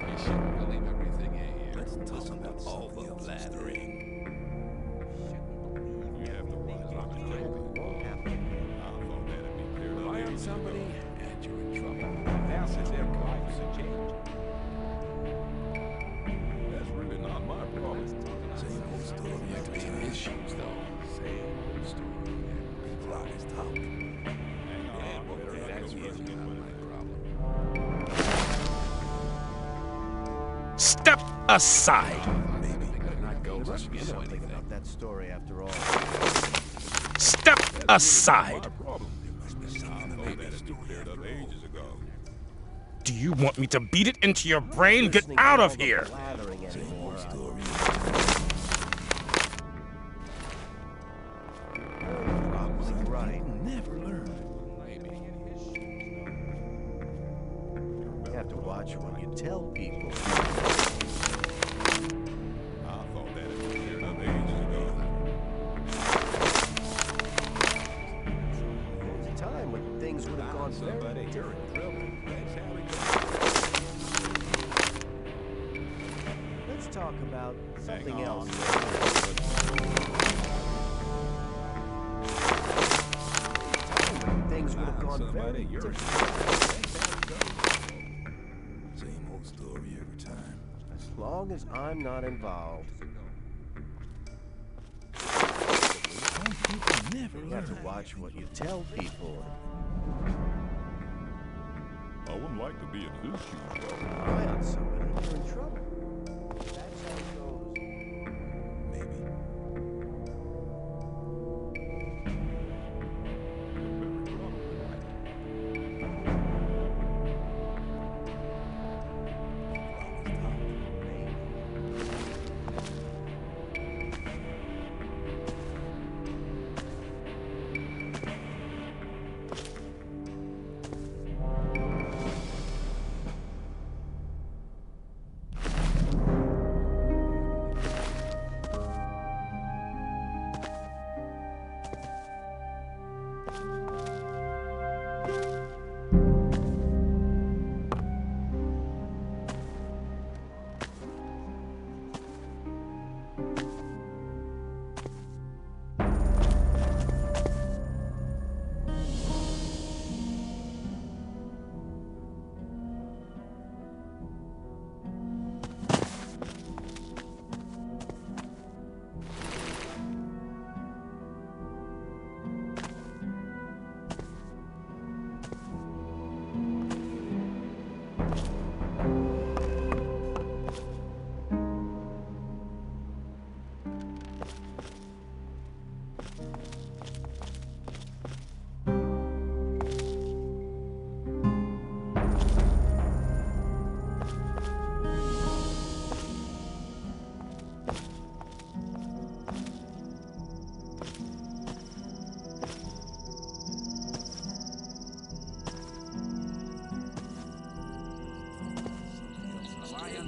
You shouldn't believe everything you hear. Let's talk Listen to about all something the else blathering. You have to watch what you tell people. I thought that'd be cleared up. Rely on somebody, and you're in trouble. Now since their life is a change. That's really not my problem. Same old story. You have to be in his shoes, though. Same old story. People always talk. That's really not my problem. Step aside. Not go There must be you know something anything. about that story after all. Step aside. Do you want me to beat it into your brain? Get Listening to out all of the here. blathering anymore. Probably right. Never learn. You have to watch what you tell people. I thought that had been cleared up ages ago. There was a time when things would have gone very different. Let's talk about something else. Things would have gone very different. Same old story every time. As long as I'm not involved. Some people never You have learn. to watch what you tell people. I wouldn't like to be in his shoes, though. Rely on somebody, you're in trouble. That's how it goes. Maybe.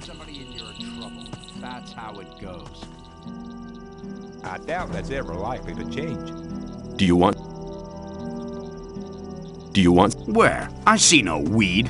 Somebody and you're in trouble. That's how it goes. I doubt that's ever likely to change. Do you want? Where? I see no weed.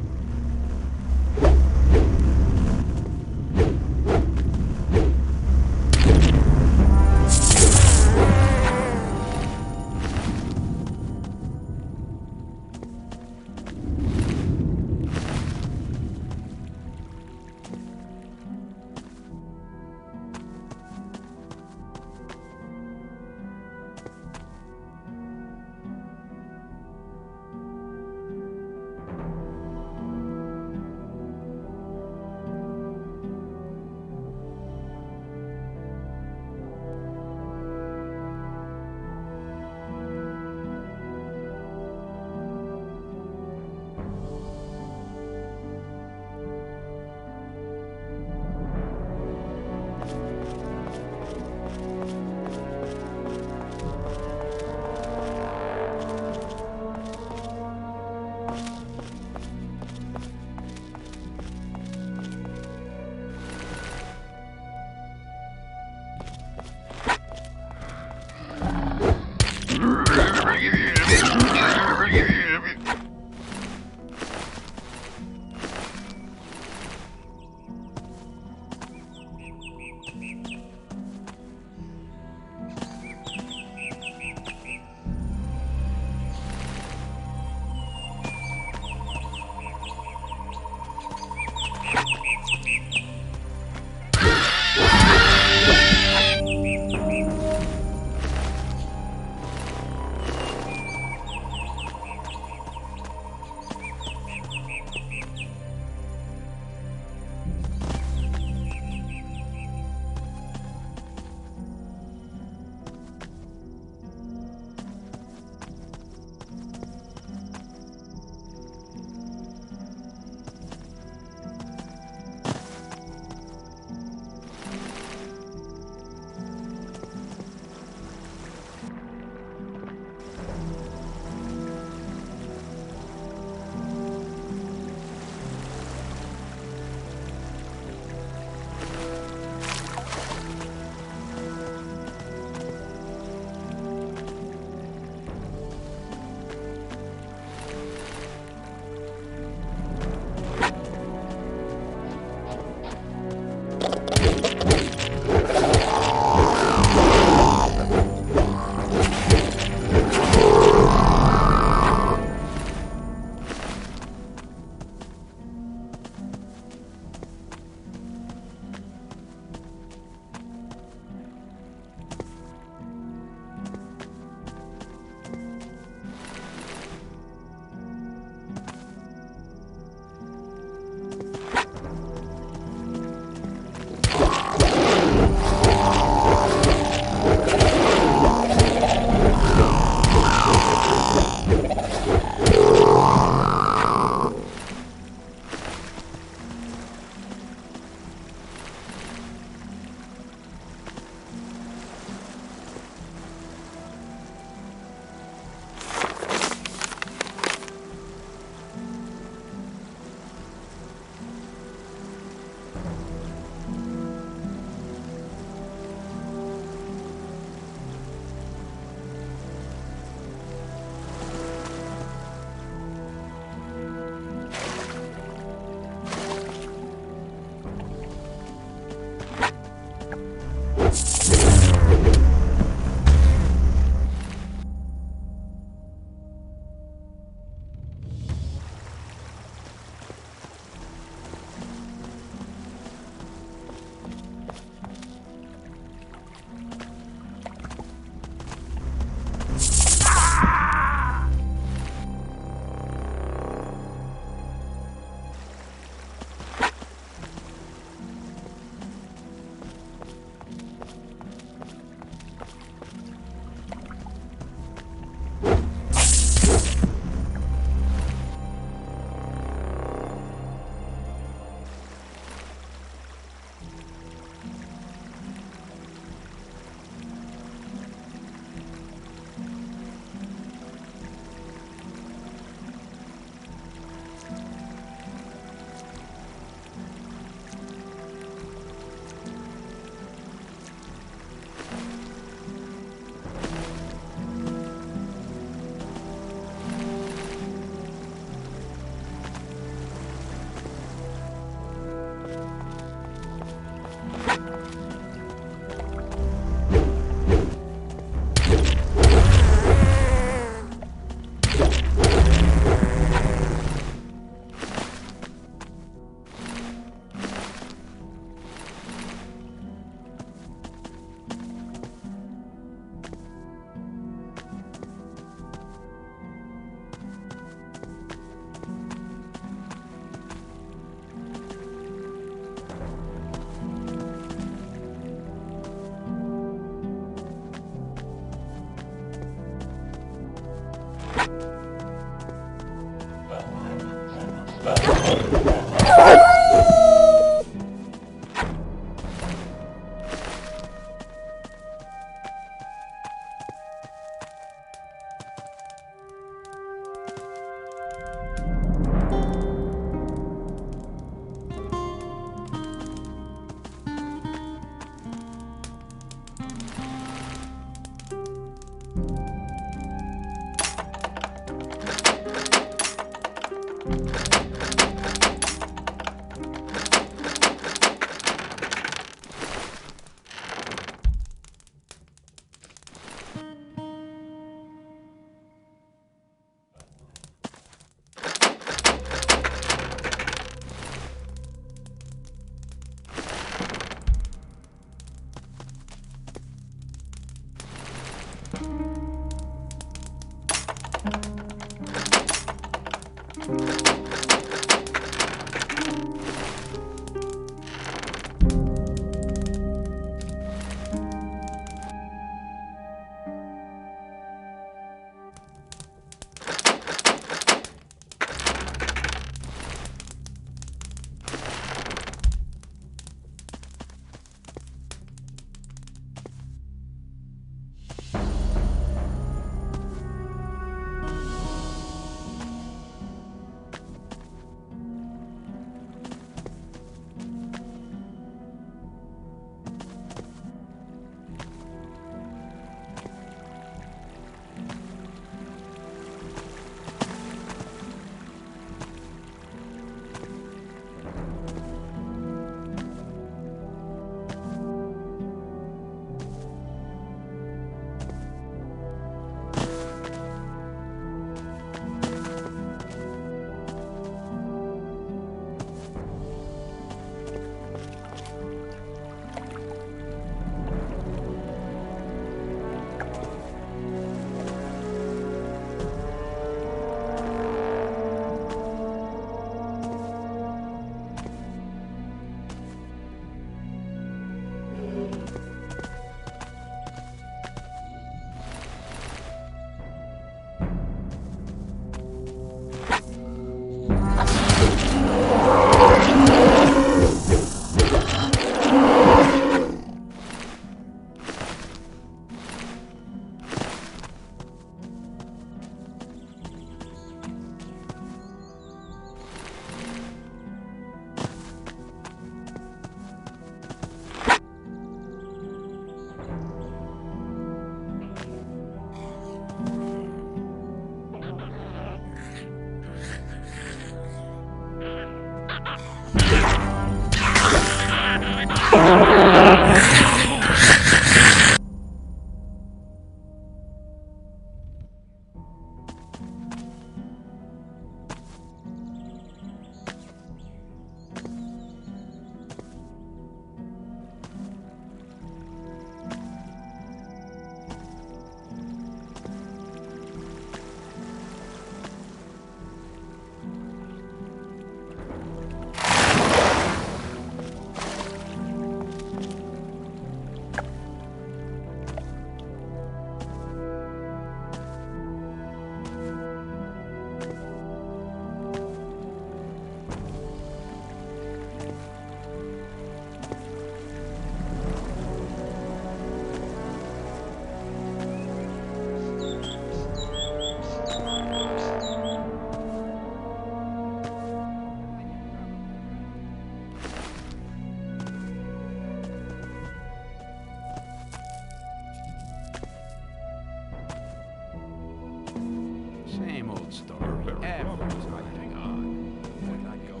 Same old story. Everyone's like, hang on. Where'd I go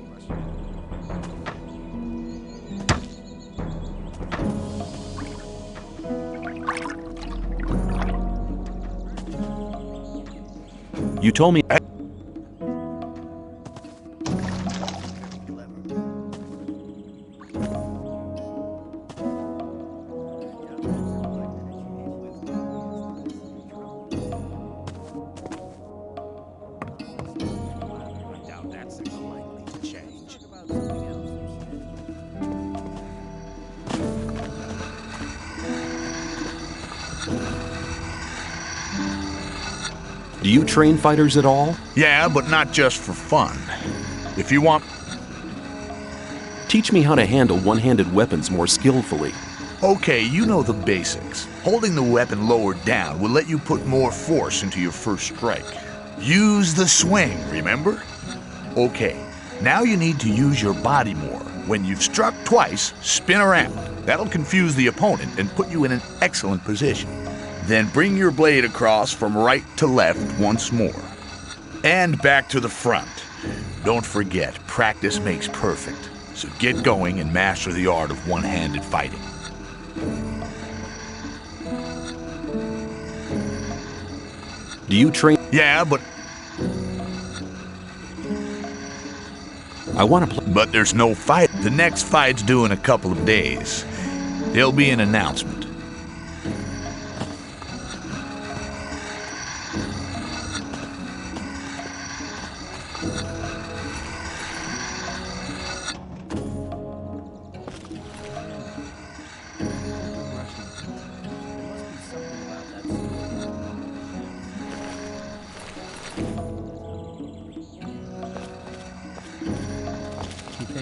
You told me. Do you train fighters at all? Yeah, but not just for fun. If you want... Teach me how to handle one-handed weapons more skillfully. Okay, you know the basics. Holding the weapon lowered down will let you put more force into your first strike. Use the swing, remember? Okay, now you need to use your body more. When you've struck twice, spin around. That'll confuse the opponent and put you in an excellent position. Then bring your blade across from right to left once more. And back to the front. Don't forget, practice makes perfect. So get going and master the art of one-handed fighting. Do you train? Yeah, but... I want to play. But there's no fight. The next fight's due in a couple of days. There'll be an announcement.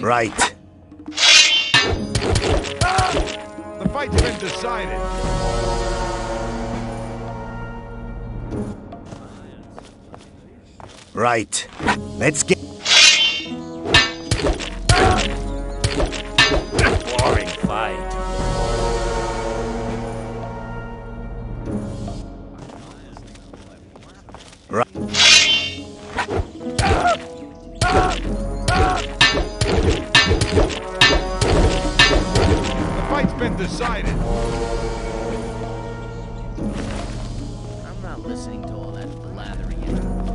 Right. The fight's been decided. Right. Let's get... Boring fight. The fight's been decided. I'm not listening to all that blathering anymore.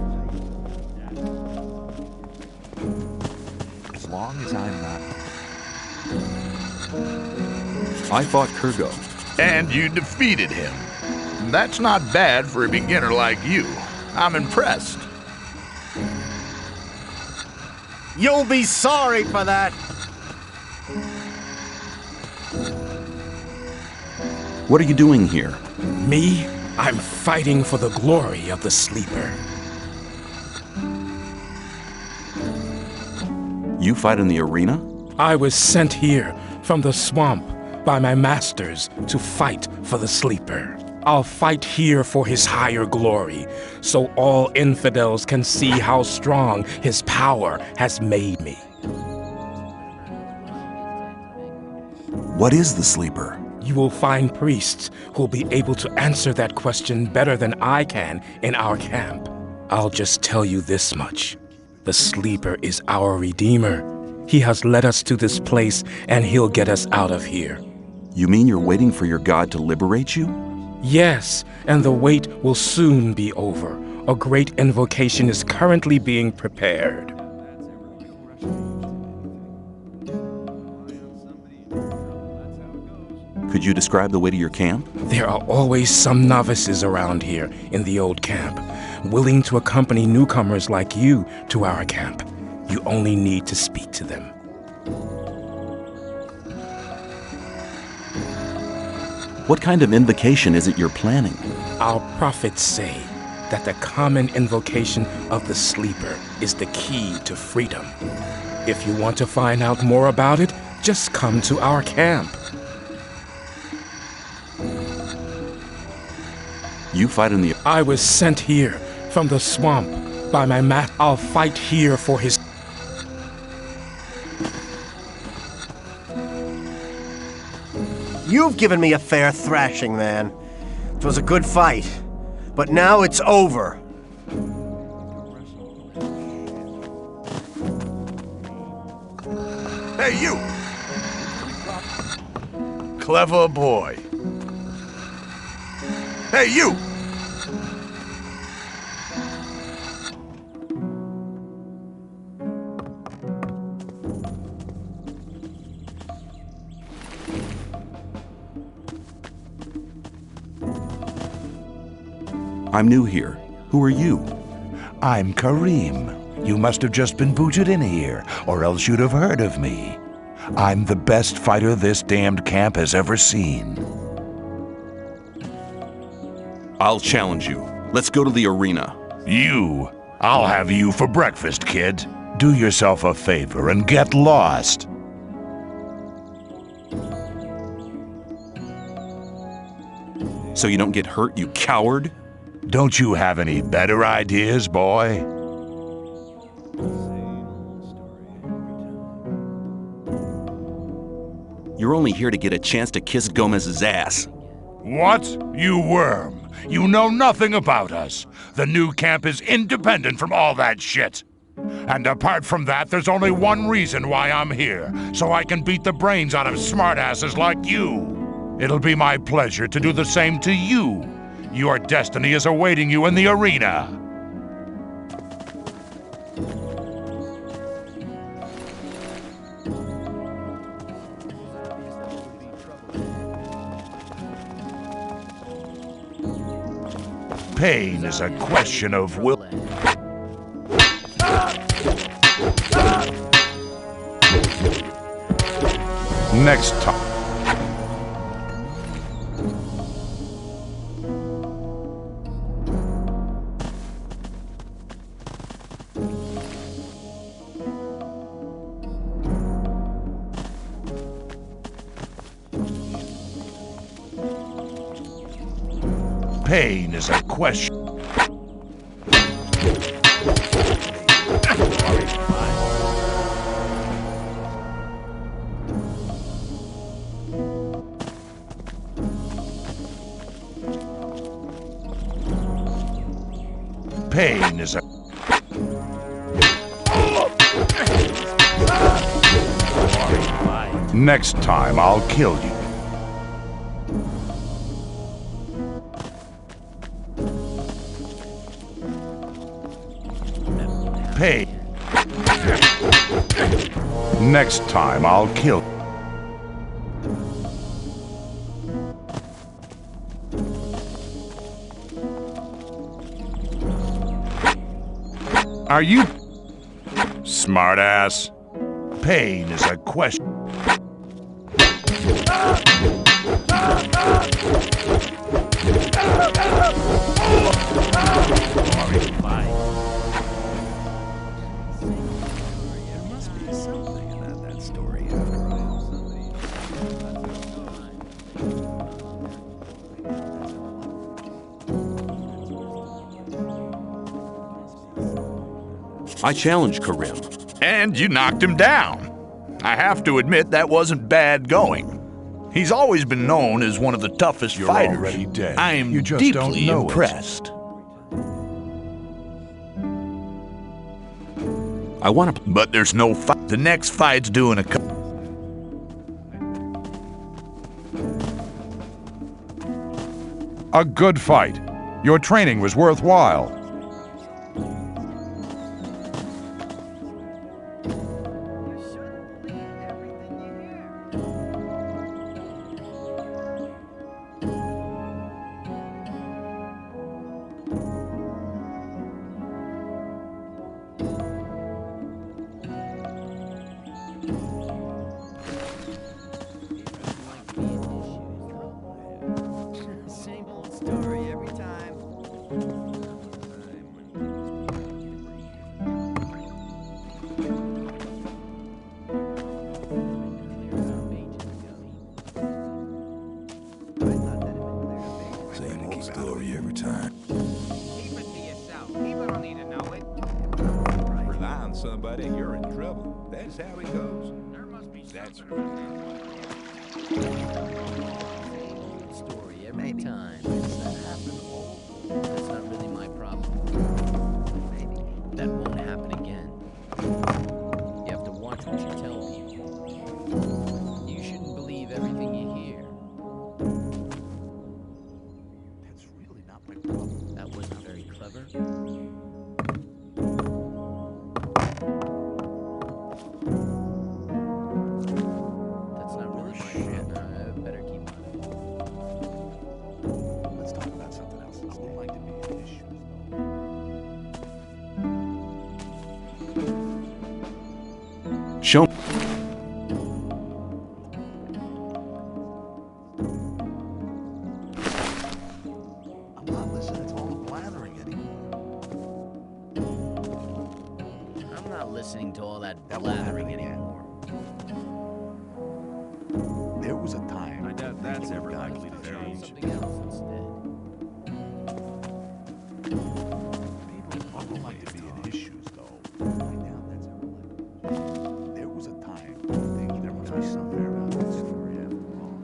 As long as I'm not. I fought Kurgo. And you defeated him. That's not bad for a beginner like you. I'm impressed. You'll be sorry for that! What are you doing here? Me? I'm fighting for the glory of the Sleeper. You fight in the arena? I was sent here from the swamp by my masters to fight for the Sleeper. I'll fight here for his higher glory, so all infidels can see how strong his power has made me. What is the Sleeper? You will find priests who'll be able to answer that question better than I can in our camp. I'll just tell you this much. The Sleeper is our Redeemer. He has led us to this place, and he'll get us out of here. You mean you're waiting for your God to liberate you? Yes, and the wait will soon be over. A great invocation is currently being prepared. Could you describe the way to your camp? There are always some novices around here in the old camp, willing to accompany newcomers like you to our camp. You only need to speak to them. What kind of invocation is it you're planning? Our prophets say that the common invocation of the Sleeper is the key to freedom. If you want to find out more about it, just come to our camp. You fight in the... I was sent here from the swamp by my master. I'll fight here for his... You've given me a fair thrashing, man. It was a good fight. But now it's over. Hey, you! Clever boy. Hey, you! I'm new here. Who are you? I'm Kareem. You must have just been booted in here, or else you'd have heard of me. I'm the best fighter this damned camp has ever seen. I'll challenge you. Let's go to the arena. You? I'll have you for breakfast, kid. Do yourself a favor and get lost. So you don't get hurt, you coward? Don't you have any better ideas, boy? You're only here to get a chance to kiss Gomez's ass. What? You worm. You know nothing about us. The new camp is independent from all that shit. And apart from that, there's only one reason why I'm here, so I can beat the brains out of smartasses like you. It'll be my pleasure to do the same to you. Your destiny is awaiting you in the arena. Pain is a question of will. Next time. Pain is a question. Pain is a... Next time, I'll kill you. Pain. Next time, I'll kill you. Are you... Smartass? Pain is a question. I challenged Karim. And you knocked him down. I have to admit that wasn't bad going. He's always been known as one of the toughest fighters. Already dead. I am You just deeply don't know it. impressed. I want to... But there's no fight. The next fight's due in a couple. A good fight. Your training was worthwhile. Same old story every time. Same old story every time. Keep it to yourself. People don't need to know it. Rely on somebody, you're in trouble. That's how it goes. There must be That's Story every time. Does that happen? That's not really my problem. Maybe. That won't happen again. You have to watch what you tell people. You shouldn't believe everything you hear. That's really not my problem. That wasn't very clever. That's not really my shit. Better keep on it. Let's talk about something else. I would like to be an issue. Show... I'm not listening to all the blathering anymore. I'm not listening to all that blathering anymore. There was a time. I doubt that's ever likely to change. Something else instead. I would like to be in issues, though. I doubt that's ever likely. There was a time. There must be something around that story after all.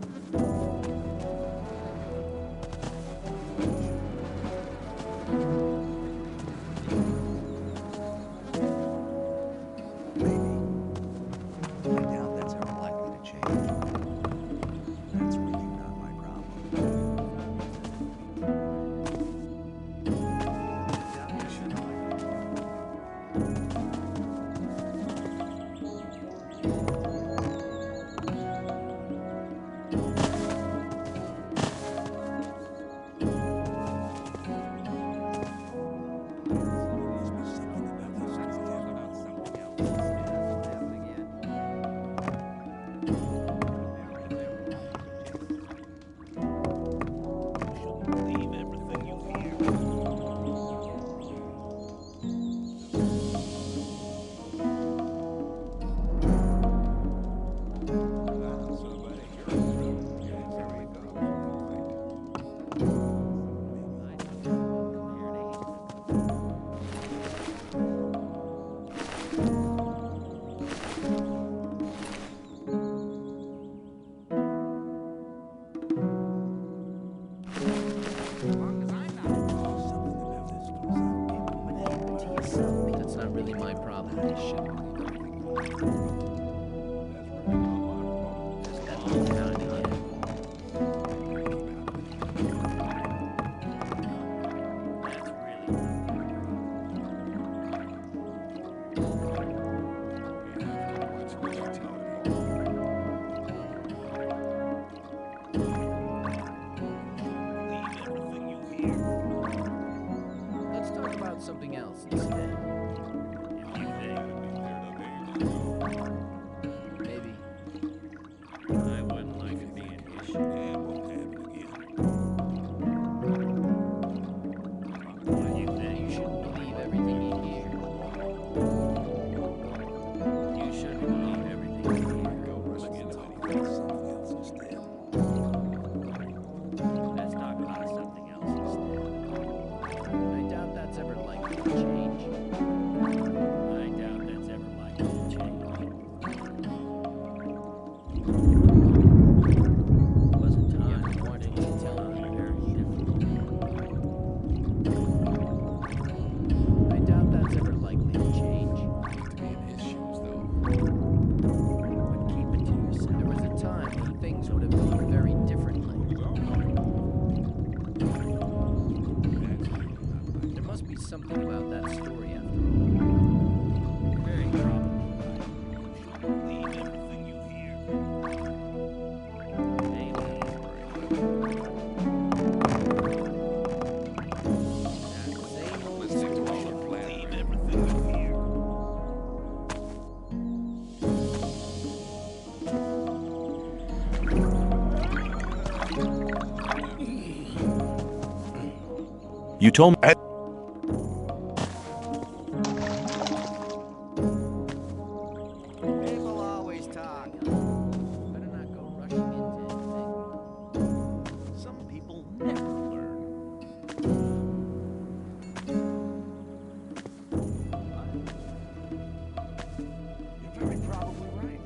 Maybe. I doubt that's ever likely to change. That's really not my problem. my problem. They should believe everything. Just that little town again. Let's talk about something else instead. Maybe. I wouldn't like to be an issue. Yeah, it won't happen again. What do you think? You shouldn't believe everything you hear. You shouldn't believe everything you hear. Let's talk about something else instead. Let's talk about something else instead. I doubt that's ever likely to change. I doubt that's ever likely to change. Wasn't time wanting to tell me very different. I doubt that's ever likely to change. Issues though. But keep it to yourself. There was a time when things would have gone very differently. There must be something about that story after all. Very probably. Believe everything you hear. Maybe. Listen to all the believe everything you hear. You told me. People always talk. Better not go rushing into anything. Some people never learn. You're very probably right.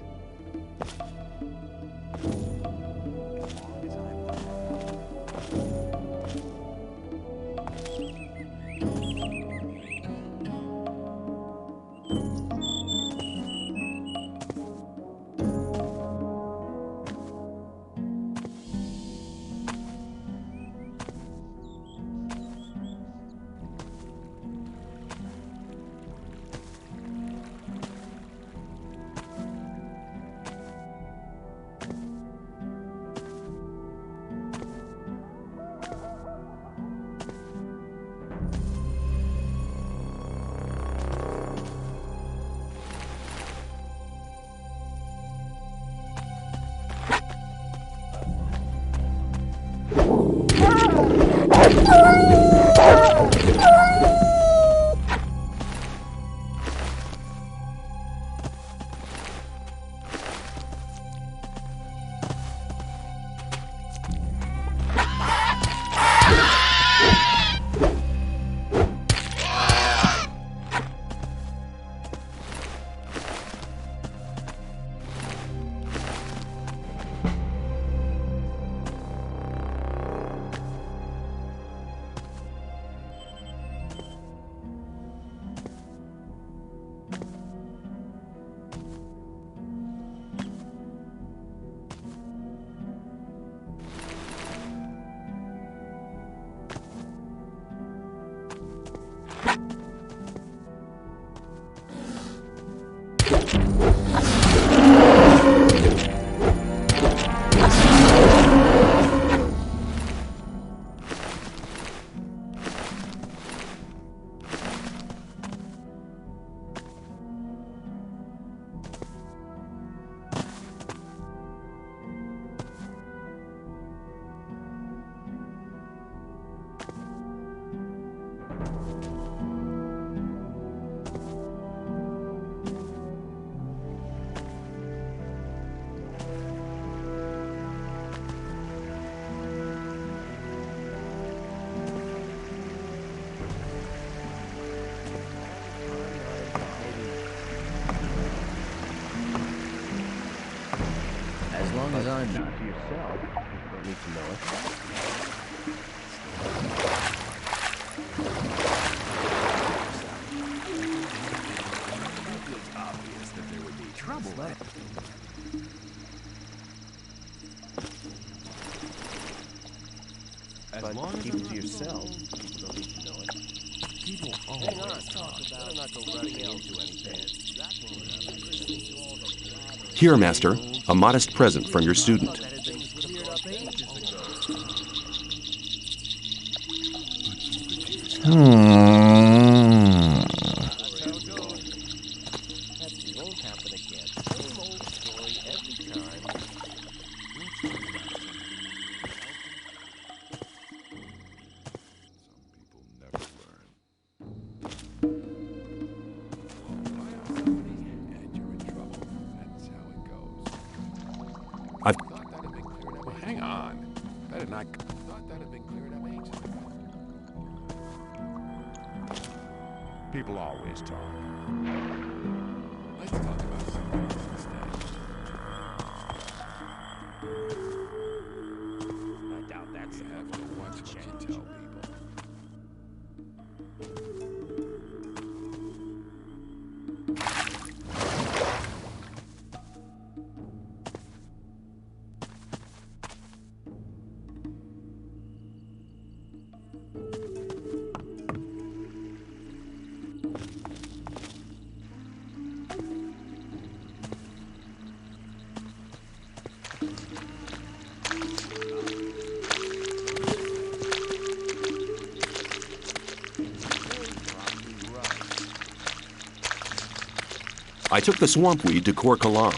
long as I'm not to yourself, you don't need to know it. but keep it to yourself. People don't need to know it. People Hang on, always talk. better not go rushing into anything. Here, Master, a modest present from your student. Well, hang on. Better not. Thought that had been cleared up ages ago. People always talk. Let's talk about something else instead. I doubt that's You have to watch what you tell people. I took the swamp weed to Kor Kalam.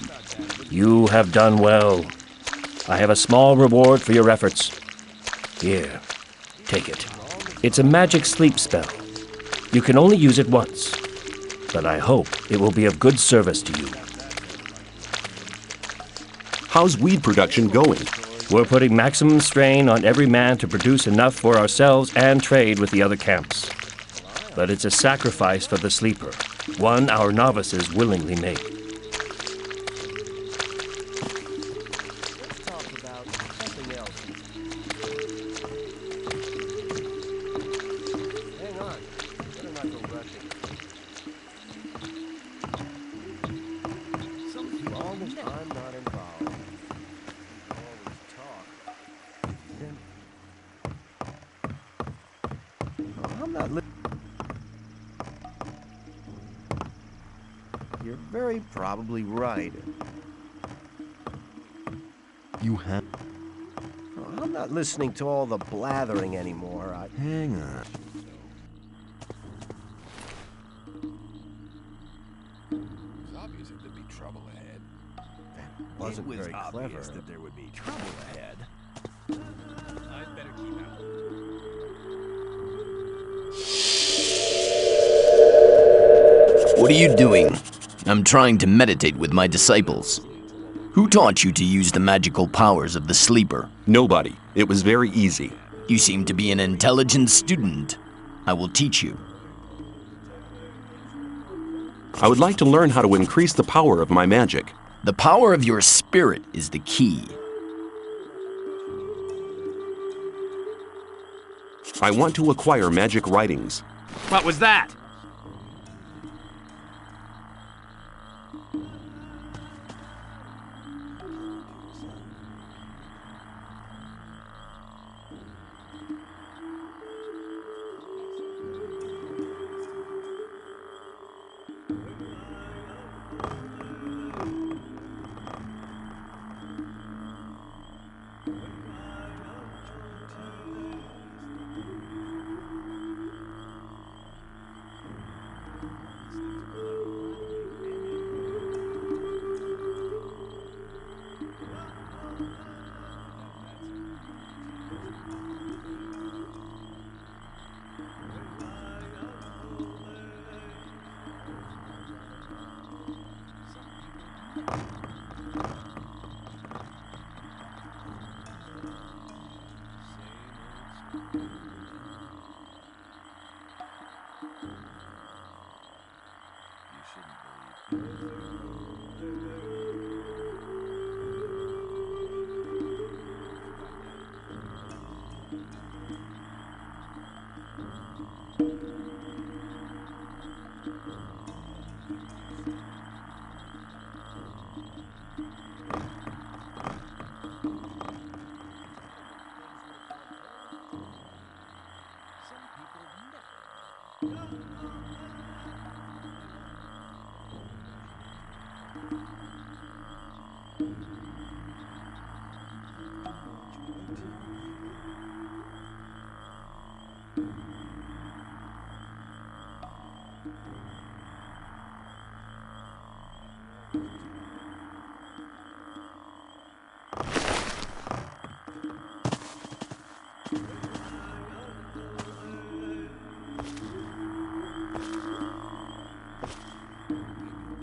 You have done well. I have a small reward for your efforts. Here, take it. It's a magic sleep spell. You can only use it once, but I hope it will be of good service to you. How's weed production going? We're putting maximum strain on every man to produce enough for ourselves and trade with the other camps. But it's a sacrifice for the sleeper, one our novices willingly make. You're very probably right. You have... Oh, I'm not listening to all the blathering anymore. Hang on. It was obvious that there'd be trouble ahead. Wasn't It was very obvious clever. that there would be trouble ahead. I'd better keep out. What are you doing? I'm trying to meditate with my disciples. Who taught you to use the magical powers of the sleeper? Nobody. It was very easy. You seem to be an intelligent student. I will teach you. I would like to learn how to increase the power of my magic. The power of your spirit is the key. I want to acquire magic writings. What was that?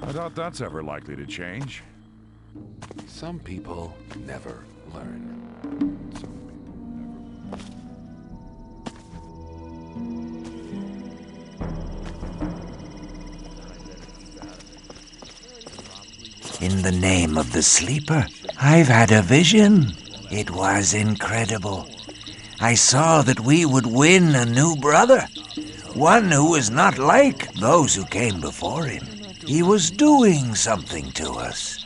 I doubt that's ever likely to change. Some people never learn. In the name of the sleeper, I've had a vision. It was incredible. I saw that we would win a new brother. One who was not like those who came before him. He was doing something to us.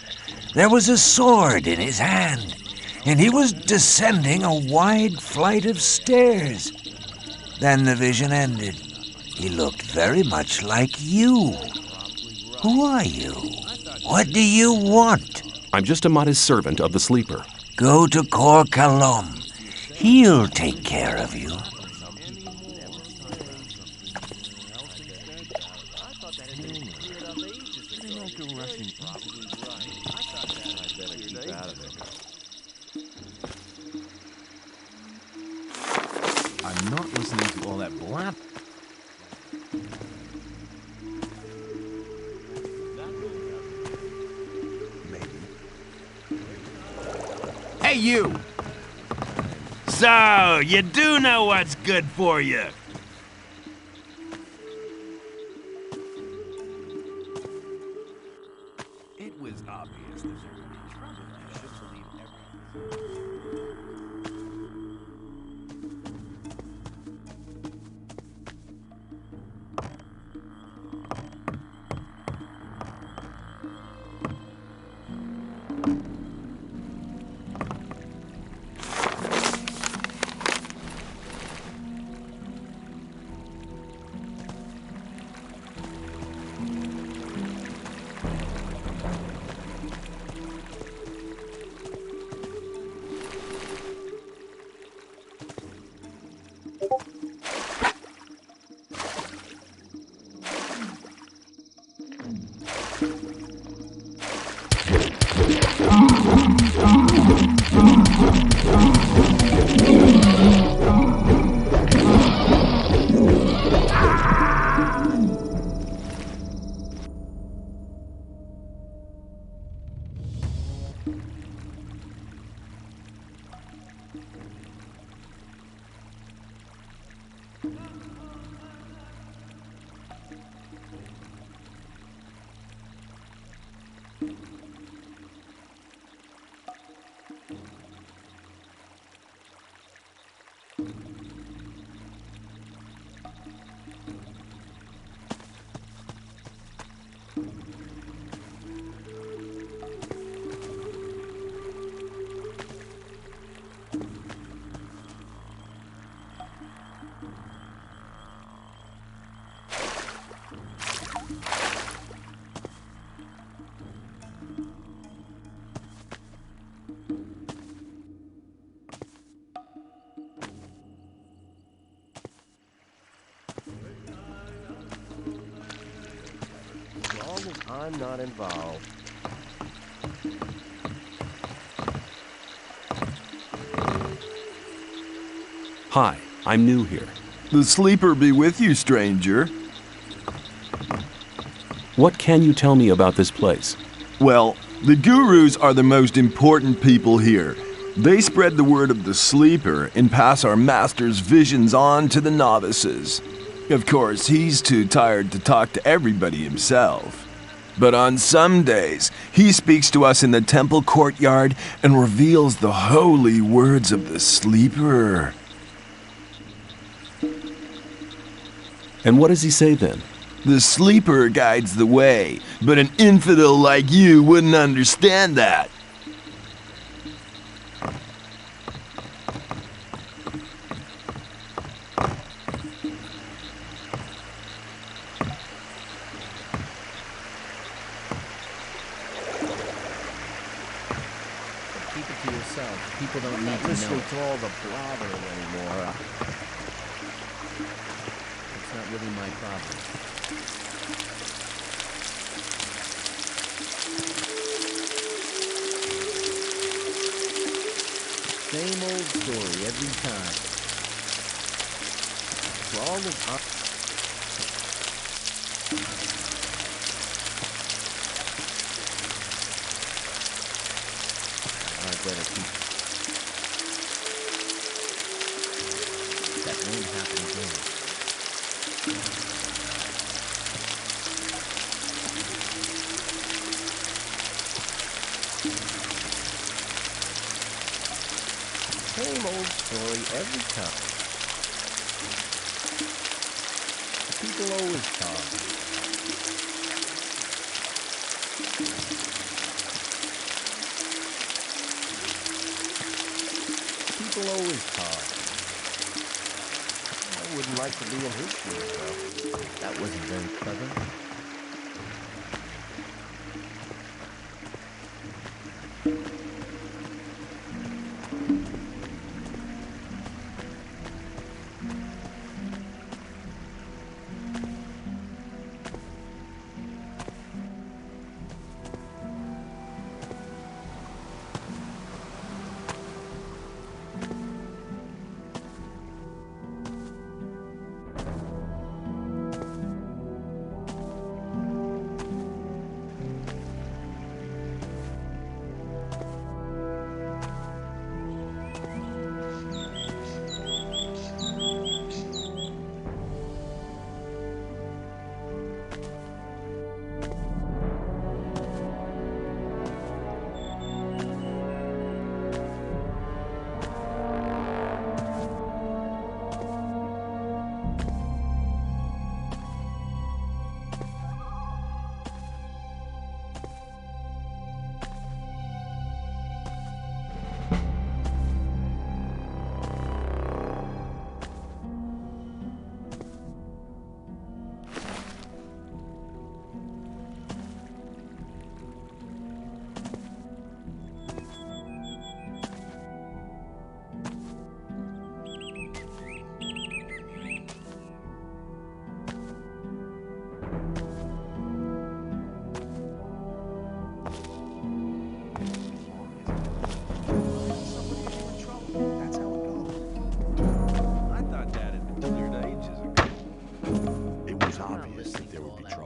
There was a sword in his hand, and he was descending a wide flight of stairs. Then the vision ended. He looked very much like you. Who are you? What do you want? I'm just a modest servant of the sleeper. Go to Kor Kalom. He'll take care of you. I'm not listening to all that blab. Hey, you! So, you do know what's good for you. It was obvious that there would be trouble. I should believe everything. As long as I'm not involved. Hi, I'm new here. The sleeper be with you, stranger. What can you tell me about this place? Well, the gurus are the most important people here. They spread the word of the sleeper and pass our master's visions on to the novices. Of course, he's too tired to talk to everybody himself. But on some days, he speaks to us in the temple courtyard and reveals the holy words of the sleeper. And what does he say then? The sleeper guides the way, but an infidel like you wouldn't understand that. People don't need to know to all the blathering anymore. It's not really my problem. Same old story every time. For all the I better keep. That won't happen again. Same old story every time. People always talk. People always talk. I wouldn't like to be in his shoes, though. That wasn't very clever.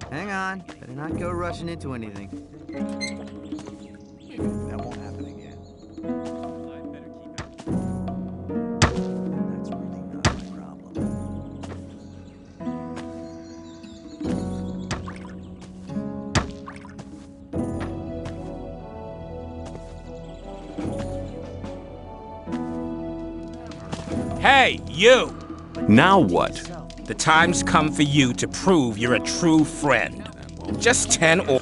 Hang on, better not go rushing into anything. That won't happen again. That's really not my problem. Hey, you! Now what? The time's come for you to prove you're a true friend. Just 10 or...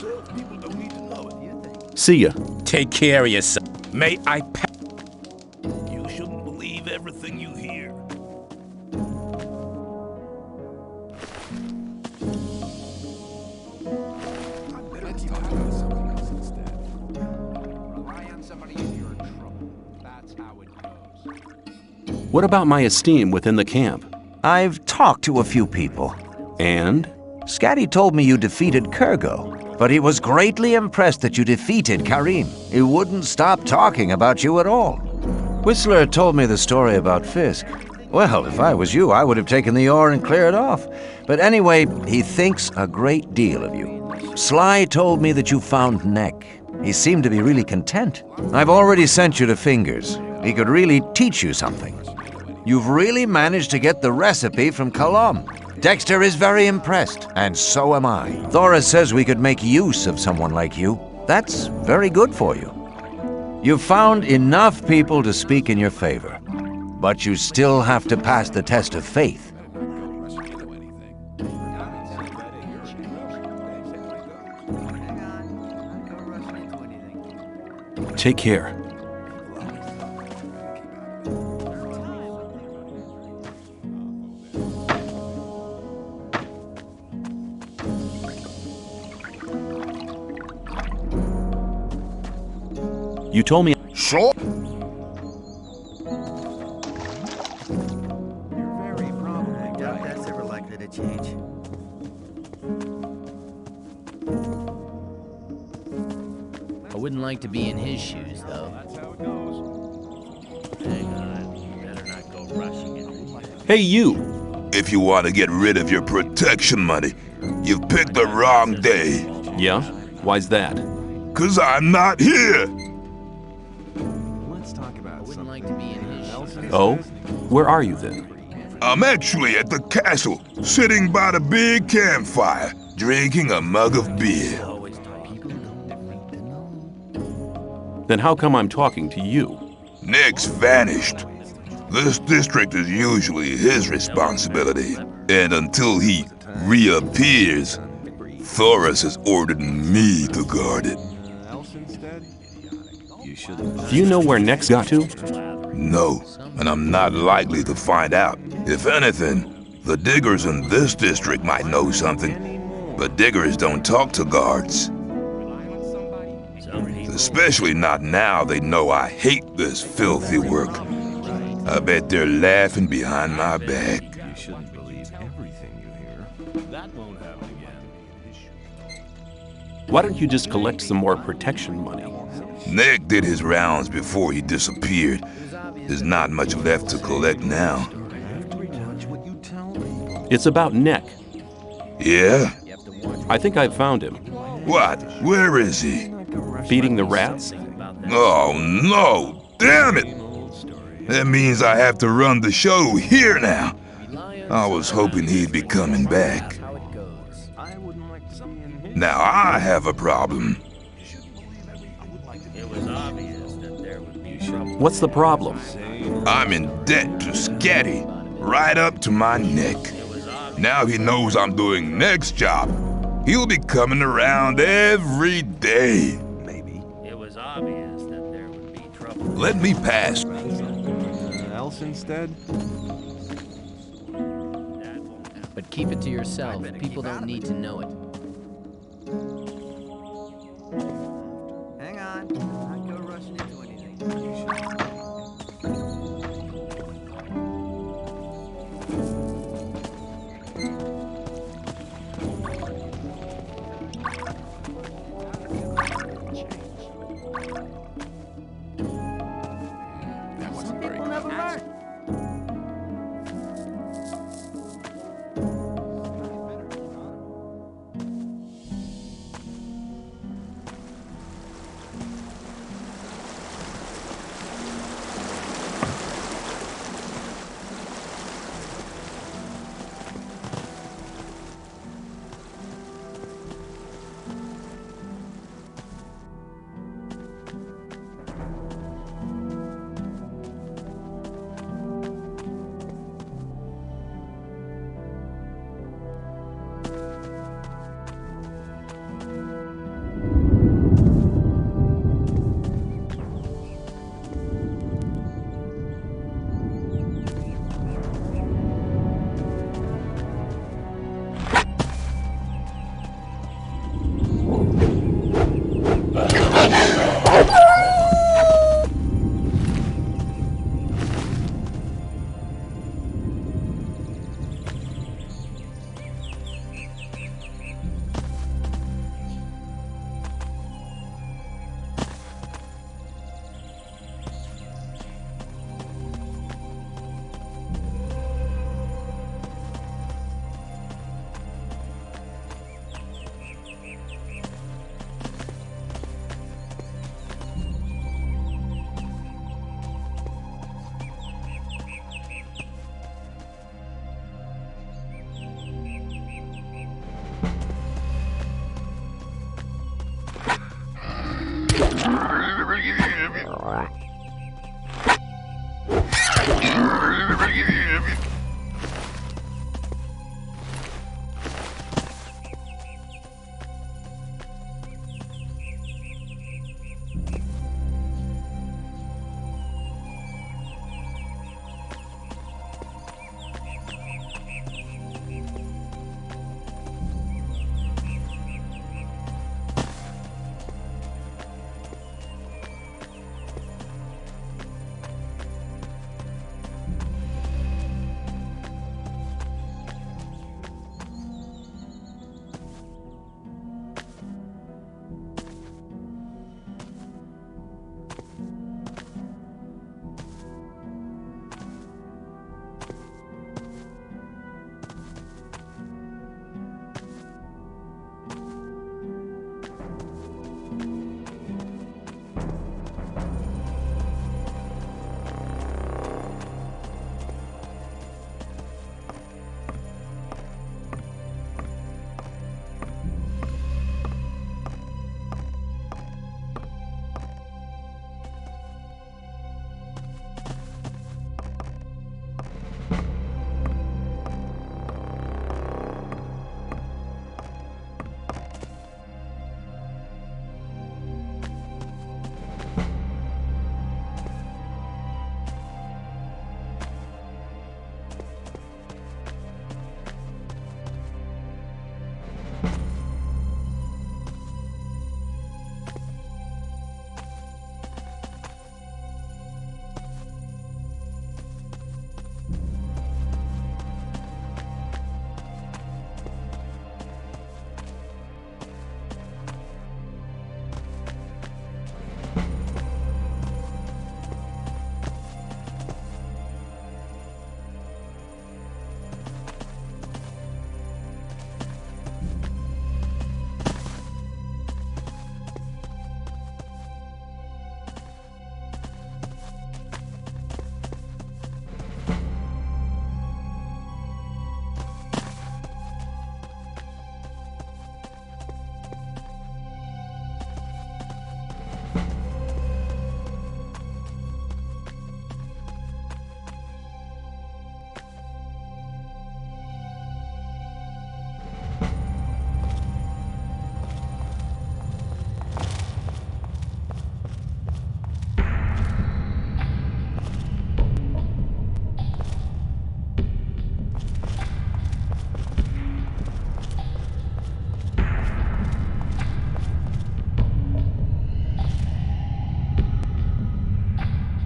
See ya. Take care of yourself. May I You shouldn't believe everything you hear. Let's talk about something else instead. Rely on somebody if you're in trouble. That's how it goes. What about my esteem within the camp? I've talked to a few people. And? Scatty told me you defeated Kurgo, but he was greatly impressed that you defeated Karim. He wouldn't stop talking about you at all. Whistler told me the story about Fisk. Well, if I was you, I would have taken the ore and cleared off. But anyway, he thinks a great deal of you. Sly told me that you found Neck. He seemed to be really content. I've already sent you to Fingers. He could really teach you something. You've really managed to get the recipe from Kalam. Dexter is very impressed, and so am I. Thora says we could make use of someone like you. That's very good for you. You've found enough people to speak in your favor, but you still have to pass the test of faith. Take care. You told me... Sure. change. I wouldn't like to be in his shoes, though. Hang on. Better not go rushing it. Hey, you! If you want to get rid of your protection money, you've picked the wrong day. Yeah? Why's that? 'Cause I'm not here! Let's talk about something. Like to be in his shoes. Oh? Where are you then? I'm actually at the castle, sitting by the big campfire, drinking a mug of beer. Then how come I'm talking to you? Nick's vanished. This district is usually his responsibility, and until he reappears, Thoris has ordered me to guard it. Do you know where Nex got to? No, and I'm not likely to find out. If anything, the diggers in this district might know something, but diggers don't talk to guards. Especially not now they know I hate this filthy work. I bet they're laughing behind my back. You shouldn't believe everything you hear. That won't happen again. Why don't you just collect some more protection money? Nick did his rounds before he disappeared. There's not much left to collect now. It's about Neck. Yeah? I think I've found him. What? Where is he? Feeding the rats? Oh no! Damn it! That means I have to run the show here now. I was hoping he'd be coming back. Now I have a problem. What's the problem? I'm in debt to Scatty, right up to my neck. Now he knows I'm doing Nick's job. He'll be coming around every day. It was obvious that there would be trouble. Let me pass. Else instead? But keep it to yourself. People don't need to know it. Hang on. Not go rushing into anything. That wasn't very good.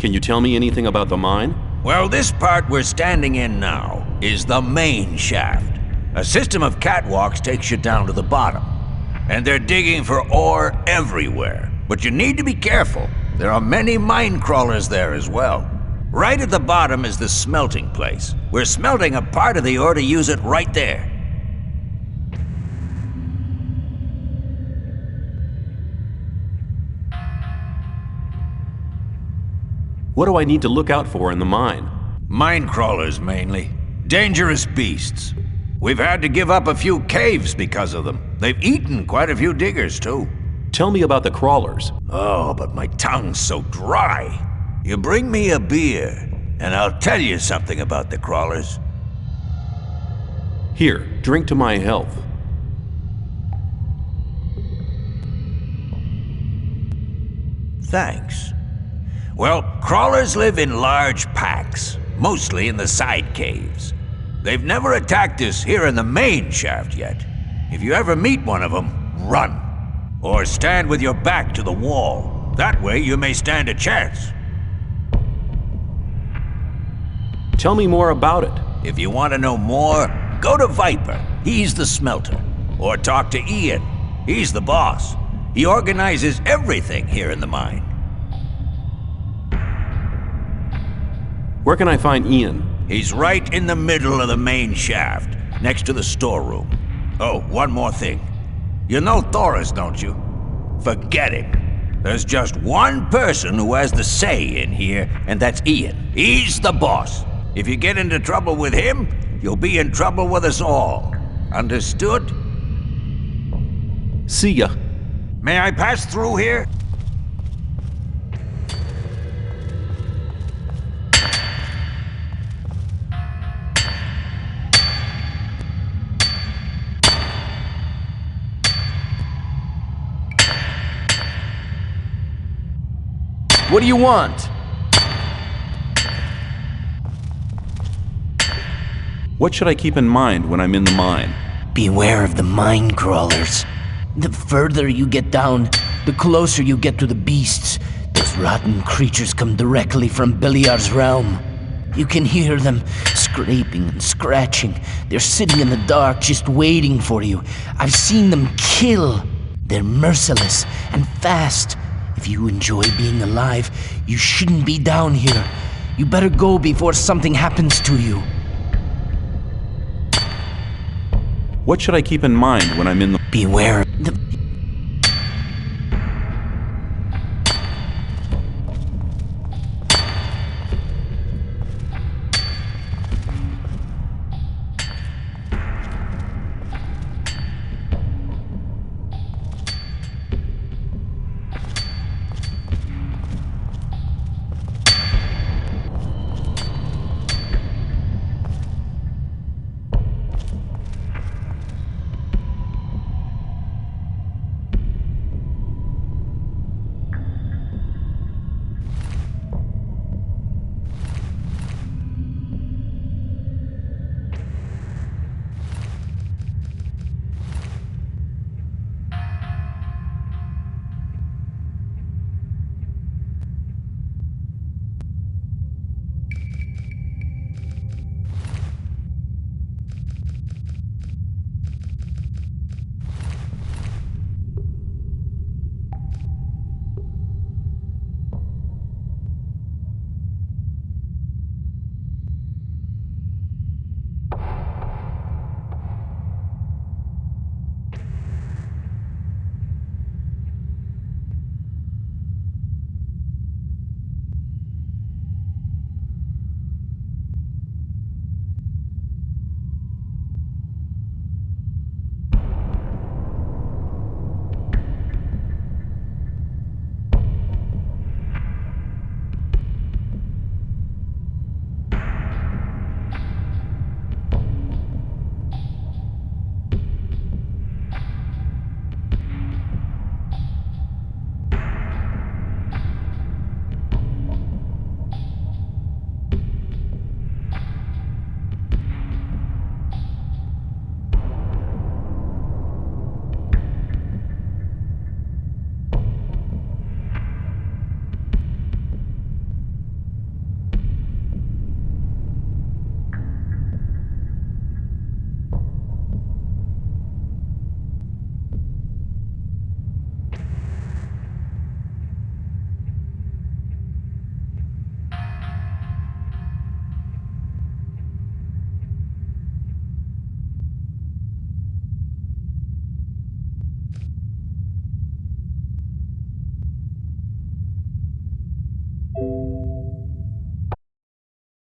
Can you tell me anything about the mine? Well, this part we're standing in now is the main shaft. A system of catwalks takes you down to the bottom. And they're digging for ore everywhere. But you need to be careful. There are many mine crawlers there as well. Right at the bottom is the smelting place. We're smelting a part of the ore to use it right there. What do I need to look out for in the mine? Mine crawlers, mainly. Dangerous beasts. We've had to give up a few caves because of them. They've eaten quite a few diggers, too. Tell me about the crawlers. Oh, but my tongue's so dry. You bring me a beer, and I'll tell you something about the crawlers. Here, drink to my health. Thanks. Well, crawlers live in large packs, mostly in the side caves. They've never attacked us here in the main shaft yet. If you ever meet one of them, run. Or stand with your back to the wall. That way you may stand a chance. Tell me more about it. If you want to know more, go to Viper. He's the smelter. Or talk to Ian. He's the boss. He organizes everything here in the mine. Where can I find Ian? He's right in the middle of the main shaft, next to the storeroom. Oh, one more thing. You know Thoris, don't you? Forget it. There's just one person who has the say in here, and that's Ian. He's the boss. If you get into trouble with him, you'll be in trouble with us all. Understood? See ya. May I pass through here? What do you want? What should I keep in mind when I'm in the mine? Beware of the mine crawlers. The further you get down, the closer you get to the beasts. Those rotten creatures come directly from Beliar's realm. You can hear them scraping and scratching. They're sitting in the dark just waiting for you. I've seen them kill. They're merciless and fast. If you enjoy being alive, you shouldn't be down here. You better go before something happens to you. What should I keep in mind when I'm in the... Beware. The